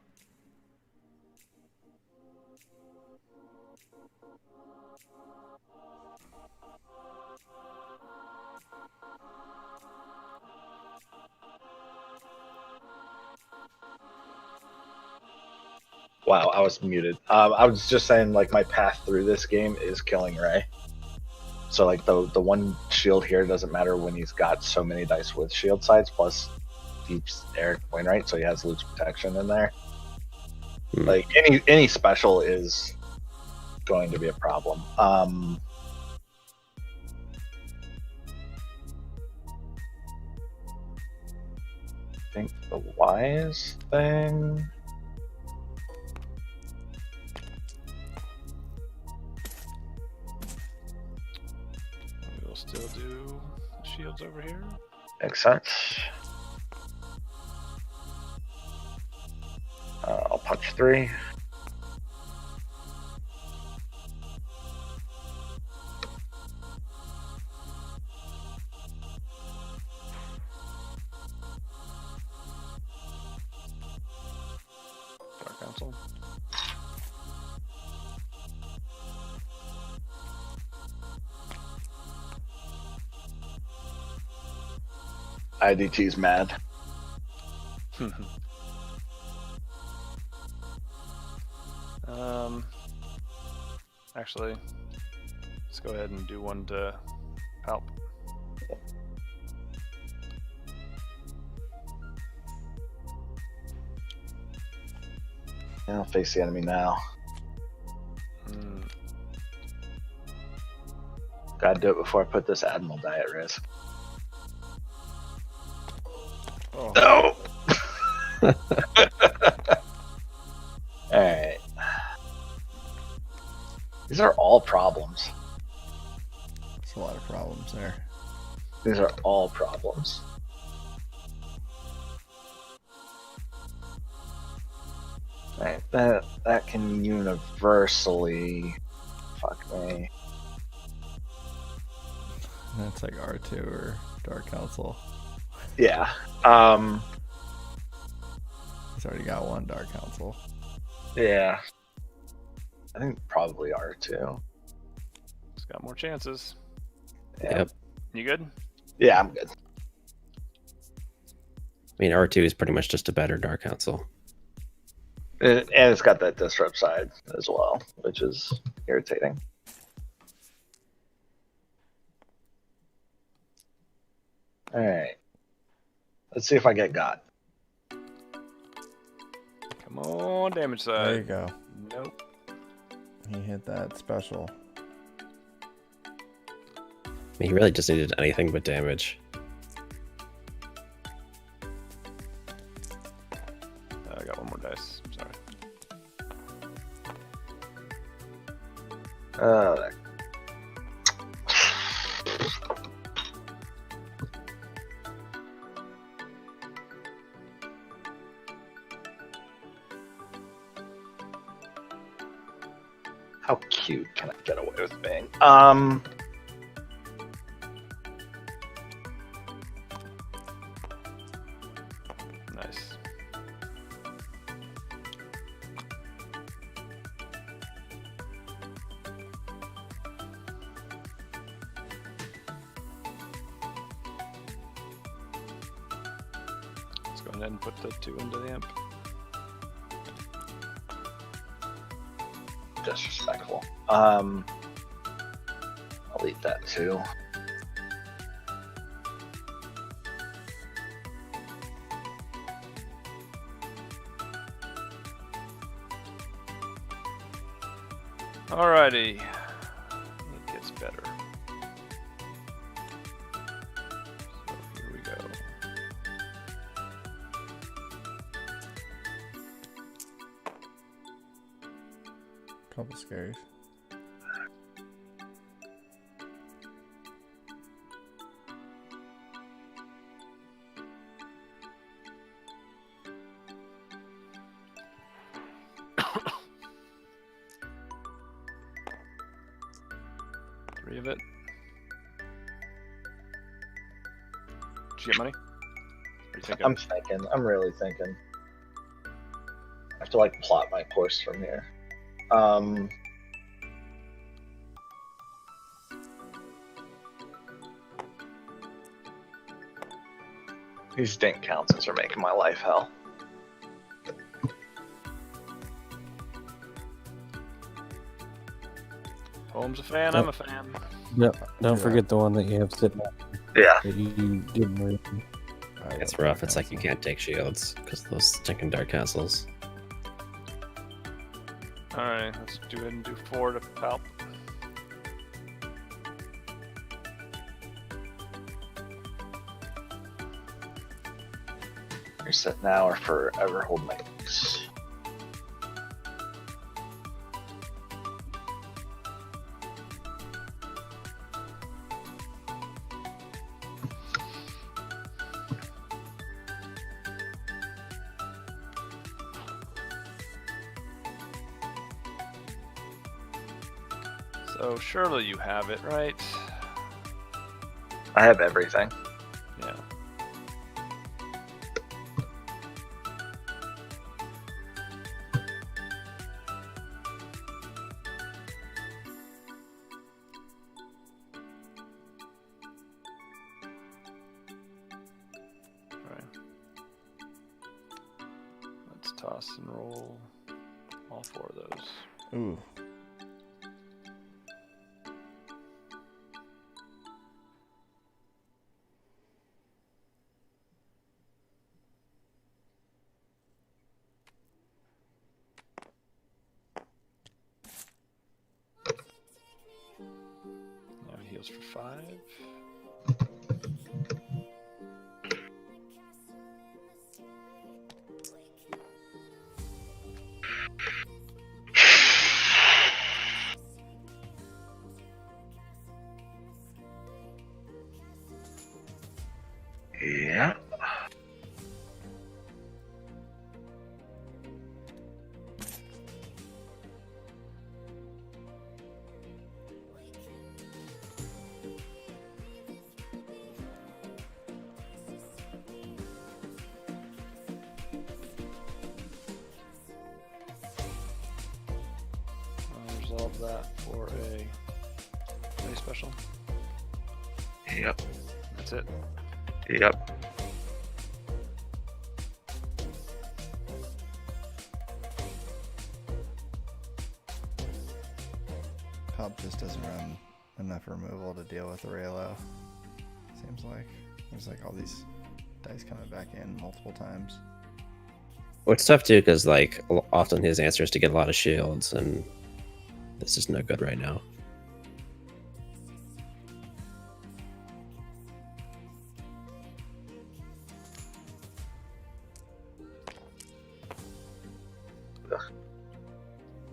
Wow, I was muted. I was just saying, like, my path through this game is killing Ray. So, like, the one shield here doesn't matter when he's got so many dice with shield sides, plus keeps Eric Wainright, so he has Luke's protection in there. Like, any special is going to be a problem. I think the wise thing... We'll still do shields over here. Makes sense. I'll punch 3. Dark Council. IDT's mad. Actually, let's go ahead and do one to help. I'll face the enemy now. Gotta do it before I put this Admiral die at risk. Oh. No! Alright. These are all problems. There's a lot of problems there. These are all problems. Alright, that can universally fuck me. That's like R2 or Dark Council. Yeah. He's already got one Dark Council. Yeah. I think probably R2. It's got more chances. Yeah. Yep. You good? Yeah, I'm good. I mean, R2 is pretty much just a better Dark Council. And it's got that disrupt side as well, which is irritating. Alright. Let's see if I get got. Come on, damage side. There you go. Nope. He hit that special. I mean, he really just needed anything but damage. I got one more dice. Sorry. Oh, How cute can I get away with being? Nice. Let's go ahead and put the 2 into the imp. Disrespectful. I'll eat that too. Alrighty. It gets better. So here we go. Couple scares. Three of it. Did you get money? What are you thinking? I'm thinking. I'm really thinking. I have to like plot my course from here. These dink counts are making my life hell. Holmes a fan, I'm a fan. Yep. Don't forget the one that you have sitting up Yeah. that you didn't read. It's rough. It's like you can't take shields because of those stinking dark castles. Alright, let's do it and do 4 to palp. You're set now or forever hold my peace. So surely you have it, right? I have everything. Yeah. Alright. Let's toss and roll all 4 of those. Ooh. Now he heals for 5. Yeah. I'll resolve that for a special. Yep. That's it. Yep. Pop just doesn't run enough removal to deal with the Raylo. Seems like there's like all these dice coming back in multiple times. Well, it's tough too because like often his answer is to get a lot of shields, and this is no good right now.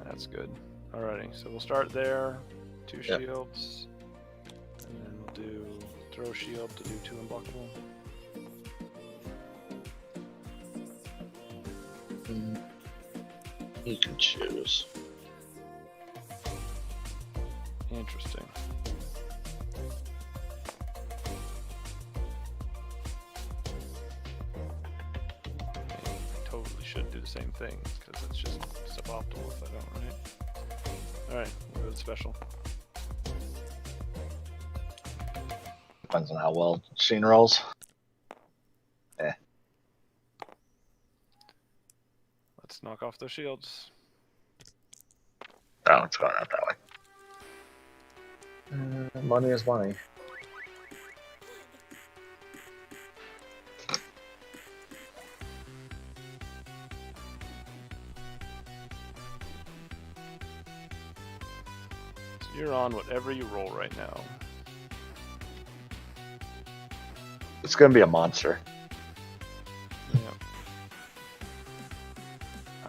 That's good. Alrighty, so we'll start there. 2 Yep. shields. And then we'll do throw shield to do 2 unblockable. You can choose. Interesting. I totally should do the same thing because it's just suboptimal if I don't, right? All right, we'll go to special. Depends on how well Sheen rolls. Let's knock off those shields. Oh, it's going out that way. Money is money. So you're on whatever you roll right now. It's going to be a monster. Yeah.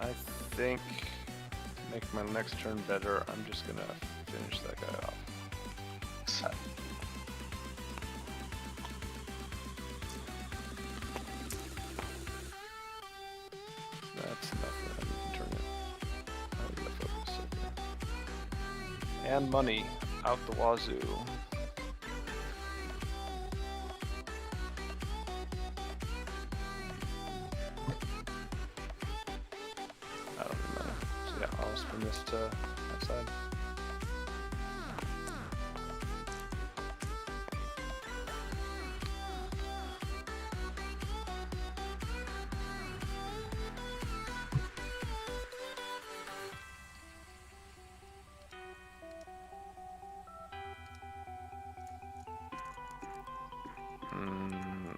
I think to make my next turn better, I'm just gonna finish that guy off. That's nothing. I can turn it. Oh, you gotta focus. Okay. And money out the wazoo. I don't need money. So yeah, I'll spin this to outside.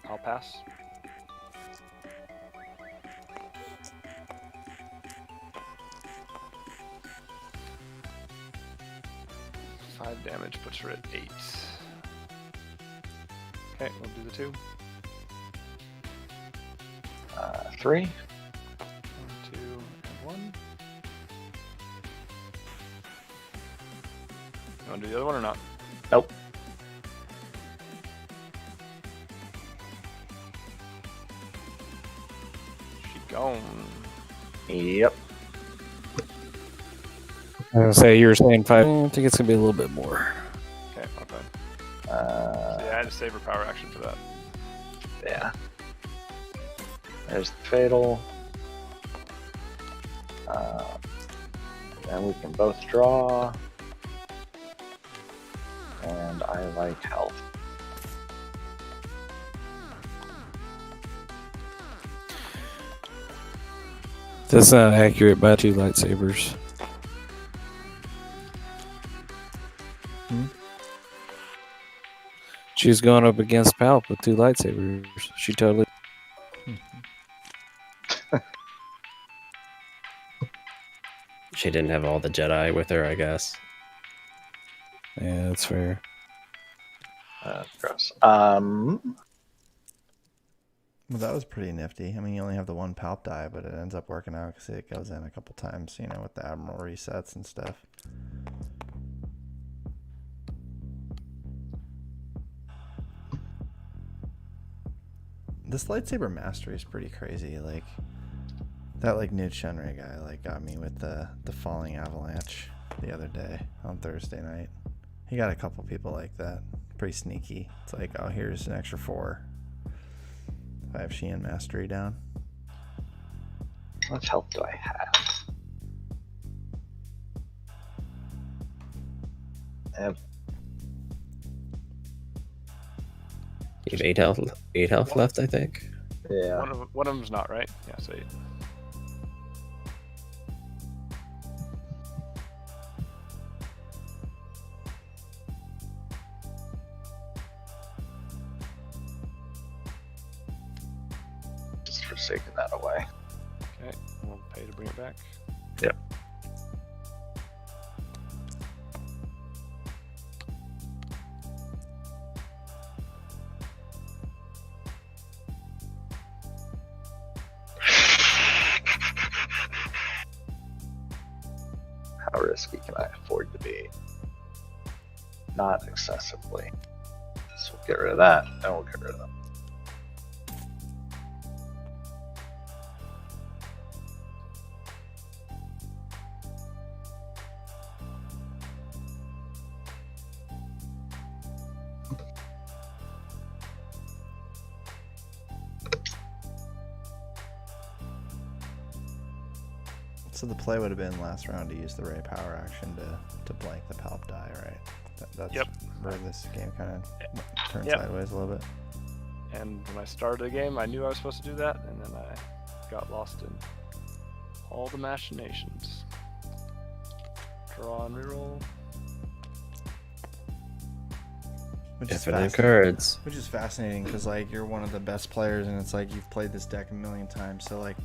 I'll pass. Five damage puts her at 8. Okay, we'll do the 2. 3. 1, 2, and 1. You want to do the other one or not? Nope. She gone. Yep. I was gonna say you were saying 5. I think it's gonna be a little bit more. Okay, okay. So yeah, I had to save her power action for that. Yeah. There's the fatal. Then we can both draw. And I like health. That's not accurate by 2 lightsabers. She's going up against Palp with 2 lightsabers. She totally. She didn't have all the Jedi with her, I guess. Yeah, that's fair. Gross. Well, that was pretty nifty. I mean, you only have the one palp die, but it ends up working out because it goes in a couple times, you know, with the Admiral resets and stuff. This lightsaber mastery is pretty crazy. Like, that, like, Newt Shenray guy, like, got me with the falling avalanche the other day on Thursday night. He got a couple people like that. Pretty sneaky. It's like, oh, here's an extra 4. If I have Sheehan mastery down. How much health do I have? I have You have 8 health left, I think. Yeah. One of them's not, right? Yeah, so 8. Just forsaking that away. Okay, we'll pay to bring it back. Yep. How risky can I afford to be? Not excessively. So we'll get rid of that, and we'll get rid of them. So the play would have been last round to use the Ray power action to blank the Palp die, right? That's Yep. where this game kind of turned Yep. sideways a little bit. And when I started the game, I knew I was supposed to do that, and then I got lost in all the machinations. Draw and reroll. Which is Infinite fascinating. cards. Which is fascinating because like you're one of the best players, and it's like you've played this deck a million times. So like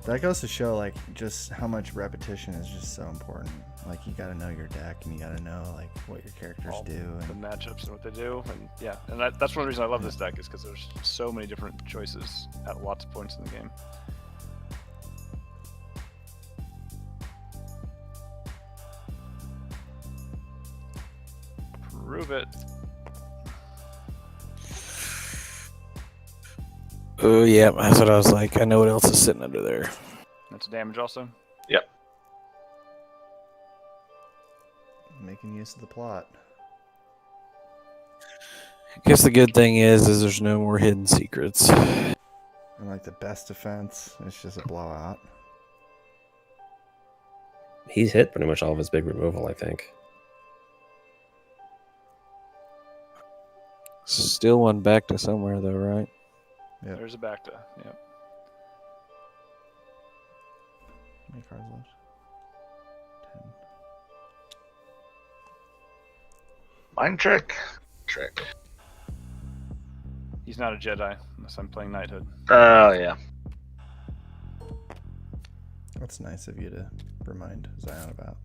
that goes to show like just how much repetition is just so important. Like you got to know your deck, and you got to know like what your characters All do. the And matchups and what they do, and yeah, and that's one reason I love this deck is because there's so many different choices at lots of points in the game. Prove it. Oh yeah, that's what I was like. I know what else is sitting under there. That's damage also. making use of the plot. I guess the good thing is there's no more hidden secrets. And like the best defense, it's just a blowout. He's hit pretty much all of his big removal, I think. Still one back to somewhere though, right? Yep. There's a back to. Yep. How many cards left? 10. Mind trick. Trick. He's not a Jedi unless I'm playing Knighthood. Oh, yeah. That's nice of you to remind Zion about.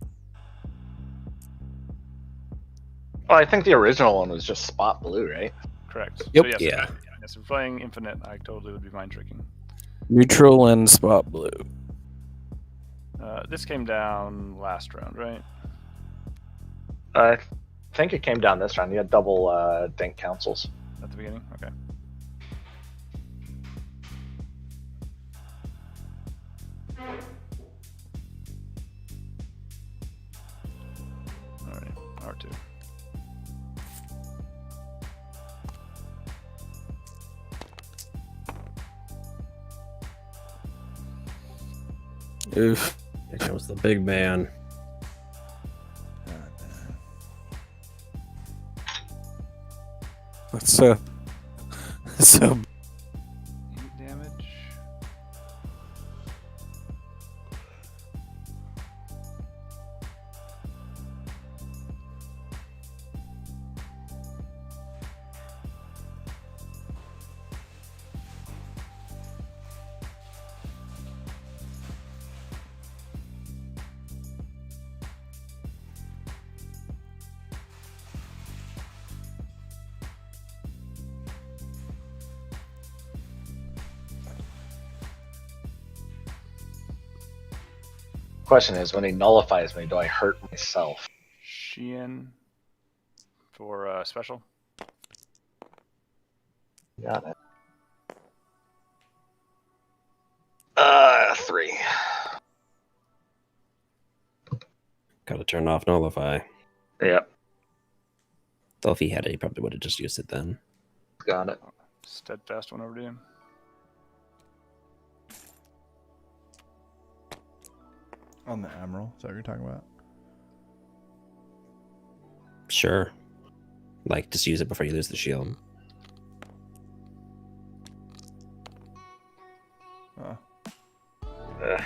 Well, I think the original one was just spot blue, right? Correct. Yep. So yes, Yeah. Yes, if we're playing Infinite, I totally would be mind tricking. Neutral and spot blue. This came down last round, right? I think it came down this round. You had double Dink Councils. At the beginning? Okay. Alright, R2. Oof. Here comes the big man. That's so. So. 8 damage. Question is, when he nullifies me, do I hurt myself? Sheehan for special. Got it. 3. Gotta turn off Nullify. Yep, Though if he had it, he probably would have just used it then. got it. Steadfast one over to him. On the Emerald, is that what you're talking about? Sure. Like, just use it before you lose the shield. Oh. Ugh.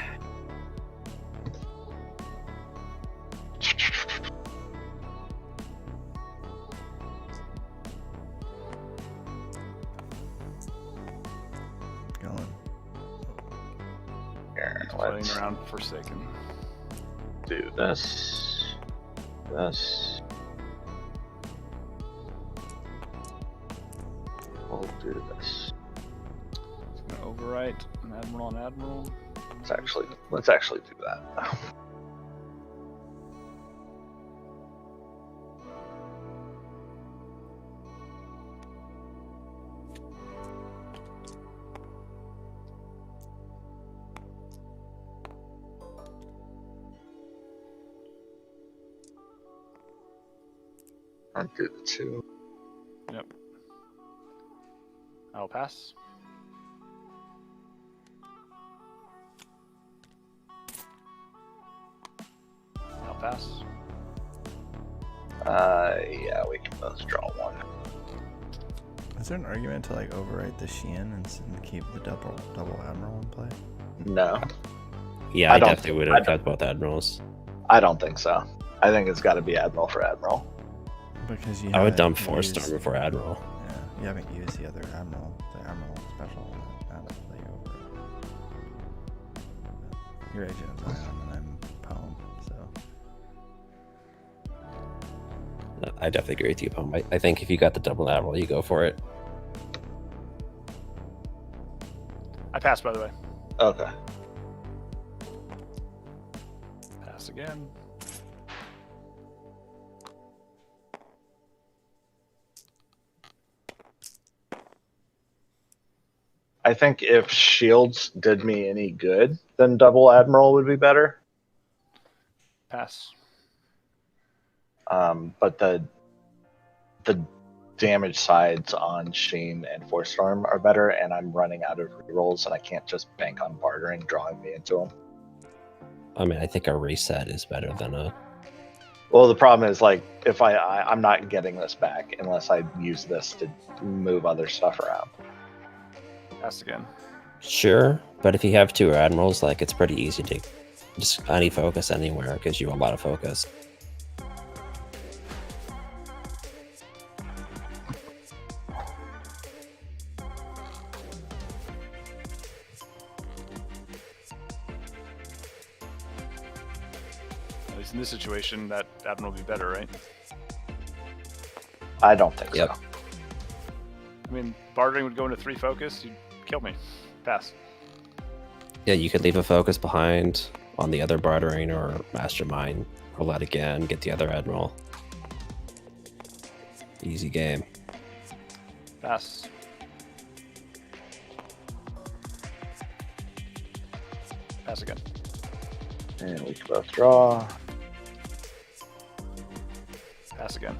Going. Here, He's playing let's around Forsaken. do this. This. We'll do this. He's gonna overwrite an Admiral on Admiral. Let's actually do that. I'll do the 2. Yep. I'll pass. pass. Yeah, we can both draw one. Is there an argument to like overwrite the Shein and keep the double admiral in play? No, Yeah, I I don't- definitely would have kept both admirals. I don't think so. I think it's got to be admiral for admiral. Because I would dump haven't Force used- Storm before admiral. Yeah, you haven't used the other admiral, the admiral special. Now to play over. You're Agent of Zion and I'm Poem, so. I definitely agree with you, Pom. I think if you got the double admiral, you go for it. I pass, by the way. Okay. Pass again. I think if shields did me any good, then double admiral would be better. Pass. But the damage sides on Sheen and Force Storm are better, and I'm running out of rerolls, and I can't just bank on bartering, drawing me into them. I mean, I think a reset is better than a. Well, the problem is, like, if I'm not getting this back unless I use this to move other stuff around. Pass again. Sure, but if you have two admirals, like it's pretty easy to just any focus anywhere gives you a lot of focus. At least in this situation, that admiral would be better, right? I don't think Yep. so. I mean, bartering would go into 3 focus. You'd kill me. Pass. Yeah, you could leave a focus behind on the other bartering or mastermind. Roll that again, get the other admiral. Easy game. Pass. Pass again. And we can both draw. Pass again.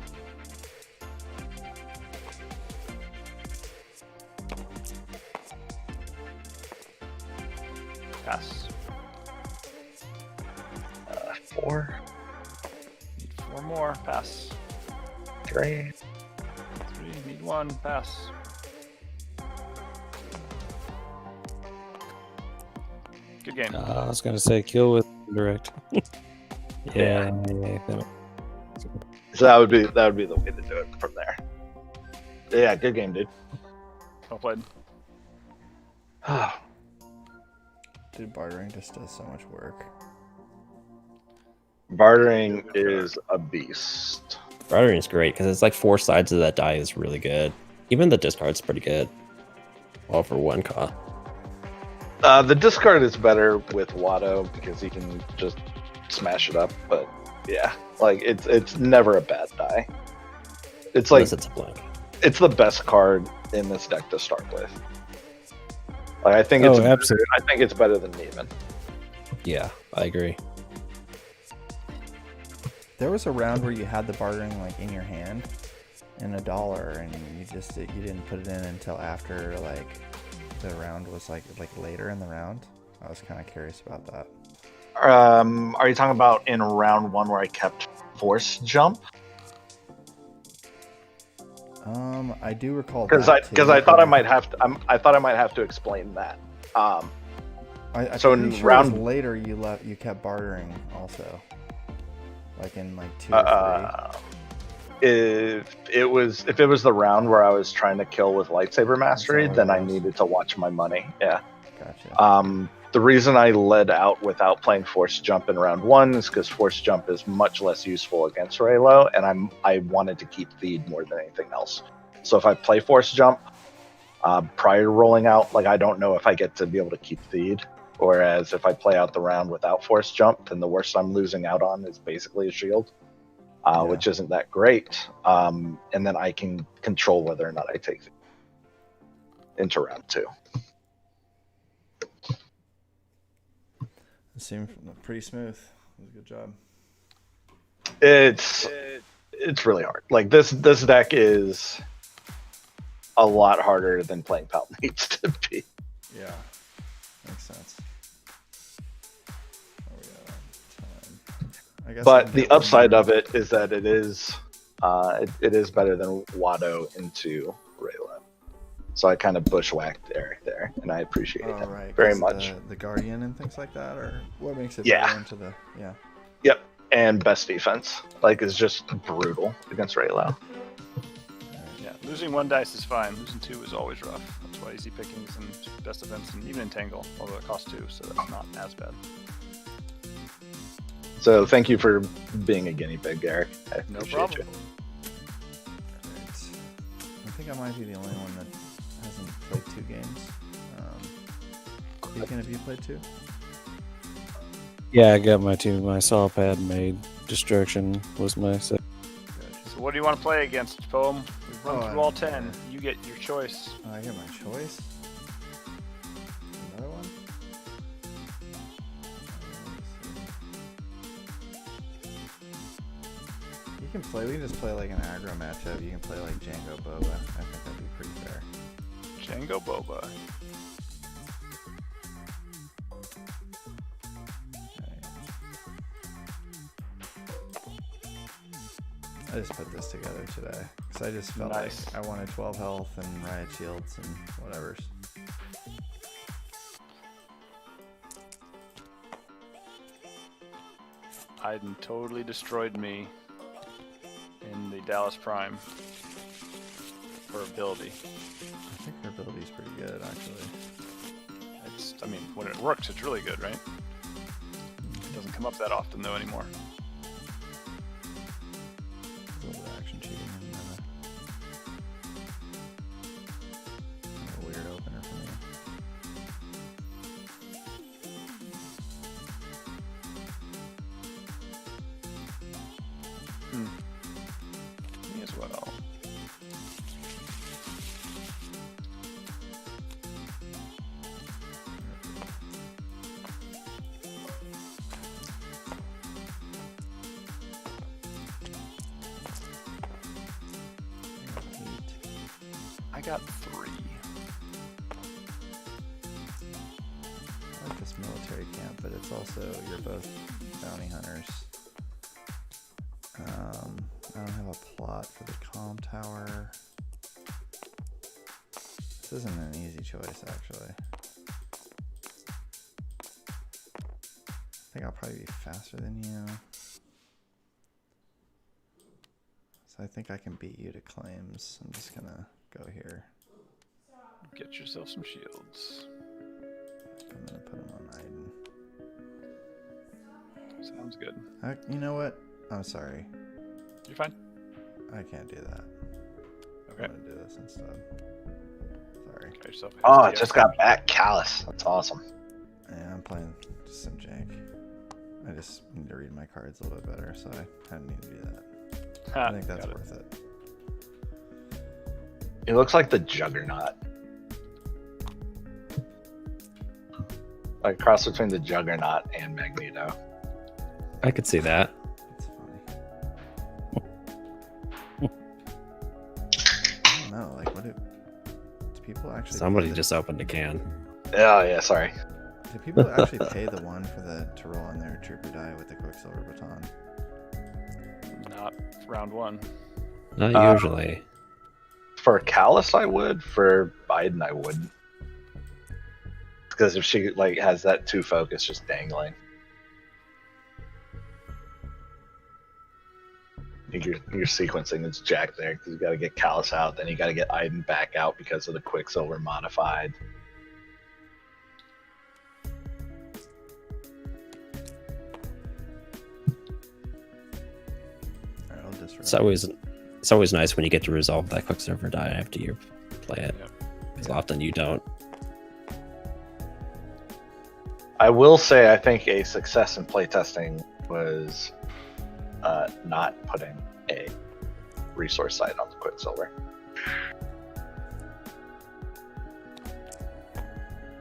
Pass. 4, Need 4 more. Pass. 3. 3. Need 1. Pass. Good game. I was gonna say kill with direct. yeah. So that would be the way to do it from there. Yeah, good game, dude. Well played. Dude, bartering just does so much work. Bartering is a beast. Bartering is great because it's like 4 sides of that die is really good. Even the discard's pretty good. All for 1 cost. The discard is better with Watto because he can just smash it up. But yeah, like it's never a bad die. It's like Unless it's a blank. it's the best card in this deck to start with. Like I think it's absolutely. I think it's better than Neiman. Yeah, I agree. There was a round where you had the bartering like in your hand in $1 and you didn't put it in until after like the round was like later in the round. I was kind of curious about that. Are you talking about in round 1 where I kept Force Jump? I do recall Because that I thought I might have to. I thought I might have to explain that. I'm so in pretty sure round- it was later you kept bartering also, like in like 2 or 3. If it was the round where I was trying to kill with lightsaber mastery, what then it I was. needed to watch my money. Yeah. Gotcha. The reason I led out without playing Force Jump in round 1 is because Force Jump is much less useful against Raylo, and I wanted to keep feed more than anything else. So if I play Force Jump prior to rolling out, like I don't know if I get to be able to keep feed. Whereas if I play out the round without Force Jump, then the worst I'm losing out on is basically a shield, which isn't that great. And then I can control whether or not I take into round 2. It seemed pretty smooth. It was a good job. It's really hard. Like this deck is a lot harder than playing Pal needs to be. Yeah, makes sense. Oh, we got time. I guess. I But can the get one upside more. of it is that it is better than Watto into Rayla. So I kind of bushwhacked Eric there, and I appreciate Oh him right, very 'cause much. the Guardian and things like that, or what makes it Yeah. better into the Yep, and best defense is just brutal against Raylo. Yeah, losing 1 dice is fine. Losing 2 is always rough. That's why easy pickings and best events and even Entangle, although it costs 2, so that's not as bad. So thank you for being a guinea pig, Eric. I No appreciate problem. you. Alright. I think I might be the only one that hasn't played 2 games. Beacon, have you played 2? Yeah, I got my 2. My saw pad made. Destruction was my set. Good. So what do you want to play against, Poem? We've run Oh, through all yeah. 10. You get your choice. Oh, I get my choice. Another one. You can play. We can just play like an aggro matchup. You can play like Django Boba. I think that'd be pretty fair. Django Boba. I just put this together today because I just felt Nice. like I wanted 12 health and riot shields and whatever's. Iden totally destroyed me in the Dallas Prime for ability. I think her ability's pretty good actually. I mean, when it works, it's really good, right? It doesn't come up that often though anymore. A little bit of action cheating and a weird opener for me. Me as well. I got 3. I like this military camp, but it's also, you're both bounty hunters. I don't have a plot for the comm tower. This isn't an easy choice, actually. I think I'll probably be faster than you. So I think I can beat you to claims. I'm just gonna go here. Get yourself some shields. I'm gonna put them on Iden. Sounds good. You know what? I'm sorry. You're fine. I can't do that. Okay. I'm gonna do this instead. Sorry. Got yourself a Oh, I SDF. just got back Callus. That's awesome. Yeah, I'm playing just some jank. I just need to read my cards a little bit better, so I didn't need to do that. Ha, I think that's got it. worth it. It looks like the Juggernaut. Like cross between the Juggernaut and Magneto. I could see that. It's funny. I don't know, like, do people actually? Somebody just opened a can. Oh yeah, sorry. Do people actually pay the one for to roll in their trooper die with the Quicksilver baton? Not round 1. Not usually. For Callus, I would. For Biden, I wouldn't. Because if she has that 2 focus just dangling, I think your sequencing is jacked there because you got to get Callus out, then you got to get Iden back out because of the Quicksilver modified. Alright, I'll disrupt. It's always nice when you get to resolve that Quicksilver die after you play it. Yep. Because often you don't. I will say I think a success in playtesting was not putting a resource site on the Quicksilver.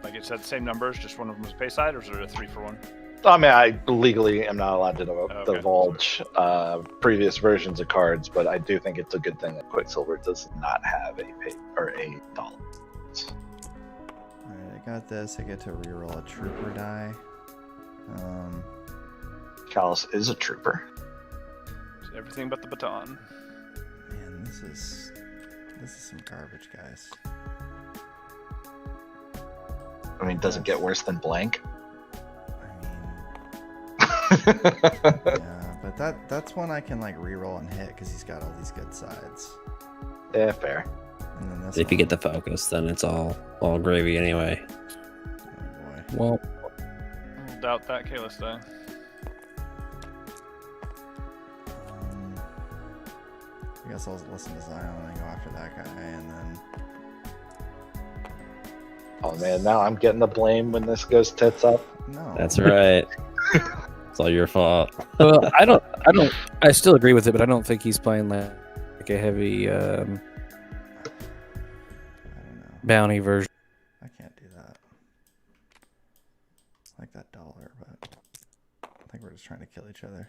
Like it said the same numbers, just one of them was pay side, or is it a 3-for-1? I mean, I legally am not allowed to Okay. divulge previous versions of cards, but I do think it's a good thing that Quicksilver does not have a pay or a dollar. Alright, I got this. I get to reroll a trooper die. Callus is a trooper. It's everything but the baton. Man, this is some garbage, guys. I mean, does it get worse than blank? Yeah, but that's one I can like reroll and hit because he's got all these good sides. Yeah, fair. And then this If you one- get the focus, then it's all gravy anyway. Oh boy. Well, I doubt that, Kalis die. I guess I'll listen to Zion and go after that guy, and then Oh man, now I'm getting the blame when this goes tits up. no. That's right. It's all your fault. well, I still agree with it, but I don't think he's playing like a heavy I don't know. bounty version. I can't do that. I like that dollar, but I think we're just trying to kill each other.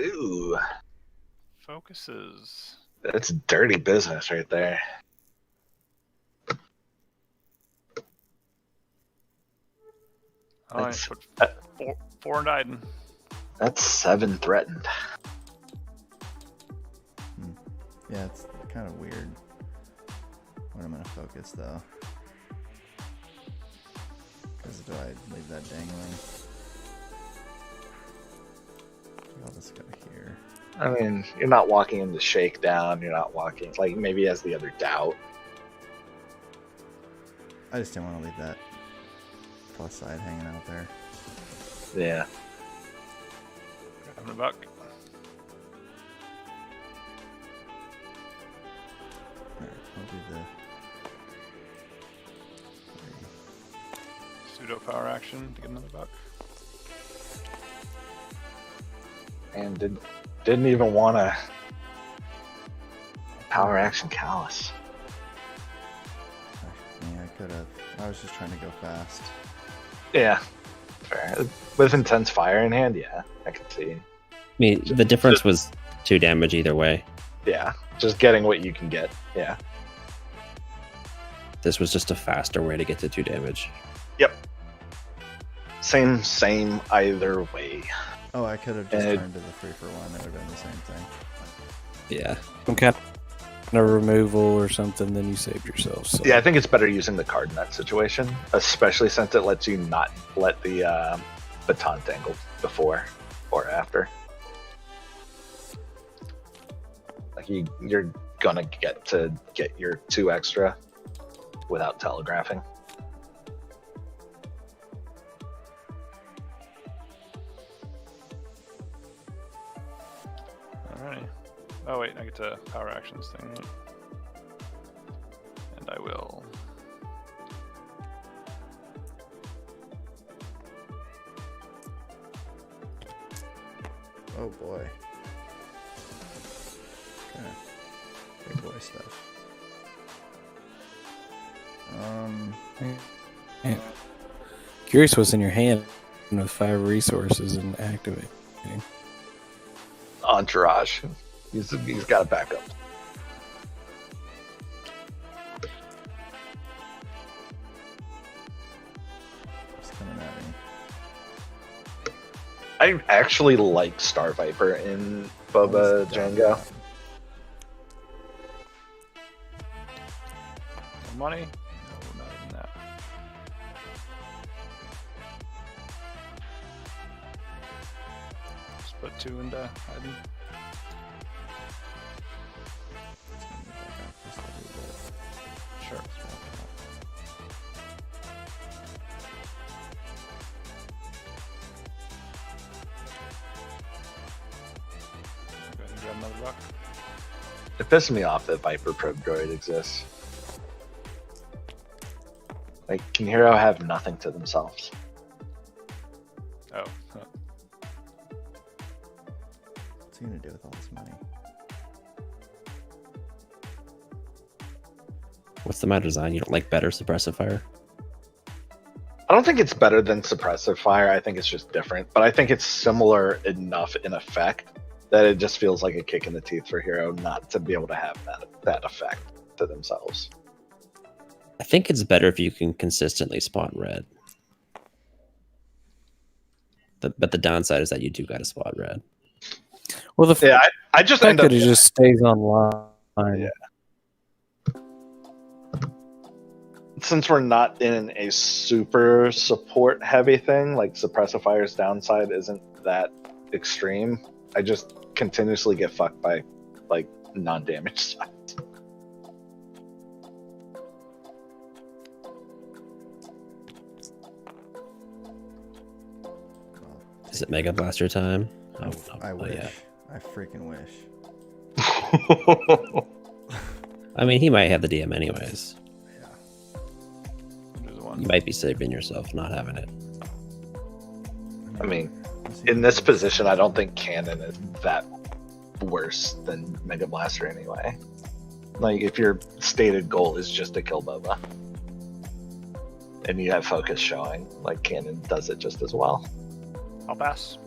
Ooh, Focuses. that's dirty business right there. Oh, I That's- put four in Iden. That's 7 threatened. Yeah, it's kind of weird when I'm gonna focus though. Because do I leave that dangling? I'll just go here. I mean, you're not walking into shakedown. You're not walking like maybe he has the other doubt. I just didn't want to leave that plus side hanging out there. Yeah. Grabbing a buck. Alright, I'll do the Pseudo power action to get another buck. And didn't even want to power action Callus. yeah, I could have. I was just trying to go fast. Yeah. Fair. With intense fire in hand, yeah, I can see. I mean, the difference was 2 damage either way. Yeah. Just getting what you can get. Yeah. This was just a faster way to get to 2 damage. Yep. Same either way. Oh, I could have just turned to the 3-for-1. That would have been the same thing. Yeah. Some kind of removal or something, then you saved yourself. So. Yeah, I think it's better using the card in that situation, especially since it lets you not let the baton dangle before or after. Like you're gonna get your 2 extra without telegraphing. Alrighty. Oh wait, I get to power actions thing. And I will. Oh boy. Okay. Big boy stuff. Yeah. Curious what's in your hand with 5 resources and activate. Entourage. He's got a backup. It's coming at me. I actually like Star Viper in Boba Jango. Money? No, not even that. Just put 2 into Iden. It's gonna be back up just a little bit. Sure. Let's wrap it up. Go ahead and grab another buck. It pisses me off that Viper Probe Droid exists. Like, can Hero have nothing to themselves? Oh. Huh. What's he gonna do with all this money? What's the matter, Zion? You don't like better suppressive fire? I don't think it's better than Suppressive Fire. I think it's just different. But I think it's similar enough in effect that it just feels like a kick in the teeth for Hero not to be able to have that effect to themselves. I think it's better if you can consistently spawn red. But the downside is that you do got to spot red. Well, the Yeah, I just fact end up. that it just stays online. Yeah. Since we're not in a super support heavy thing, like Suppressifiers downside isn't that extreme. I just continuously get fucked by like non-damage sides. Is it Mega Blaster time? Oh, I oh, wish. yeah. I freaking wish. I mean, he might have the DM anyways. Yeah. There's one. You might be saving yourself not having it. I mean, in this position, I don't think Cannon is that worse than Mega Blaster anyway. Like, if your stated goal is just to kill Boba, and you have focus showing, like Cannon does it just as well. I'll pass.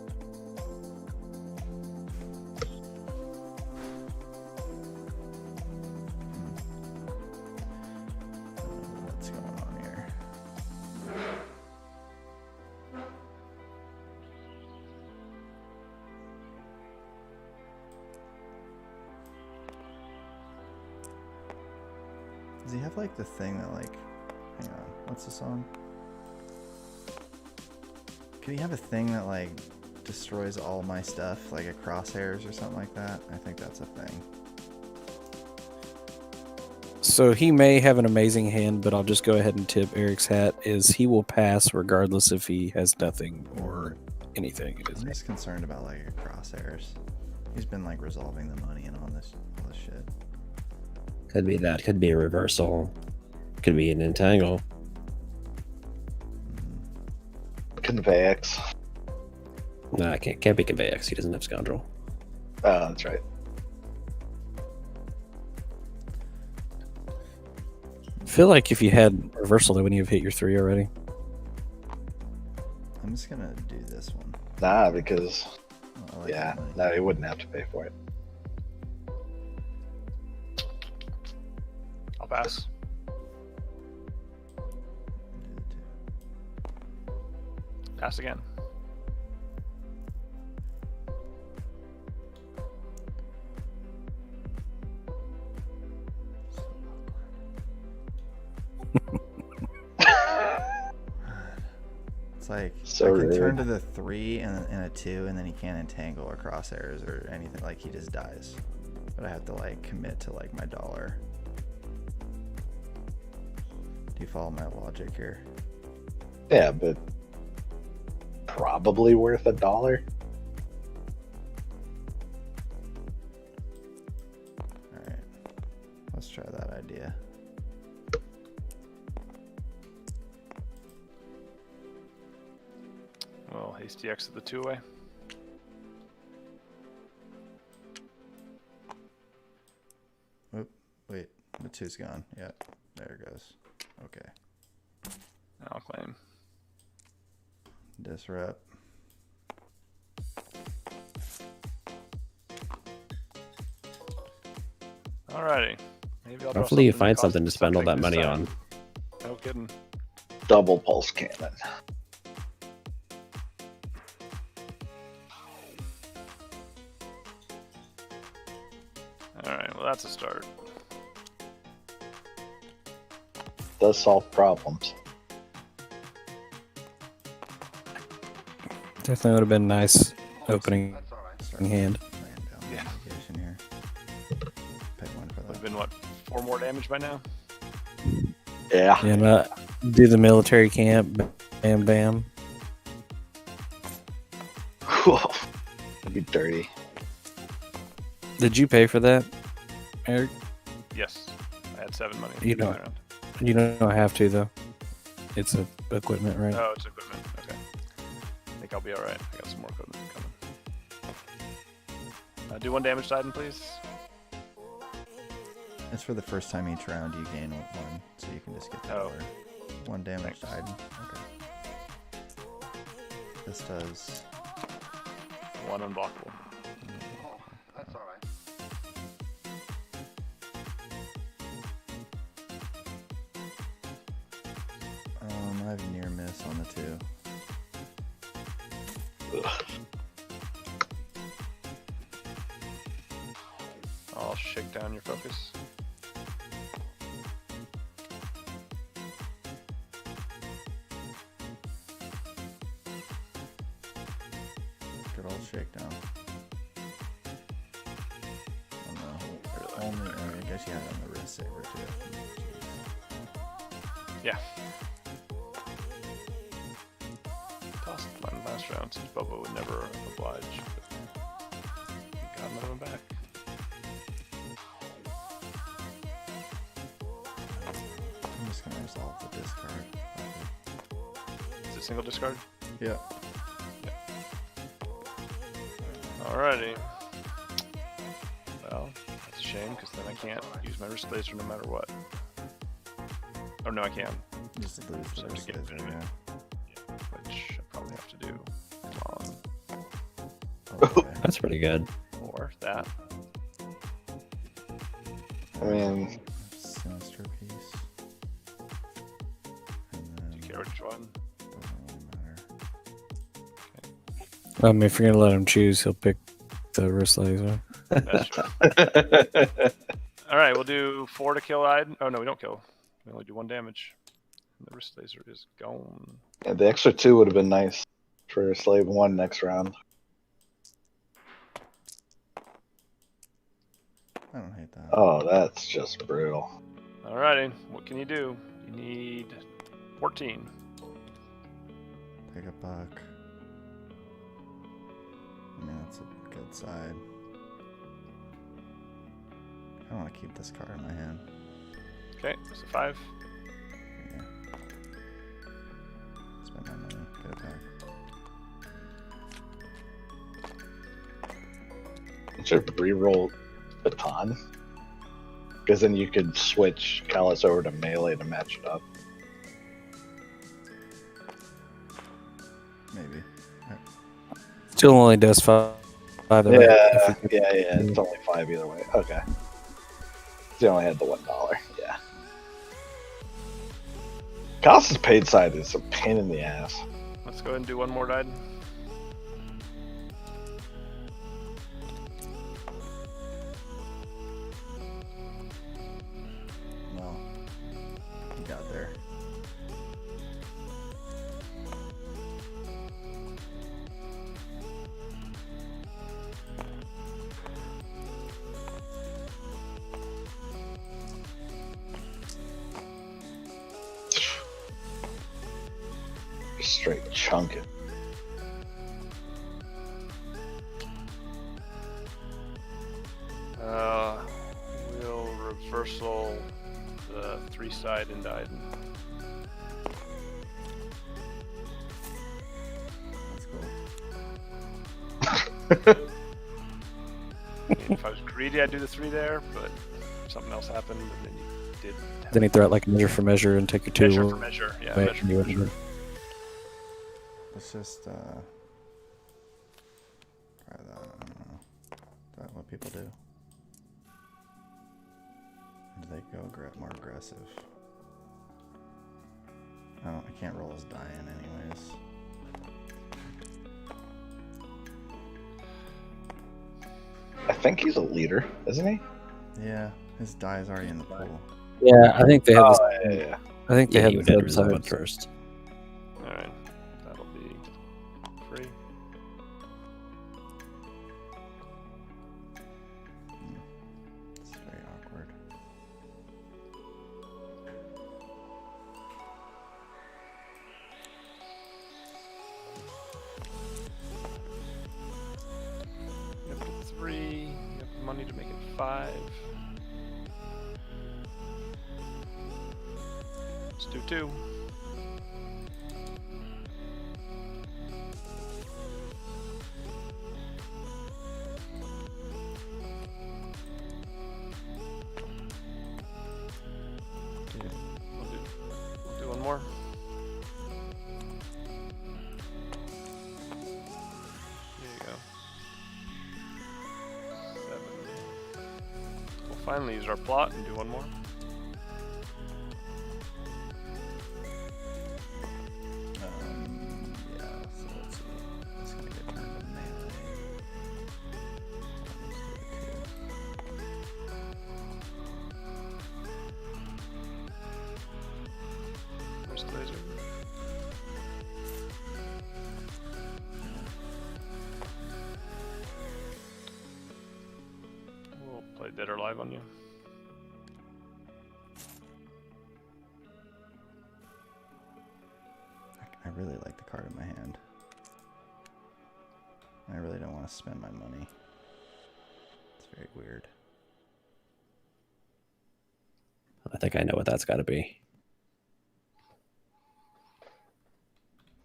What's going on here? Does he have like the thing that like, hang on, what's the song? Could he have a thing that like destroys all my stuff, like a crosshairs or something like that? I think that's a thing. So he may have an amazing hand, but I'll just go ahead and tip Eric's hat. Is he will pass regardless if he has nothing or anything. in his I'm hand. just concerned about like a crosshairs. He's been like resolving the money and all this shit. Could be that. Could be a reversal. Could be an entangle. Convex. Nah, can't be Convex. He doesn't have Scoundrel. Oh, that's right. I feel like if you had reversal, they wouldn't have hit your 3 already. I'm just gonna do this one. Nah, because I like yeah, the money. no, he wouldn't have to pay for it. I'll pass. Pass again. It's like So I can rude. turn to the 3 and a 2, and then he can't entangle or crosshairs or anything. Like he just dies. But I have to like commit to like my dollar. Do you follow my logic here? Yeah, but probably worth $1. All right, let's try that idea. Well, hasty exit the 2-way. Oop, wait, the 2's gone. Yeah, there it goes. Okay, I'll claim. disrupt. Alrighty. Maybe I'll draw Hopefully you that find costs something to spend all that this money time. on. No kidding. Double pulse cannon. Alright, well that's a start. Does solve problems. Definitely would have been nice opening Start hand. laying down Yeah. navigation here. Pay 1 for Would have that. been what, 4 more damage by now? Yeah. And do the military camp. Bam, bam. It'd be dirty. Did you pay for that, Eric? Yes. I had 7 money. You don't. Around. You don't have to though. It's a equipment, right? Oh, it's equipment. Okay. I think I'll be alright. I got some more equipment coming. Do 1 damage to Iden, please. It's for the first time each round you gain 1, so you can just get the Oh. dollar. 1 damage to Thanks. Iden. Okay. This does 1 unblockable. That's all right. I have near miss on the 2. I'll shake down your focus. Good old shakedown. Only, I guess you had it on the wrist saver too. Yeah. Tossed mine last round since Bobo would never oblige. But got another one back. I'm just gonna resolve the discard. Is it single discard? Yeah. Alrighty. Well, that's a shame because then I can't use my wrist laser no matter what. Oh no, I can. Just lose the Just have to wrist get laser, rid of it. yeah. Which I probably have to do. Come on. Okay. That's pretty good. Or that. I mean, Sinister piece. And Do then you care which one? doesn't really matter. If you're gonna let him choose, he'll pick the wrist laser. That's true. Alright, we'll do 4 to kill Iden. Oh no, we don't kill. We only do 1 damage. The wrist laser is gone. yeah, the extra 2 would have been nice for Slave 1 next round. I don't hate that. Oh, that's just brutal. Alrighty, what can you do? You need 14. Take a buck. I mean, that's a good side. I want to keep this card in my hand. Okay, so 5. Yeah. Spend my money. Get it back. Should reroll Baton. Because then you could switch Callus over to melee to match it up. Maybe. Still only does 5. Yeah, it's only 5 either way. Okay. You only had the $1. Yeah. Callus' paid side is a pain in the ass. Let's go ahead and do 1 more died. Well, you got there. Straight chunking. We'll reversal the 3 side into Iden. That's cool. If I was greedy, I'd do the 3 there, but something else happened, and then you did. Then he throw it like measure for measure and take your 2. Measure for measure, yeah. Right, Measure for measure. Let's just try that. I don't know. Is that what people do? Or do they go more aggressive? I can't roll his die in anyways. I think he's a leader, isn't he? Yeah, his die is already in the pool. Yeah, I think they have. Oh, yeah. I think they Yeah, have you the did same resolve it sides. first. Alright, that'll be free. It's very awkward. You have to 3. You have the money to make it 5. Let's do 2. We'll do 1 more. There you go. 7. We'll finally use our plot and do 1 more. Yeah, so let's see. It's gonna get Dead or Alive on you. I really like the card in my hand. I really don't want to spend my money. It's very weird. I think I know what that's got to be.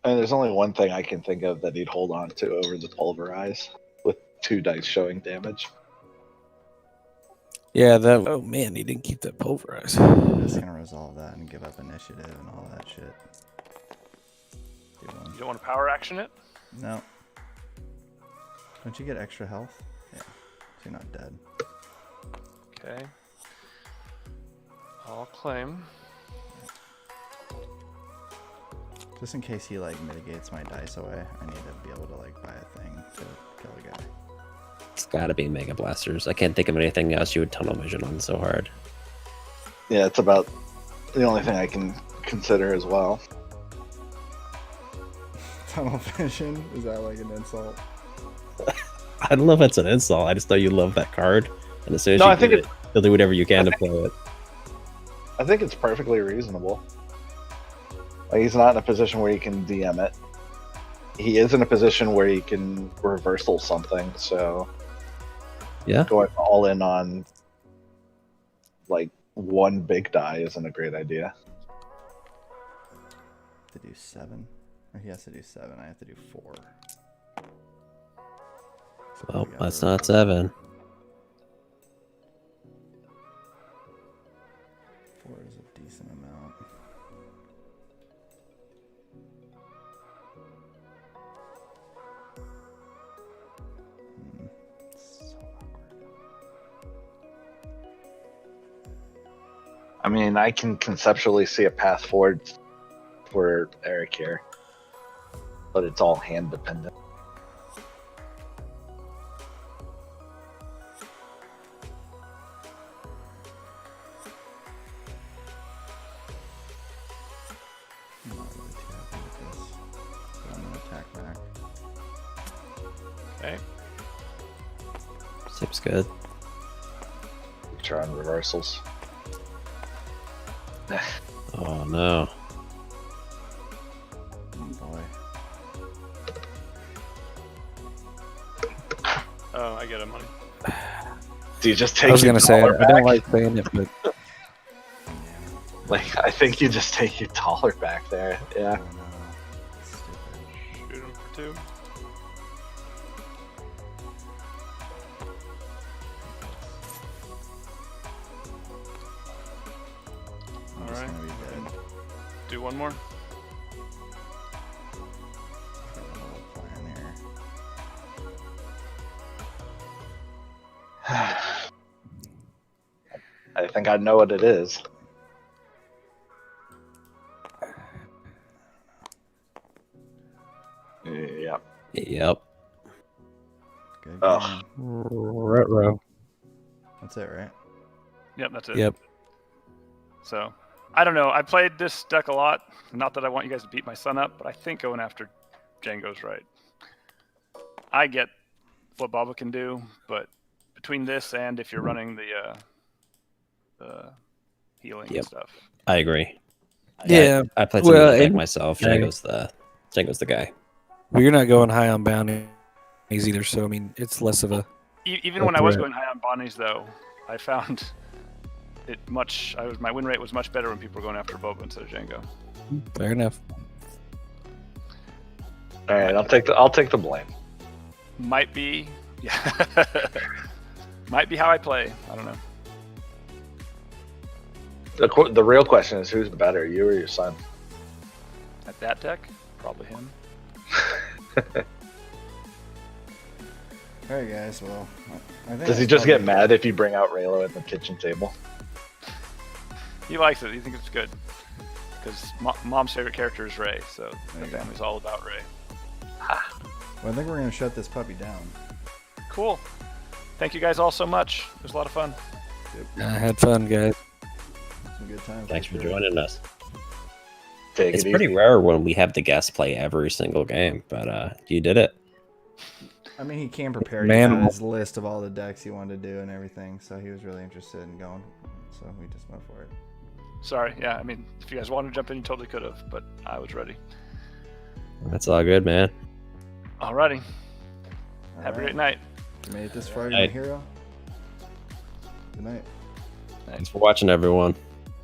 And there's only one thing I can think of that he'd hold on to over the Pulverize with 2 dice showing damage. Yeah, that. Oh man, he didn't keep that pulverized. I'm just gonna resolve that and give up initiative and all that shit. You don't want to power action it? No. Don't you get extra health? Yeah. So you're not dead. Okay. I'll claim. Just in case he like mitigates my dice away, I need to be able to like buy a thing to kill a guy. It's got to be Mega Blasters. I can't think of anything else you would tunnel vision on so hard. Yeah, it's about the only thing I can consider as well. Tunnel vision? Is that like an insult? I don't know if it's an insult. I just know you love that card, and as soon as No, you I think get it, you'll do whatever you can to play it. I think it's perfectly reasonable. Like, he's not in a position where he can DM it. He is in a position where he can reversal something, so Yeah. going all in on like one big die isn't a great idea. To do 7? Or he has to do 7. I have to do 4. So Well, we that's gotta- not 7. 4 is a decent amount. So awkward. I mean, I can conceptually see a path forward for Eric here, but it's all hand dependent. I'm not really too happy with this. But I'm gonna attack back. Okay. Seems good. Try on reversals. Oh no. Oh boy. Oh, I get a money. Do you just take? I was your gonna say dollar I don't back? like saying it, but Like, I think you just take your dollar back there. Yeah. Oh no. Stupid. Shoot him for 2. I'm just Alright. gonna be dead. Do one more. Got a whole plan here. I think I know what it is. Yeah. Yep. Good Ugh. game. Retro. That's it, right? Yep, that's it. Yep. So, I don't know. I played this deck a lot. Not that I want you guys to beat my son up, but I think going after Django's right. I get what Baba can do, but between this and if you're running the healing and Yep. stuff, I agree. Yeah. I played some of Well, the deck and- myself. Yeah. Django's the guy. Well, you're not going high on bounties either, so I mean, it's less of a. even when I was Right. going high on Bonnies, though, I found it much. My win rate was much better when people were going after Boba instead of Django. Fair enough. All right, I'll take the blame. Might be, yeah, might be how I play. I don't know. The real question is, who's better, you or your son? At that deck, probably him. Alright, guys. Well, I think Does he that's just get probably- mad if you bring out Raylo at the kitchen table? He likes it. He thinks it's good. Because mom's favorite character is Ray, so There the you go. family's all about Ray. Well, I think we're gonna shut this puppy down. Cool. Thank you guys all so much. It was a lot of fun. I had fun, guys. Some good times. Thanks for sure. joining us. Take It's it pretty easy. rare when we have the guests play every single game, but you did it. I mean, he can prepare. Man. He had his list of all the decks he wanted to do and everything, so he was really interested in going. So we just went for it. Sorry. Yeah, I mean, if you guys wanted to jump in, you totally could have, but I was ready. That's all good, man. Alrighty. All Have a right. great night. You made it this far, Night. my hero. Good night. Thanks for watching, everyone.